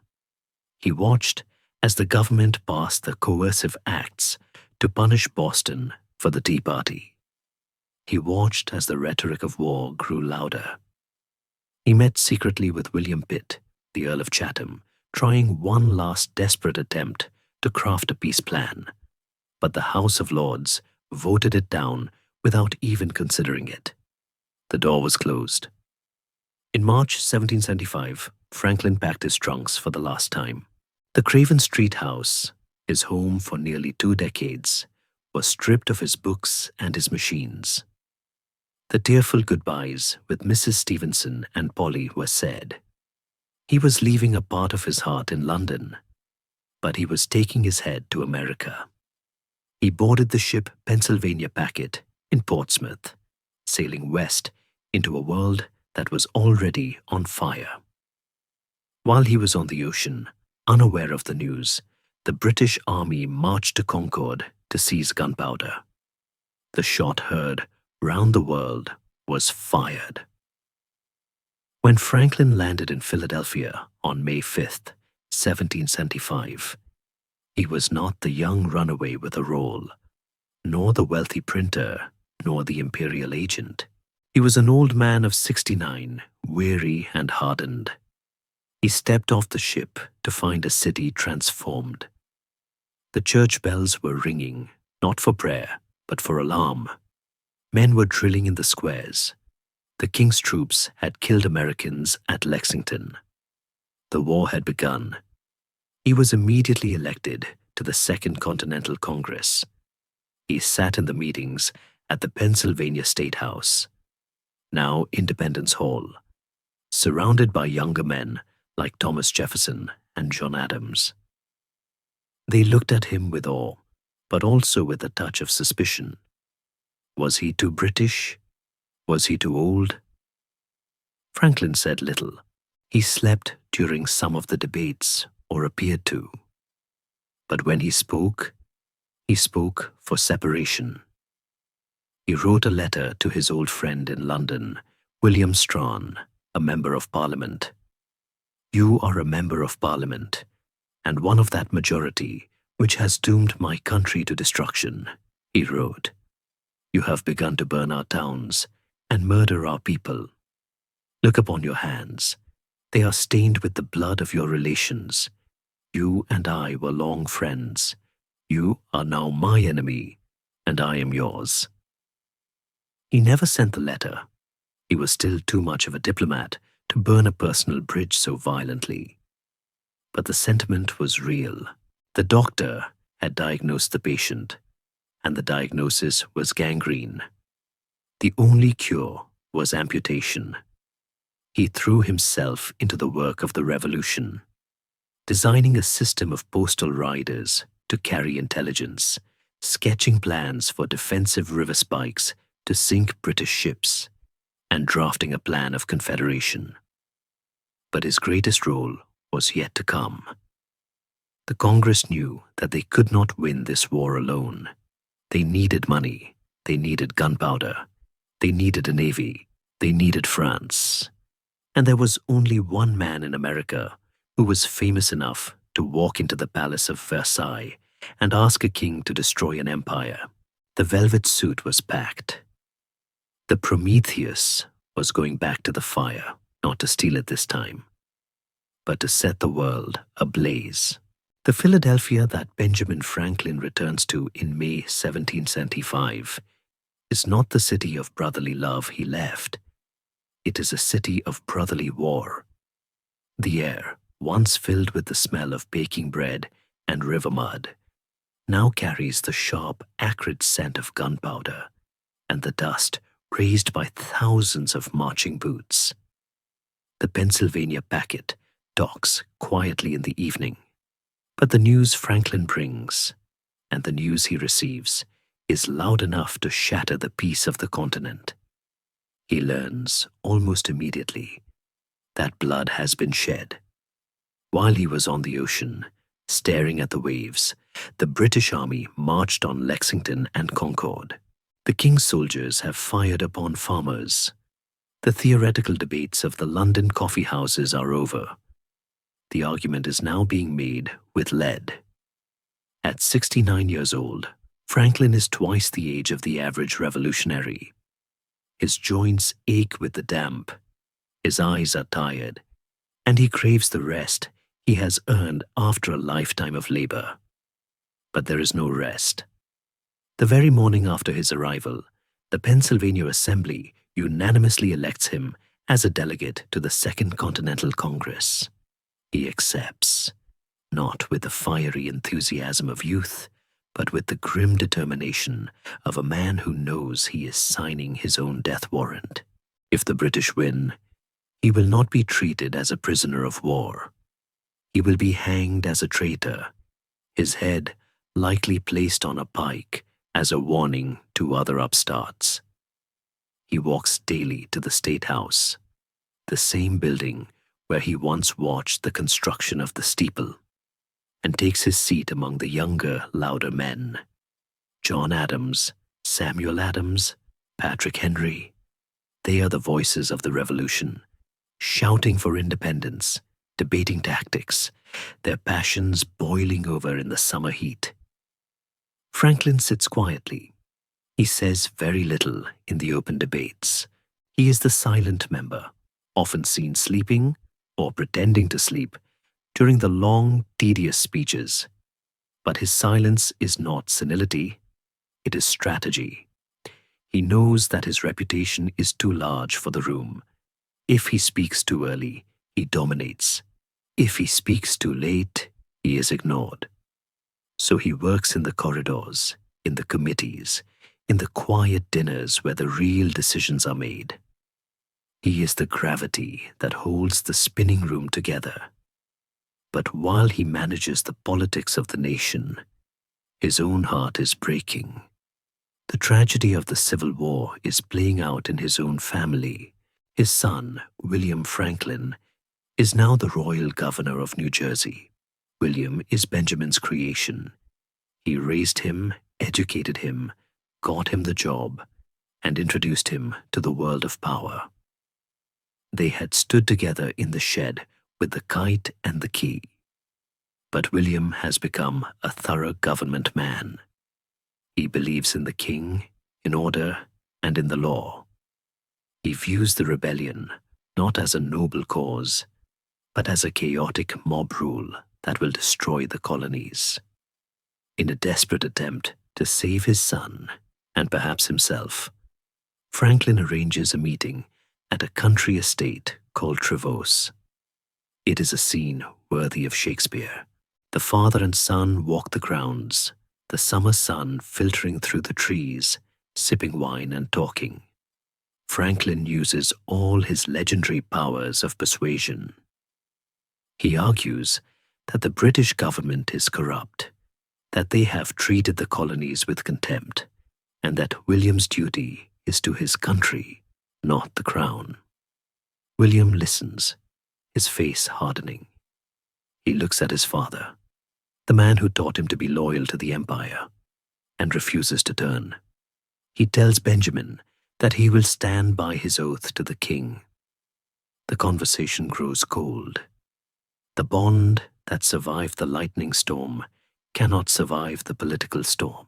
He watched as the government passed the coercive acts to punish Boston for the Tea Party. He watched as the rhetoric of war grew louder. He met secretly with William Pitt, the Earl of Chatham, trying one last desperate attempt to craft a peace plan, but the House of Lords voted it down without even considering it. The door was closed. In March 1775, Franklin packed his trunks for the last time. The Craven Street house, his home for nearly 2 decades, was stripped of his books and his machines. The tearful goodbyes with Mrs. Stevenson and Polly were said. He was leaving a part of his heart in London, but he was taking his head to America. He boarded the ship Pennsylvania Packet in Portsmouth, sailing west into a world that was already on fire. While he was on the ocean, unaware of the news, the British Army marched to Concord to seize gunpowder. The shot heard round the world was fired. When Franklin landed in Philadelphia on May 5th, 1775, he was not the young runaway with a roll, nor the wealthy printer, nor the imperial agent. He was an old man of 69, weary and hardened. He stepped off the ship to find a city transformed. The church bells were ringing, not for prayer, but for alarm. Men were drilling in the squares. The king's troops had killed Americans at Lexington. The war had begun. He was immediately elected to the Second Continental Congress. He sat in the meetings at the Pennsylvania State House, now Independence Hall, surrounded by younger men like Thomas Jefferson and John Adams. They looked at him with awe, but also with a touch of suspicion. Was he too British? Was he too old? Franklin said little. He slept during some of the debates, or appeared to. But when he spoke for separation. He wrote a letter to his old friend in London, William Strahan, a member of Parliament. "You are a member of Parliament, and one of that majority which has doomed my country to destruction," he wrote. "You have begun to burn our towns and murder our people. Look upon your hands. They are stained with the blood of your relations. You and I were long friends. You are now my enemy, and I am yours." He never sent the letter. He was still too much of a diplomat to burn a personal bridge so violently. But the sentiment was real. The doctor had diagnosed the patient, and the diagnosis was gangrene. The only cure was amputation. he threw himself into the work of the revolution, designing a system of postal riders to carry intelligence, sketching plans for defensive river spikes to sink British ships, and drafting a plan of confederation. But his greatest role was yet to come. The Congress knew that they could not win this war alone. They needed money, they needed gunpowder, they needed a navy, they needed France. And there was only one man in America who was famous enough to walk into the palace of Versailles and ask a king to destroy an empire. The velvet suit was packed. The Prometheus was going back to the fire, not to steal it this time, but to set the world ablaze. The Philadelphia that Benjamin Franklin returns to in May 1775 is not the city of brotherly love he left. It is a city of brotherly war. The air, once filled with the smell of baking bread and river mud, now carries the sharp, acrid scent of gunpowder and the dust raised by thousands of marching boots. The Pennsylvania packet docks quietly in the evening, but the news Franklin brings, and the news he receives, is loud enough to shatter the peace of the continent. He learns almost immediately that blood has been shed. While he was on the ocean, staring at the waves, the British Army marched on Lexington and Concord. The King's soldiers have fired upon farmers. The theoretical debates of the London coffee houses are over. The argument is now being made with lead. At 69 years old, Franklin is twice the age of the average revolutionary. His joints ache with the damp, his eyes are tired, and he craves the rest he has earned after a lifetime of labor. But there is no rest. The very morning after his arrival, the Pennsylvania Assembly unanimously elects him as a delegate to the Second Continental Congress. He accepts, not with the fiery enthusiasm of youth, but with the grim determination of a man who knows he is signing his own death warrant. If the British win, he will not be treated as a prisoner of war. He will be hanged as a traitor, his head likely placed on a pike as a warning to other upstarts. He walks daily to the State House, the same building where he once watched the construction of the steeple, and takes his seat among the younger, louder men. John Adams, Samuel Adams, Patrick Henry. They are the voices of the revolution, shouting for independence, debating tactics, their passions boiling over in the summer heat. Franklin sits quietly. He says very little in the open debates. He is the silent member, often seen sleeping or pretending to sleep during the long, tedious speeches. But his silence is not senility, it is strategy. He knows that his reputation is too large for the room. If he speaks too early, he dominates. If he speaks too late, he is ignored. So he works in the corridors, in the committees, in the quiet dinners where the real decisions are made. He is the gravity that holds the spinning room together. But while he manages the politics of the nation, his own heart is breaking. The tragedy of the Civil War is playing out in his own family. His son, William Franklin, is now the royal governor of New Jersey. William is Benjamin's creation. He raised him, educated him, got him the job, and introduced him to the world of power. They had stood together in the shed with the kite and the key. But William has become a thorough government man. He believes in the king, in order, and in the law. He views the rebellion not as a noble cause, but as a chaotic mob rule that will destroy the colonies. In a desperate attempt to save his son, and perhaps himself, Franklin arranges a meeting at a country estate called Trevose. It is a scene worthy of Shakespeare. The father and son walk the grounds, the summer sun filtering through the trees, sipping wine and talking. Franklin uses all his legendary powers of persuasion. He argues that the British government is corrupt, that they have treated the colonies with contempt, and that William's duty is to his country, not the crown. William listens, his face hardening. He looks at his father, the man who taught him to be loyal to the empire, and refuses to turn. He tells Benjamin that he will stand by his oath to the king. The conversation grows cold. The bond that survived the lightning storm cannot survive the political storm.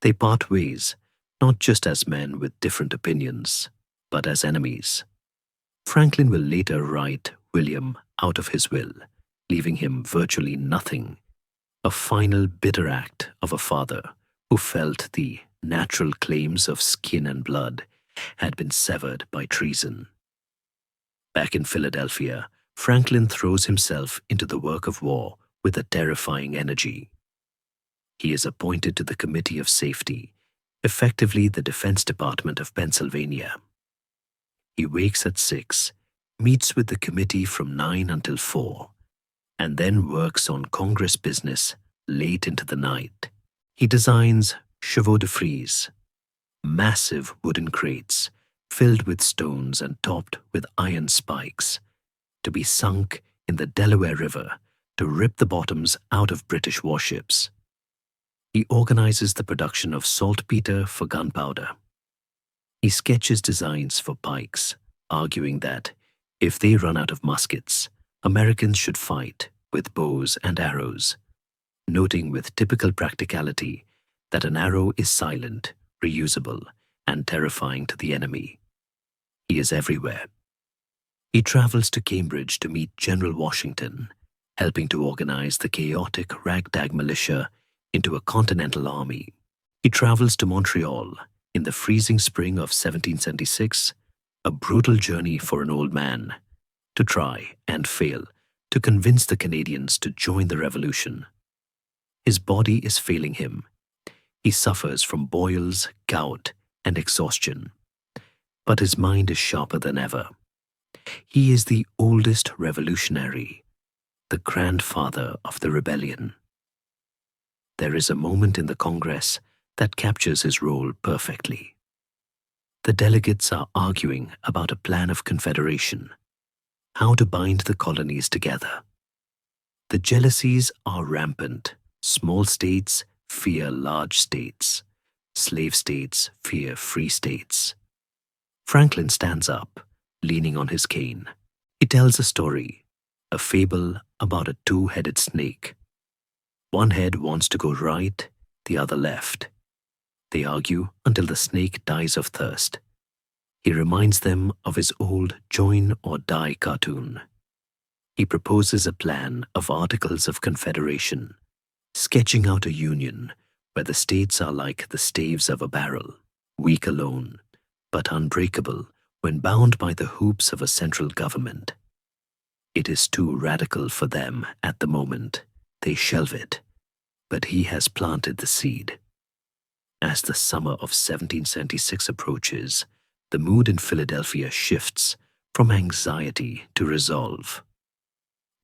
They part ways, not just as men with different opinions, but as enemies. Franklin will later write William out of his will, leaving him virtually nothing, a final bitter act of a father who felt the natural claims of skin and blood had been severed by treason. Back in Philadelphia, Franklin throws himself into the work of war with a terrifying energy. He is appointed to the Committee of Safety, effectively the Defense Department of Pennsylvania. He wakes at 6, meets with the committee from 9 until 4, and then works on Congress business late into the night. He designs chevaux de frise, massive wooden crates filled with stones and topped with iron spikes, to be sunk in the Delaware River to rip the bottoms out of British warships. He organizes the production of saltpeter for gunpowder. He sketches designs for pikes, arguing that if they run out of muskets, Americans should fight with bows and arrows, noting with typical practicality that an arrow is silent, reusable, and terrifying to the enemy. He is everywhere. He travels to Cambridge to meet General Washington, helping to organize the chaotic ragtag militia into a continental army. He travels to Montreal in the freezing spring of 1776, a brutal journey for an old man, to try and fail to convince the Canadians to join the revolution. His body is failing him. He suffers from boils, gout, and exhaustion, but his mind is sharper than ever. He is the oldest revolutionary, the grandfather of the rebellion. There is a moment in the Congress that captures his role perfectly. The delegates are arguing about a plan of confederation, how to bind the colonies together. The jealousies are rampant. Small states fear large states. Slave states fear free states. Franklin stands up, leaning on his cane. He tells a story, a fable about a two-headed snake. One head wants to go right, the other left. They argue until the snake dies of thirst. He reminds them of his old Join or Die cartoon. He proposes a plan of Articles of Confederation, sketching out a union where the states are like the staves of a barrel, weak alone, but unbreakable when bound by the hoops of a central government. It is too radical for them at the moment. They shelve it, but he has planted the seed. As the summer of 1776 approaches, the mood in Philadelphia shifts from anxiety to resolve.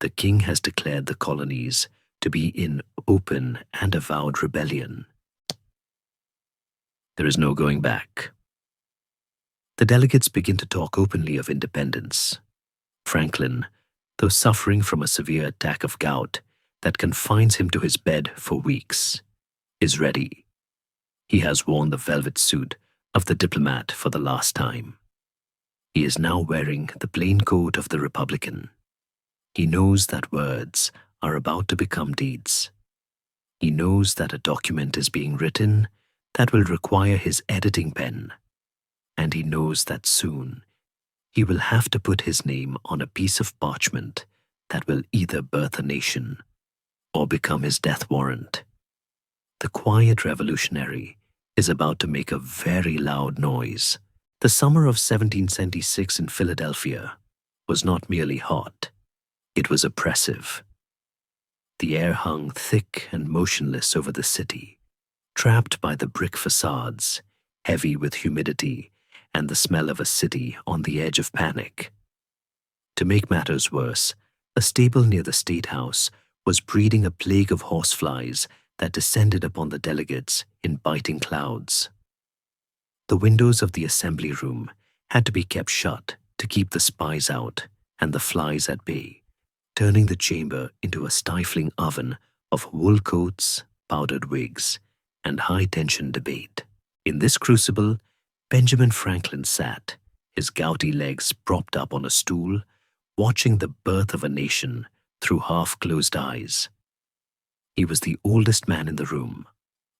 The king has declared the colonies to be in open and avowed rebellion. There is no going back. The delegates begin to talk openly of independence. Franklin, though suffering from a severe attack of gout that confines him to his bed for weeks, is ready. He has worn the velvet suit of the diplomat for the last time. He is now wearing the plain coat of the Republican. He knows that words are about to become deeds. He knows that a document is being written that will require his editing pen, and he knows that soon he will have to put his name on a piece of parchment that will either birth a nation or become his death warrant. The quiet revolutionary is about to make a very loud noise. The summer of 1776 in Philadelphia was not merely hot, it was oppressive. The air hung thick and motionless over the city, trapped by the brick facades, heavy with humidity, and the smell of a city on the edge of panic. To make matters worse, a stable near the State House was breeding a plague of horseflies that descended upon the delegates in biting clouds. The windows of the assembly room had to be kept shut to keep the spies out and the flies at bay, turning the chamber into a stifling oven of wool coats, powdered wigs, and high-tension debate. In this crucible, Benjamin Franklin sat, his gouty legs propped up on a stool, watching the birth of a nation through half-closed eyes. He was the oldest man in the room,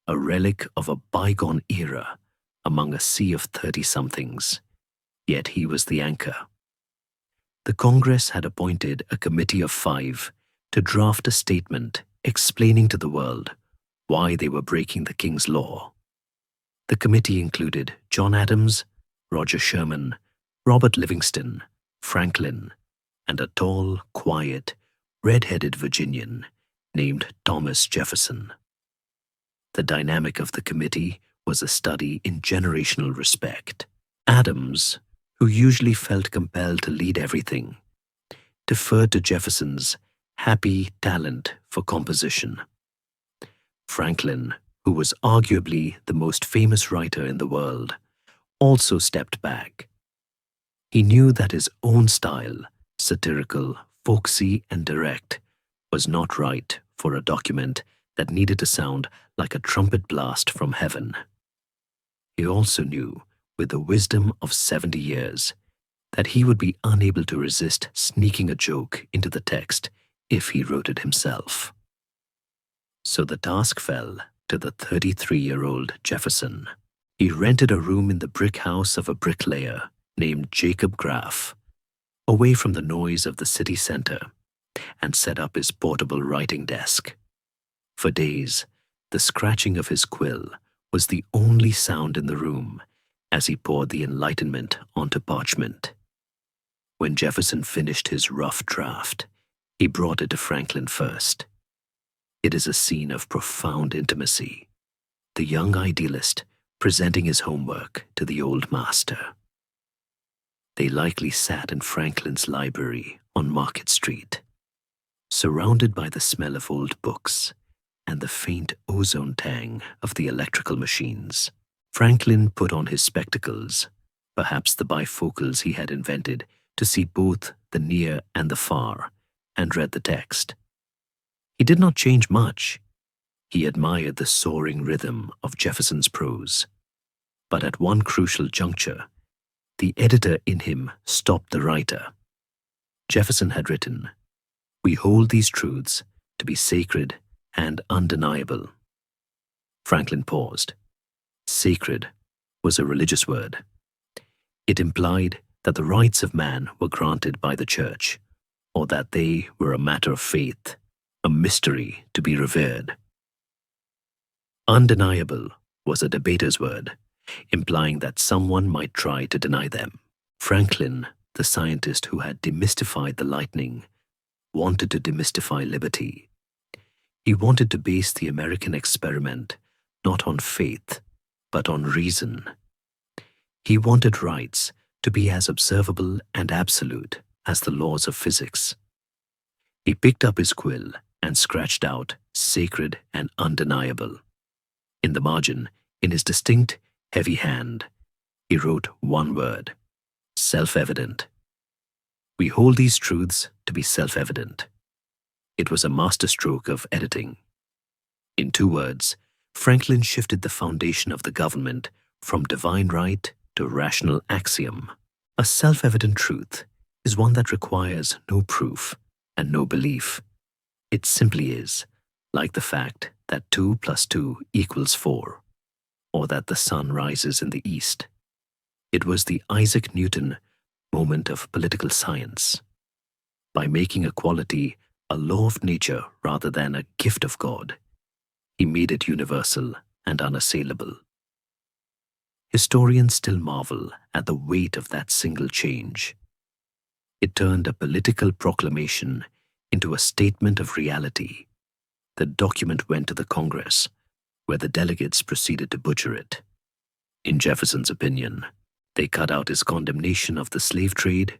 a relic of a bygone era among a sea of 30-somethings, yet he was the anchor. The Congress had appointed a committee of 5 to draft a statement explaining to the world why they were breaking the King's law. The committee included John Adams, Roger Sherman, Robert Livingston, Franklin, and a tall, quiet, red-headed Virginian named Thomas Jefferson. The dynamic of the committee was a study in generational respect. Adams, who usually felt compelled to lead everything, deferred to Jefferson's happy talent for composition. Franklin, who was arguably the most famous writer in the world, also stepped back. He knew that his own style, satirical, folksy, and direct, was not right for a document that needed to sound like a trumpet blast from heaven. He also knew, with the wisdom of 70 years, that he would be unable to resist sneaking a joke into the text if he wrote it himself. So the task fell to the 33-year-old Jefferson. He rented a room in the brick house of a bricklayer named Jacob Graff, away from the noise of the city center, and set up his portable writing desk. For days, the scratching of his quill was the only sound in the room as he poured the Enlightenment onto parchment. When Jefferson finished his rough draft, he brought it to Franklin first. It is a scene of profound intimacy, the young idealist presenting his homework to the old master. They likely sat in Franklin's library on Market Street, surrounded by the smell of old books and the faint ozone tang of the electrical machines. Franklin put on his spectacles, perhaps the bifocals he had invented to see both the near and the far, and read the text. He did not change much. He admired the soaring rhythm of Jefferson's prose. But at one crucial juncture, the editor in him stopped the writer. Jefferson had written, "We hold these truths to be sacred and undeniable." Franklin paused. Sacred was a religious word. It implied that the rights of man were granted by the church, or that they were a matter of faith, a mystery to be revered. Undeniable was a debater's word, implying that someone might try to deny them. Franklin, the scientist who had demystified the lightning, wanted to demystify liberty. He wanted to base the American experiment not on faith, but on reason. He wanted rights to be as observable and absolute as the laws of physics. He picked up his quill and scratched out "sacred and undeniable." In the margin, in his distinct, heavy hand, he wrote one word: self-evident. We hold these truths to be self-evident. It was a masterstroke of editing. In 2 words, Franklin shifted the foundation of the government from divine right to rational axiom. A self-evident truth is one that requires no proof and no belief. It simply is, like the fact that 2 + 2 = 4, or that the sun rises in the east. It was the Isaac Newton moment of political science. By making equality a law of nature rather than a gift of God, he made it universal and unassailable. Historians still marvel at the weight of that single change. It turned a political proclamation into a statement of reality. The document went to the Congress, where the delegates proceeded to butcher it. In Jefferson's opinion, They cut out his condemnation of the slave trade,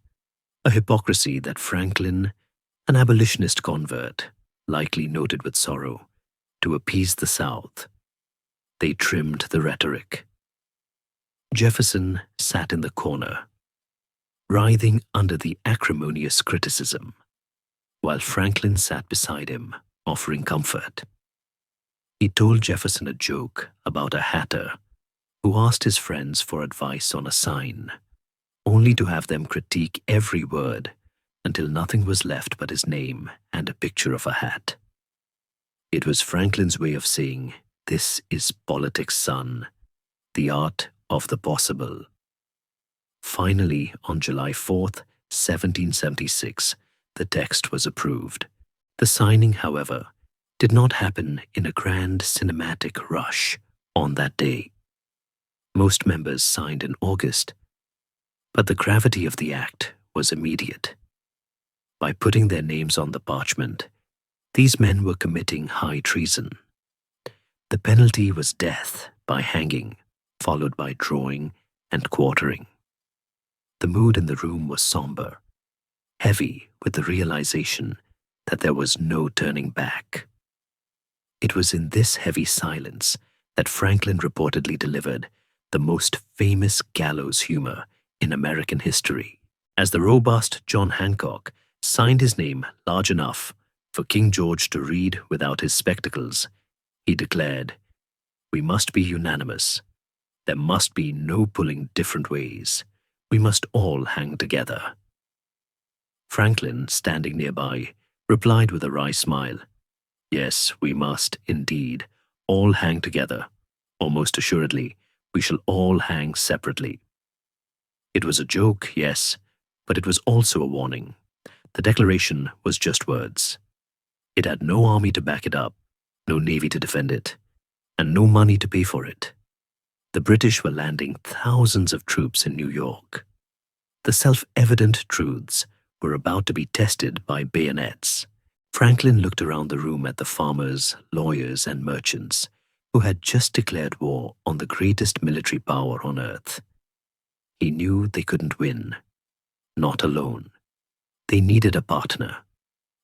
a hypocrisy that Franklin, an abolitionist convert, likely noted with sorrow, to appease the South. They trimmed the rhetoric. Jefferson sat in the corner, writhing under the acrimonious criticism, while Franklin sat beside him, offering comfort. He told Jefferson a joke about a hatter who asked his friends for advice on a sign, only to have them critique every word until nothing was left but his name and a picture of a hat. It was Franklin's way of saying, "This is politics, son, the art of the possible." Finally, on July 4th, 1776, the text was approved. The signing, however, did not happen in a grand cinematic rush on that day. Most members signed in August, but the gravity of the act was immediate. By putting their names on the parchment, these men were committing high treason. The penalty was death by hanging, followed by drawing and quartering. The mood in the room was somber, heavy with the realization that there was no turning back. It was in this heavy silence that Franklin reportedly delivered the most famous gallows humor in American history, as the robust John Hancock signed his name large enough for King George to read without his spectacles. He declared, "We must be unanimous. There must be no pulling different ways. We must all hang together." Franklin, standing nearby, replied with a wry smile, "Yes, we must, indeed, all hang together, or most assuredly, we shall all hang separately." It was a joke, yes, but it was also a warning. The declaration was just words. It had no army to back it up, no navy to defend it, and no money to pay for it. The British were landing thousands of troops in New York. The self-evident truths were about to be tested by bayonets. Franklin looked around the room at the farmers, lawyers, and merchants who had just declared war on the greatest military power on earth. He knew they couldn't win. Not alone. They needed a partner.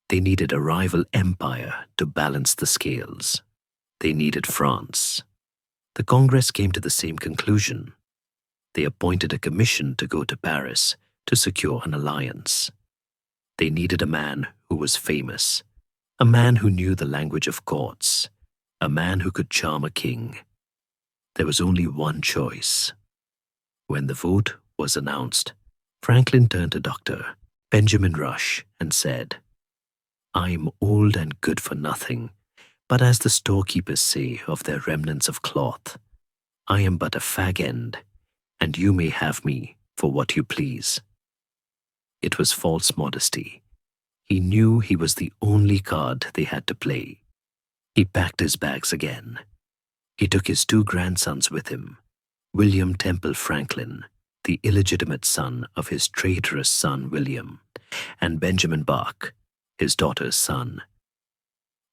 They needed a rival empire to balance the scales. They needed France. The Congress came to the same conclusion. They appointed a commission to go to Paris to secure an alliance. They needed a man who was famous, a man who knew the language of courts, a man who could charm a king. There was only one choice. When the vote was announced, Franklin turned to Dr. Benjamin Rush and said, "I'm old and good for nothing, but as the storekeepers say of their remnants of cloth, I am but a fag end, and you may have me for what you please." It was false modesty. He knew he was the only card they had to play. He packed his bags again. He took his 2 grandsons with him, William Temple Franklin, the illegitimate son of his traitorous son William, and Benjamin Bach, his daughter's son.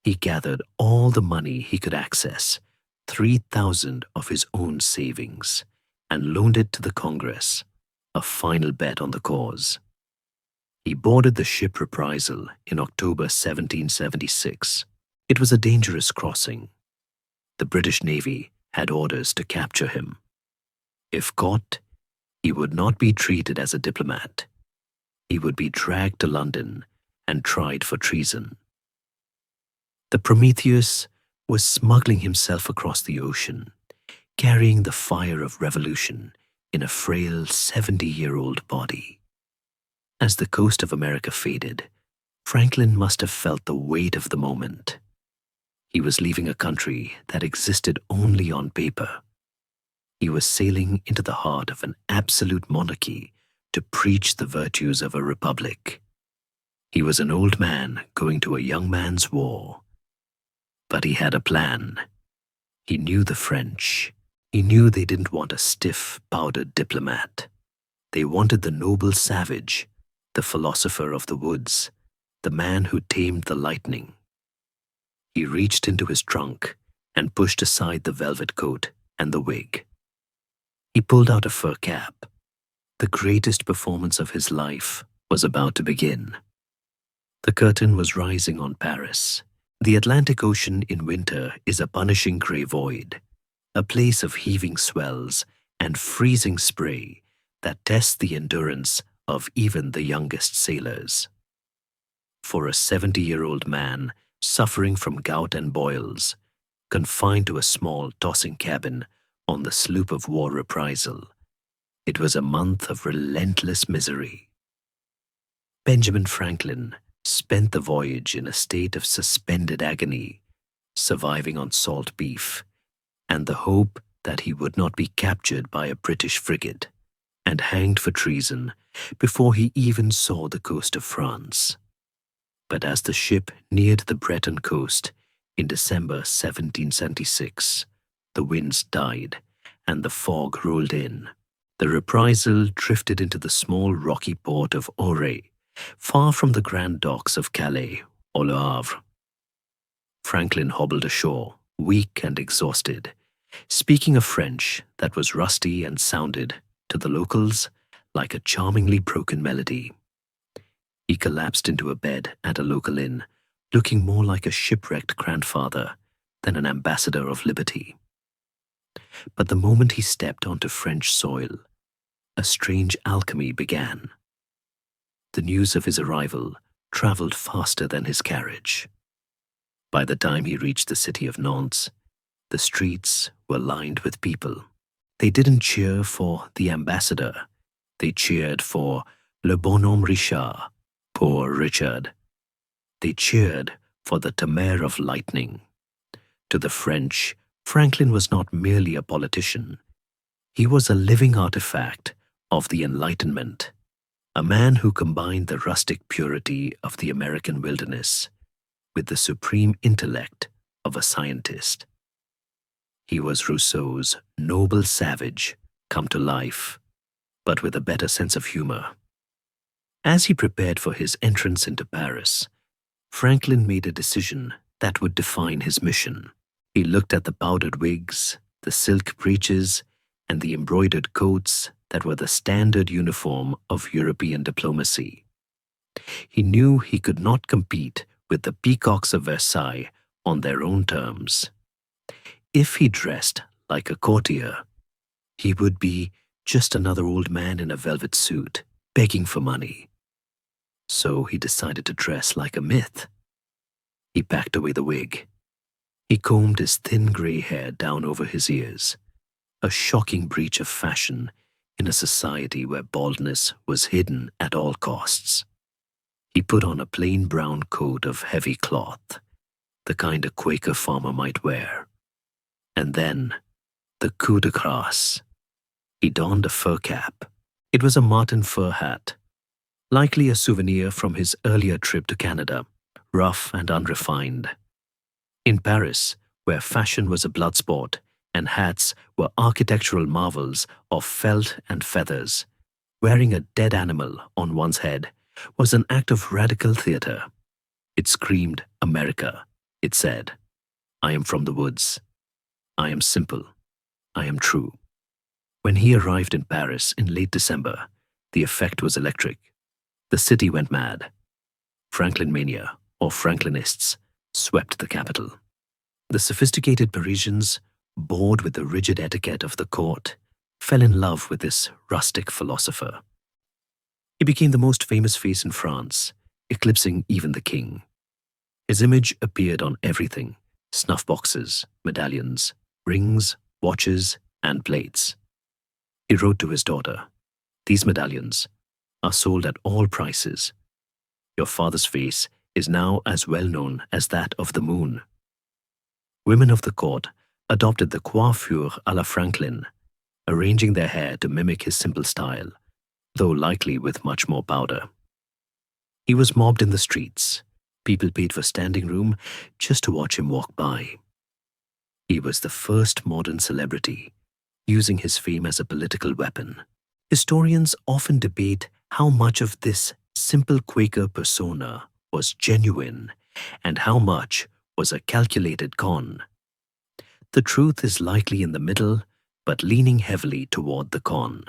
He gathered all the money he could access, 3,000 of his own savings, and loaned it to the Congress, a final bet on the cause. He boarded the ship Reprisal in October 1776. It was a dangerous crossing. The British Navy had orders to capture him. If caught, he would not be treated as a diplomat. He would be dragged to London and tried for treason. The Prometheus was smuggling himself across the ocean, carrying the fire of revolution in a frail 70-year-old body. As the coast of America faded, Franklin must have felt the weight of the moment. He was leaving a country that existed only on paper. He was sailing into the heart of an absolute monarchy to preach the virtues of a republic. He was an old man going to a young man's war. But he had a plan. He knew the French. He knew they didn't want a stiff, powdered diplomat. They wanted the noble savage, the philosopher of the woods, the man who tamed the lightning. He reached into his trunk and pushed aside the velvet coat and the wig. He pulled out a fur cap, The greatest performance of his life was about to begin. The curtain was rising on Paris. The Atlantic Ocean in winter is a punishing grey void, a place of heaving swells and freezing spray that tests the endurance of even the youngest sailors. For a 70-year-old man suffering from gout and boils, confined to a small tossing cabin on the sloop of war Reprisal, it was a month of relentless misery. Benjamin Franklin spent the voyage in a state of suspended agony, surviving on salt beef, and the hope that he would not be captured by a British frigate and hanged for treason before he even saw the coast of France. But as the ship neared the Breton coast in December 1776, the winds died and the fog rolled in. The Reprisal drifted into the small rocky port of Auray, far from the grand docks of Calais or Le Havre. Franklin hobbled ashore, weak and exhausted, speaking a French that was rusty and sounded, to the locals, like a charmingly broken melody. He collapsed into a bed at a local inn, looking more like a shipwrecked grandfather than an ambassador of liberty. But the moment he stepped onto French soil, a strange alchemy began. The news of his arrival traveled faster than his carriage. By the time he reached the city of Nantes, the streets were lined with people. They didn't cheer for the ambassador. They cheered for le bonhomme Richard, poor Richard. They cheered for the Tonnerre of lightning. To the French, Franklin was not merely a politician. He was a living artifact of the Enlightenment, a man who combined the rustic purity of the American wilderness with the supreme intellect of a scientist. He was Rousseau's noble savage come to life, but with a better sense of humor. As he prepared for his entrance into Paris, Franklin made a decision that would define his mission. He looked at the powdered wigs, the silk breeches, and the embroidered coats that were the standard uniform of European diplomacy. He knew he could not compete with the peacocks of Versailles on their own terms. If he dressed like a courtier, he would be just another old man in a velvet suit, begging for money. So he decided to dress like a myth. He packed away the wig. He combed his thin grey hair down over his ears, a shocking breach of fashion in a society where baldness was hidden at all costs. He put on a plain brown coat of heavy cloth, the kind a Quaker farmer might wear. And then, the coup de grâce. He donned a fur cap. It was a marten fur hat, likely a souvenir from his earlier trip to Canada, rough and unrefined. In Paris, where fashion was a blood sport and hats were architectural marvels of felt and feathers, wearing a dead animal on one's head was an act of radical theater. It screamed America. It said, "I am from the woods. I am simple. I am true." When he arrived in Paris in late December, the effect was electric. The city went mad. Franklin mania, or Franklinists, swept the capital. The sophisticated Parisians, bored with the rigid etiquette of the court, fell in love with this rustic philosopher. He became the most famous face in France, eclipsing even the king. His image appeared on everything: snuff boxes, medallions, rings, watches, and plates. He wrote to his daughter, "These medallions are sold at all prices. Your father's face is now as well known as that of the moon." Women of the court adopted the coiffure à la Franklin, arranging their hair to mimic his simple style, though likely with much more powder. He was mobbed in the streets. People paid for standing room just to watch him walk by. He was the first modern celebrity, using his fame as a political weapon. Historians often debate how much of this simple Quaker persona was genuine and how much was a calculated con. The truth is likely in the middle, but leaning heavily toward the con.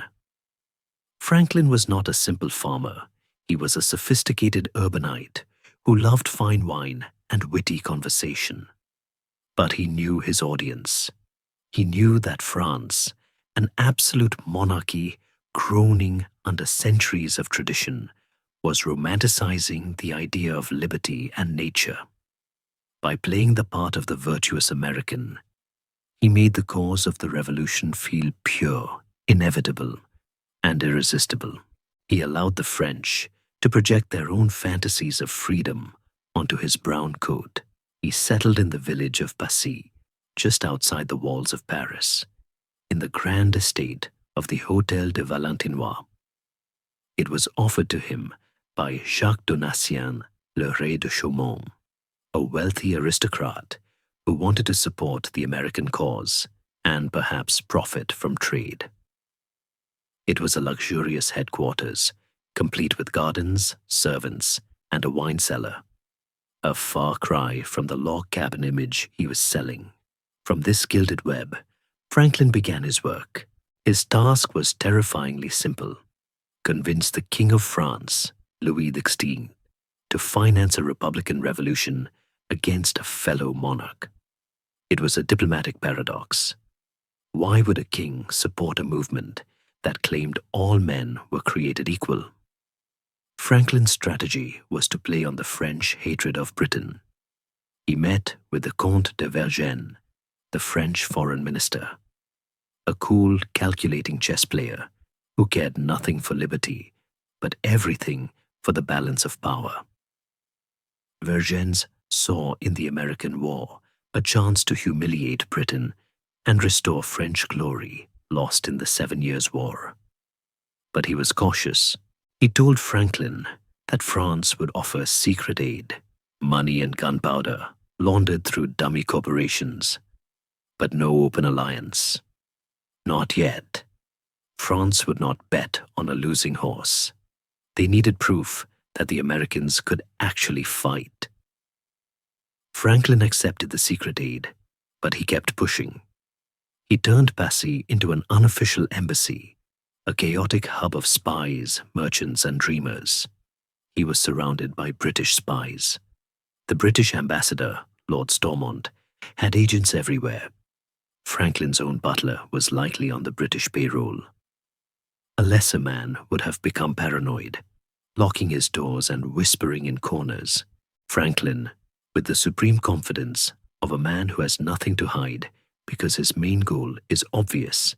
Franklin was not a simple farmer. He was a sophisticated urbanite who loved fine wine and witty conversation. But he knew his audience. He knew that France, an absolute monarchy groaning under centuries of tradition, was romanticizing the idea of liberty and nature. By playing the part of the virtuous American, he made the cause of the revolution feel pure, inevitable, and irresistible. He allowed the French to project their own fantasies of freedom onto his brown coat. He settled in the village of Passy, just outside the walls of Paris, in the grand estate of the Hôtel de Valentinois. It was offered to him by Jacques Donatien, le Roi de Chaumont, a wealthy aristocrat who wanted to support the American cause and perhaps profit from trade. It was a luxurious headquarters, complete with gardens, servants, and a wine cellar. A far cry from the log cabin image he was selling. From this gilded web, Franklin began his work. His task was terrifyingly simple: convince the King of France, Louis XVI, to finance a republican revolution against a fellow monarch. It was a diplomatic paradox. Why would a king support a movement that claimed all men were created equal? Franklin's strategy was to play on the French hatred of Britain. He met with the Comte de Vergennes, the French foreign minister, a cool, calculating chess player who cared nothing for liberty, but everything for the balance of power. Vergennes saw in the American War a chance to humiliate Britain and restore French glory lost in the 7 Years' War. But he was cautious. He told Franklin that France would offer secret aid, money and gunpowder laundered through dummy corporations, but no open alliance. Not yet. France would not bet on a losing horse. They needed proof that the Americans could actually fight. Franklin accepted the secret aid, but he kept pushing. He turned Passy into an unofficial embassy, a chaotic hub of spies, merchants, and dreamers. He was surrounded by British spies. The British ambassador, Lord Stormont, had agents everywhere. Franklin's own butler was likely on the British payroll. A lesser man would have become paranoid, locking his doors and whispering in corners. Franklin, with the supreme confidence of a man who has nothing to hide because his main goal is obvious,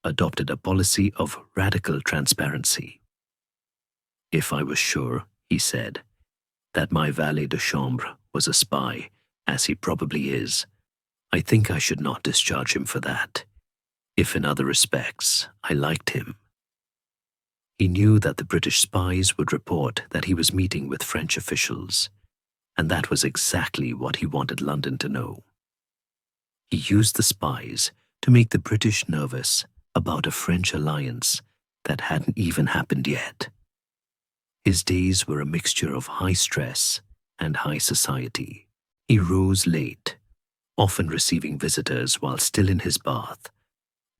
adopted a policy of radical transparency. "If I was sure," he said, "that my valet de chambre was a spy, as he probably is, I think I should not discharge him for that, if in other respects I liked him." He knew that the British spies would report that he was meeting with French officials, and that was exactly what he wanted London to know. He used the spies to make the British nervous about a French alliance that hadn't even happened yet. His days were a mixture of high stress and high society. He rose late, often receiving visitors while still in his bath,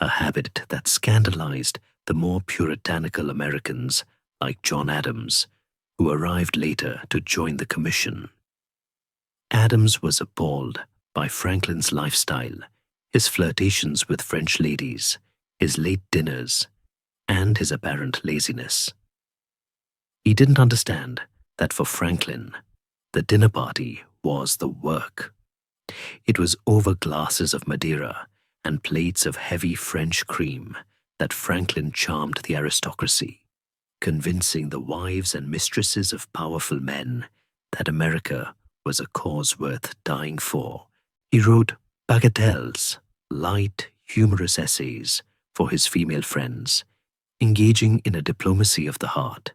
a habit that scandalized the more puritanical Americans like John Adams, who arrived later to join the commission. Adams was appalled by Franklin's lifestyle, his flirtations with French ladies, his late dinners, and his apparent laziness. He didn't understand that for Franklin, the dinner party was the work. It was over glasses of Madeira and plates of heavy French cream that Franklin charmed the aristocracy, convincing the wives and mistresses of powerful men that America was a cause worth dying for. He wrote bagatelles, light, humorous essays for his female friends, engaging in a diplomacy of the heart.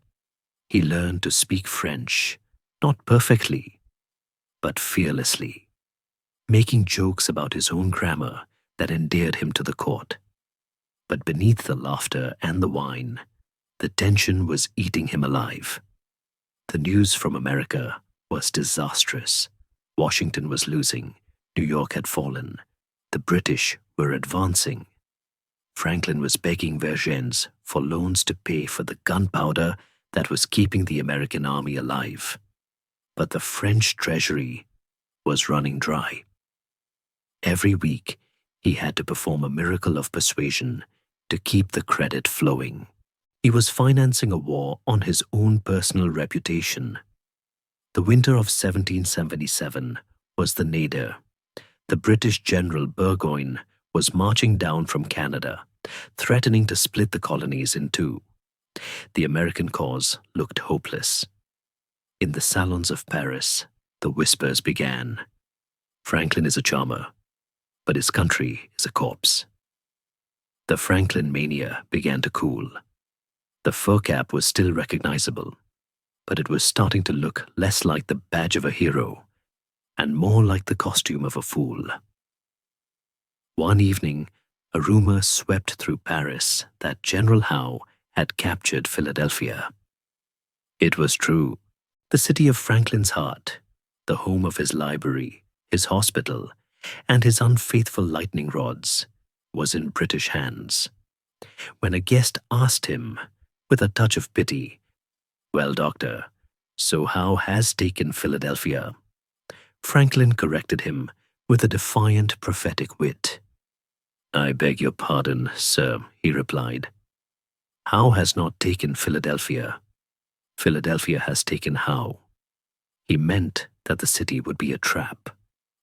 He learned to speak French, not perfectly, but fearlessly, making jokes about his own grammar that endeared him to the court. But beneath the laughter and the wine, the tension was eating him alive. The news from America was disastrous. Washington was losing. New York had fallen. The British were advancing. Franklin was begging Vergennes for loans to pay for the gunpowder that was keeping the American army alive. But the French treasury was running dry. Every week, he had to perform a miracle of persuasion to keep the credit flowing. He was financing a war on his own personal reputation. The winter of 1777 was the nadir. The British General Burgoyne was marching down from Canada, threatening to split the colonies in two. The American cause looked hopeless. In the salons of Paris, the whispers began. Franklin is a charmer, but his country is a corpse. The Franklin mania began to cool. The fur cap was still recognizable, but it was starting to look less like the badge of a hero and more like the costume of a fool. One evening, a rumor swept through Paris that General Howe had captured Philadelphia. It was true. The city of Franklin's heart, the home of his library, his hospital, and his unfaithful lightning rods, was in British hands. When a guest asked him, with a touch of pity, "Well, doctor, so Howe has taken Philadelphia," Franklin corrected him with a defiant prophetic wit. "I beg your pardon, sir," he replied. "Howe has not taken Philadelphia. Philadelphia has taken Howe." He meant that the city would be a trap,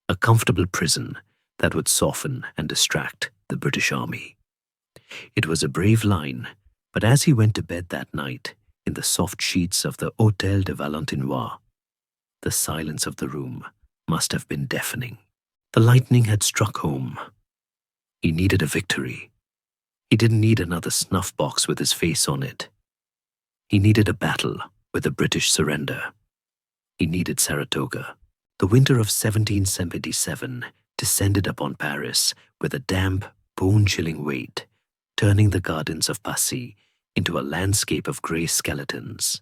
a comfortable prison that would soften and distract the British Army. It was a brave line, but as he went to bed that night in the soft sheets of the Hôtel de Valentinois, the silence of the room must have been deafening. The lightning had struck home. He needed a victory. He didn't need another snuff box with his face on it. He needed a battle with a British surrender. He needed Saratoga. The winter of 1777 descended upon Paris with a damp, bone-chilling weight, turning the gardens of Passy into a landscape of grey skeletons.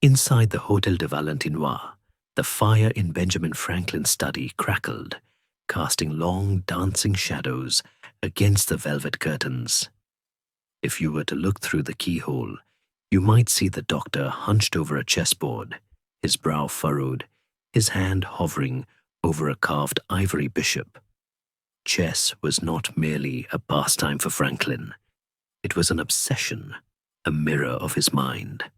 Inside the Hôtel de Valentinois, the fire in Benjamin Franklin's study crackled, casting long, dancing shadows against the velvet curtains. If you were to look through the keyhole, you might see the doctor hunched over a chessboard, his brow furrowed, his hand hovering over a carved ivory bishop. Chess was not merely a pastime for Franklin. It was an obsession, a mirror of his mind.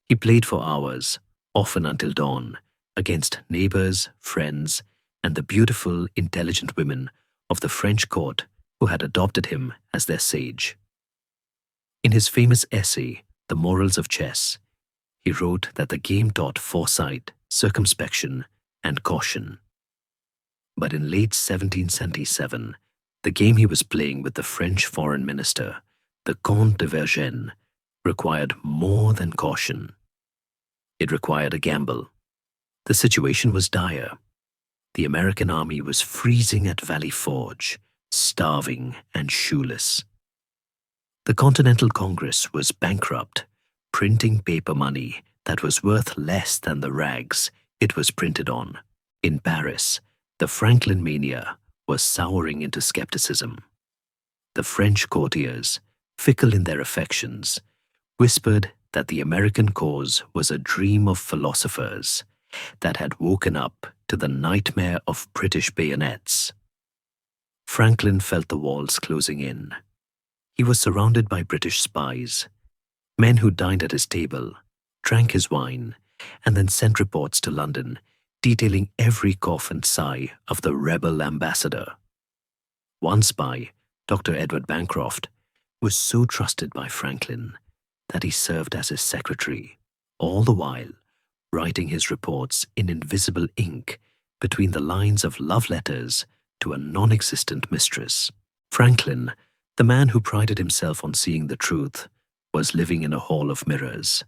He played for hours, often until dawn, against neighbors, friends, and the beautiful, intelligent women of the French court who had adopted him as their sage. In his famous essay, The Morals of Chess, he wrote that the game taught foresight, circumspection, and caution. But in late 1777, the game he was playing with the French foreign minister, the Comte de Vergennes, required more than caution. It required a gamble. The situation was dire. The American army was freezing at Valley Forge, starving and shoeless. The Continental Congress was bankrupt, printing paper money that was worth less than the rags it was printed on. In Paris, the Franklin mania was souring into skepticism. The French courtiers, fickle in their affections, whispered that the American cause was a dream of philosophers that had woken up to the nightmare of British bayonets. Franklin felt the walls closing in. He was surrounded by British spies, men who dined at his table, drank his wine, and then sent reports to London detailing every cough and sigh of the rebel ambassador. One spy, Dr. Edward Bancroft, was so trusted by Franklin that he served as his secretary, all the while writing his reports in invisible ink between the lines of love letters to a non-existent mistress. Franklin, the man who prided himself on seeing the truth, was living in a hall of mirrors.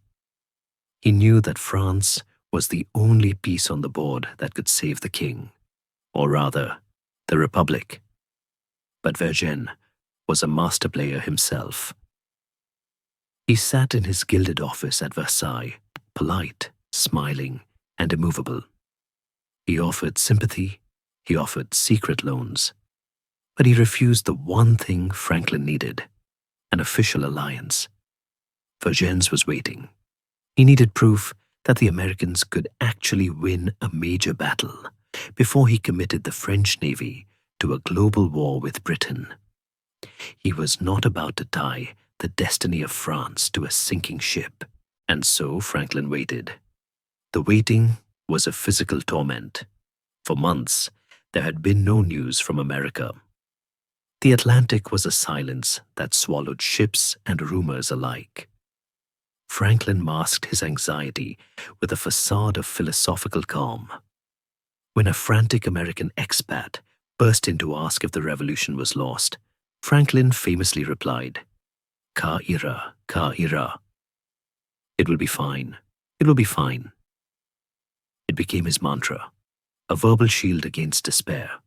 He knew that France was the only piece on the board that could save the king, or rather, the Republic. But Vergennes was a master player himself. He sat in his gilded office at Versailles, polite, smiling, and immovable. He offered sympathy, he offered secret loans, But he refused the one thing Franklin needed: an official alliance. Vergennes was waiting. He needed proof that the Americans could actually win a major battle before he committed the French Navy to a global war with Britain. He was not about to tie the destiny of France to a sinking ship, and so Franklin waited. The waiting was a physical torment. For months, there had been no news from America. The Atlantic was a silence that swallowed ships and rumors alike. Franklin masked his anxiety with a facade of philosophical calm. When a frantic American expat burst in to ask if the revolution was lost, Franklin famously replied, "Ka ira, ka ira." It will be fine. It will be fine. It became his mantra, a verbal shield against despair.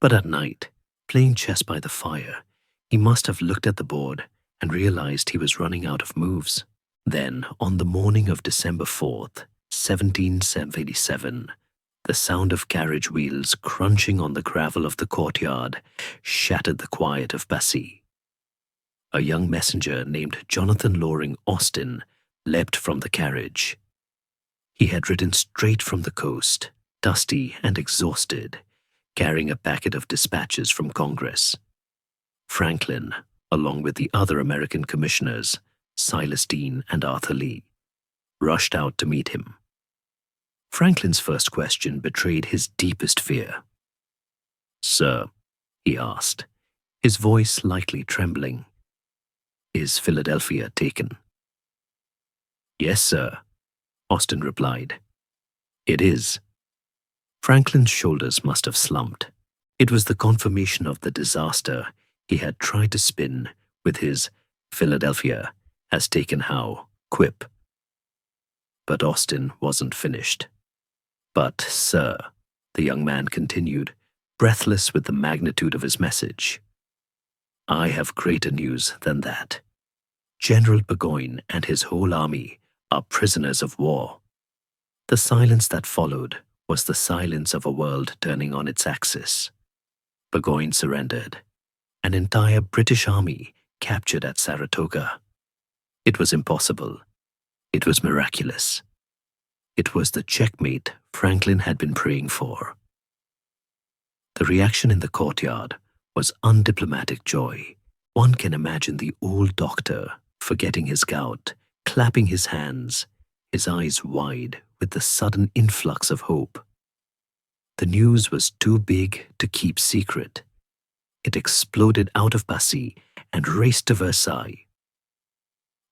But at night, playing chess by the fire, he must have looked at the board and realized he was running out of moves. Then, on the morning of December 4th, 1777, the sound of carriage wheels crunching on the gravel of the courtyard shattered the quiet of Passy. A young messenger named Jonathan Loring Austin leapt from the carriage. He had ridden straight from the coast, dusty and exhausted, carrying a packet of dispatches from Congress. Franklin, along with the other American commissioners, Silas Deane and Arthur Lee, rushed out to meet him. Franklin's first question betrayed his deepest fear. "Sir," he asked, his voice slightly trembling, "is Philadelphia taken?" "Yes, sir," Austin replied. "It is." Franklin's shoulders must have slumped. It was the confirmation of the disaster he had tried to spin with his "Philadelphia has taken how" quip. But Austin wasn't finished. "But, sir," the young man continued, breathless with the magnitude of his message, "I have greater news than that. General Burgoyne and his whole army are prisoners of war." The silence that followed was the silence of a world turning on its axis. Burgoyne surrendered. An entire British army captured at Saratoga. It was impossible. It was miraculous. It was the checkmate Franklin had been praying for. The reaction in the courtyard was undiplomatic joy. One can imagine the old doctor, forgetting his gout, clapping his hands, his eyes wide with the sudden influx of hope. The news was too big to keep secret. It exploded out of Passy and raced to Versailles.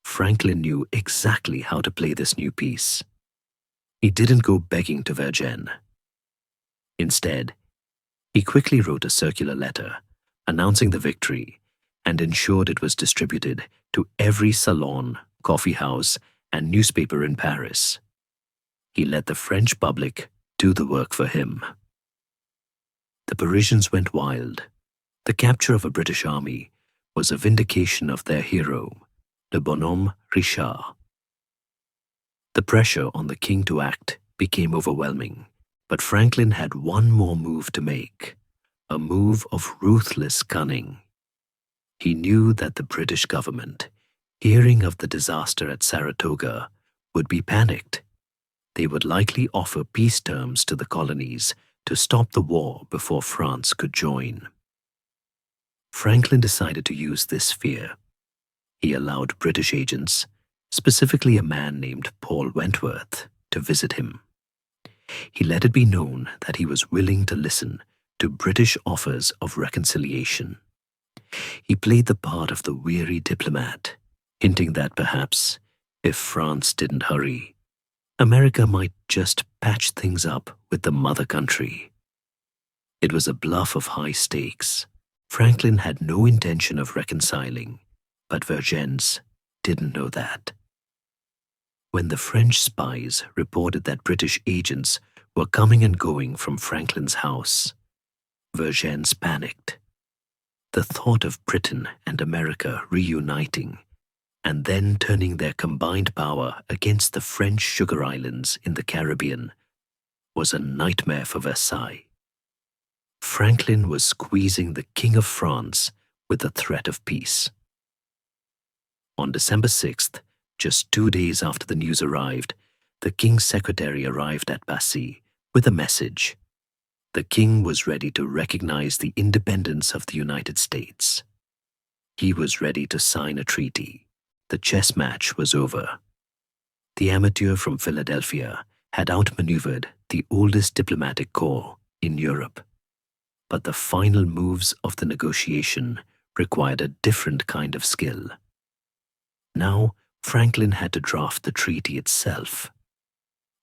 Franklin knew exactly how to play this new piece. He didn't go begging to Vergennes. Instead, he quickly wrote a circular letter announcing the victory and ensured it was distributed to every salon, coffee house, and newspaper in Paris. He let the French public do the work for him. The Parisians went wild. The capture of a British army was a vindication of their hero, le bonhomme Richard. The pressure on the king to act became overwhelming, but Franklin had one more move to make, a move of ruthless cunning. He knew that the British government, hearing of the disaster at Saratoga, would be panicked. They would likely offer peace terms to the colonies to stop the war before France could join. Franklin decided to use this fear. He allowed British agents, specifically a man named Paul Wentworth, to visit him. He let it be known that he was willing to listen to British offers of reconciliation. He played the part of the weary diplomat, hinting that perhaps, if France didn't hurry, America might just patch things up with the mother country. It was a bluff of high stakes. Franklin had no intention of reconciling, but Vergennes didn't know that. When the French spies reported that British agents were coming and going from Franklin's house, Vergennes panicked. The thought of Britain and America reuniting and then turning their combined power against the French sugar islands in the Caribbean was a nightmare for Versailles. Franklin was squeezing the King of France with the threat of peace. On December 6th, just 2 days after the news arrived, the King's secretary arrived at Passy with a message. The King was ready to recognize the independence of the United States. He was ready to sign a treaty. The chess match was over. The amateur from Philadelphia had outmaneuvered the oldest diplomatic corps in Europe. But the final moves of the negotiation required a different kind of skill. Now, Franklin had to draft the treaty itself.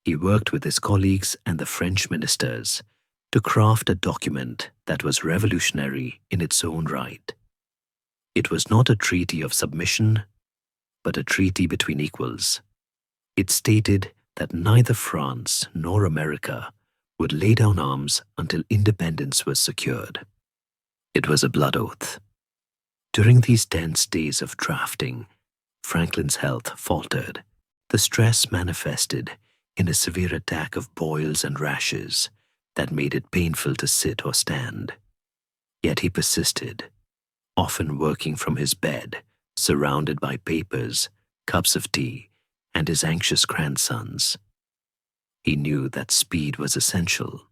He worked with his colleagues and the French ministers to craft a document that was revolutionary in its own right. It was not a treaty of submission, but a treaty between equals. It stated that neither France nor America would lay down arms until independence was secured. It was a blood oath. During these tense days of drafting, Franklin's health faltered. The stress manifested in a severe attack of boils and rashes that made it painful to sit or stand. Yet he persisted, often working from his bed, surrounded by papers, cups of tea, and his anxious grandsons. He knew that speed was essential.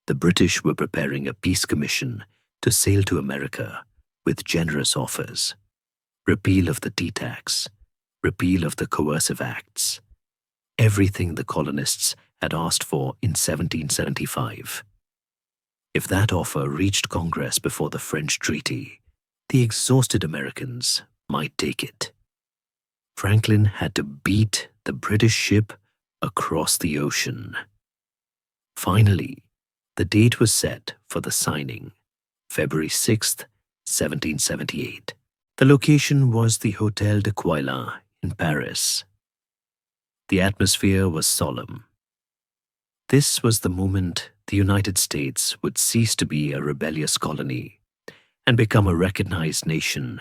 The British were preparing a peace commission to sail to America with generous offers: repeal of the tea tax, repeal of the coercive acts, everything the colonists had asked for in 1775. If that offer reached Congress before the French treaty, the exhausted Americans might take it. Franklin had to beat the British ship across the ocean. Finally, the date was set for the signing, February 6th, 1778. The location was the Hôtel de Quoislin in Paris. The atmosphere was solemn. This was the moment the United States would cease to be a rebellious colony and become a recognized nation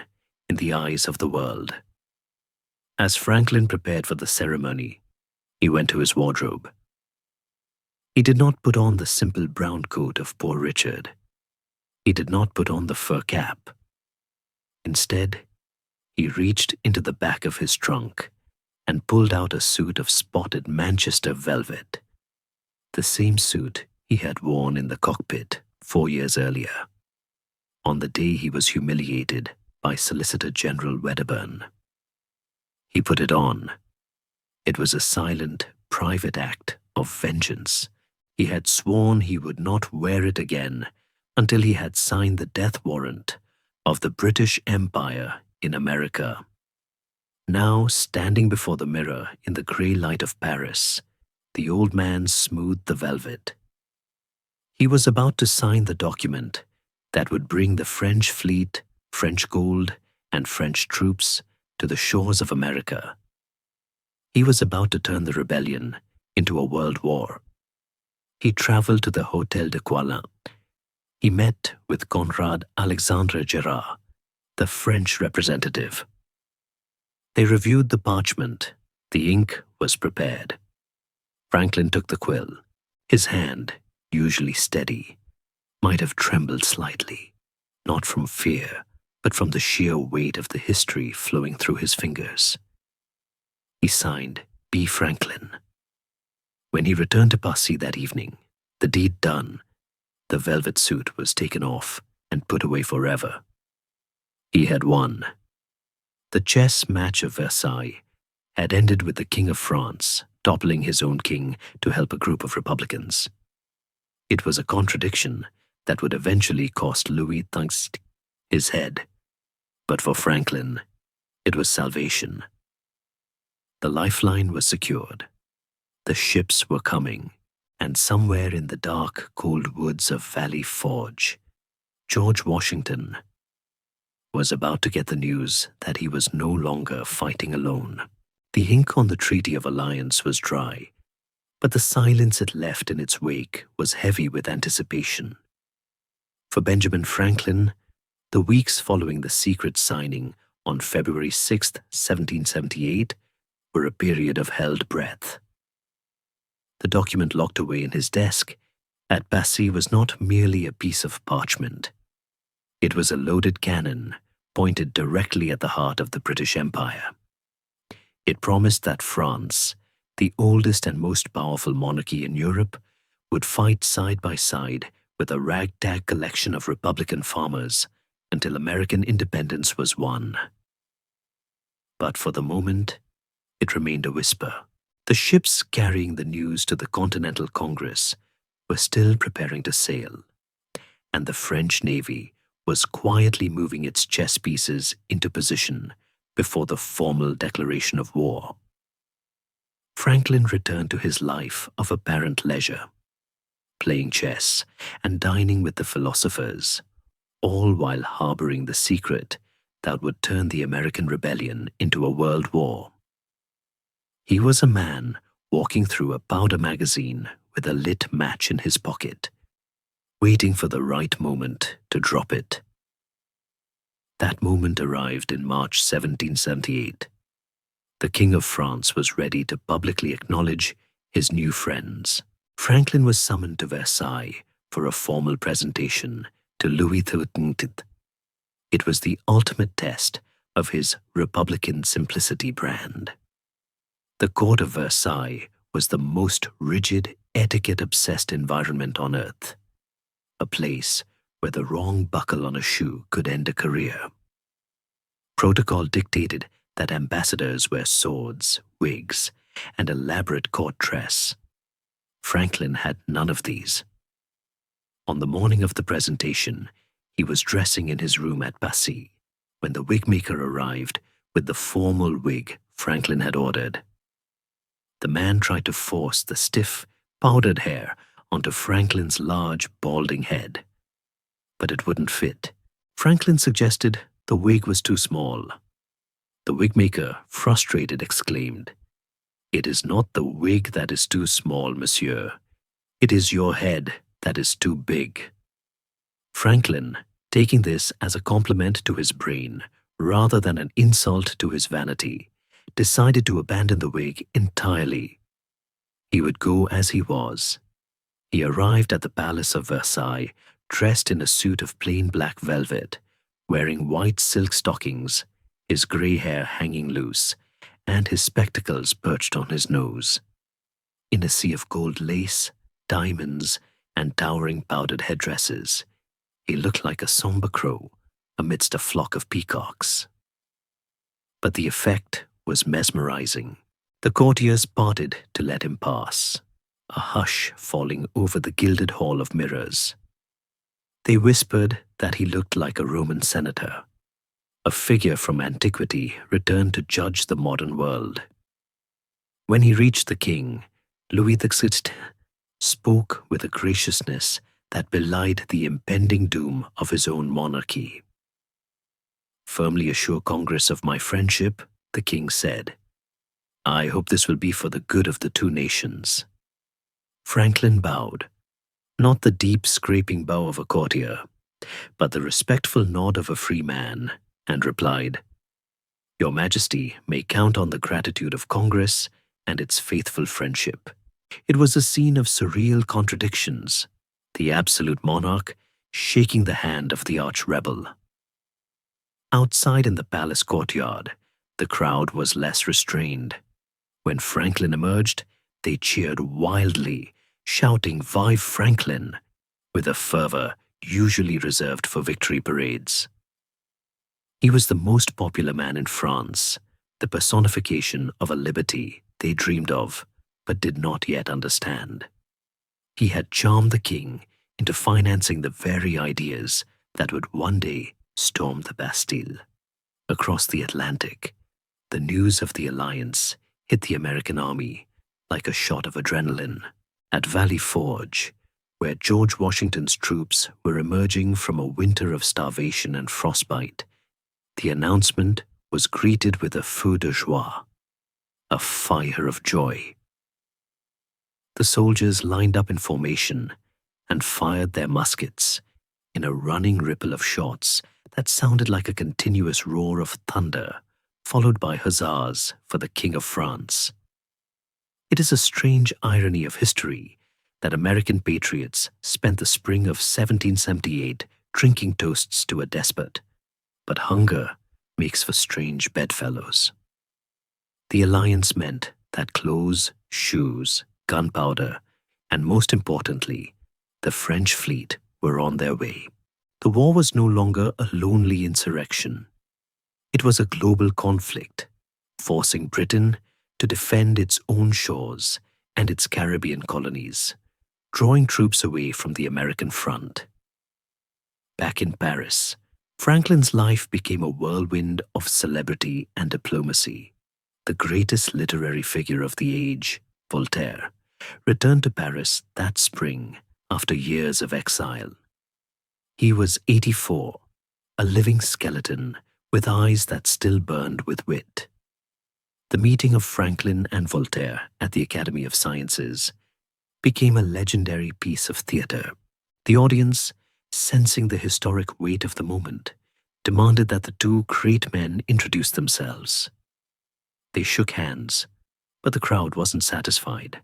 in the eyes of the world. As Franklin prepared for the ceremony, he went to his wardrobe. He did not put on the simple brown coat of poor Richard. He did not put on the fur cap. Instead, he reached into the back of his trunk and pulled out a suit of spotted Manchester velvet, the same suit he had worn in the cockpit 4 years earlier, on the day he was humiliated by Solicitor General Wedderburn. He put it on. It was a silent, private act of vengeance. He had sworn he would not wear it again until he had signed the death warrant of the British Empire in America. Now, standing before the mirror in the grey light of Paris, the old man smoothed the velvet. He was about to sign the document that would bring the French fleet, French gold, and French troops to the shores of America. He was about to turn the rebellion into a world war. He traveled to the Hôtel de Quoislin. He met with Conrad Alexandre Gerard, the French representative. They reviewed the parchment. The ink was prepared. Franklin took the quill. His hand, usually steady, might have trembled slightly, not from fear, but from the sheer weight of the history flowing through his fingers. He signed B. Franklin. When he returned to Passy that evening, the deed done, the velvet suit was taken off and put away forever. He had won. The chess match of Versailles had ended with the King of France toppling his own king to help a group of Republicans. It was a contradiction that would eventually cost Louis XVI his head. But for Franklin, it was salvation. The lifeline was secured. The ships were coming, and somewhere in the dark, cold woods of Valley Forge, George Washington was about to get the news that he was no longer fighting alone. The ink on the Treaty of Alliance was dry, but the silence it left in its wake was heavy with anticipation. For Benjamin Franklin, the weeks following the secret signing on February 6, 1778, were a period of held breath. The document locked away in his desk at Passy was not merely a piece of parchment. It was a loaded cannon pointed directly at the heart of the British Empire. It promised that France, the oldest and most powerful monarchy in Europe, would fight side by side with a ragtag collection of Republican farmers until American independence was won. But for the moment, it remained a whisper. The ships carrying the news to the Continental Congress were still preparing to sail, and the French Navy was quietly moving its chess pieces into position before the formal declaration of war. Franklin returned to his life of apparent leisure, playing chess and dining with the philosophers, all while harboring the secret that would turn the American Rebellion into a world war. He was a man walking through a powder magazine with a lit match in his pocket, waiting for the right moment to drop it. That moment arrived in March 1778. The King of France was ready to publicly acknowledge his new friends. Franklin was summoned to Versailles for a formal presentation to Louis XIII. It was the ultimate test of his Republican simplicity brand. The court of Versailles was the most rigid, etiquette-obsessed environment on earth, a place where the wrong buckle on a shoe could end a career. Protocol dictated that ambassadors wear swords, wigs, and elaborate court dress. Franklin had none of these. On the morning of the presentation, he was dressing in his room at Passy when the wigmaker arrived with the formal wig Franklin had ordered. The man tried to force the stiff, powdered hair onto Franklin's large, balding head, but it wouldn't fit. Franklin suggested the wig was too small. The wigmaker, frustrated, exclaimed, "It is not the wig that is too small, monsieur. It is your head that is too big." Franklin, taking this as a compliment to his brain rather than an insult to his vanity, decided to abandon the wig entirely. He would go as he was. He arrived at the Palace of Versailles dressed in a suit of plain black velvet, wearing white silk stockings, his grey hair hanging loose, and his spectacles perched on his nose. In a sea of gold lace, diamonds, and towering powdered headdresses, he looked like a somber crow amidst a flock of peacocks. But the effect was mesmerizing. The courtiers parted to let him pass, a hush falling over the gilded hall of mirrors. They whispered that he looked like a Roman senator, a figure from antiquity returned to judge the modern world. When he reached the king, Louis XVI spoke with a graciousness that belied the impending doom of his own monarchy. "Firmly assure Congress of my friendship," the king said. "I hope this will be for the good of the two nations." Franklin bowed, not the deep scraping bow of a courtier, but the respectful nod of a free man, and replied, "Your Majesty may count on the gratitude of Congress and its faithful friendship." It was a scene of surreal contradictions, the absolute monarch shaking the hand of the arch-rebel. Outside in the palace courtyard, the crowd was less restrained. When Franklin emerged, they cheered wildly, shouting "Vive Franklin!" with a fervor usually reserved for victory parades. He was the most popular man in France, the personification of a liberty they dreamed of but did not yet understand. He had charmed the king into financing the very ideas that would one day storm the Bastille. Across the Atlantic, the news of the alliance hit the American army like a shot of adrenaline. At Valley Forge, where George Washington's troops were emerging from a winter of starvation and frostbite, the announcement was greeted with a feu de joie, a fire of joy. The soldiers lined up in formation and fired their muskets in a running ripple of shots that sounded like a continuous roar of thunder, followed by huzzas for the King of France. It is a strange irony of history that American patriots spent the spring of 1778 drinking toasts to a despot, but hunger makes for strange bedfellows. The alliance meant that clothes, shoes, gunpowder, and most importantly, the French fleet were on their way. The war was no longer a lonely insurrection. It was a global conflict, forcing Britain to defend its own shores and its Caribbean colonies, drawing troops away from the American front. Back in Paris, Franklin's life became a whirlwind of celebrity and diplomacy. The greatest literary figure of the age, Voltaire, returned to Paris that spring after years of exile. He was 84, a living skeleton with eyes that still burned with wit. The meeting of Franklin and Voltaire at the Academy of Sciences became a legendary piece of theatre. The audience, sensing the historic weight of the moment, demanded that the two great men introduce themselves. They shook hands, but the crowd wasn't satisfied.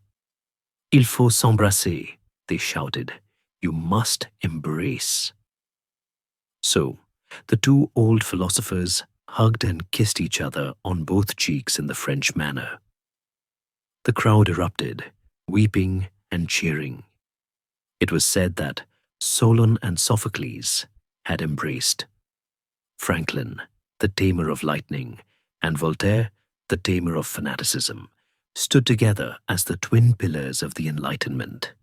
Il faut s'embrasser, they shouted. You must embrace. So, the two old philosophers hugged and kissed each other on both cheeks in the French manner. The crowd erupted, weeping and cheering. It was said that Solon and Sophocles had embraced. Franklin, the tamer of lightning, and Voltaire, the tamer of fanaticism, stood together as the twin pillars of the Enlightenment.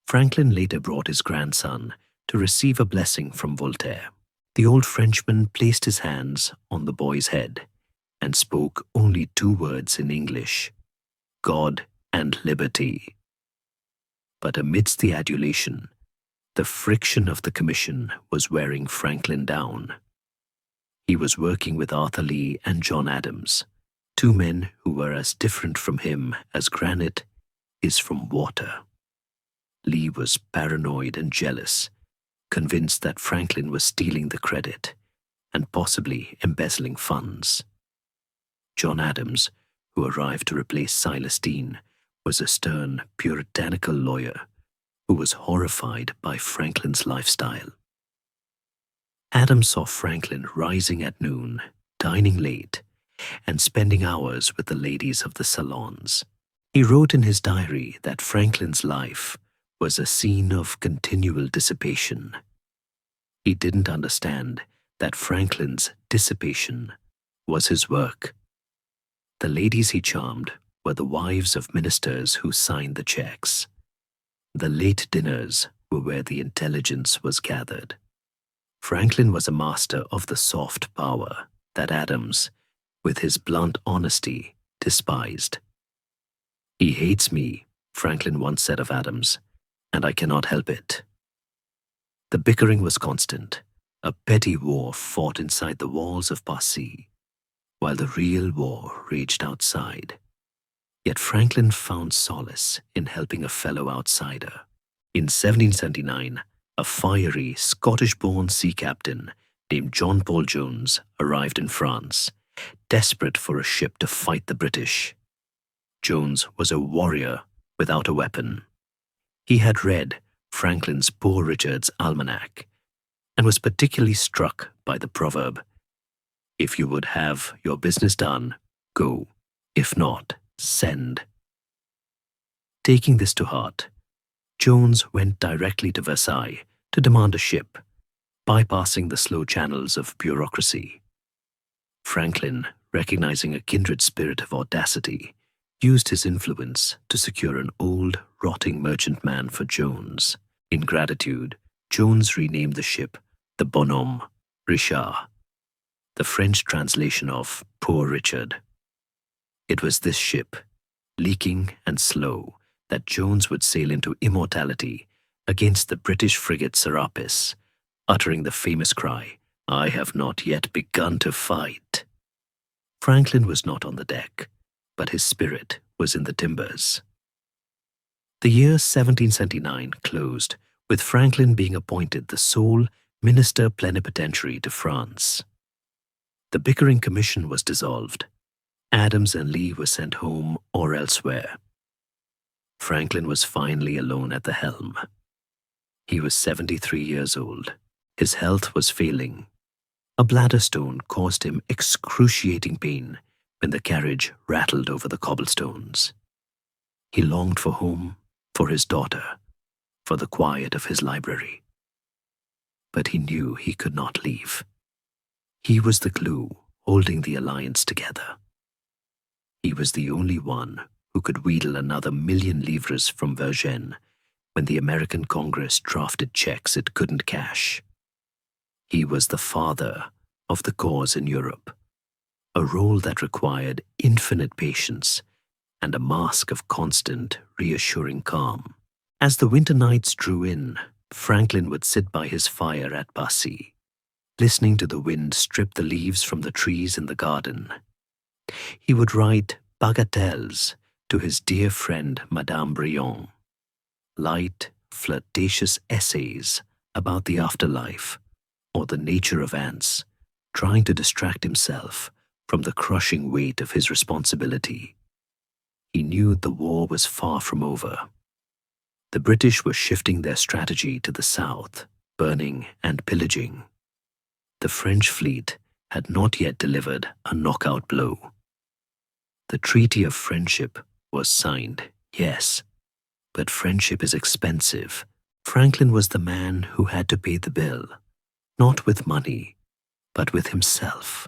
Franklin later brought his grandson to receive a blessing from Voltaire. The old Frenchman placed his hands on the boy's head and spoke only two words in English: God and liberty. But amidst the adulation, the friction of the commission was wearing Franklin down. He was working with Arthur Lee and John Adams, two men who were as different from him as granite is from water. Lee was paranoid and jealous, convinced that Franklin was stealing the credit and possibly embezzling funds. John Adams, who arrived to replace Silas Deane, was a stern, puritanical lawyer who was horrified by Franklin's lifestyle. Adams saw Franklin rising at noon, dining late, and spending hours with the ladies of the salons. He wrote in his diary that Franklin's life was a scene of continual dissipation. He didn't understand that Franklin's dissipation was his work. The ladies he charmed were the wives of ministers who signed the checks. The late dinners were where the intelligence was gathered. Franklin was a master of the soft power that Adams, with his blunt honesty, despised. He hates me, Franklin once said of Adams, and I cannot help it. The bickering was constant, a petty war fought inside the walls of Passy, while the real war raged outside. Yet Franklin found solace in helping a fellow outsider. In 1779, a fiery Scottish-born sea captain named John Paul Jones arrived in France, desperate for a ship to fight the British. Jones was a warrior without a weapon. He had read Franklin's Poor Richard's Almanac and was particularly struck by the proverb, "If you would have your business done, go. If not, send." Taking this to heart, Jones went directly to Versailles to demand a ship, bypassing the slow channels of bureaucracy. Franklin, recognizing a kindred spirit of audacity, used his influence to secure an old, rotting merchantman for Jones. In gratitude, Jones renamed the ship the Bonhomme Richard, the French translation of Poor Richard. It was this ship, leaking and slow, that Jones would sail into immortality against the British frigate Serapis, uttering the famous cry, "I have not yet begun to fight." Franklin was not on the deck, but his spirit was in the timbers. The year 1779 closed with Franklin being appointed the sole minister plenipotentiary to France. The bickering commission was dissolved. Adams and Lee were sent home or elsewhere. Franklin was finally alone at the helm. He was 73 years old. His health was failing. A bladder stone caused him excruciating pain when the carriage rattled over the cobblestones. He longed for home, for his daughter, for the quiet of his library. But he knew he could not leave. He was the glue holding the alliance together. He was the only one who could wheedle another 1,000,000 livres from Vergennes when the American Congress drafted checks it couldn't cash. He was the father of the cause in Europe, a role that required infinite patience and a mask of constant, reassuring calm. As the winter nights drew in, Franklin would sit by his fire at Passy, listening to the wind strip the leaves from the trees in the garden. He would write bagatelles to his dear friend Madame Briand, light, flirtatious essays about the afterlife or the nature of ants, trying to distract himself from the crushing weight of his responsibility. He knew the war was far from over. The British were shifting their strategy to the south, burning and pillaging. The French fleet had not yet delivered a knockout blow. The Treaty of Friendship was signed, yes, but friendship is expensive. Franklin was the man who had to pay the bill, not with money, but with himself.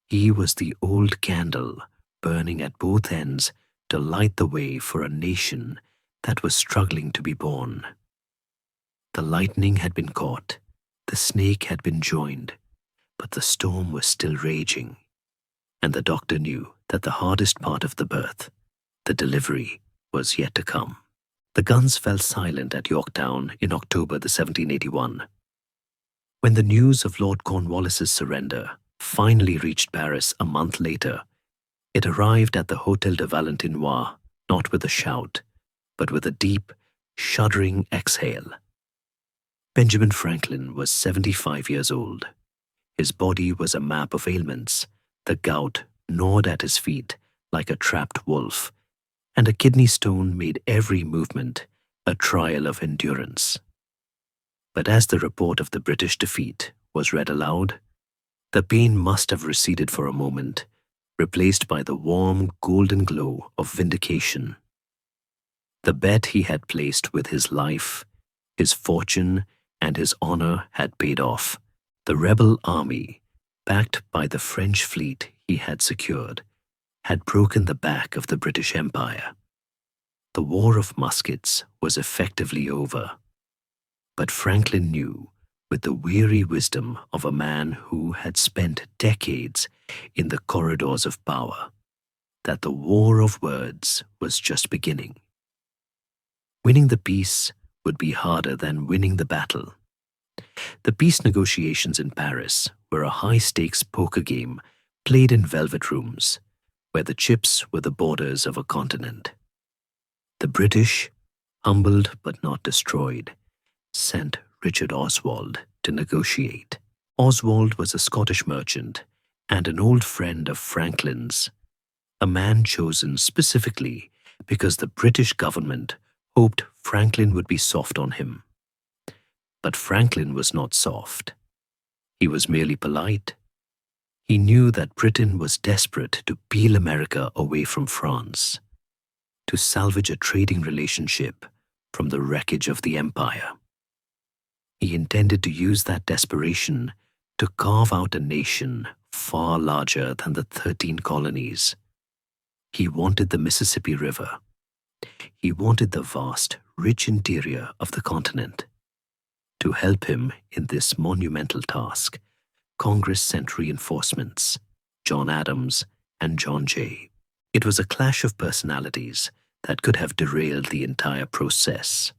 He was the old candle burning at both ends to light the way for a nation that was struggling to be born. The lightning had been caught, the snake had been joined, but the storm was still raging, and the doctor knew that the hardest part of the birth, the delivery, was yet to come. The guns fell silent at Yorktown in October 1781. When the news of Lord Cornwallis's surrender finally reached Paris a month later, it arrived at the Hôtel de Valentinois not with a shout, but with a deep, shuddering exhale. Benjamin Franklin was 75 years old. His body was a map of ailments. The gout gnawed at his feet like a trapped wolf, and a kidney stone made every movement a trial of endurance. But as the report of the British defeat was read aloud, the pain must have receded for a moment, replaced by the warm, golden glow of vindication. The bet he had placed with his life, his fortune, and his honor had paid off. The rebel army, backed by the French fleet he had secured, had broken the back of the British Empire. The war of muskets was effectively over. But Franklin knew, with the weary wisdom of a man who had spent decades in the corridors of power, that the war of words was just beginning. Winning the peace would be harder than winning the battle. The peace negotiations in Paris were a high-stakes poker game played in velvet rooms, where the chips were the borders of a continent. The British, humbled but not destroyed, sent Richard Oswald to negotiate. Oswald was a Scottish merchant and an old friend of Franklin's, a man chosen specifically because the British government hoped Franklin would be soft on him. But Franklin was not soft. He was merely polite. He knew that Britain was desperate to peel America away from France, to salvage a trading relationship from the wreckage of the empire. He intended to use that desperation to carve out a nation far larger than the 13 colonies. He wanted the Mississippi River. He wanted the vast, rich interior of the continent. To help him in this monumental task, Congress sent reinforcements, John Adams and John Jay. It was a clash of personalities that could have derailed the entire process.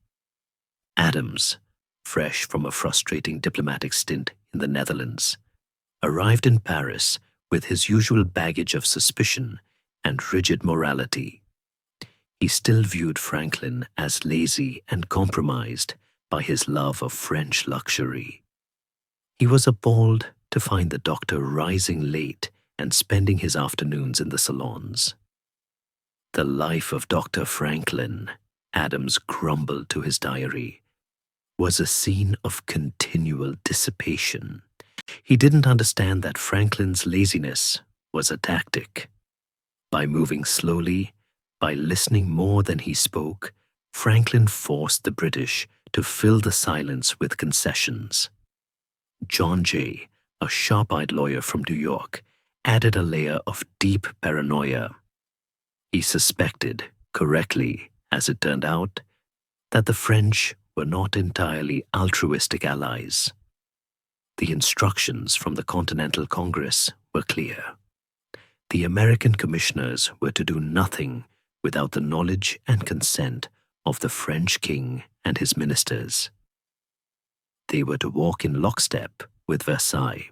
Adams, fresh from a frustrating diplomatic stint in the Netherlands, arrived in Paris with his usual baggage of suspicion and rigid morality. He still viewed Franklin as lazy and compromised by his love of French luxury. He was appalled to find the doctor rising late and spending his afternoons in the salons. The life of Dr. Franklin, Adams grumbled to his diary, was a scene of continual dissipation. He didn't understand that Franklin's laziness was a tactic. By moving slowly, by listening more than he spoke, Franklin forced the British to fill the silence with concessions. John Jay, a sharp-eyed lawyer from New York, added a layer of deep paranoia. He suspected, correctly as it turned out, that the French were not entirely altruistic allies. The instructions from the Continental Congress were clear. The American commissioners were to do nothing without the knowledge and consent of the French king and his ministers. They were to walk in lockstep with Versailles.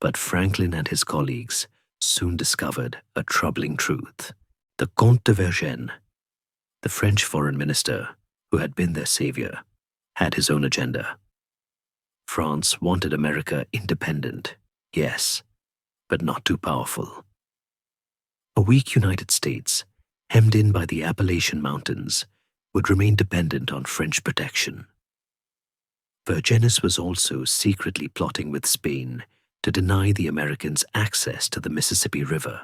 But Franklin and his colleagues soon discovered a troubling truth. The Comte de Vergennes, the French foreign minister who had been their savior, had his own agenda. France wanted America independent, yes, but not too powerful. A weak United States, hemmed in by the Appalachian Mountains, would remain dependent on French protection. Vergennes was also secretly plotting with Spain to deny the Americans access to the Mississippi River,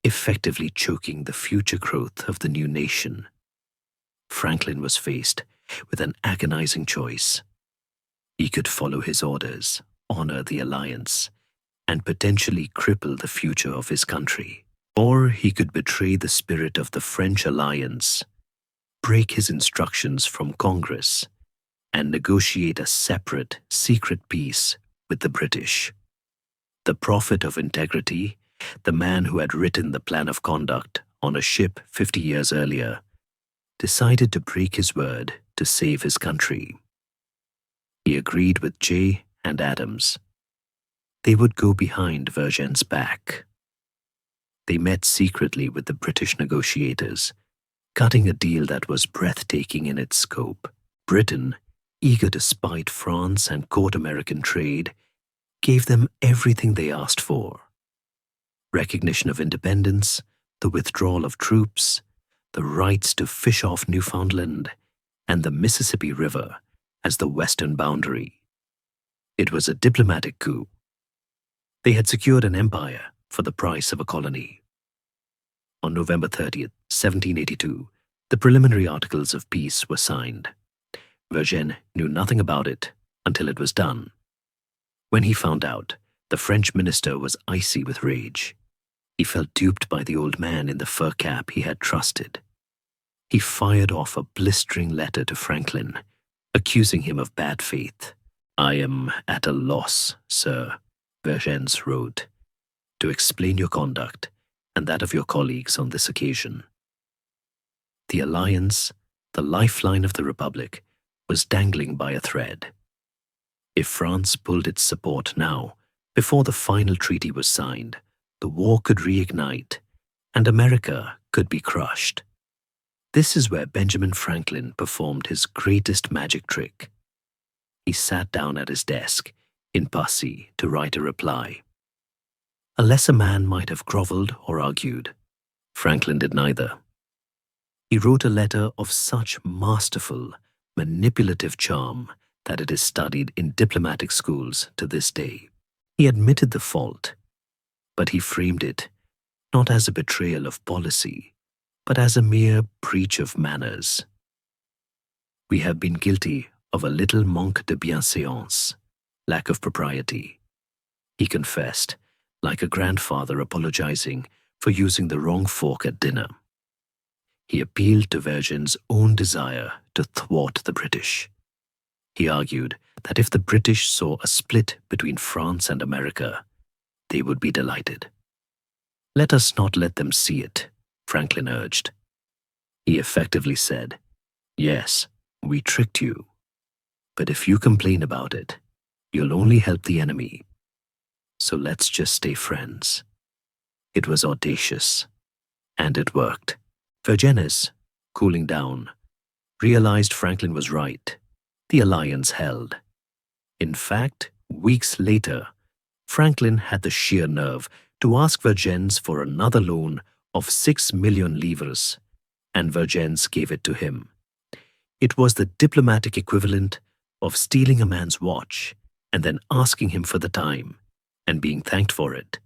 effectively choking the future growth of the new nation. Franklin was faced with an agonizing choice. He could follow his orders, honor the alliance, and potentially cripple the future of his country. Or he could betray the spirit of the French alliance, break his instructions from Congress, and negotiate a separate, secret peace with the British. The prophet of integrity, the man who had written the plan of conduct on a ship 50 years earlier, decided to break his word to save his country. He agreed with Jay and Adams. They would go behind Vergennes' back. They met secretly with the British negotiators, cutting a deal that was breathtaking in its scope. Britain, eager to spite France and court American trade, gave them everything they asked for: recognition of independence, the withdrawal of troops, the rights to fish off Newfoundland, and the Mississippi River as the western boundary. It was a diplomatic coup. They had secured an empire for the price of a colony. On November 30th, 1782, the preliminary articles of peace were signed. Vergennes knew nothing about it until it was done. When he found out, the French minister was icy with rage. He felt duped by the old man in the fur cap he had trusted. He fired off a blistering letter to Franklin, accusing him of bad faith. "I am at a loss, sir," Vergennes wrote, "to explain your conduct and that of your colleagues on this occasion." The alliance, the lifeline of the Republic, was dangling by a thread. If France pulled its support now, before the final treaty was signed, the war could reignite, and America could be crushed. This is where Benjamin Franklin performed his greatest magic trick. He sat down at his desk in Passy to write a reply. A lesser man might have groveled or argued. Franklin did neither. He wrote a letter of such masterful, manipulative charm that it is studied in diplomatic schools to this day. He admitted the fault, but he framed it not as a betrayal of policy, but as a mere breach of manners. "We have been guilty of a little manque de bienséance, lack of propriety," he confessed, like a grandfather apologizing for using the wrong fork at dinner. He appealed to Vergennes' own desire to thwart the British. He argued that if the British saw a split between France and America, they would be delighted. "Let us not let them see it," Franklin urged. He effectively said, "Yes, we tricked you, but if you complain about it, you'll only help the enemy. So let's just stay friends." It was audacious, and it worked. Vergennes, cooling down, realized Franklin was right. The alliance held. In fact, weeks later, Franklin had the sheer nerve to ask Vergennes for another loan of 6 million livres, and Vergennes gave it to him. It was the diplomatic equivalent of stealing a man's watch and then asking him for the time and being thanked for it.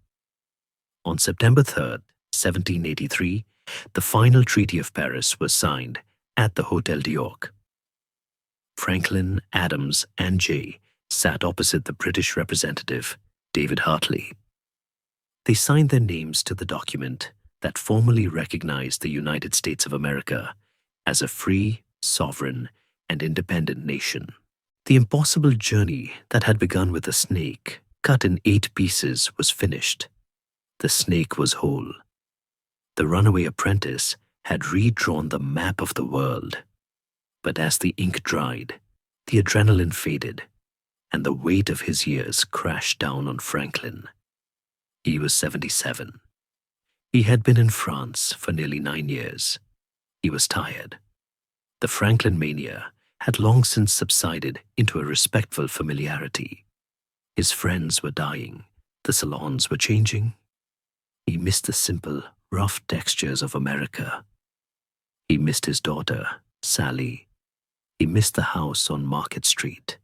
On September 3rd, 1783, the final Treaty of Paris was signed at the Hotel d'York. Franklin, Adams, and Jay sat opposite the British representative, David Hartley. They signed their names to the document that formally recognized the United States of America as a free, sovereign, and independent nation. The impossible journey that had begun with a snake cut in 8 pieces was finished. The snake was whole. The runaway apprentice had redrawn the map of the world. But as the ink dried, the adrenaline faded, and the weight of his years crashed down on Franklin. He was 77. He had been in France for nearly 9 years. He was tired. The Franklin mania had long since subsided into a respectful familiarity. His friends were dying. The salons were changing. He missed the simple, rough textures of America. He missed his daughter, Sally. He missed the house on Market Street.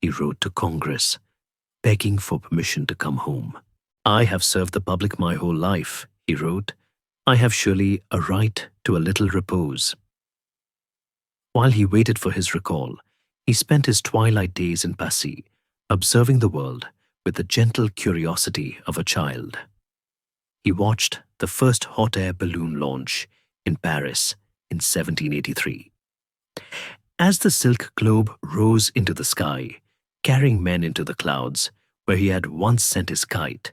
He wrote to Congress, begging for permission to come home. "I have served the public my whole life," he wrote. "I have surely a right to a little repose." While he waited for his recall, he spent his twilight days in Passy, observing the world with the gentle curiosity of a child. He watched the first hot air balloon launch in Paris in 1783. As the silk globe rose into the sky, carrying men into the clouds where he had once sent his kite,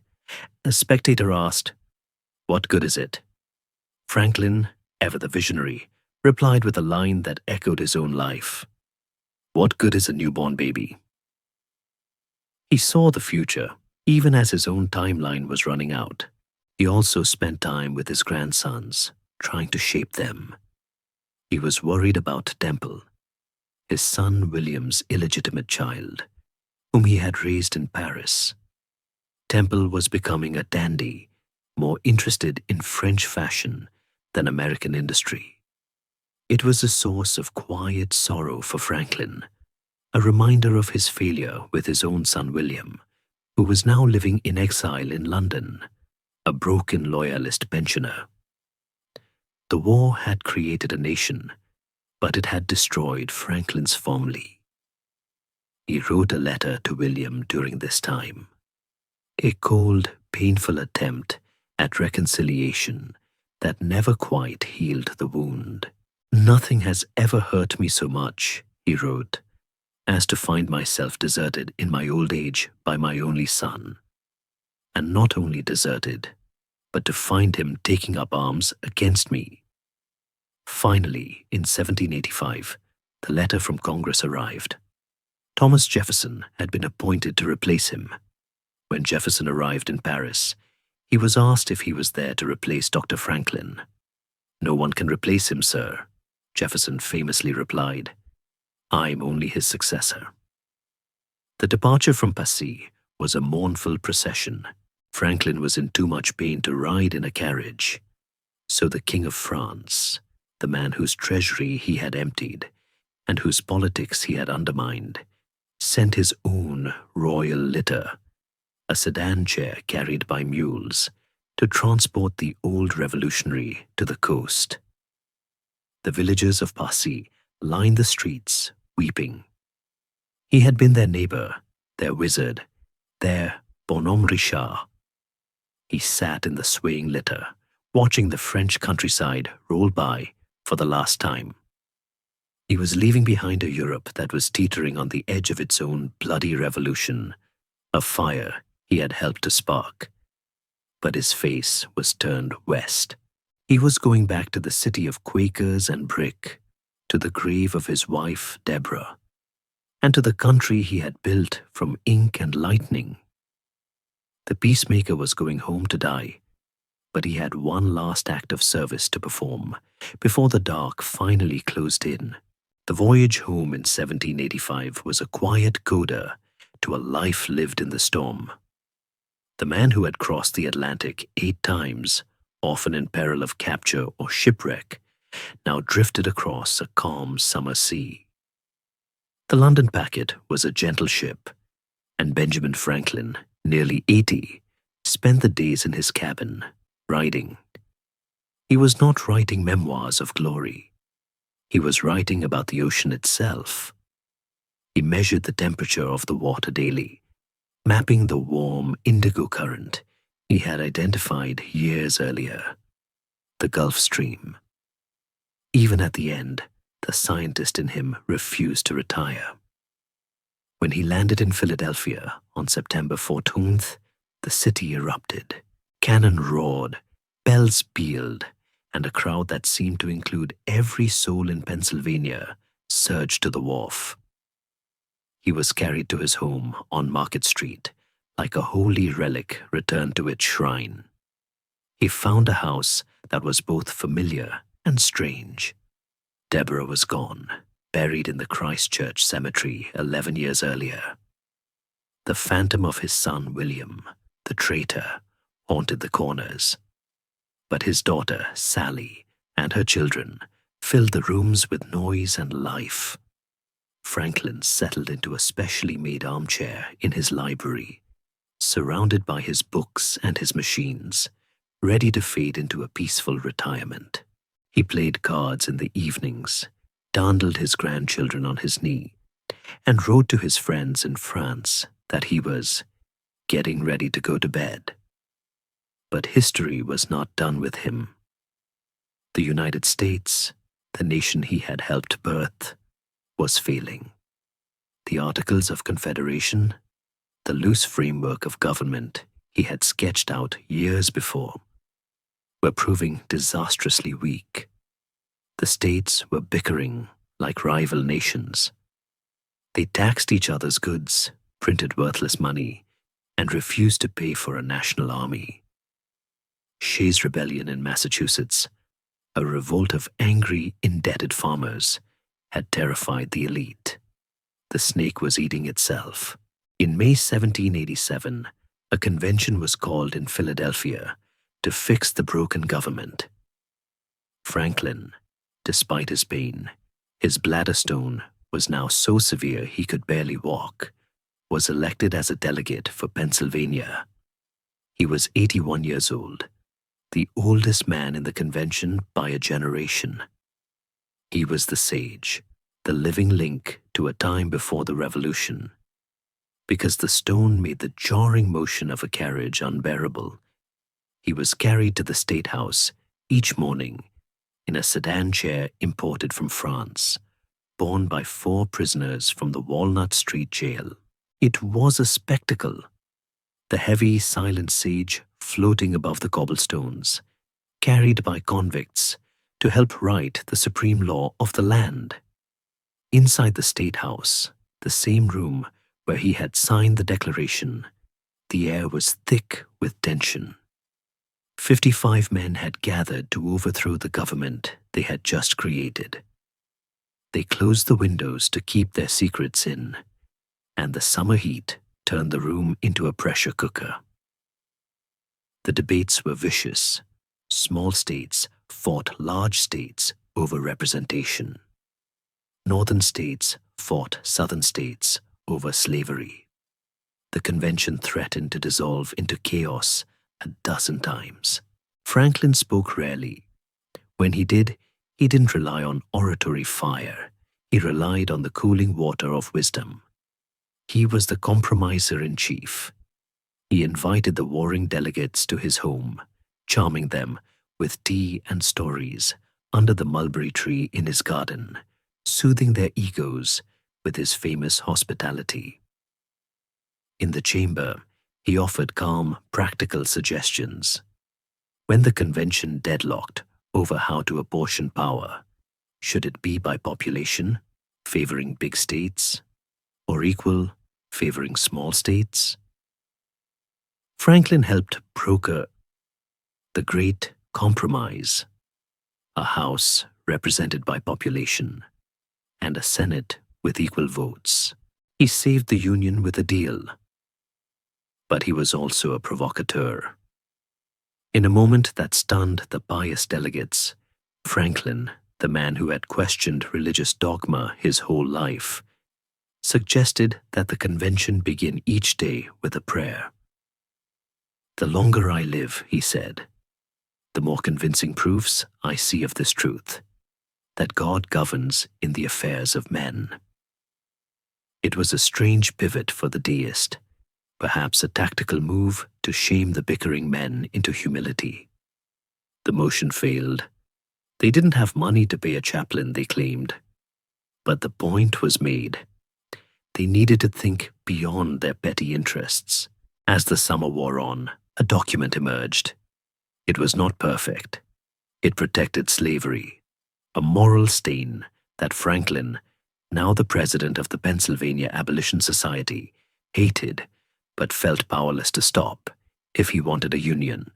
a spectator asked, "What good is it?" Franklin, ever the visionary, replied with a line that echoed his own life. "What good is a newborn baby?" He saw the future, even as his own timeline was running out. He also spent time with his grandsons, trying to shape them. He was worried about Temple, his son William's illegitimate child, whom he had raised in Paris. Temple was becoming a dandy, more interested in French fashion than American industry. It was a source of quiet sorrow for Franklin, a reminder of his failure with his own son William, who was now living in exile in London, a broken loyalist pensioner. The war had created a nation, but it had destroyed Franklin's family. He wrote a letter to William during this time, a cold, painful attempt at reconciliation that never quite healed the wound. "Nothing has ever hurt me so much," he wrote, "as to find myself deserted in my old age by my only son. And not only deserted, but to find him taking up arms against me." Finally, in 1785, the letter from Congress arrived. Thomas Jefferson had been appointed to replace him. When Jefferson arrived in Paris, he was asked if he was there to replace Dr. Franklin. "No one can replace him, sir," Jefferson famously replied. "I'm only his successor." The departure from Passy was a mournful procession. Franklin was in too much pain to ride in a carriage. So the King of France, the man whose treasury he had emptied and whose politics he had undermined, sent his own royal litter, a sedan chair carried by mules, to transport the old revolutionary to the coast. The villagers of Passy lined the streets, weeping. He had been their neighbor, their wizard, their bonhomme Richard. He sat in the swaying litter, watching the French countryside roll by for the last time. He was leaving behind a Europe that was teetering on the edge of its own bloody revolution, a fire he had helped to spark. But his face was turned west. He was going back to the city of Quakers and brick, to the grave of his wife, Deborah, and to the country he had built from ink and lightning. The peacemaker was going home to die, but he had one last act of service to perform before the dark finally closed in. The voyage home in 1785 was a quiet coda to a life lived in the storm. The man who had crossed the Atlantic 8 times often in peril of capture or shipwreck, now drifted across a calm summer sea. The London packet was a gentle ship, and Benjamin Franklin, nearly 80, spent the days in his cabin, writing. He was not writing memoirs of glory. He was writing about the ocean itself. He measured the temperature of the water daily, mapping the warm indigo current he had identified years earlier, the Gulf Stream. Even at the end, the scientist in him refused to retire. When he landed in Philadelphia on September 14th, the city erupted. Cannon roared, bells pealed, and a crowd that seemed to include every soul in Pennsylvania surged to the wharf. He was carried to his home on Market Street, like a holy relic returned to its shrine. He found a house that was both familiar and strange. Deborah was gone, buried in the Christ Church cemetery 11 years earlier. The phantom of his son William, the traitor, haunted the corners. But his daughter, Sally, and her children filled the rooms with noise and life. Franklin settled into a specially made armchair in his library, surrounded by his books and his machines, ready to fade into a peaceful retirement. He played cards in the evenings, dandled his grandchildren on his knee, and wrote to his friends in France that he was getting ready to go to bed. But history was not done with him. The United States, the nation he had helped birth, was failing. The Articles of Confederation, the loose framework of government he had sketched out years before, were proving disastrously weak. The states were bickering like rival nations. They taxed each other's goods, printed worthless money, and refused to pay for a national army. Shays' Rebellion in Massachusetts, a revolt of angry, indebted farmers, had terrified the elite. The snake was eating itself. In May 1787, a convention was called in Philadelphia to fix the broken government. Franklin, despite his pain, his bladder stone was now so severe he could barely walk, was elected as a delegate for Pennsylvania. He was 81 years old, the oldest man in the convention by a generation. He was the sage, the living link to a time before the Revolution. Because the stone made the jarring motion of a carriage unbearable, he was carried to the State House each morning in a sedan chair imported from France, borne by 4 prisoners from the Walnut Street jail. It was a spectacle. The heavy, silent sage floating above the cobblestones, carried by convicts to help write the supreme law of the land. Inside the State House, the same room where he had signed the Declaration, the air was thick with tension. 55 men had gathered to overthrow the government they had just created. They closed the windows to keep their secrets in, and the summer heat turned the room into a pressure cooker. The debates were vicious. Small states fought large states over representation. Northern states fought southern states over slavery. The convention threatened to dissolve into chaos a dozen times. Franklin spoke rarely. When he did, he didn't rely on oratory fire. He relied on the cooling water of wisdom. He was the compromiser in chief. He invited the warring delegates to his home, charming them with tea and stories under the mulberry tree in his garden, soothing their egos with his famous hospitality. In the chamber, he offered calm, practical suggestions. When the convention deadlocked over how to apportion power, should it be by population, favoring big states, or equal, favoring small states? Franklin helped broker the Great Compromise, a House represented by population, and a Senate with equal votes. He saved the Union with a deal. But he was also a provocateur. In a moment that stunned the biased delegates, Franklin, the man who had questioned religious dogma his whole life, suggested that the convention begin each day with a prayer. "The longer I live," he said, "the more convincing proofs I see of this truth, that God governs in the affairs of men." It was a strange pivot for the deist, perhaps a tactical move to shame the bickering men into humility. The motion failed. They didn't have money to pay a chaplain, they claimed. But the point was made. They needed to think beyond their petty interests. As the summer wore on, a document emerged. It was not perfect. It protected slavery, a moral stain that Franklin, now the president of the Pennsylvania Abolition Society, hated but felt powerless to stop if he wanted a union.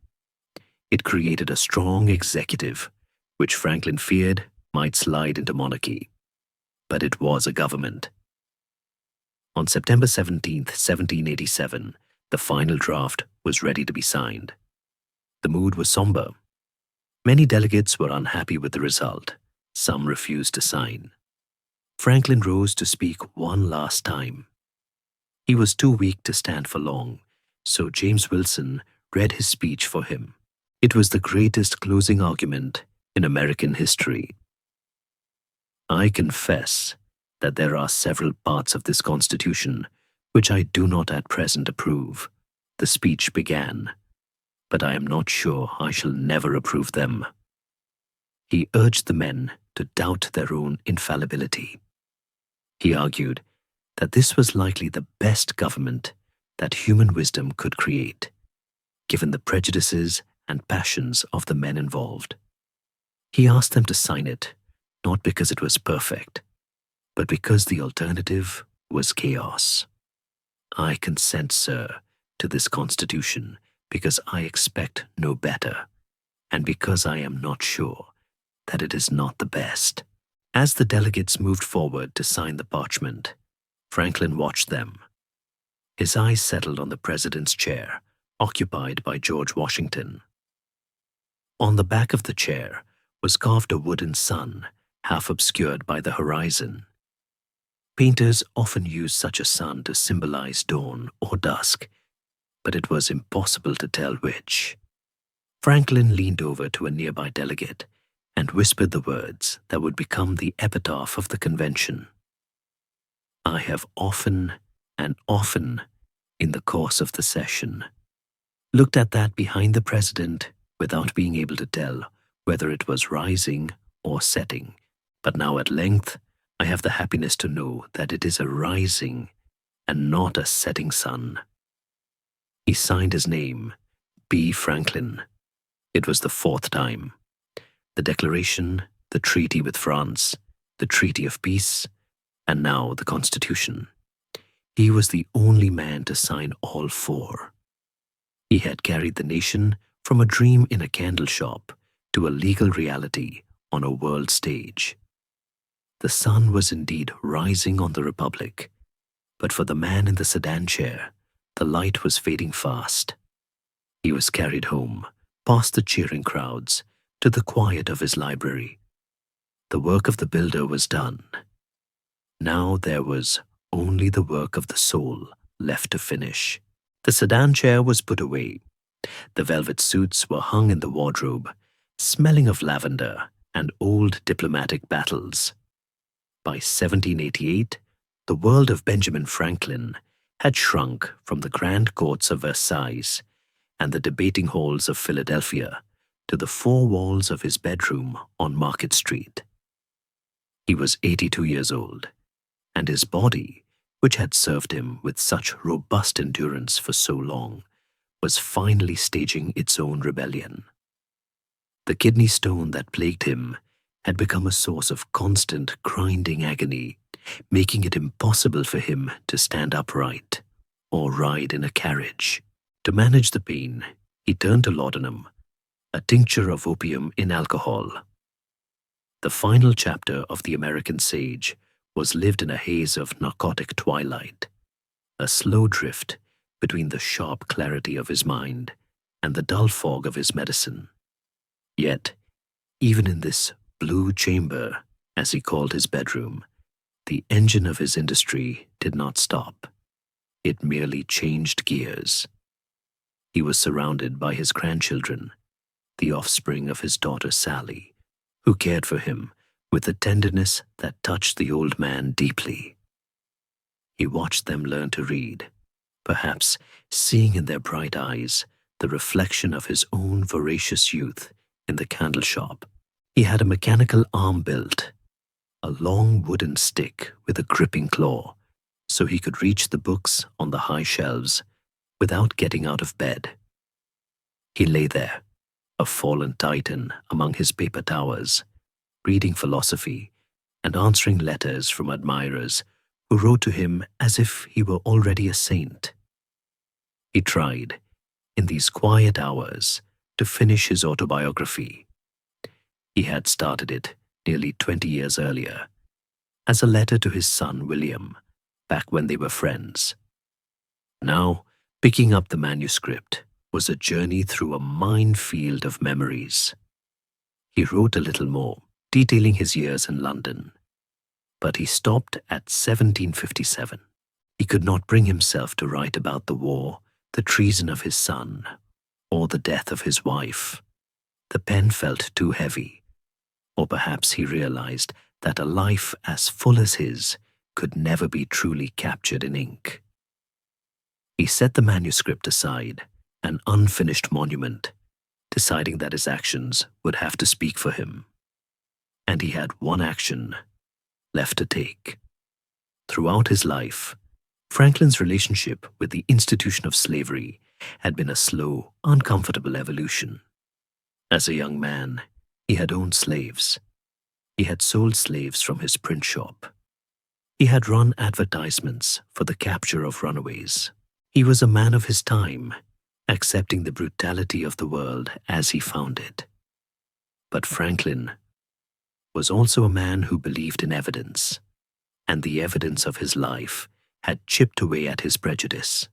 It created a strong executive, which Franklin feared might slide into monarchy. But it was a government. On September 17th, 1787, the final draft was ready to be signed. The mood was somber. Many delegates were unhappy with the result. Some refused to sign. Franklin rose to speak one last time. He was too weak to stand for long, so James Wilson read his speech for him. It was the greatest closing argument in American history. "I confess that there are several parts of this Constitution which I do not at present approve," the speech began, "but I am not sure I shall never approve them." He urged the men to doubt their own infallibility. He argued that this was likely the best government that human wisdom could create, given the prejudices and passions of the men involved. He asked them to sign it, not because it was perfect, but because the alternative was chaos. "I consent, sir, to this Constitution because I expect no better, and because I am not sure that it is not the best." As the delegates moved forward to sign the parchment, Franklin watched them. His eyes settled on the president's chair, occupied by George Washington. On the back of the chair was carved a wooden sun, half obscured by the horizon. Painters often use such a sun to symbolize dawn or dusk, but it was impossible to tell which. Franklin leaned over to a nearby delegate and whispered the words that would become the epitaph of the convention. "I have often and often, in the course of the session, looked at that behind the president without being able to tell whether it was rising or setting. But now at length I have the happiness to know that it is a rising and not a setting sun." He signed his name, B. Franklin. It was the fourth time. The Declaration, the treaty with France, the Treaty of Peace, and now the Constitution. He was the only man to sign all four. He had carried the nation from a dream in a candle shop to a legal reality on a world stage. The sun was indeed rising on the Republic, but for the man in the sedan chair, the light was fading fast. He was carried home, past the cheering crowds, to the quiet of his library. The work of the builder was done. Now there was only the work of the soul left to finish. The sedan chair was put away. The velvet suits were hung in the wardrobe, smelling of lavender and old diplomatic battles. By 1788, the world of Benjamin Franklin had shrunk from the grand courts of Versailles and the debating halls of Philadelphia to the four walls of his bedroom on Market Street. He was 82 years old, and his body, which had served him with such robust endurance for so long, was finally staging its own rebellion. The kidney stone that plagued him had become a source of constant grinding agony, making it impossible for him to stand upright or ride in a carriage. To manage the pain, he turned to laudanum, a tincture of opium in alcohol. The final chapter of The American Sage was lived in a haze of narcotic twilight, a slow drift between the sharp clarity of his mind and the dull fog of his medicine. Yet, even in this blue chamber, as he called his bedroom, the engine of his industry did not stop. It merely changed gears. He was surrounded by his grandchildren, the offspring of his daughter Sally, who cared for him with a tenderness that touched the old man deeply. He watched them learn to read, perhaps seeing in their bright eyes the reflection of his own voracious youth in the candle shop. He had a mechanical arm built, a long wooden stick with a gripping claw, so he could reach the books on the high shelves without getting out of bed. He lay there, a fallen titan among his paper towers, reading philosophy and answering letters from admirers who wrote to him as if he were already a saint. He tried, in these quiet hours, to finish his autobiography. He had started it nearly 20 years earlier, as a letter to his son William, back when they were friends. Now, picking up the manuscript was a journey through a minefield of memories. He wrote a little more, detailing his years in London, but he stopped at 1757. He could not bring himself to write about the war, the treason of his son, or the death of his wife. The pen felt too heavy, or perhaps he realized that a life as full as his could never be truly captured in ink. He set the manuscript aside, an unfinished monument, deciding that his actions would have to speak for him. And he had one action left to take. Throughout his life, Franklin's relationship with the institution of slavery had been a slow, uncomfortable evolution. As a young man, he had owned slaves. He had sold slaves from his print shop. He had run advertisements for the capture of runaways. He was a man of his time, accepting the brutality of the world as he found it. But Franklin was also a man who believed in evidence, and the evidence of his life had chipped away at his prejudice.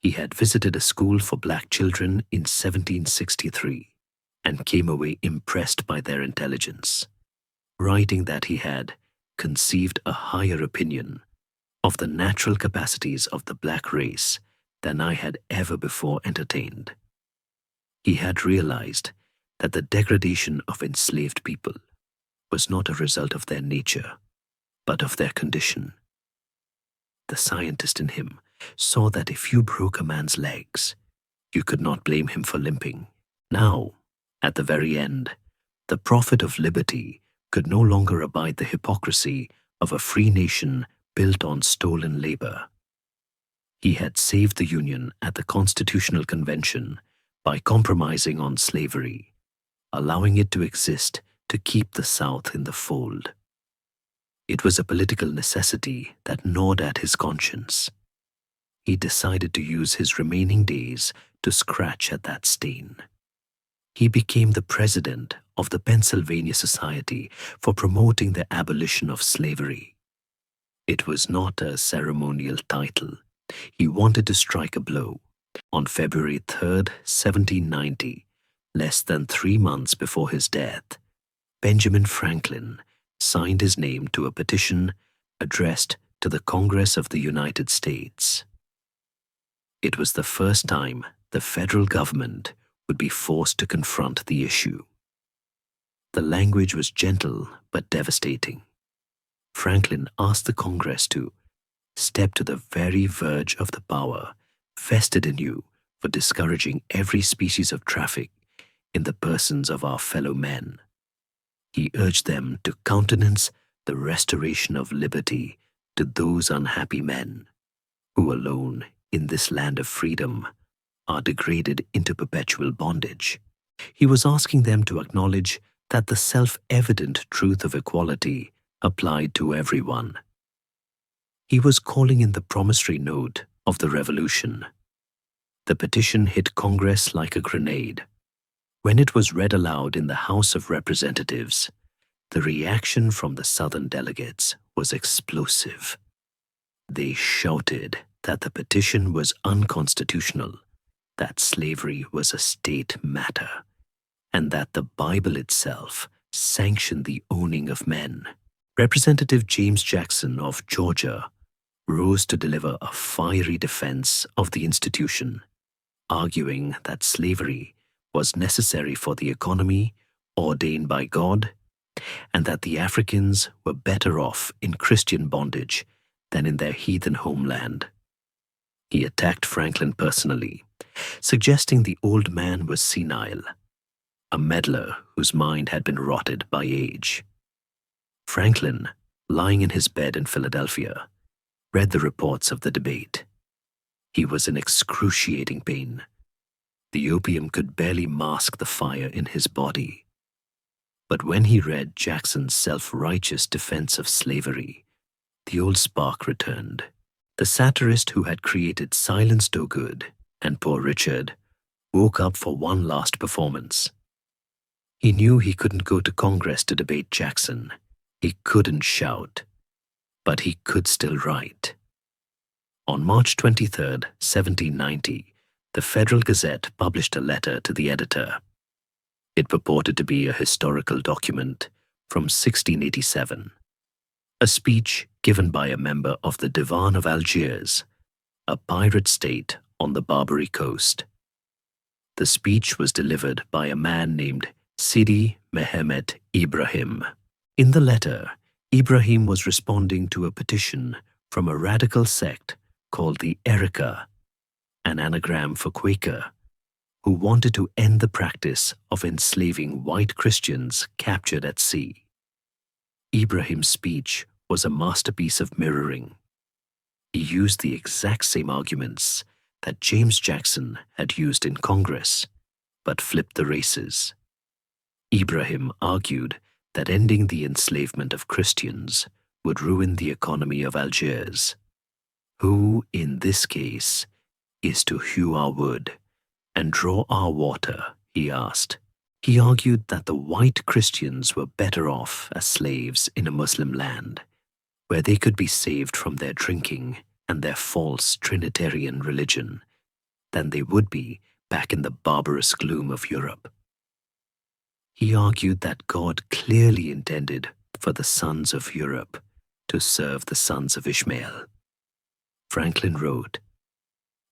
He had visited a school for black children in 1763 and came away impressed by their intelligence, writing that he had conceived a higher opinion of the natural capacities of the black race than I had ever before entertained. He had realized that the degradation of enslaved people was not a result of their nature, but of their condition. The scientist in him saw that if you broke a man's legs, you could not blame him for limping. Now, at the very end, the prophet of liberty could no longer abide the hypocrisy of a free nation built on stolen labor. He had saved the Union at the Constitutional Convention by compromising on slavery, allowing it to exist to keep the South in the fold. It was a political necessity that gnawed at his conscience. He decided to use his remaining days to scratch at that stain. He became the president of the Pennsylvania Society for promoting the abolition of slavery. It was not a ceremonial title. He wanted to strike a blow. On February 3rd, 1790, less than 3 months before his death, Benjamin Franklin signed his name to a petition addressed to the Congress of the United States. It was the first time the federal government would be forced to confront the issue. The language was gentle but devastating. Franklin asked the Congress to step to the very verge of the power vested in you for discouraging every species of traffic in the persons of our fellow men. He urged them to countenance the restoration of liberty to those unhappy men who alone in this land of freedom are degraded into perpetual bondage. He was asking them to acknowledge that the self-evident truth of equality applied to everyone. He was calling in the promissory note of the Revolution. The petition hit Congress like a grenade. When it was read aloud in the House of Representatives, the reaction from the Southern delegates was explosive. They shouted that the petition was unconstitutional that slavery was a state matter, and that the Bible itself sanctioned the owning of men. Representative James Jackson of Georgia rose to deliver a fiery defense of the institution, arguing that slavery was necessary for the economy ordained by God, and that the Africans were better off in Christian bondage than in their heathen homeland. He attacked Franklin personally, suggesting the old man was senile, a meddler whose mind had been rotted by age. Franklin, lying in his bed in Philadelphia, read the reports of the debate. He was in excruciating pain. The opium could barely mask the fire in his body. But when he read Jackson's self-righteous defense of slavery, the old spark returned. The satirist who had created Silence Dogood and Poor Richard woke up for one last performance. He knew he couldn't go to Congress to debate Jackson. He couldn't shout, but he could still write. On March 23, 1790, the Federal Gazette published a letter to the editor. It purported to be a historical document from 1687, a speech given by a member of the Divan of Algiers, a pirate state on the Barbary coast. The speech was delivered by a man named Sidi Mehemet Ibrahim. In the letter, Ibrahim was responding to a petition from a radical sect called the Erika, an anagram for Quaker, who wanted to end the practice of enslaving white Christians captured at sea. Ibrahim's speech was a masterpiece of mirroring. He used the exact same arguments that James Jackson had used in Congress, but flipped the races. Ibrahim argued that ending the enslavement of Christians would ruin the economy of Algiers. Who, in this case, is to hew our wood and draw our water, he asked. He argued that the white Christians were better off as slaves in a Muslim land, where they could be saved from their drinking and their false Trinitarian religion, than they would be back in the barbarous gloom of Europe. He argued that God clearly intended for the sons of Europe to serve the sons of Ishmael. Franklin wrote,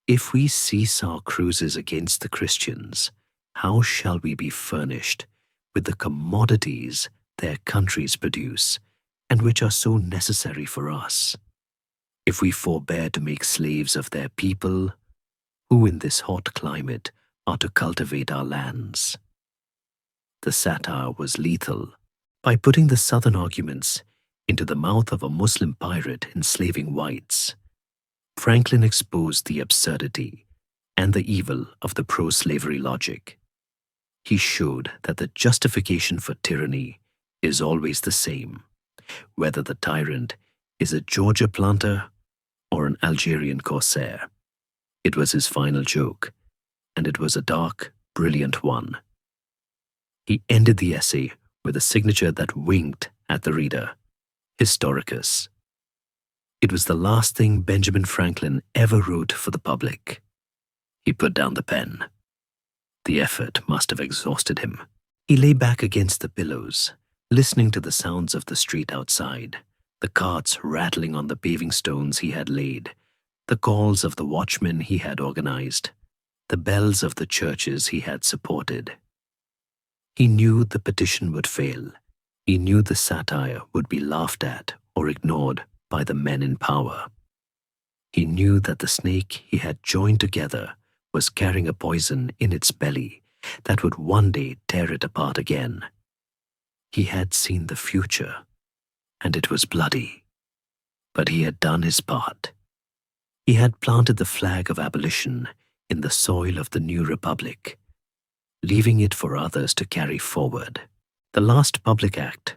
"If we cease our cruises against the Christians, how shall we be furnished with the commodities their countries produce, and which are so necessary for us? If we forbear to make slaves of their people, who in this hot climate are to cultivate our lands?" The satire was lethal. By putting the Southern arguments into the mouth of a Muslim pirate enslaving whites, Franklin exposed the absurdity and the evil of the pro-slavery logic. He showed that the justification for tyranny is always the same, whether the tyrant is a Georgia planter or an Algerian corsair. It was his final joke, and it was a dark, brilliant one. He ended the essay with a signature that winked at the reader, Historicus. It was the last thing Benjamin Franklin ever wrote for the public. He put down the pen. The effort must have exhausted him. He lay back against the pillows, listening to the sounds of the street outside, the carts rattling on the paving stones he had laid, the calls of the watchmen he had organized, the bells of the churches he had supported. He knew the petition would fail. He knew the satire would be laughed at or ignored by the men in power. He knew that the snake he had joined together was carrying a poison in its belly that would one day tear it apart again. He had seen the future, and it was bloody. But he had done his part. He had planted the flag of abolition in the soil of the new republic, leaving it for others to carry forward. The last public act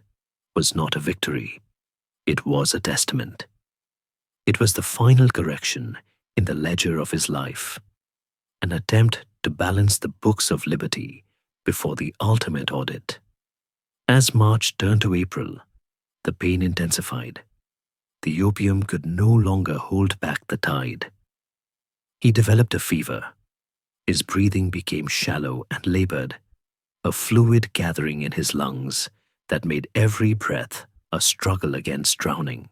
was not a victory. It was a testament. It was the final correction in the ledger of his life, an attempt to balance the books of liberty before the ultimate audit. As March turned to April, the pain intensified. The opium could no longer hold back the tide. He developed a fever. His breathing became shallow and labored, a fluid gathering in his lungs that made every breath a struggle against drowning.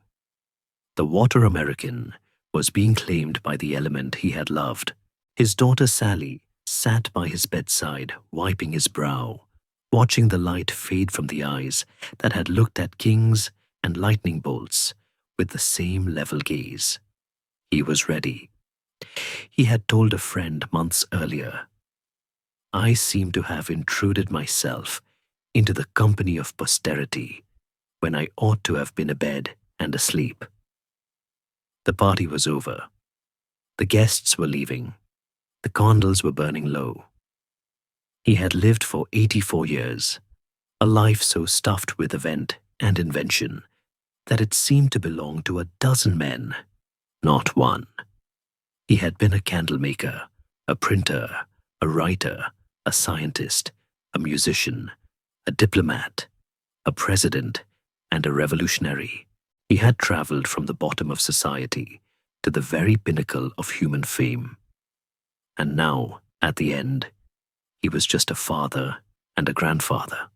The water American was being claimed by the element he had loved. His daughter Sally sat by his bedside, wiping his brow, watching the light fade from the eyes that had looked at kings and lightning bolts with the same level gaze. He was ready. He had told a friend months earlier, "I seem to have intruded myself into the company of posterity when I ought to have been abed and asleep." The party was over. The guests were leaving. The candles were burning low. He had lived for 84 years, a life so stuffed with event and invention that it seemed to belong to a dozen men, not one. He had been a candlemaker, a printer, a writer, a scientist, a musician, a diplomat, a president, and a revolutionary. He had traveled from the bottom of society to the very pinnacle of human fame. And now, at the end, he was just a father and a grandfather,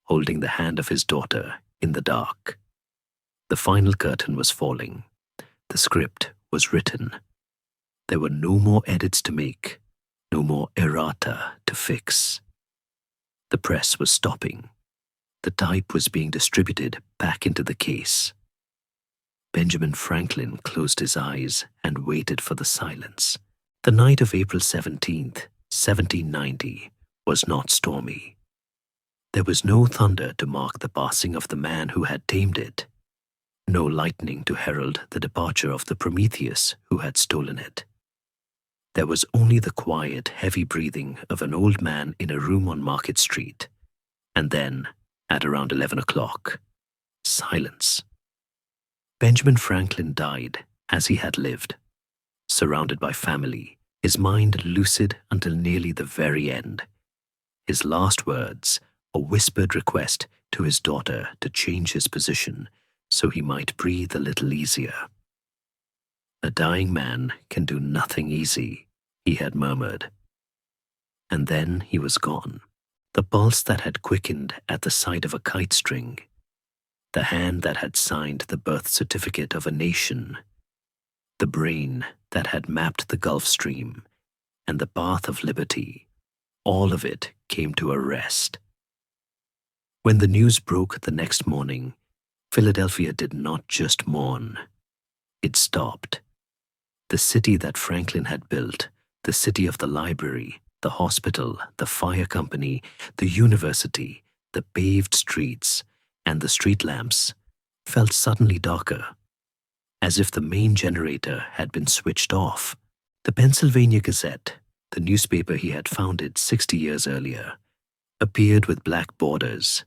holding the hand of his daughter in the dark. The final curtain was falling. The script was written. There were no more edits to make, no more errata to fix. The press was stopping. The type was being distributed back into the case. Benjamin Franklin closed his eyes and waited for the silence. The night of April 17th, 1790, was not stormy. There was no thunder to mark the passing of the man who had tamed it, no lightning to herald the departure of the Prometheus who had stolen it. There was only the quiet, heavy breathing of an old man in a room on Market Street, and then, at around 11 o'clock, silence. Benjamin Franklin died as he had lived, surrounded by family, his mind lucid until nearly the very end. His last words, a whispered request to his daughter to change his position so he might breathe a little easier. "A dying man can do nothing easy," he had murmured. And then he was gone. The pulse that had quickened at the sight of a kite string, the hand that had signed the birth certificate of a nation, the brain that had mapped the Gulf Stream and the path of liberty, all of it came to a rest. When the news broke the next morning, Philadelphia did not just mourn. It stopped. The city that Franklin had built, the city of the library, the hospital, the fire company, the university, the paved streets, and the street lamps, felt suddenly darker, as if the main generator had been switched off. The Pennsylvania Gazette, the newspaper he had founded 60 years earlier, appeared with black borders,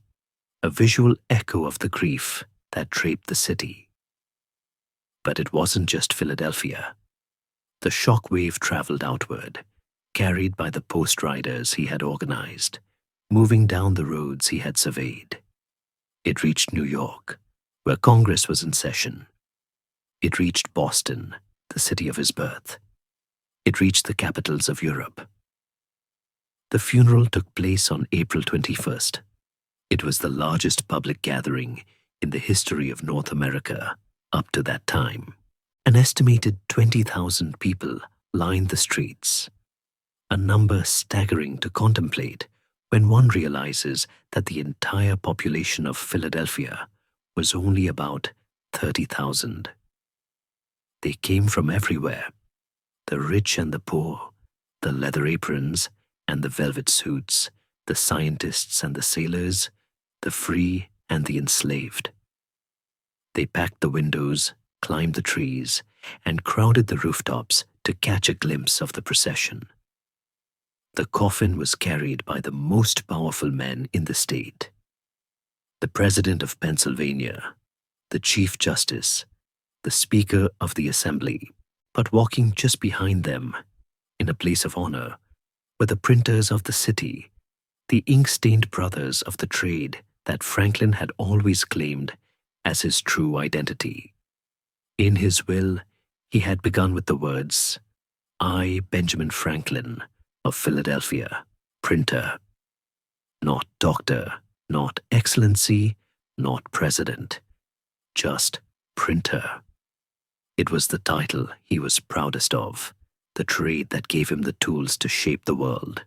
a visual echo of the grief that draped the city. But it wasn't just Philadelphia. The shock wave traveled outward, carried by the post riders he had organized, moving down the roads he had surveyed. It reached New York, where Congress was in session. It reached Boston, the city of his birth. It reached the capitals of Europe. The funeral took place on April 21st. It was the largest public gathering in the history of North America up to that time. An estimated 20,000 people lined the streets, a number staggering to contemplate when one realizes that the entire population of Philadelphia was only about 30,000. They came from everywhere, the rich and the poor, the leather aprons and the velvet suits, the scientists and the sailors, the free and the enslaved. They packed the windows, climbed the trees, and crowded the rooftops to catch a glimpse of the procession. The coffin was carried by the most powerful men in the state. The President of Pennsylvania, the Chief Justice, the Speaker of the Assembly, but walking just behind them, in a place of honor, were the printers of the city, the ink-stained brothers of the trade that Franklin had always claimed as his true identity. In his will, he had begun with the words, "I, Benjamin Franklin, of Philadelphia, printer. Not doctor, not excellency, not president, just printer. It was the title he was proudest of, the trade that gave him the tools to shape the world.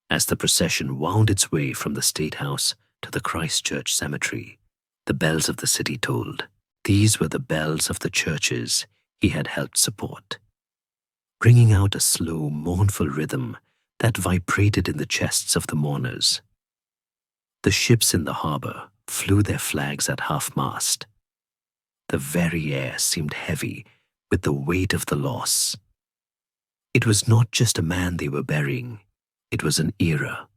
As the procession wound its way from the State House to the Christ Church Cemetery, the bells of the city tolled. These were the bells of the churches he had helped support, ringing out a slow, mournful rhythm that vibrated in the chests of the mourners. The ships in the harbor flew their flags at half-mast. The very air seemed heavy with the weight of the loss. It was not just a man they were burying, it was an era.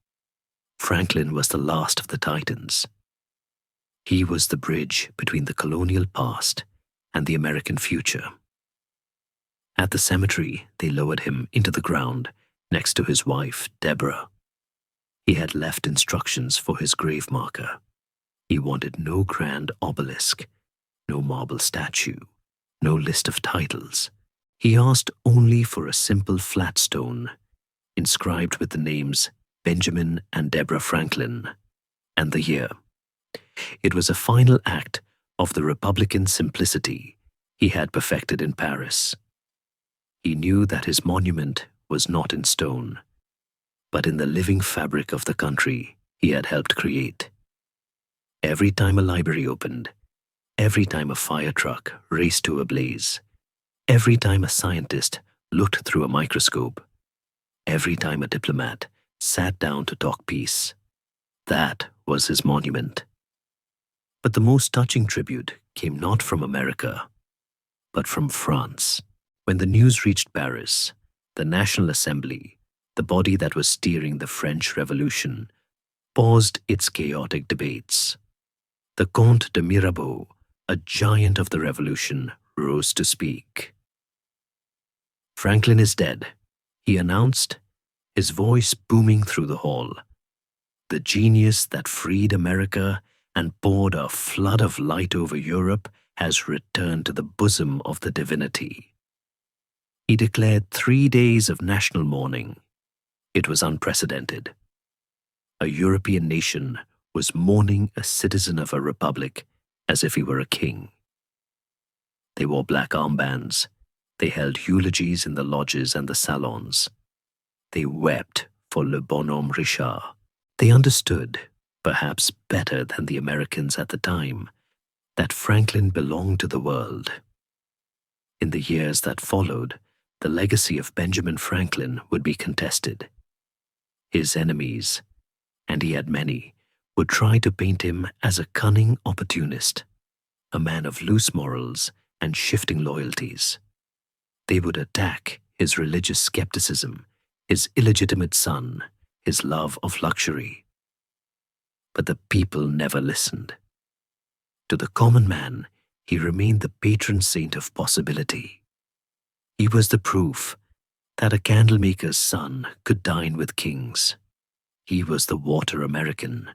Franklin was the last of the Titans. He was the bridge between the colonial past and the American future. At the cemetery, they lowered him into the ground next to his wife, Deborah. He had left instructions for his grave marker. He wanted no grand obelisk, no marble statue, no list of titles. He asked only for a simple flat stone, inscribed with the names Benjamin and Deborah Franklin, and the year. It was a final act of the Republican simplicity he had perfected in Paris. He knew that his monument was not in stone, but in the living fabric of the country he had helped create. Every time a library opened, every time a fire truck raced to a blaze, every time a scientist looked through a microscope, every time a diplomat sat down to talk peace, that was his monument. But the most touching tribute came not from America, but from France. When the news reached Paris, the National Assembly, the body that was steering the French Revolution, paused its chaotic debates. The Comte de Mirabeau, a giant of the Revolution, rose to speak. "Franklin is dead," he announced, his voice booming through the hall. "The genius that freed America and poured a flood of light over Europe has returned to the bosom of the divinity." He declared 3 days of national mourning. It was unprecedented. A European nation was mourning a citizen of a republic as if he were a king. They wore black armbands. They held eulogies in the lodges and the salons. They wept for Le Bonhomme Richard. They understood, perhaps better than the Americans at the time, that Franklin belonged to the world. In the years that followed, the legacy of Benjamin Franklin would be contested. His enemies, and he had many, would try to paint him as a cunning opportunist, a man of loose morals and shifting loyalties. They would attack his religious skepticism, his illegitimate son, his love of luxury. But the people never listened. To the common man, he remained the patron saint of possibility. He was the proof that a candlemaker's son could dine with kings. He was the water American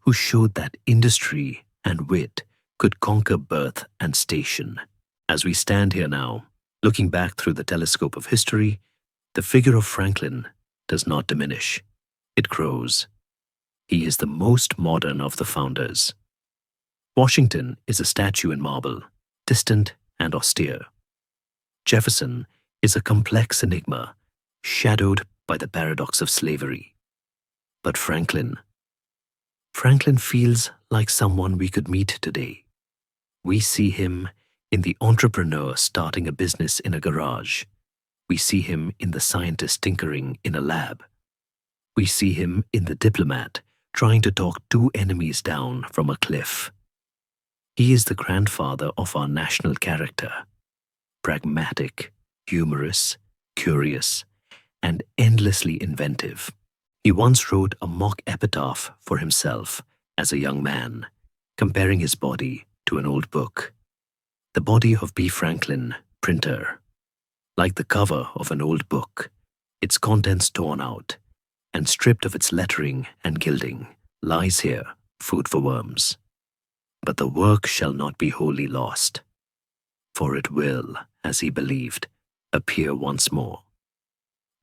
who showed that industry and wit could conquer birth and station. As we stand here now, looking back through the telescope of history, the figure of Franklin does not diminish. It grows. He is the most modern of the founders. Washington is a statue in marble, distant and austere. Jefferson is a complex enigma, shadowed by the paradox of slavery. But Franklin feels like someone we could meet today. We see him in the entrepreneur starting a business in a garage. We see him in the scientist tinkering in a lab. We see him in the diplomat trying to talk two enemies down from a cliff. He is the grandfather of our national character, pragmatic, humorous, curious, and endlessly inventive. He once wrote a mock epitaph for himself as a young man, comparing his body to an old book. The body of B. Franklin, printer. Like the cover of an old book, its contents torn out, and stripped of its lettering and gilding, lies here, food for worms. But the work shall not be wholly lost, for it will, as he believed, appear once more.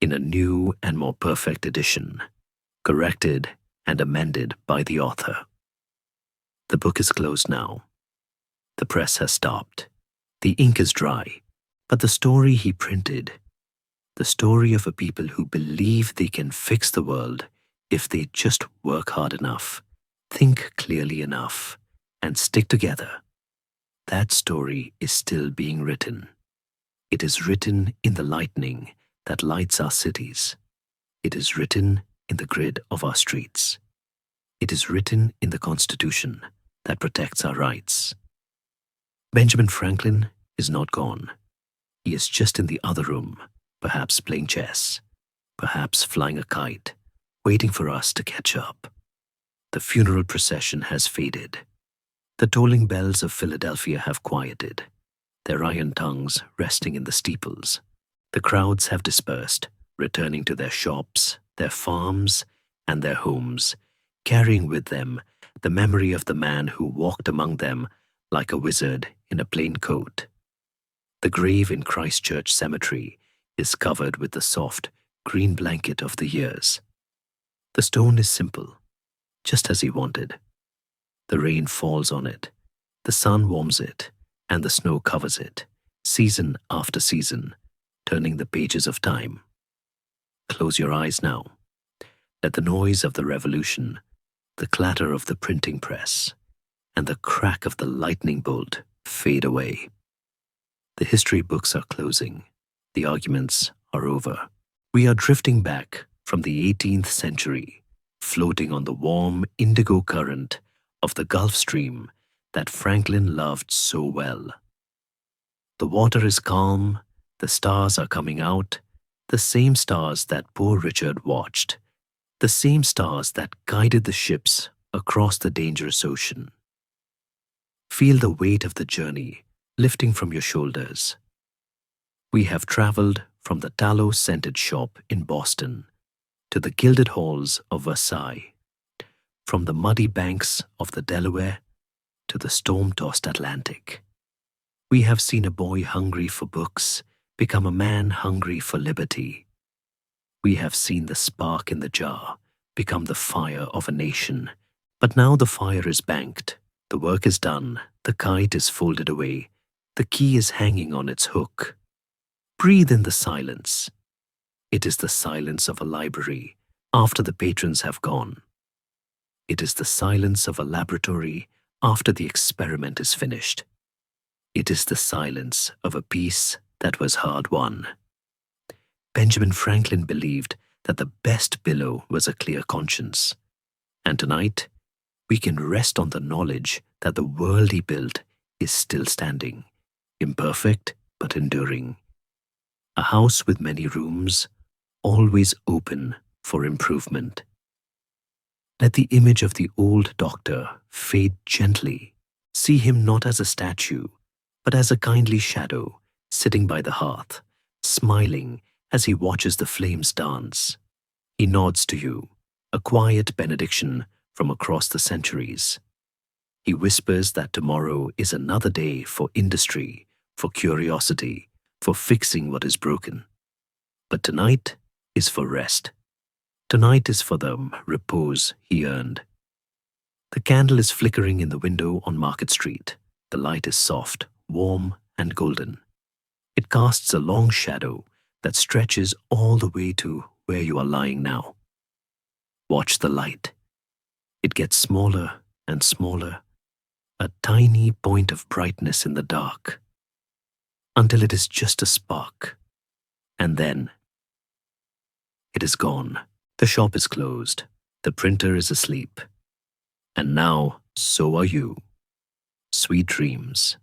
in a new and more perfect edition, corrected and amended by the author. The book is closed now. The press has stopped. The ink is dry. But the story he printed, the story of a people who believe they can fix the world if they just work hard enough, think clearly enough, and stick together, that story is still being written. It is written in the lightning that lights our cities. It is written in the grid of our streets. It is written in the Constitution that protects our rights. Benjamin Franklin is not gone. He is just in the other room, perhaps playing chess, perhaps flying a kite, waiting for us to catch up. The funeral procession has faded. The tolling bells of Philadelphia have quieted, their iron tongues resting in the steeples. The crowds have dispersed, returning to their shops, their farms, and their homes, carrying with them the memory of the man who walked among them like a wizard in a plain coat. The grave in Christchurch Cemetery is covered with the soft, green blanket of the years. The stone is simple, just as he wanted. The rain falls on it, the sun warms it, and the snow covers it, season after season, turning the pages of time. Close your eyes now. Let the noise of the revolution, the clatter of the printing press, and the crack of the lightning bolt fade away. The history books are closing. The arguments are over. We are drifting back from the 18th century, floating on the warm indigo current of the Gulf Stream that Franklin loved so well. The water is calm, the stars are coming out, the same stars that poor Richard watched, the same stars that guided the ships across the dangerous ocean. Feel the weight of the journey lifting from your shoulders. We have traveled from the tallow-scented shop in Boston to the gilded halls of Versailles, from the muddy banks of the Delaware to the storm-tossed Atlantic. We have seen a boy hungry for books become a man hungry for liberty. We have seen the spark in the jar become the fire of a nation. But now the fire is banked, the work is done, the kite is folded away, the key is hanging on its hook. Breathe in the silence. It is the silence of a library after the patrons have gone. It is the silence of a laboratory after the experiment is finished. It is the silence of a peace that was hard won. Benjamin Franklin believed that the best pillow was a clear conscience. And tonight, we can rest on the knowledge that the world he built is still standing, imperfect but enduring. A house with many rooms, always open for improvement. Let the image of the old doctor fade gently. See him not as a statue, but as a kindly shadow sitting by the hearth, smiling as he watches the flames dance. He nods to you, a quiet benediction from across the centuries. He whispers that tomorrow is another day for industry, for curiosity, for fixing what is broken. But tonight is for rest. Tonight is for the repose he earned. The candle is flickering in the window on Market Street. The light is soft, warm, and golden. It casts a long shadow that stretches all the way to where you are lying now. Watch the light. It gets smaller and smaller, a tiny point of brightness in the dark, until it is just a spark. And then it is gone. The shop is closed. The printer is asleep. And now, so are you. Sweet dreams.